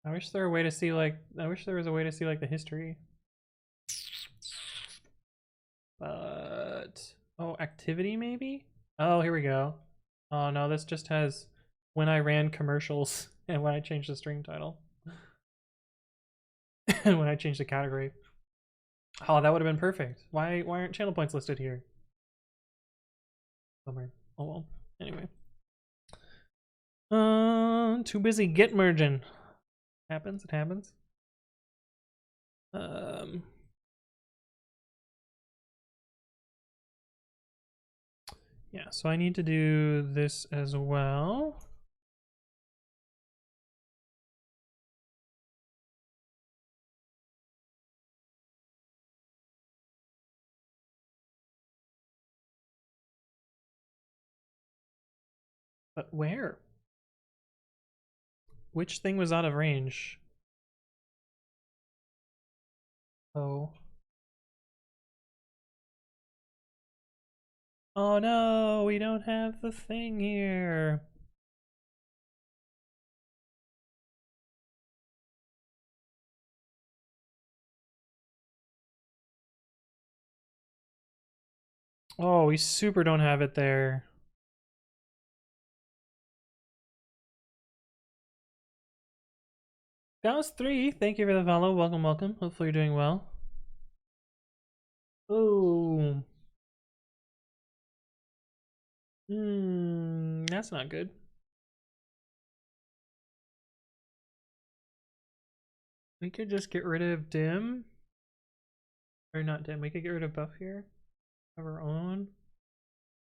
I wish there were a way to see I wish there was a way to see like the history. But oh, activity maybe? Oh, here we go. Oh no, this just has when I ran commercials and when I changed the stream title. And when I changed the category. Oh, that would have been perfect. Why aren't channel points listed here? Bummer. Oh well. Anyway. Too busy git merging. Happens, it happens. Yeah, so I need to do this as well. But where? Which thing was out of range? Oh. Oh no, we don't have the thing here. Oh, we super don't have it there. Gauss3, thank you for the follow. Welcome, welcome. Hopefully you're doing well. Oh. That's not good. We could just get rid of dim. Or not dim, we could get rid of buff here. Have our own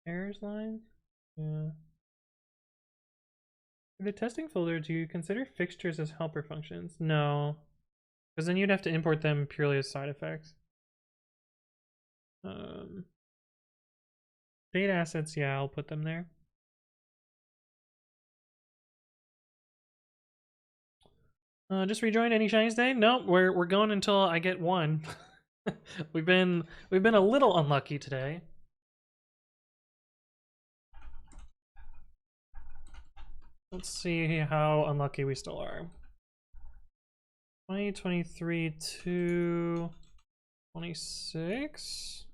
errors lines. Yeah. For the testing folder, do you consider fixtures as helper functions? No. Because then you'd have to import them purely as side effects. Data assets, yeah, I'll put them there. Just rejoined any shinies day? Nope, we're going until I get one. we've been a little unlucky today. Let's see how unlucky we still are. 2023 to 26.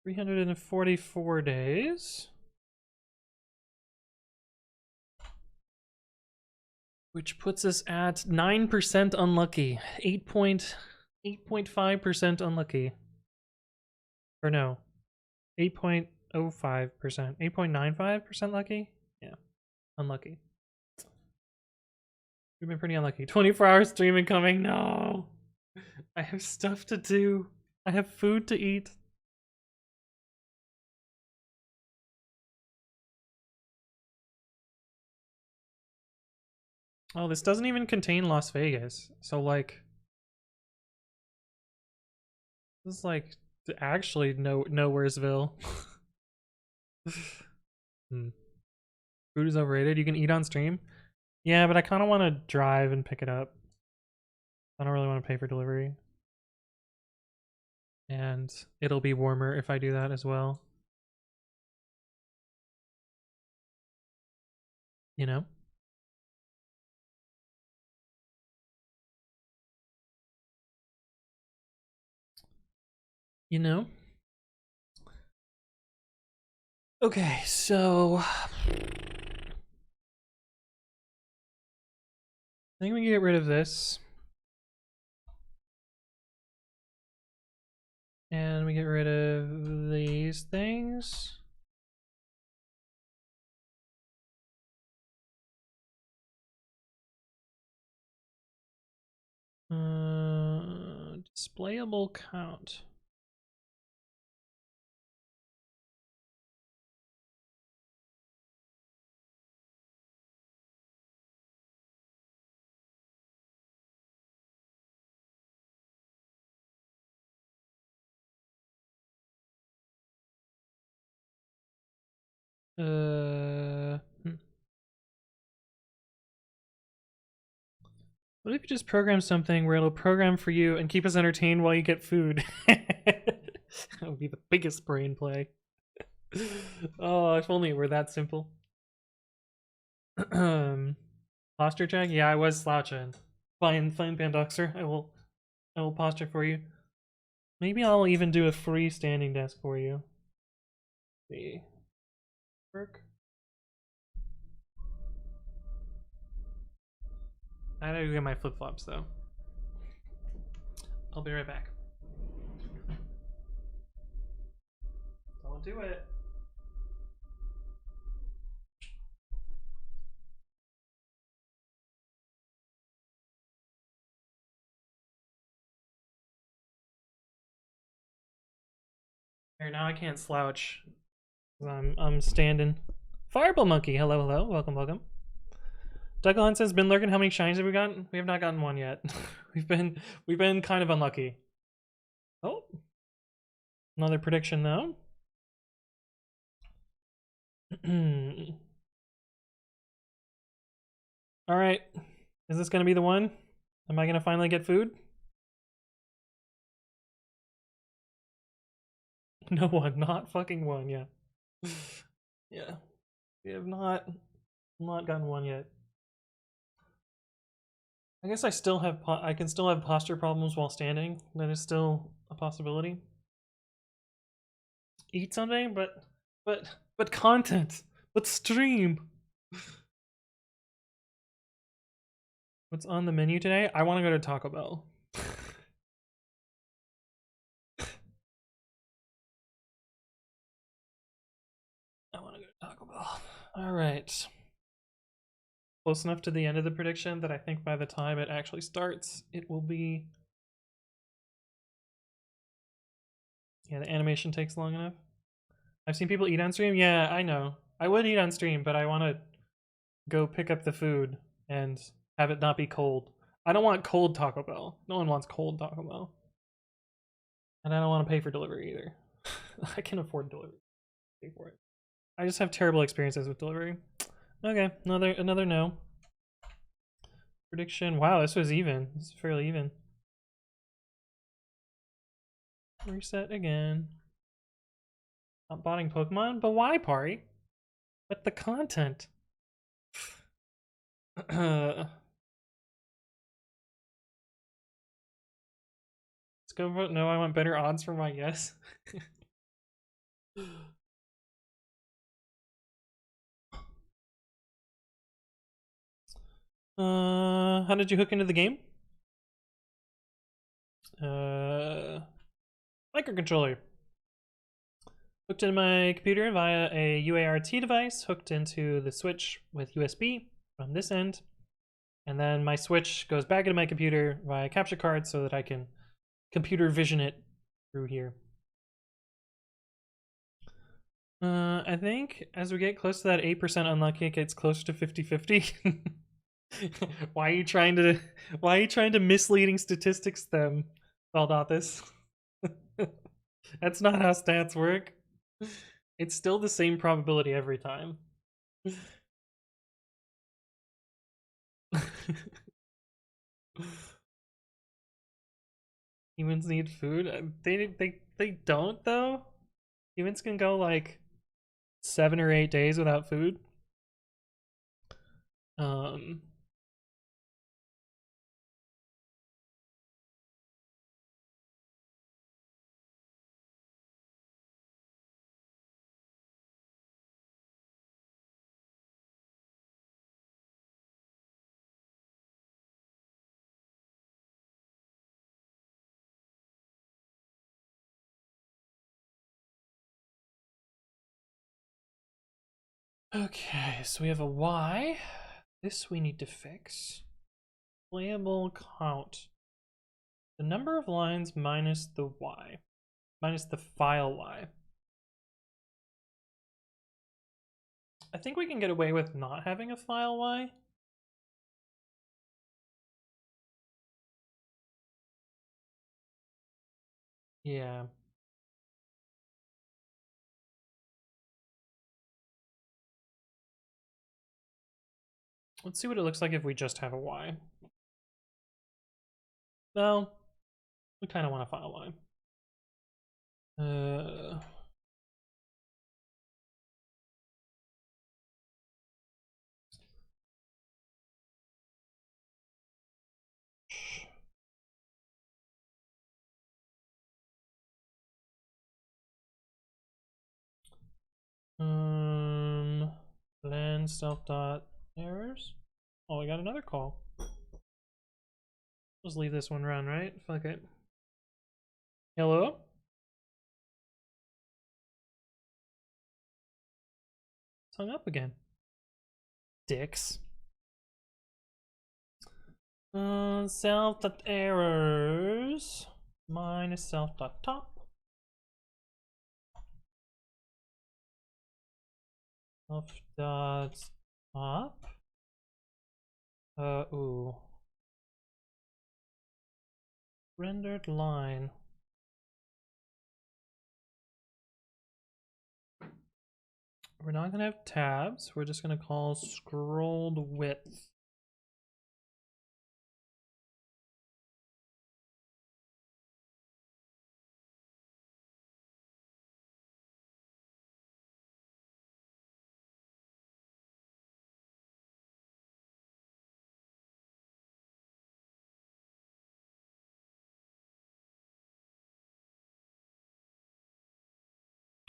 344 days. Which puts us at 9% unlucky. 8.5% unlucky. Or no. 8.05%. 8.95% lucky? Yeah. Unlucky. We've been pretty unlucky. 24-hour streaming coming. No. I have stuff to do. I have food to eat. Oh, this doesn't even contain Las Vegas. So like this is like actually nowheresville. Hmm. Food is overrated. You can eat on stream. Yeah, but I kind of want to drive and pick it up. I don't really want to pay for delivery. And it'll be warmer if I do that as well. You know? You know? Okay, so I think we can get rid of this. And we get rid of these things. Displayable count. What if you just program something where it'll program for you and keep us entertained while you get food? That would be the biggest brain play. Oh, if only it were that simple. Posture check? Yeah, I was slouching. Fine, Pandoxer. I will posture for you. Maybe I'll even do a free standing desk for you. See. Work. I gotta go get my flip-flops though. I'll be right back. Don't do it. Here, now I can't slouch. I'm standing. Fireball Monkey, hello, hello, welcome, welcome. Duckle Hunt says, been lurking. How many shines have we gotten? We have not gotten one yet. we've been kind of unlucky. Oh, another prediction though. All right, is this gonna be the one? Am I gonna finally get food? No one, not fucking one. Yeah, yeah. We have not gotten one yet. I guess I still have I can still have posture problems while standing. That is still a possibility. Eat something, but content, but stream. What's on the menu today? I want to go to Taco Bell. I want to go to Taco Bell. All right. Close enough to the end of the prediction that I think by the time it actually starts, it will be... Yeah, the animation takes long enough. I've seen people eat on stream. Yeah, I know. I would eat on stream, but I want to go pick up the food and have it not be cold. I don't want cold Taco Bell. No one wants cold Taco Bell. And I don't want to pay for delivery either. I can afford delivery. Pay for it. I just have terrible experiences with delivery. Okay, another no. Prediction. Wow, this was even. This is fairly even. Reset again. Not botting Pokemon? But why, Pari? But the content. Let's go vote no. I want better odds for my yes. How did you hook into the game? Microcontroller. Hooked into my computer via a UART device, hooked into the switch with USB from this end, and then my switch goes back into my computer via capture card so that I can computer vision it through here. I think as we get close to that 8% unlucky, it gets closer to 50-50. Why are you trying to misleading statistics them, Valdathis? That's not how stats work. It's still the same probability every time. Humans need food. They don't though. Humans can go like 7 or 8 days without food. Um. Okay, so we have a Y. This we need to fix. Playable count. The number of lines minus the Y. Minus the file Y. I think we can get away with not having a file Y. Yeah. Let's see what it looks like if we just have a Y. Well, we kind of want a file Y. Land self dot errors. Oh, I got another call. Just leave this one run, right? Fuck it. Hello? It's hung up again. Dicks. Self dot errors minus self dot top. Self dot top. Ooh. Rendered line. We're not gonna have tabs. We're just gonna call scrolled width.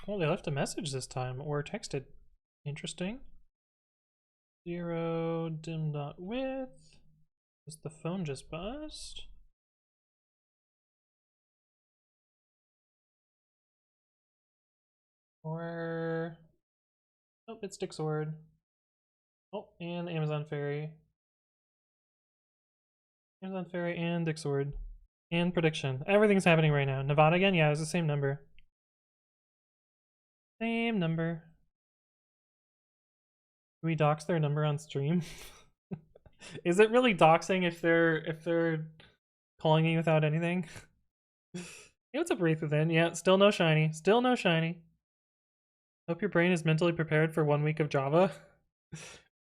Oh, they left a message this time, or texted. Interesting. 0 dim dot width. Does the phone just buzzed? Or oh, it's Dixord. Oh, and Amazon Fairy. Amazon Fairy and Dixord. And prediction. Everything's happening right now. Nevada again? Yeah, it's the same number. Same number. Do we dox their number on stream? Is it really doxing if they're calling you without anything? Hey, what's up, Wraith Within? Yeah, still no shiny. Still no shiny. Hope your brain is mentally prepared for 1 week of Java.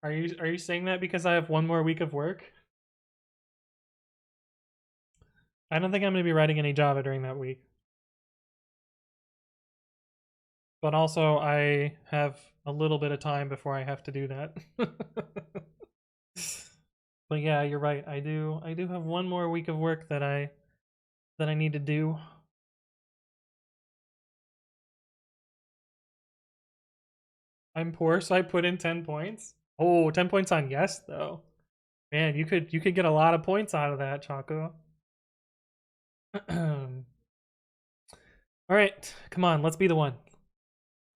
Are you saying that because I have 1 more week of work? I don't think I'm gonna be writing any Java during that week. But also I have a little bit of time before I have to do that. But yeah, you're right. I do have 1 more week of work that I need to do. I'm poor, so I put in 10 points. Oh, 10 points on yes though. Man, you could get a lot of points out of that, Chaco. All right, come on, let's be the one.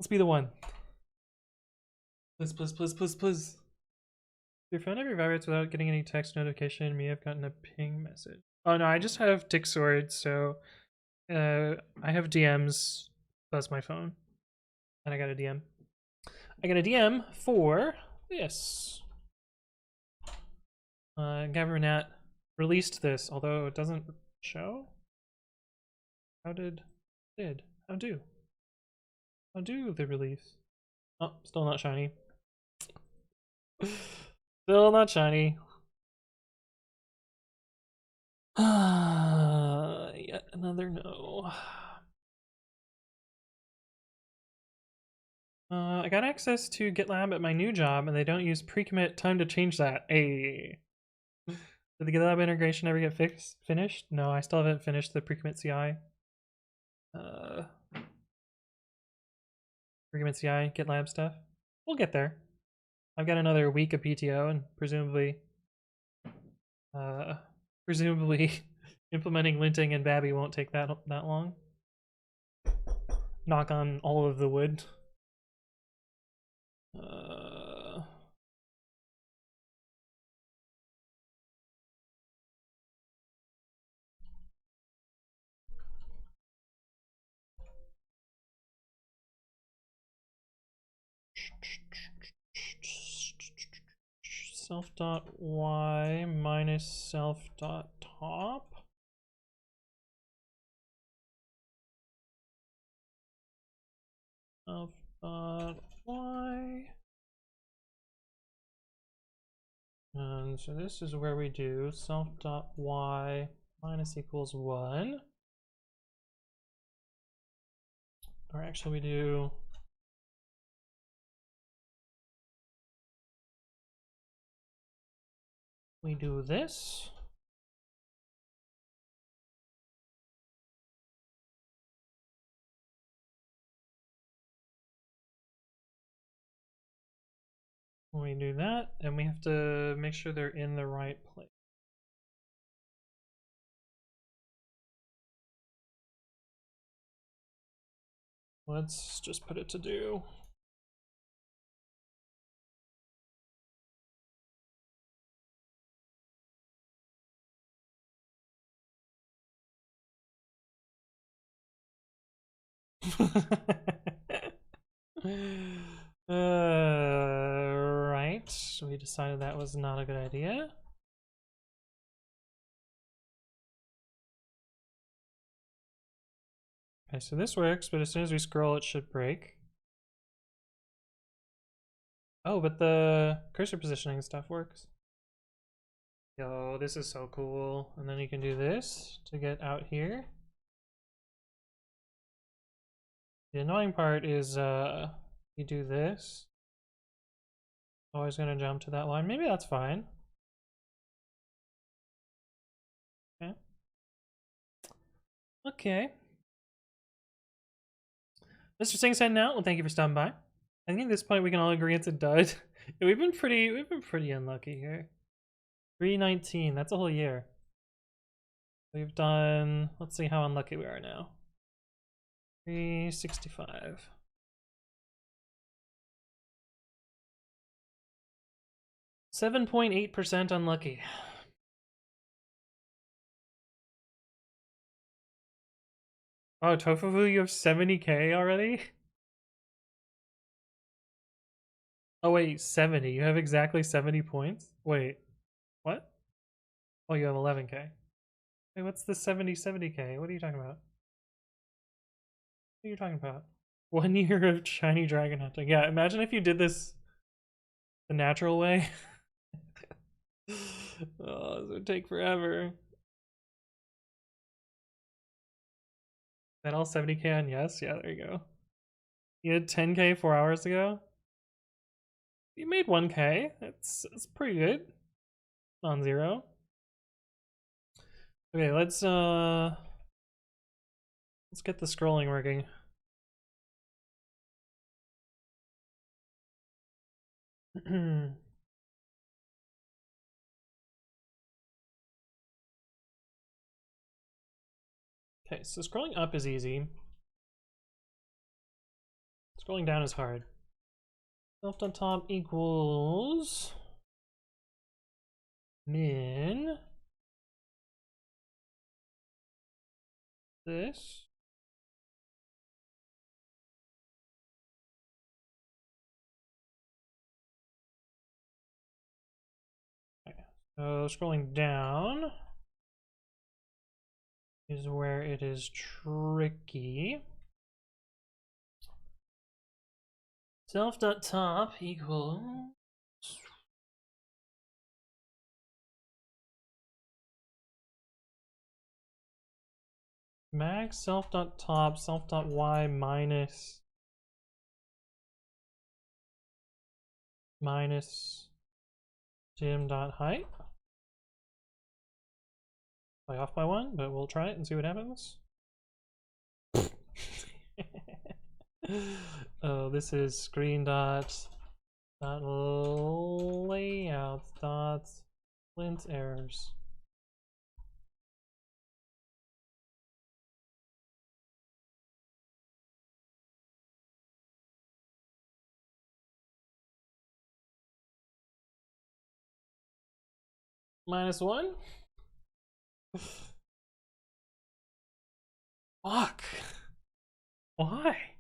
Let's be the one. Please. Your phone ever vibrates without getting any text notification? Me, I've gotten a ping message. Oh no, I just have Dixord, so I have DMs buzz my phone, and I got a DM. I got a DM for this. Gavernat released this, although it doesn't show. How do? I'll do the release. Oh, still not shiny. Still not shiny. Yet another no. I got access to GitLab at my new job, and they don't use pre-commit. Time to change that. Hey. Did the GitLab integration ever get finished? No, I still haven't finished the pre-commit CI. Pre-commit CI, GitLab stuff. We'll get there. I've got another week of PTO, and presumably implementing linting and babi won't take that long. Knock on all of the wood. Self.y minus self.top. Self.y. And so this is where we do self.y minus equals 1. Or actually we do this. We do that, and we have to make sure they're in the right place. Let's just put it to do. Right. We decided that was not a good idea. Okay, so this works, but as soon as we scroll, it should break. Oh, but the cursor positioning stuff works. Yo, this is so cool. And then you can do this to get out here. The annoying part is you do this. Always gonna jump to that line. Maybe that's fine. Okay. Okay. Mr. Singh's heading out. Well, thank you for stopping by. I think at this point we can all agree it's a dud. We've been pretty unlucky here. 319. That's a whole year. We've done. Let's see how unlucky we are now. 365. 7.8% unlucky. Oh, Tofufu, you have 70k already? Oh wait, 70. You have exactly 70 points? Wait, what? Oh, you have 11k. Wait, what's the 70k? What are you talking about? What are you talking about? 1 year of shiny dragon hunting. Yeah, imagine if you did this the natural way. Oh, this would take forever. That all 70k on yes? Yeah, there you go. You had 10k 4 hours ago? You made 1k. That's pretty good. Non-zero. Okay, let's get the scrolling working. Okay, so scrolling up is easy. Scrolling down is hard. Left on top equals min this. Okay, so scrolling down is where it is tricky. Self.top equals max self.top self.y minus dim.height. Way off by one, but we'll try it and see what happens. Oh, this is screen dot layout dot lint errors. -1? Fuck. Why?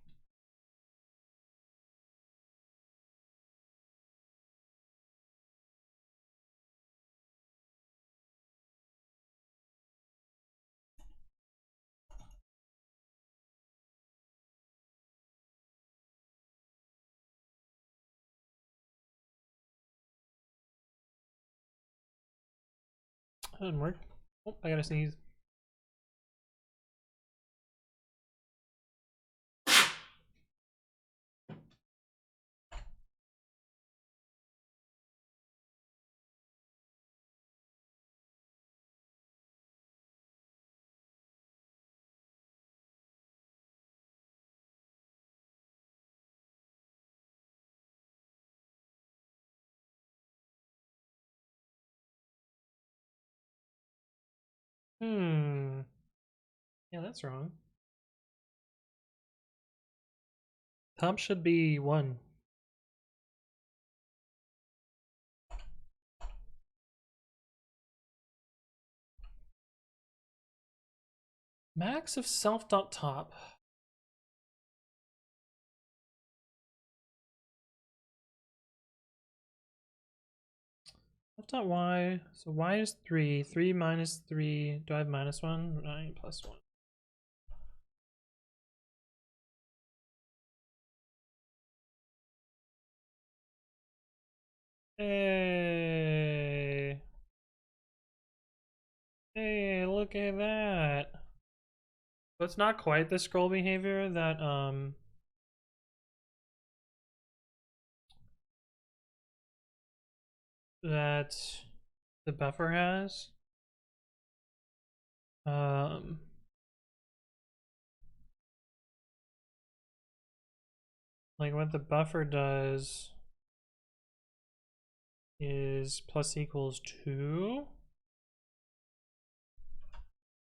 That didn't work. Oh, I gotta sneeze. Hmm. Yeah, that's wrong. Top should be 1. Max of self.top. Self.y. So y is 3. 3 minus 3. Do I have -1? 9 plus 1. Hey. Hey, look at that. So it's not quite the scroll behavior that that the buffer has. Like what the buffer does is plus equals 2.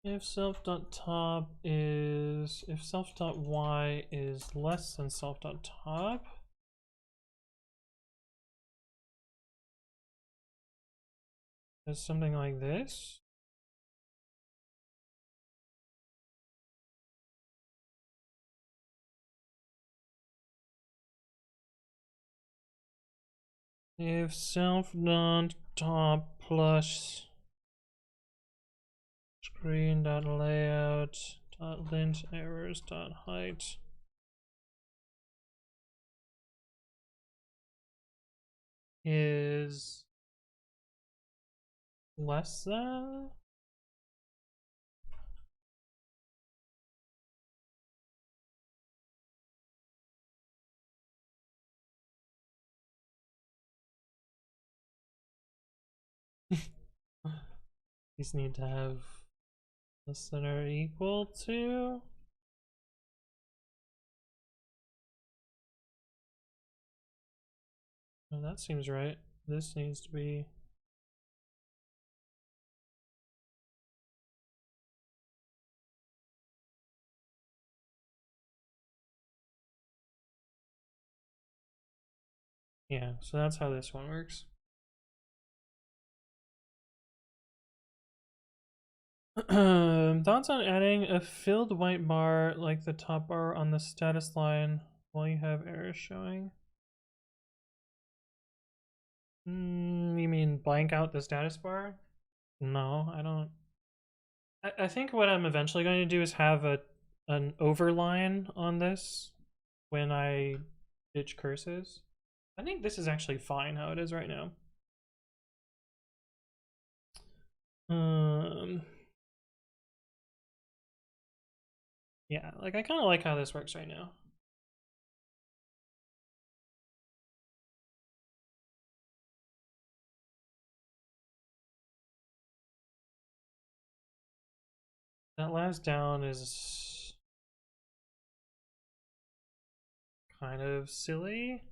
If self.top is, if self.y is less than self.top, it's something like this. If self.top plus screen.layout.lint errors.height is less than these need to have less than or equal to. Oh, that seems right. This needs to be yeah, so that's how this one works. Thoughts on adding a filled white bar like the top bar on the status line while you have errors showing? You mean blank out the status bar? No, I don't. I think what I'm eventually going to do is have an overline on this when I ditch curses. I think this is actually fine how it is right now. Yeah, like I kind of like how this works right now. That last down is kind of silly,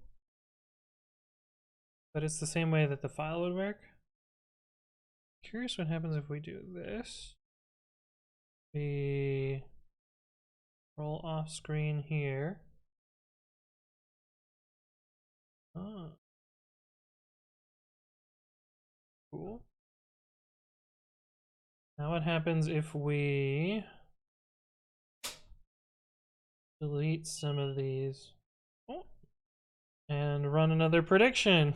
but it's the same way that the file would work. Curious what happens if we do this. We roll off screen here. Oh. Cool. Now what happens if we delete some of these and run another prediction?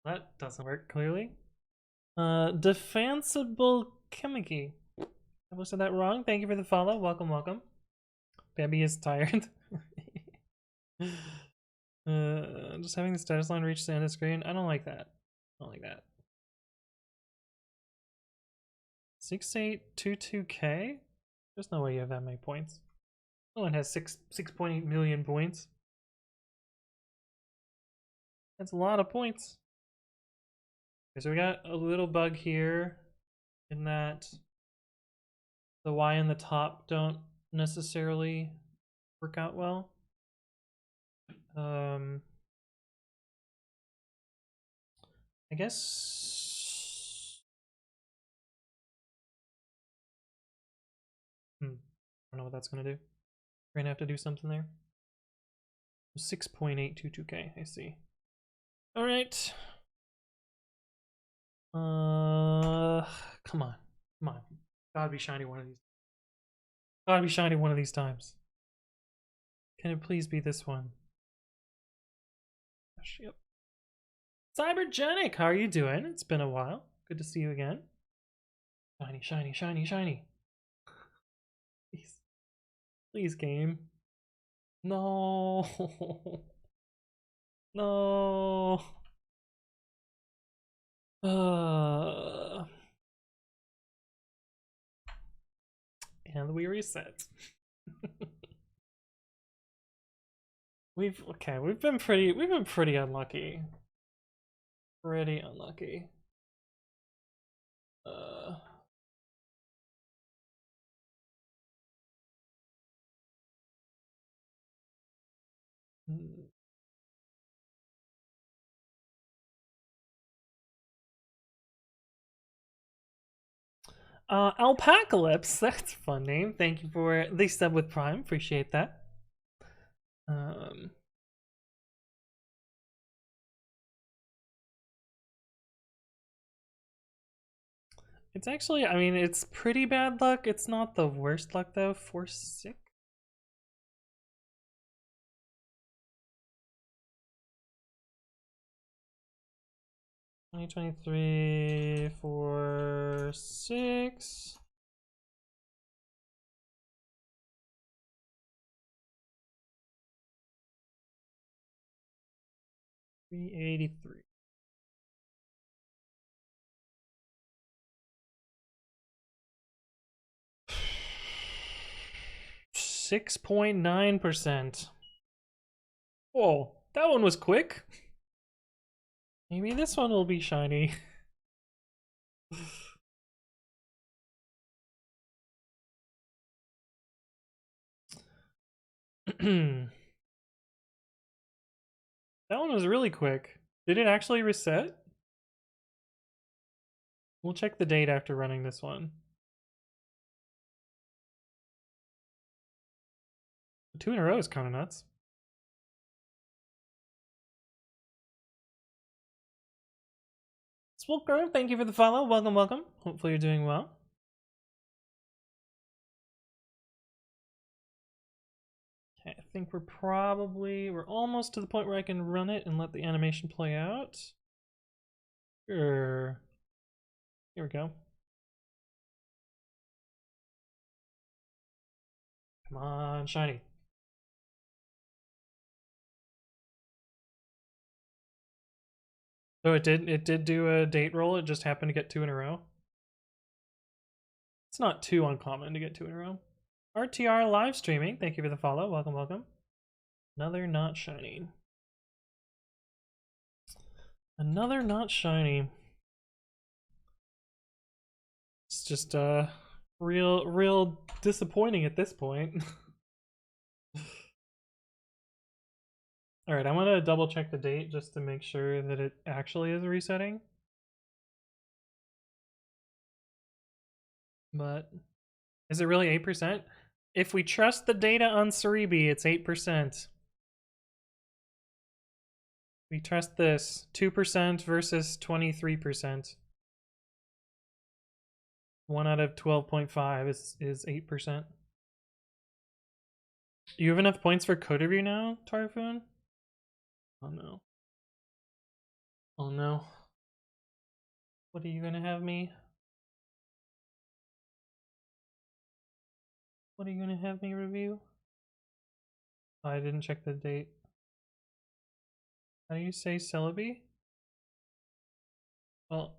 That doesn't work clearly. Defensible Chemicky. I posted that wrong. Thank you for the follow. Welcome, welcome. Baby is tired. Just having the status line reach the end of the screen. I don't like that. I don't like that. 6822K? There's no way you have that many points. No one has 6.8 million points. That's a lot of points. Okay, so we got a little bug here in that the Y and the top don't necessarily work out well. I guess I don't know what that's gonna do. We're gonna have to do something there. 6.822K, I see. All right. Come on. Come on. Gotta be shiny one of these. Gotta be shiny one of these times. Can it please be this one? Yep. Cybergenic, how are you doing? It's been a while. Good to see you again. Shiny, shiny, shiny, shiny. Please. Please, game. No. No. And we reset. we've been pretty unlucky. Pretty unlucky. Alpacalypse, that's a fun name. Thank you for the sub with Prime. Appreciate that. It's actually, I mean, it's pretty bad luck. It's not the worst luck though. 4-6. $2023 4-6. $383. 6.9%. Whoa, that one was quick. Maybe this one will be shiny. That one was really quick. Did it actually reset? We'll check the date after running this one. 2 in a row is kind of nuts. Swoop Girl, thank you for the follow. Welcome, welcome. Hopefully you're doing well. Okay, think we're almost to the point where I can run it and let the animation play out. Sure. Here we go. Come on, shiny. So it did do a date roll, it just happened to get 2 in a row. It's not too uncommon to get 2 in a row. RTR live streaming, thank you for the follow. Welcome, welcome. Another not shiny. Another not shiny. It's just real disappointing at this point. Alright, I'm gonna double check the date just to make sure that it actually is resetting. But is it really 8%? If we trust the data on Cerebi, it's 8%. We trust this. 2% versus 23%. 1 out of 12.5 is 8%. You have enough points for code review now, Tarfun? Oh no. Oh no. What are you gonna have me? What are you gonna have me review? Oh, I didn't check the date. How do you say Celebi? Well,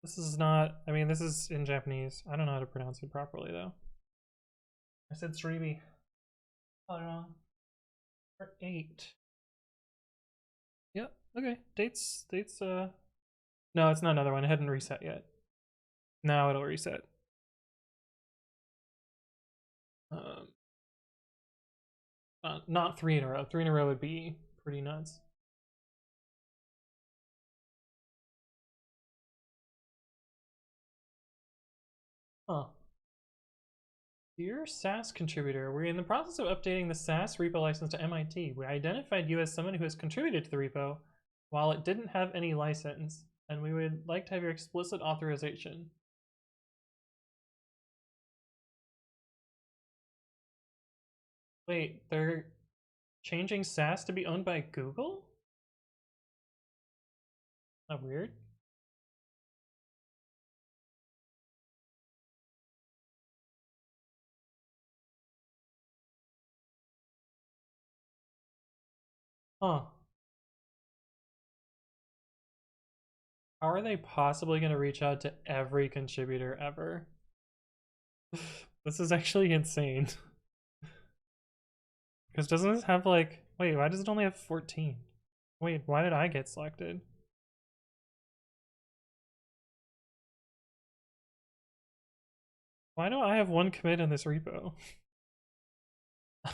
this is not, I mean, this is in Japanese. I don't know how to pronounce it properly though. I said Cerebi. Oh, wrong. For 8. Yep, okay. Dates, no, it's not another one. It hadn't reset yet. Now it'll reset. Not 3 in a row. 3 in a row would be pretty nuts. Huh. Dear SAS contributor, we're in the process of updating the SAS repo license to MIT. We identified you as someone who has contributed to the repo while it didn't have any license, and we would like to have your explicit authorization. Wait, they're changing SAS to be owned by Google? Not weird. Huh. How are they possibly going to reach out to every contributor ever? This is actually insane. Because doesn't this have like, wait, why does it only have 14? Wait, why did I get selected? Why do I have 1 commit in this repo?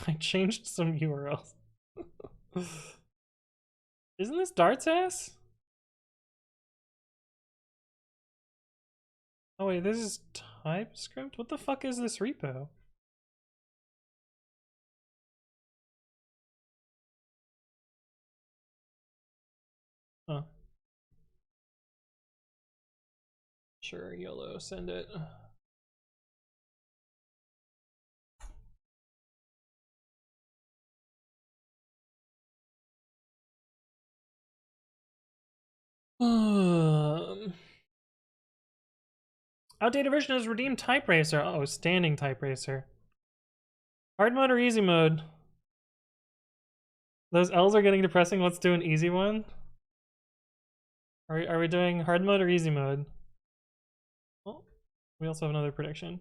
I changed some URLs. Isn't this Dart's ass? Oh wait, this is TypeScript? What the fuck is this repo? Huh. Sure, YOLO, send it. Outdated version is redeemed type racer. Oh, standing type racer. Hard mode or easy mode? Those L's are getting depressing. Let's do an easy one. Are we doing hard mode or easy mode? Well, we also have another prediction.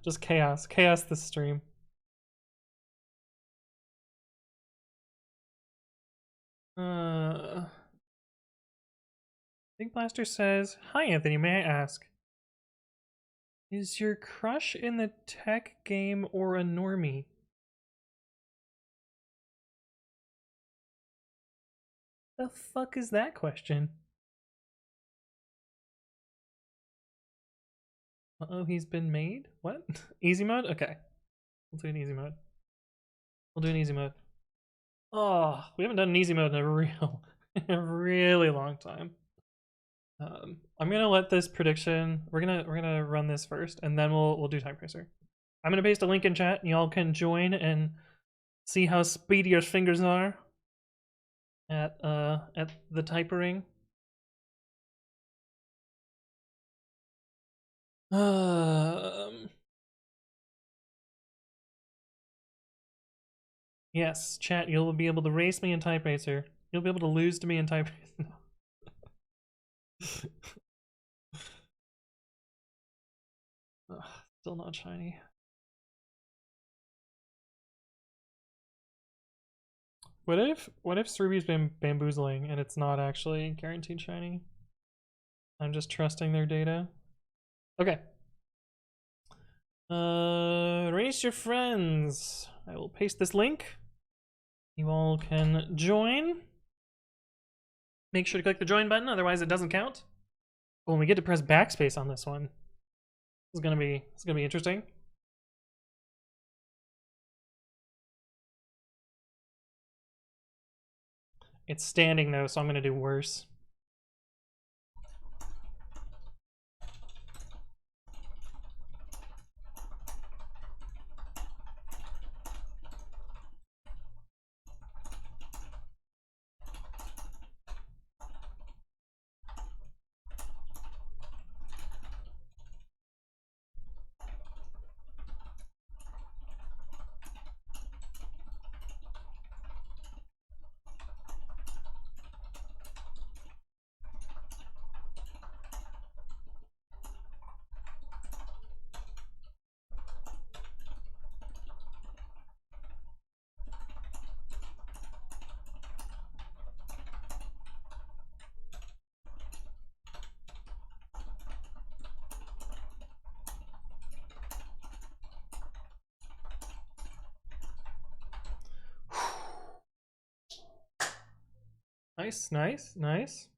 Just chaos. Chaos this stream. Big Blaster says, "Hi Anthony, may I ask, is your crush in the tech game or a normie?" The fuck is that question? Uh-oh, he's been made? What? Easy mode? Okay. We'll do an easy mode. We'll do an easy mode. Oh, we haven't done an easy mode in a really long time. I'm gonna let this prediction. We're gonna run this first, and then we'll do Time Racer. I'm gonna paste a link in chat, and y'all can join and see how speedy your fingers are at the typering. Yes, chat, you'll be able to race me in Type Racer. You'll be able to lose to me in Type Racer. Ugh, still not shiny. What if Cerubi's been bamboozling and it's not actually guaranteed shiny? I'm just trusting their data. Okay. Race your friends. I will paste this link. You all can join. Make sure to click the join button, otherwise it doesn't count. Oh, and we get to press backspace on this one. It's gonna be interesting. It's standing though, so I'm gonna do worse. Nice, nice, nice.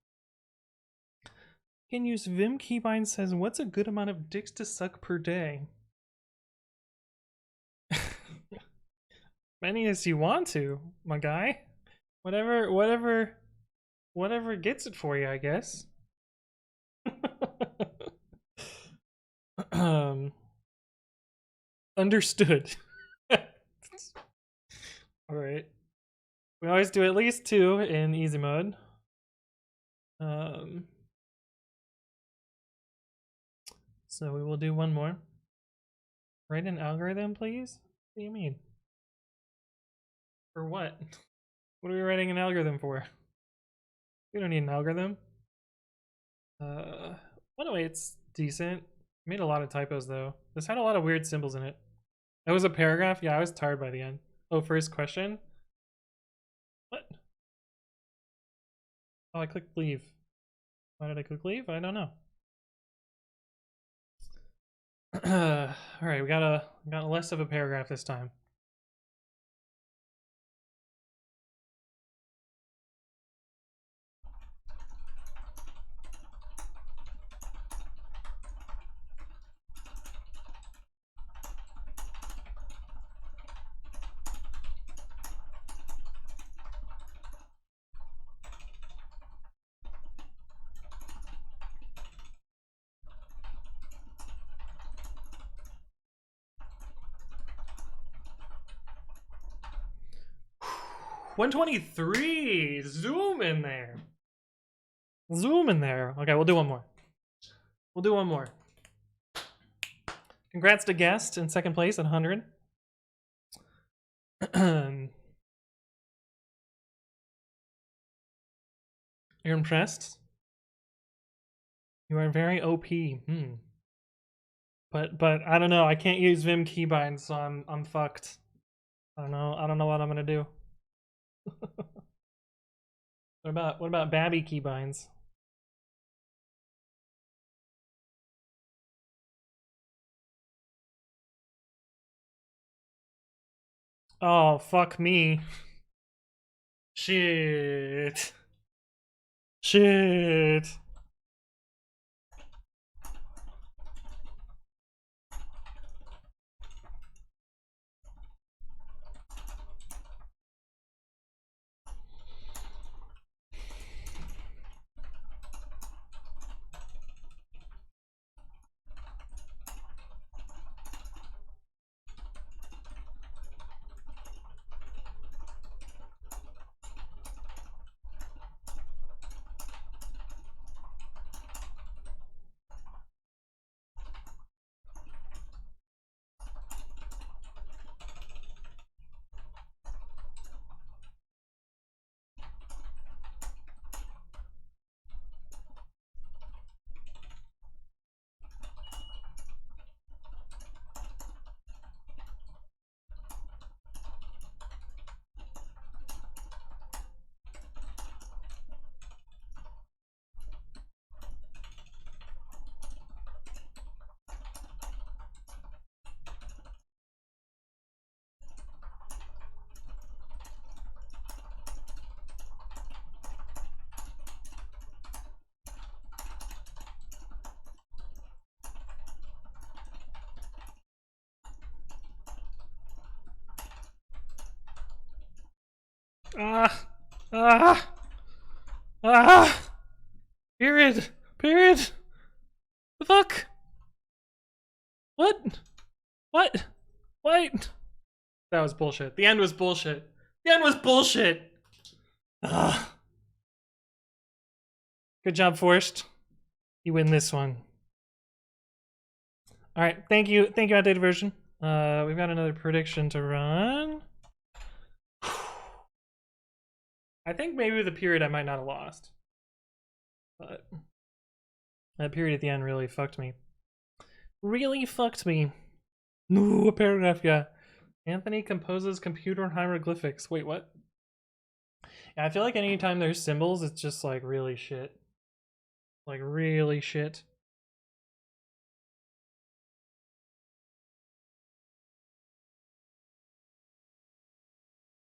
Can use Vim keybind says, what's a good amount of dicks to suck per day? Many as you want to, my guy. Whatever gets it for you, I guess. Understood. Alright. We always do at least 2 in easy mode. So we will do 1 more. Write an algorithm, please? What do you mean? For what? What are we writing an algorithm for? We don't need an algorithm. Anyway, it's decent. Made a lot of typos though. This had a lot of weird symbols in it. That was a paragraph? Yeah, I was tired by the end. Oh, first question? What? Oh, I clicked leave. Why did I click leave? I don't know. Alright, we got less of a paragraph this time. $123! Zoom in there. Zoom in there. Okay, we'll do 1 more. We'll do 1 more. Congrats to Guest in 2nd place at 100. You're impressed? You are very OP. But I don't know. I can't use Vim keybinds, so I'm fucked. I don't know what I'm gonna do. What about babi keybinds? Oh, fuck me. Shit. Shit. Ah! Ah! Ah! Period! Period! The fuck? What? What? What? That was bullshit. The end was bullshit. The end was bullshit! Ah. Good job, Forrest. You win this one. Alright, thank you, outdated version. We've got another prediction to run. I think maybe the period I might not have lost. But that period at the end really fucked me. Really fucked me. No, a paragraph, yeah. Anthony composes computer hieroglyphics. Wait, what? Yeah, I feel like anytime there's symbols, it's just like really shit. Like really shit.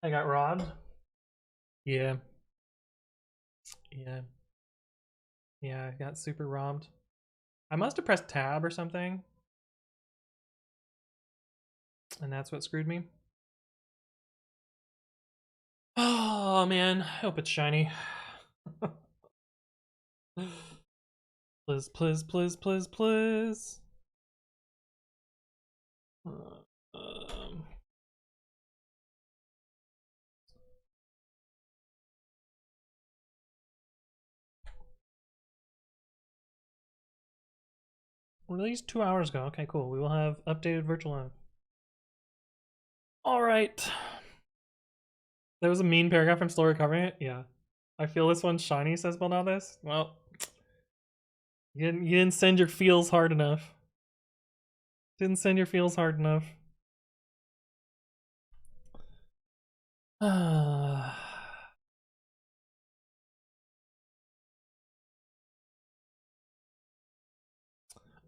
I got robbed. Yeah. Yeah. Yeah, I got super robbed. I must have pressed tab or something. And that's what screwed me. Oh man, I hope it's shiny. Please, please, please, please, please. Released 2 hours ago. Okay, cool. We will have updated virtual live. All right. There was a mean paragraph. I'm still recovering it. Yeah. I feel this one's shiny, says This. Well, you didn't send your feels hard enough. Didn't send your feels hard enough.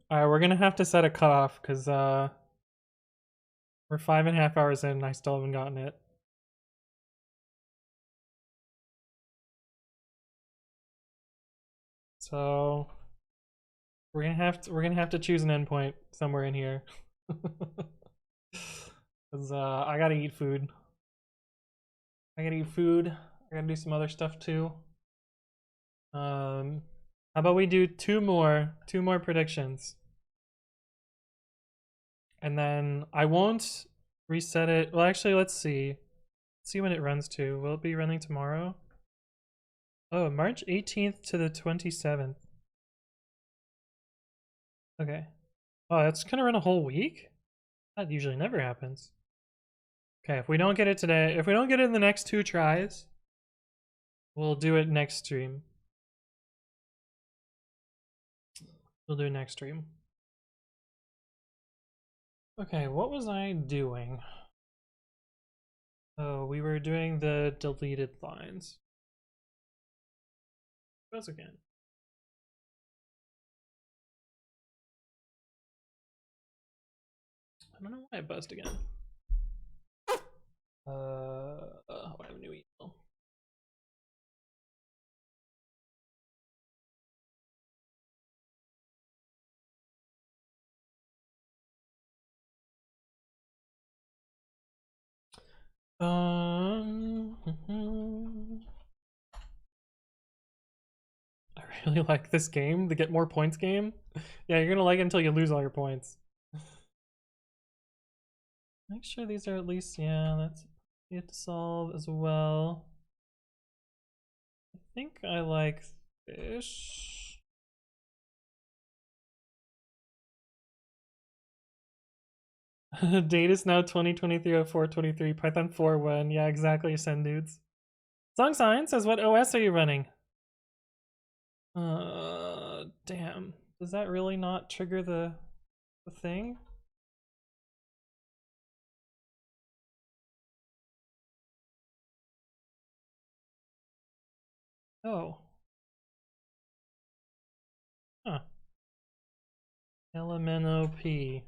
Alright, we're gonna have to set a cutoff because we're 5.5 hours in and I still haven't gotten it. So we're gonna have to choose an endpoint somewhere in here. Cause I gotta eat food. I gotta do some other stuff too. How about we do two more predictions? And then I won't reset it. Well, actually, let's see. Let's see when it runs to. Will it be running tomorrow? Oh, March 18th to the 27th. Okay. Oh, that's gonna run a whole week? That usually never happens. Okay, if we don't get it today, if we don't get it in the next 2 tries, we'll do it next stream. We'll do it next stream. Okay, what was I doing? Oh, we were doing the deleted lines. Buzz again. I don't know why I buzzed again. I have a new email. I really like this game, the get more points game. Yeah, you're gonna like it until you lose all your points. Make sure these are at least, yeah, that's you have to solve as well. I think I like fish. Date is now 2023-04-23, Python 4.1. Yeah, exactly, send dudes. Song Sign says, what OS are you running? Damn. Does that really not trigger the thing? Oh. Huh. LMNOP.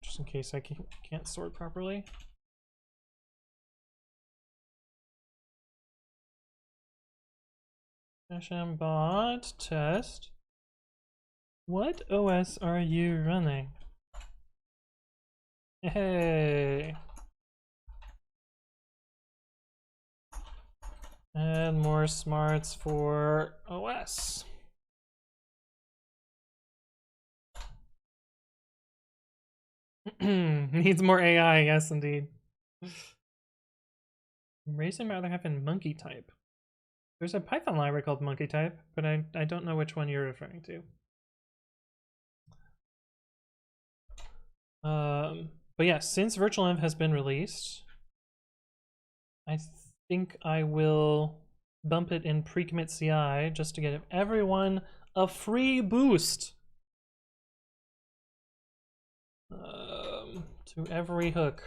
Just in case I can't sort properly. bot test. What OS are you running? Hey. Add more smarts for OS. Needs more AI, yes indeed. Racing my other half in monkey type. There's a Python library called monkey type, but I don't know which one you're referring to. But yeah, since virtualenv has been released, I think I will bump it in pre-commit CI just to get everyone a free boost. To every hook.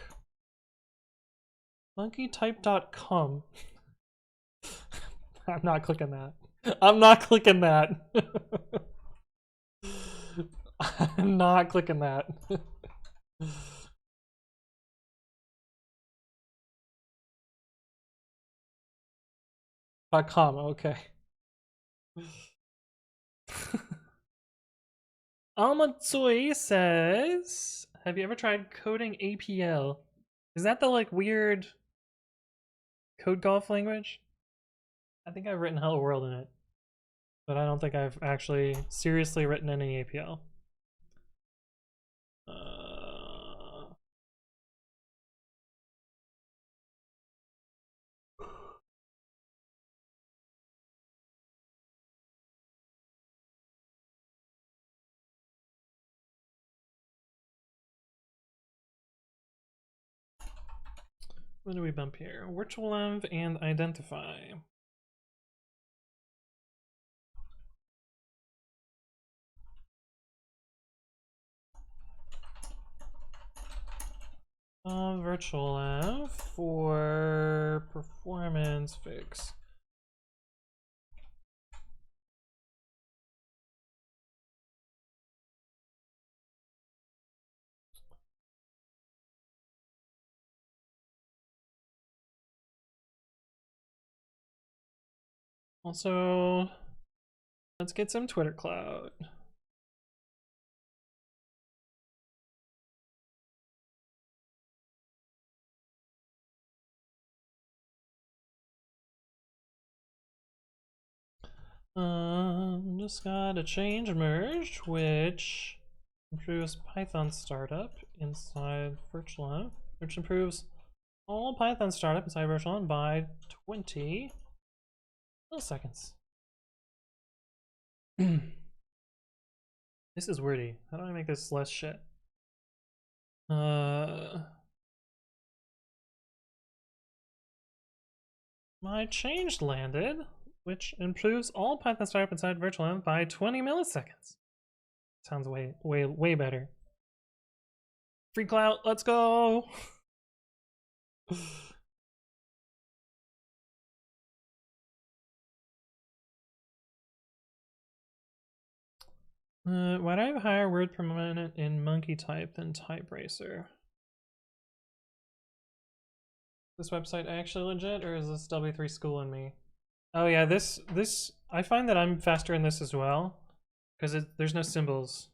Monkeytype.com. I'm not clicking that. I'm not clicking that. I'm not clicking that. .com, okay. Almatsui says, have you ever tried coding APL? Is that the like weird code golf language? I think I've written Hello World in it, but I don't think I've actually seriously written any APL. What do we bump here? virtualenv and identify. virtualenv for performance fix. Also, let's get some Twitter cloud. Just got a change merged, which improves Python startup inside virtualenv, which improves all Python startup inside virtualenv by 20 milliseconds. This is wordy. How do I make this less shit? My change landed, which improves all Python startup inside virtualenv by 20 milliseconds. Sounds way better. Free clout, let's go! Why do I have a higher word per minute in monkey type than type racer? This website actually legit, or is this W3 schooling me? Oh yeah, this I find that I'm faster in this as well, because there's no symbols.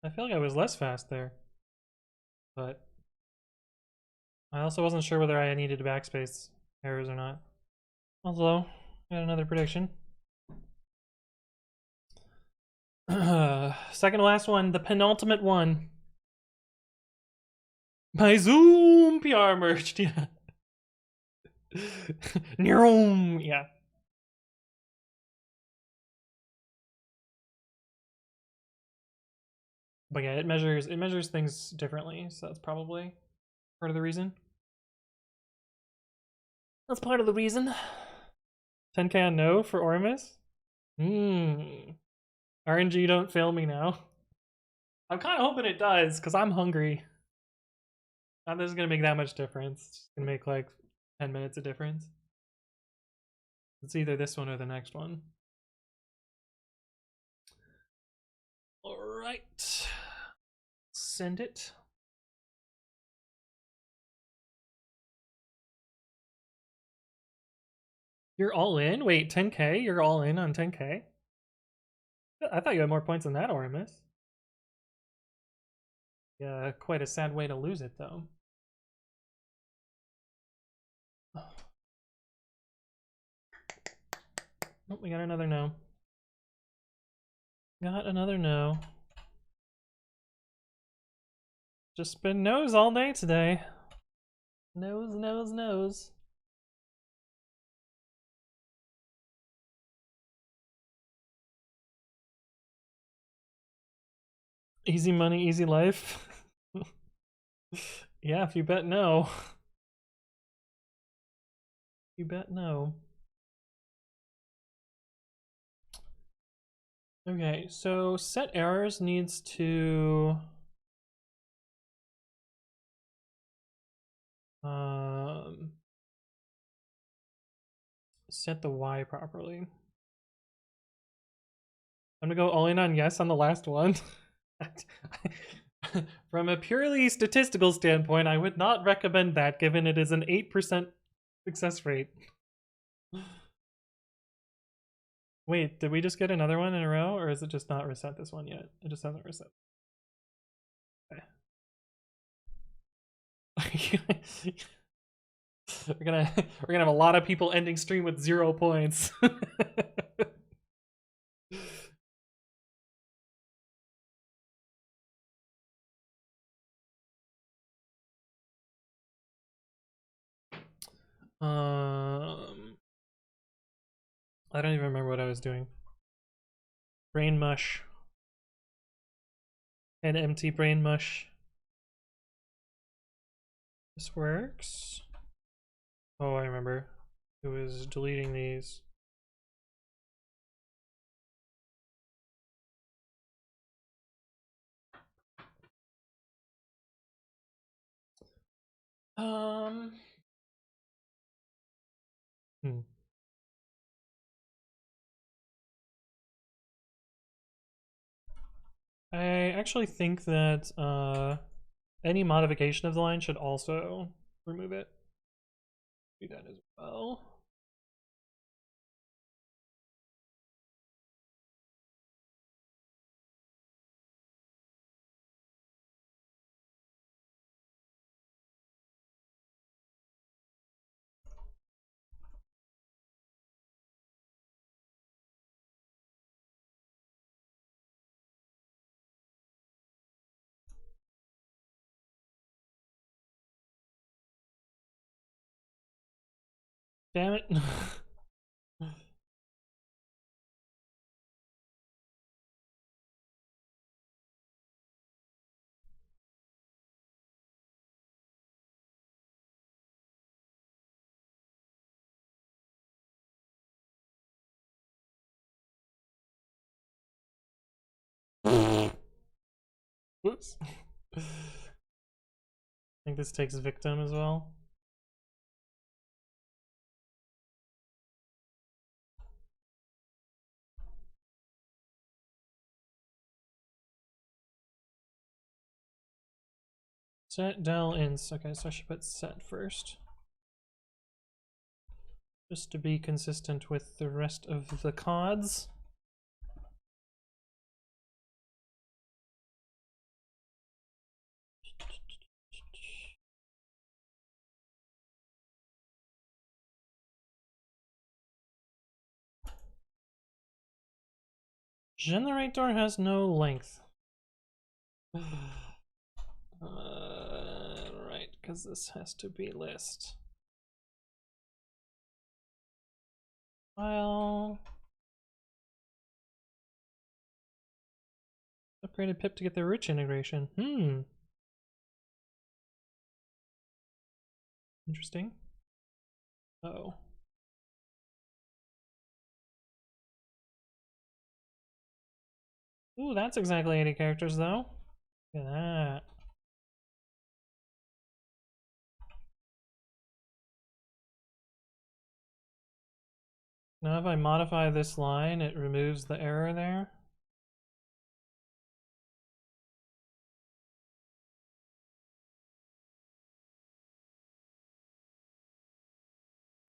I feel like I was less fast there, but I also wasn't sure whether I needed backspace errors or not. Also, got another prediction. Second to last one, the penultimate one. My Zoom PR merged, yeah. Yeah. But yeah, it measures things differently, so that's probably part of the reason. That's part of the reason. 10k on no for Ormus? RNG, don't fail me now. I'm kind of hoping it does, because I'm hungry. Not that this is going to make that much difference. It's going to make like 10 minutes of difference. It's either this one or the next one. Alright. Send it. You're all in? Wait, 10k? You're all in on 10k? I thought you had more points than that, Oramus. Yeah, quite a sad way to lose it, though. Oh, we got another no. Got another no. Just been no's all day today. No's, no's, no's. Easy money, easy life. Yeah, if you bet no. You bet no. Okay, so set errors needs to set the Y properly. I'm gonna go all in on yes on the last one. From a purely statistical standpoint, I would not recommend that, given it is an 8% success rate. Wait, did we just get another one in a row, or is it just not reset this one yet? It just hasn't reset. Okay. we're gonna have a lot of people ending stream with 0 points. I don't even remember what I was doing. Brain mush. And empty brain mush. This works. Oh, I remember. It was deleting these. Hmm. I actually think that any modification of the line should also remove it. Do that as well. Damn it. Whoops. I think this takes victim as well. Set del ins. Okay, so I should put set first. Just to be consistent with the rest of the CODs. Generator has no length. Right, because this has to be list. Well, upgraded pip to get the rich integration. Interesting. Uh-oh. Ooh, that's exactly 80 characters though. Look at that. Now if I modify this line, it removes the error there.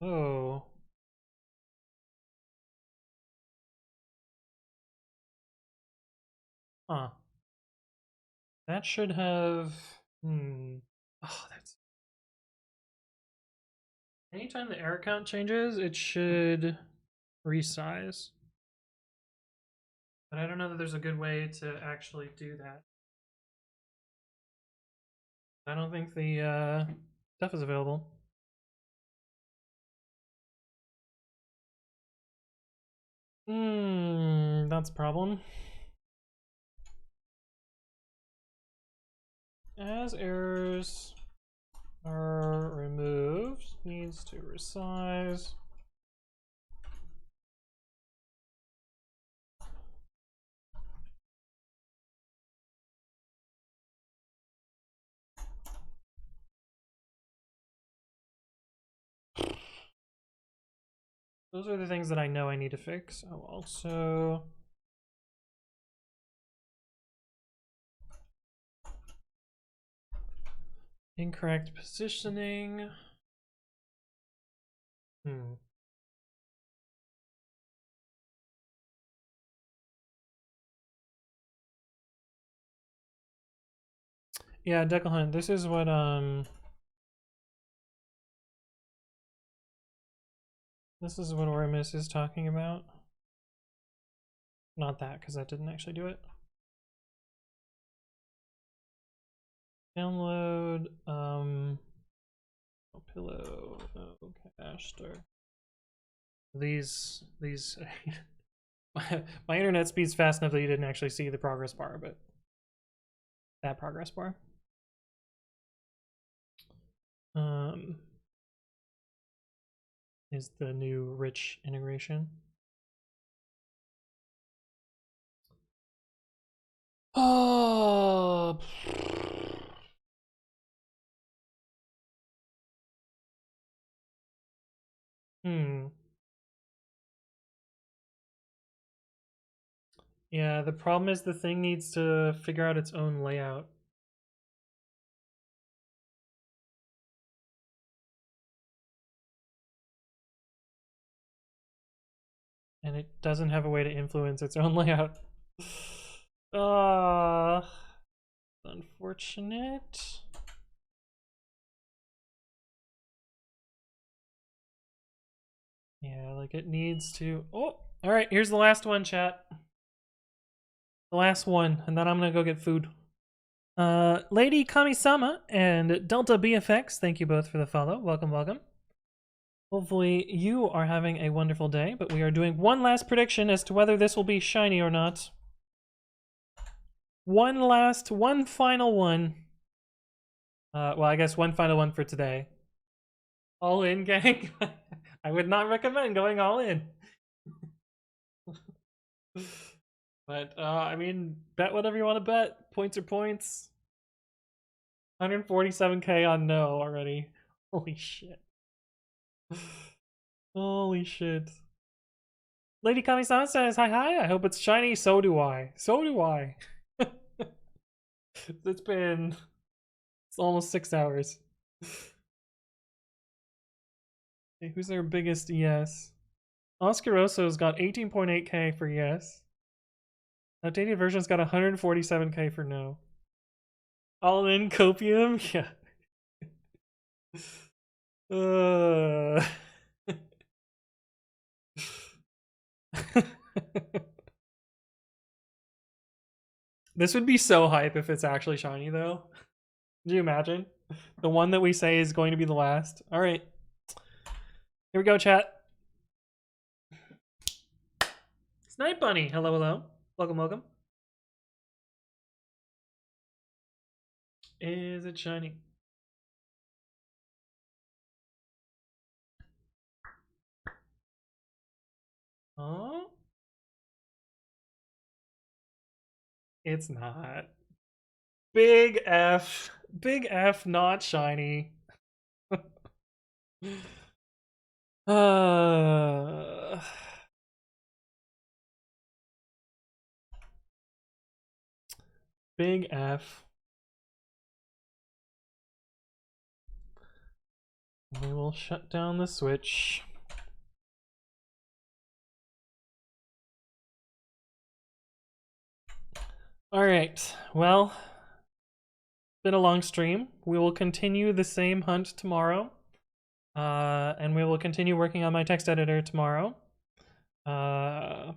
Oh. Huh. That should have... Oh, that's... Anytime the error count changes, it should resize. But I don't know that there's a good way to actually do that. I don't think the stuff is available. That's a problem. As errors are removed, needs to resize. Those are the things that I know I need to fix. I'll also incorrect positioning. Yeah, Deckle Hunt, this is what Ormus is talking about. Not that, because that didn't actually do it. Download pillow caster. These my internet speed's fast enough that you didn't actually see the progress bar, but that progress bar. Is the new rich integration. Oh. Yeah, the problem is the thing needs to figure out its own layout. And it doesn't have a way to influence its own layout. Unfortunate. Yeah, like it needs to... Oh, all right, here's the last one, chat. The last one, and then I'm gonna go get food. Lady Kami-sama and Delta BFX, thank you both for the follow. Welcome, welcome. Hopefully you are having a wonderful day, but we are doing one last prediction as to whether this will be shiny or not. One final one. Well, I guess one final one for today. All in, gang? I would not recommend going all in. But, I mean, bet whatever you want to bet. Points are points. 147k on no already. Holy shit. Holy shit. Lady Kami-sama says, hi, I hope it's shiny. So do I. So do I. It's almost 6 hours. Okay, who's their biggest yes? Oscaroso's got 18.8k for yes. Outdated version's got 147k for no. All in copium? Yeah. This would be so hype if it's actually shiny, though. Do you imagine? The one that we say is going to be the last. All right. Here we go, chat. Snipe Bunny. Hello, hello. Welcome, welcome. Is it shiny? Oh? It's not. Big F. Big F, not shiny. uh... Big F. We will shut down the switch. Alright, well, been a long stream. We will continue the same hunt tomorrow. And we will continue working on my text editor tomorrow. But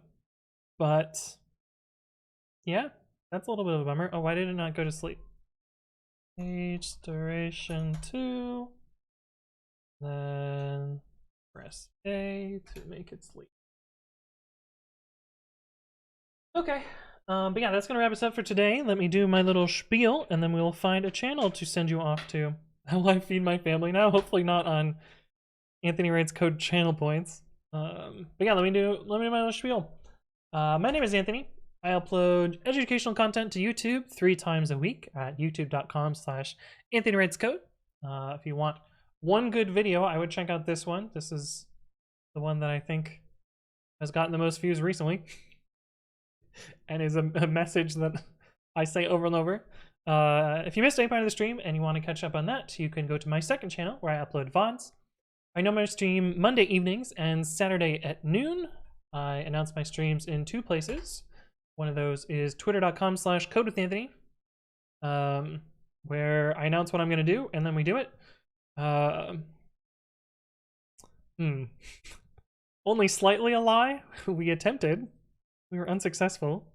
yeah, that's a little bit of a bummer. Oh, why did it not go to sleep? Page duration 2. Then press A to make it sleep. Okay. But yeah, that's gonna wrap us up for today. Let me do my little spiel, and then we'll find a channel to send you off to. How will I feed my family now? Hopefully not on Anthony Writes Code channel points. But yeah, let me do my little spiel. My name is Anthony. I upload educational content to YouTube 3 times a week at youtube.com/AnthonyWritesCode. If you want one good video, I would check out this one. This is the one that I think has gotten the most views recently. And is a message that I say over and over. If you missed any part of the stream and you want to catch up on that, you can go to my second channel where I upload VODs. I normally stream Monday evenings and Saturday at noon. I announce my streams in 2 places. One of those is twitter.com/codewithanthony, where I announce what I'm going to do and then we do it. Only slightly a lie. We attempted. We were unsuccessful,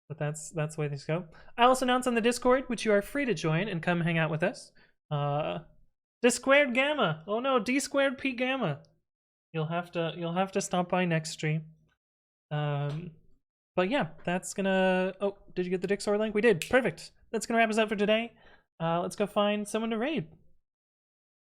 but that's the way things go. I also announce on the Discord, which you are free to join and come hang out with us. D squared gamma. Oh no, D squared P gamma. You'll have to stop by next stream. But yeah, that's gonna. Oh, did you get the Discord link? We did. Perfect. That's gonna wrap us up for today. Let's go find someone to raid.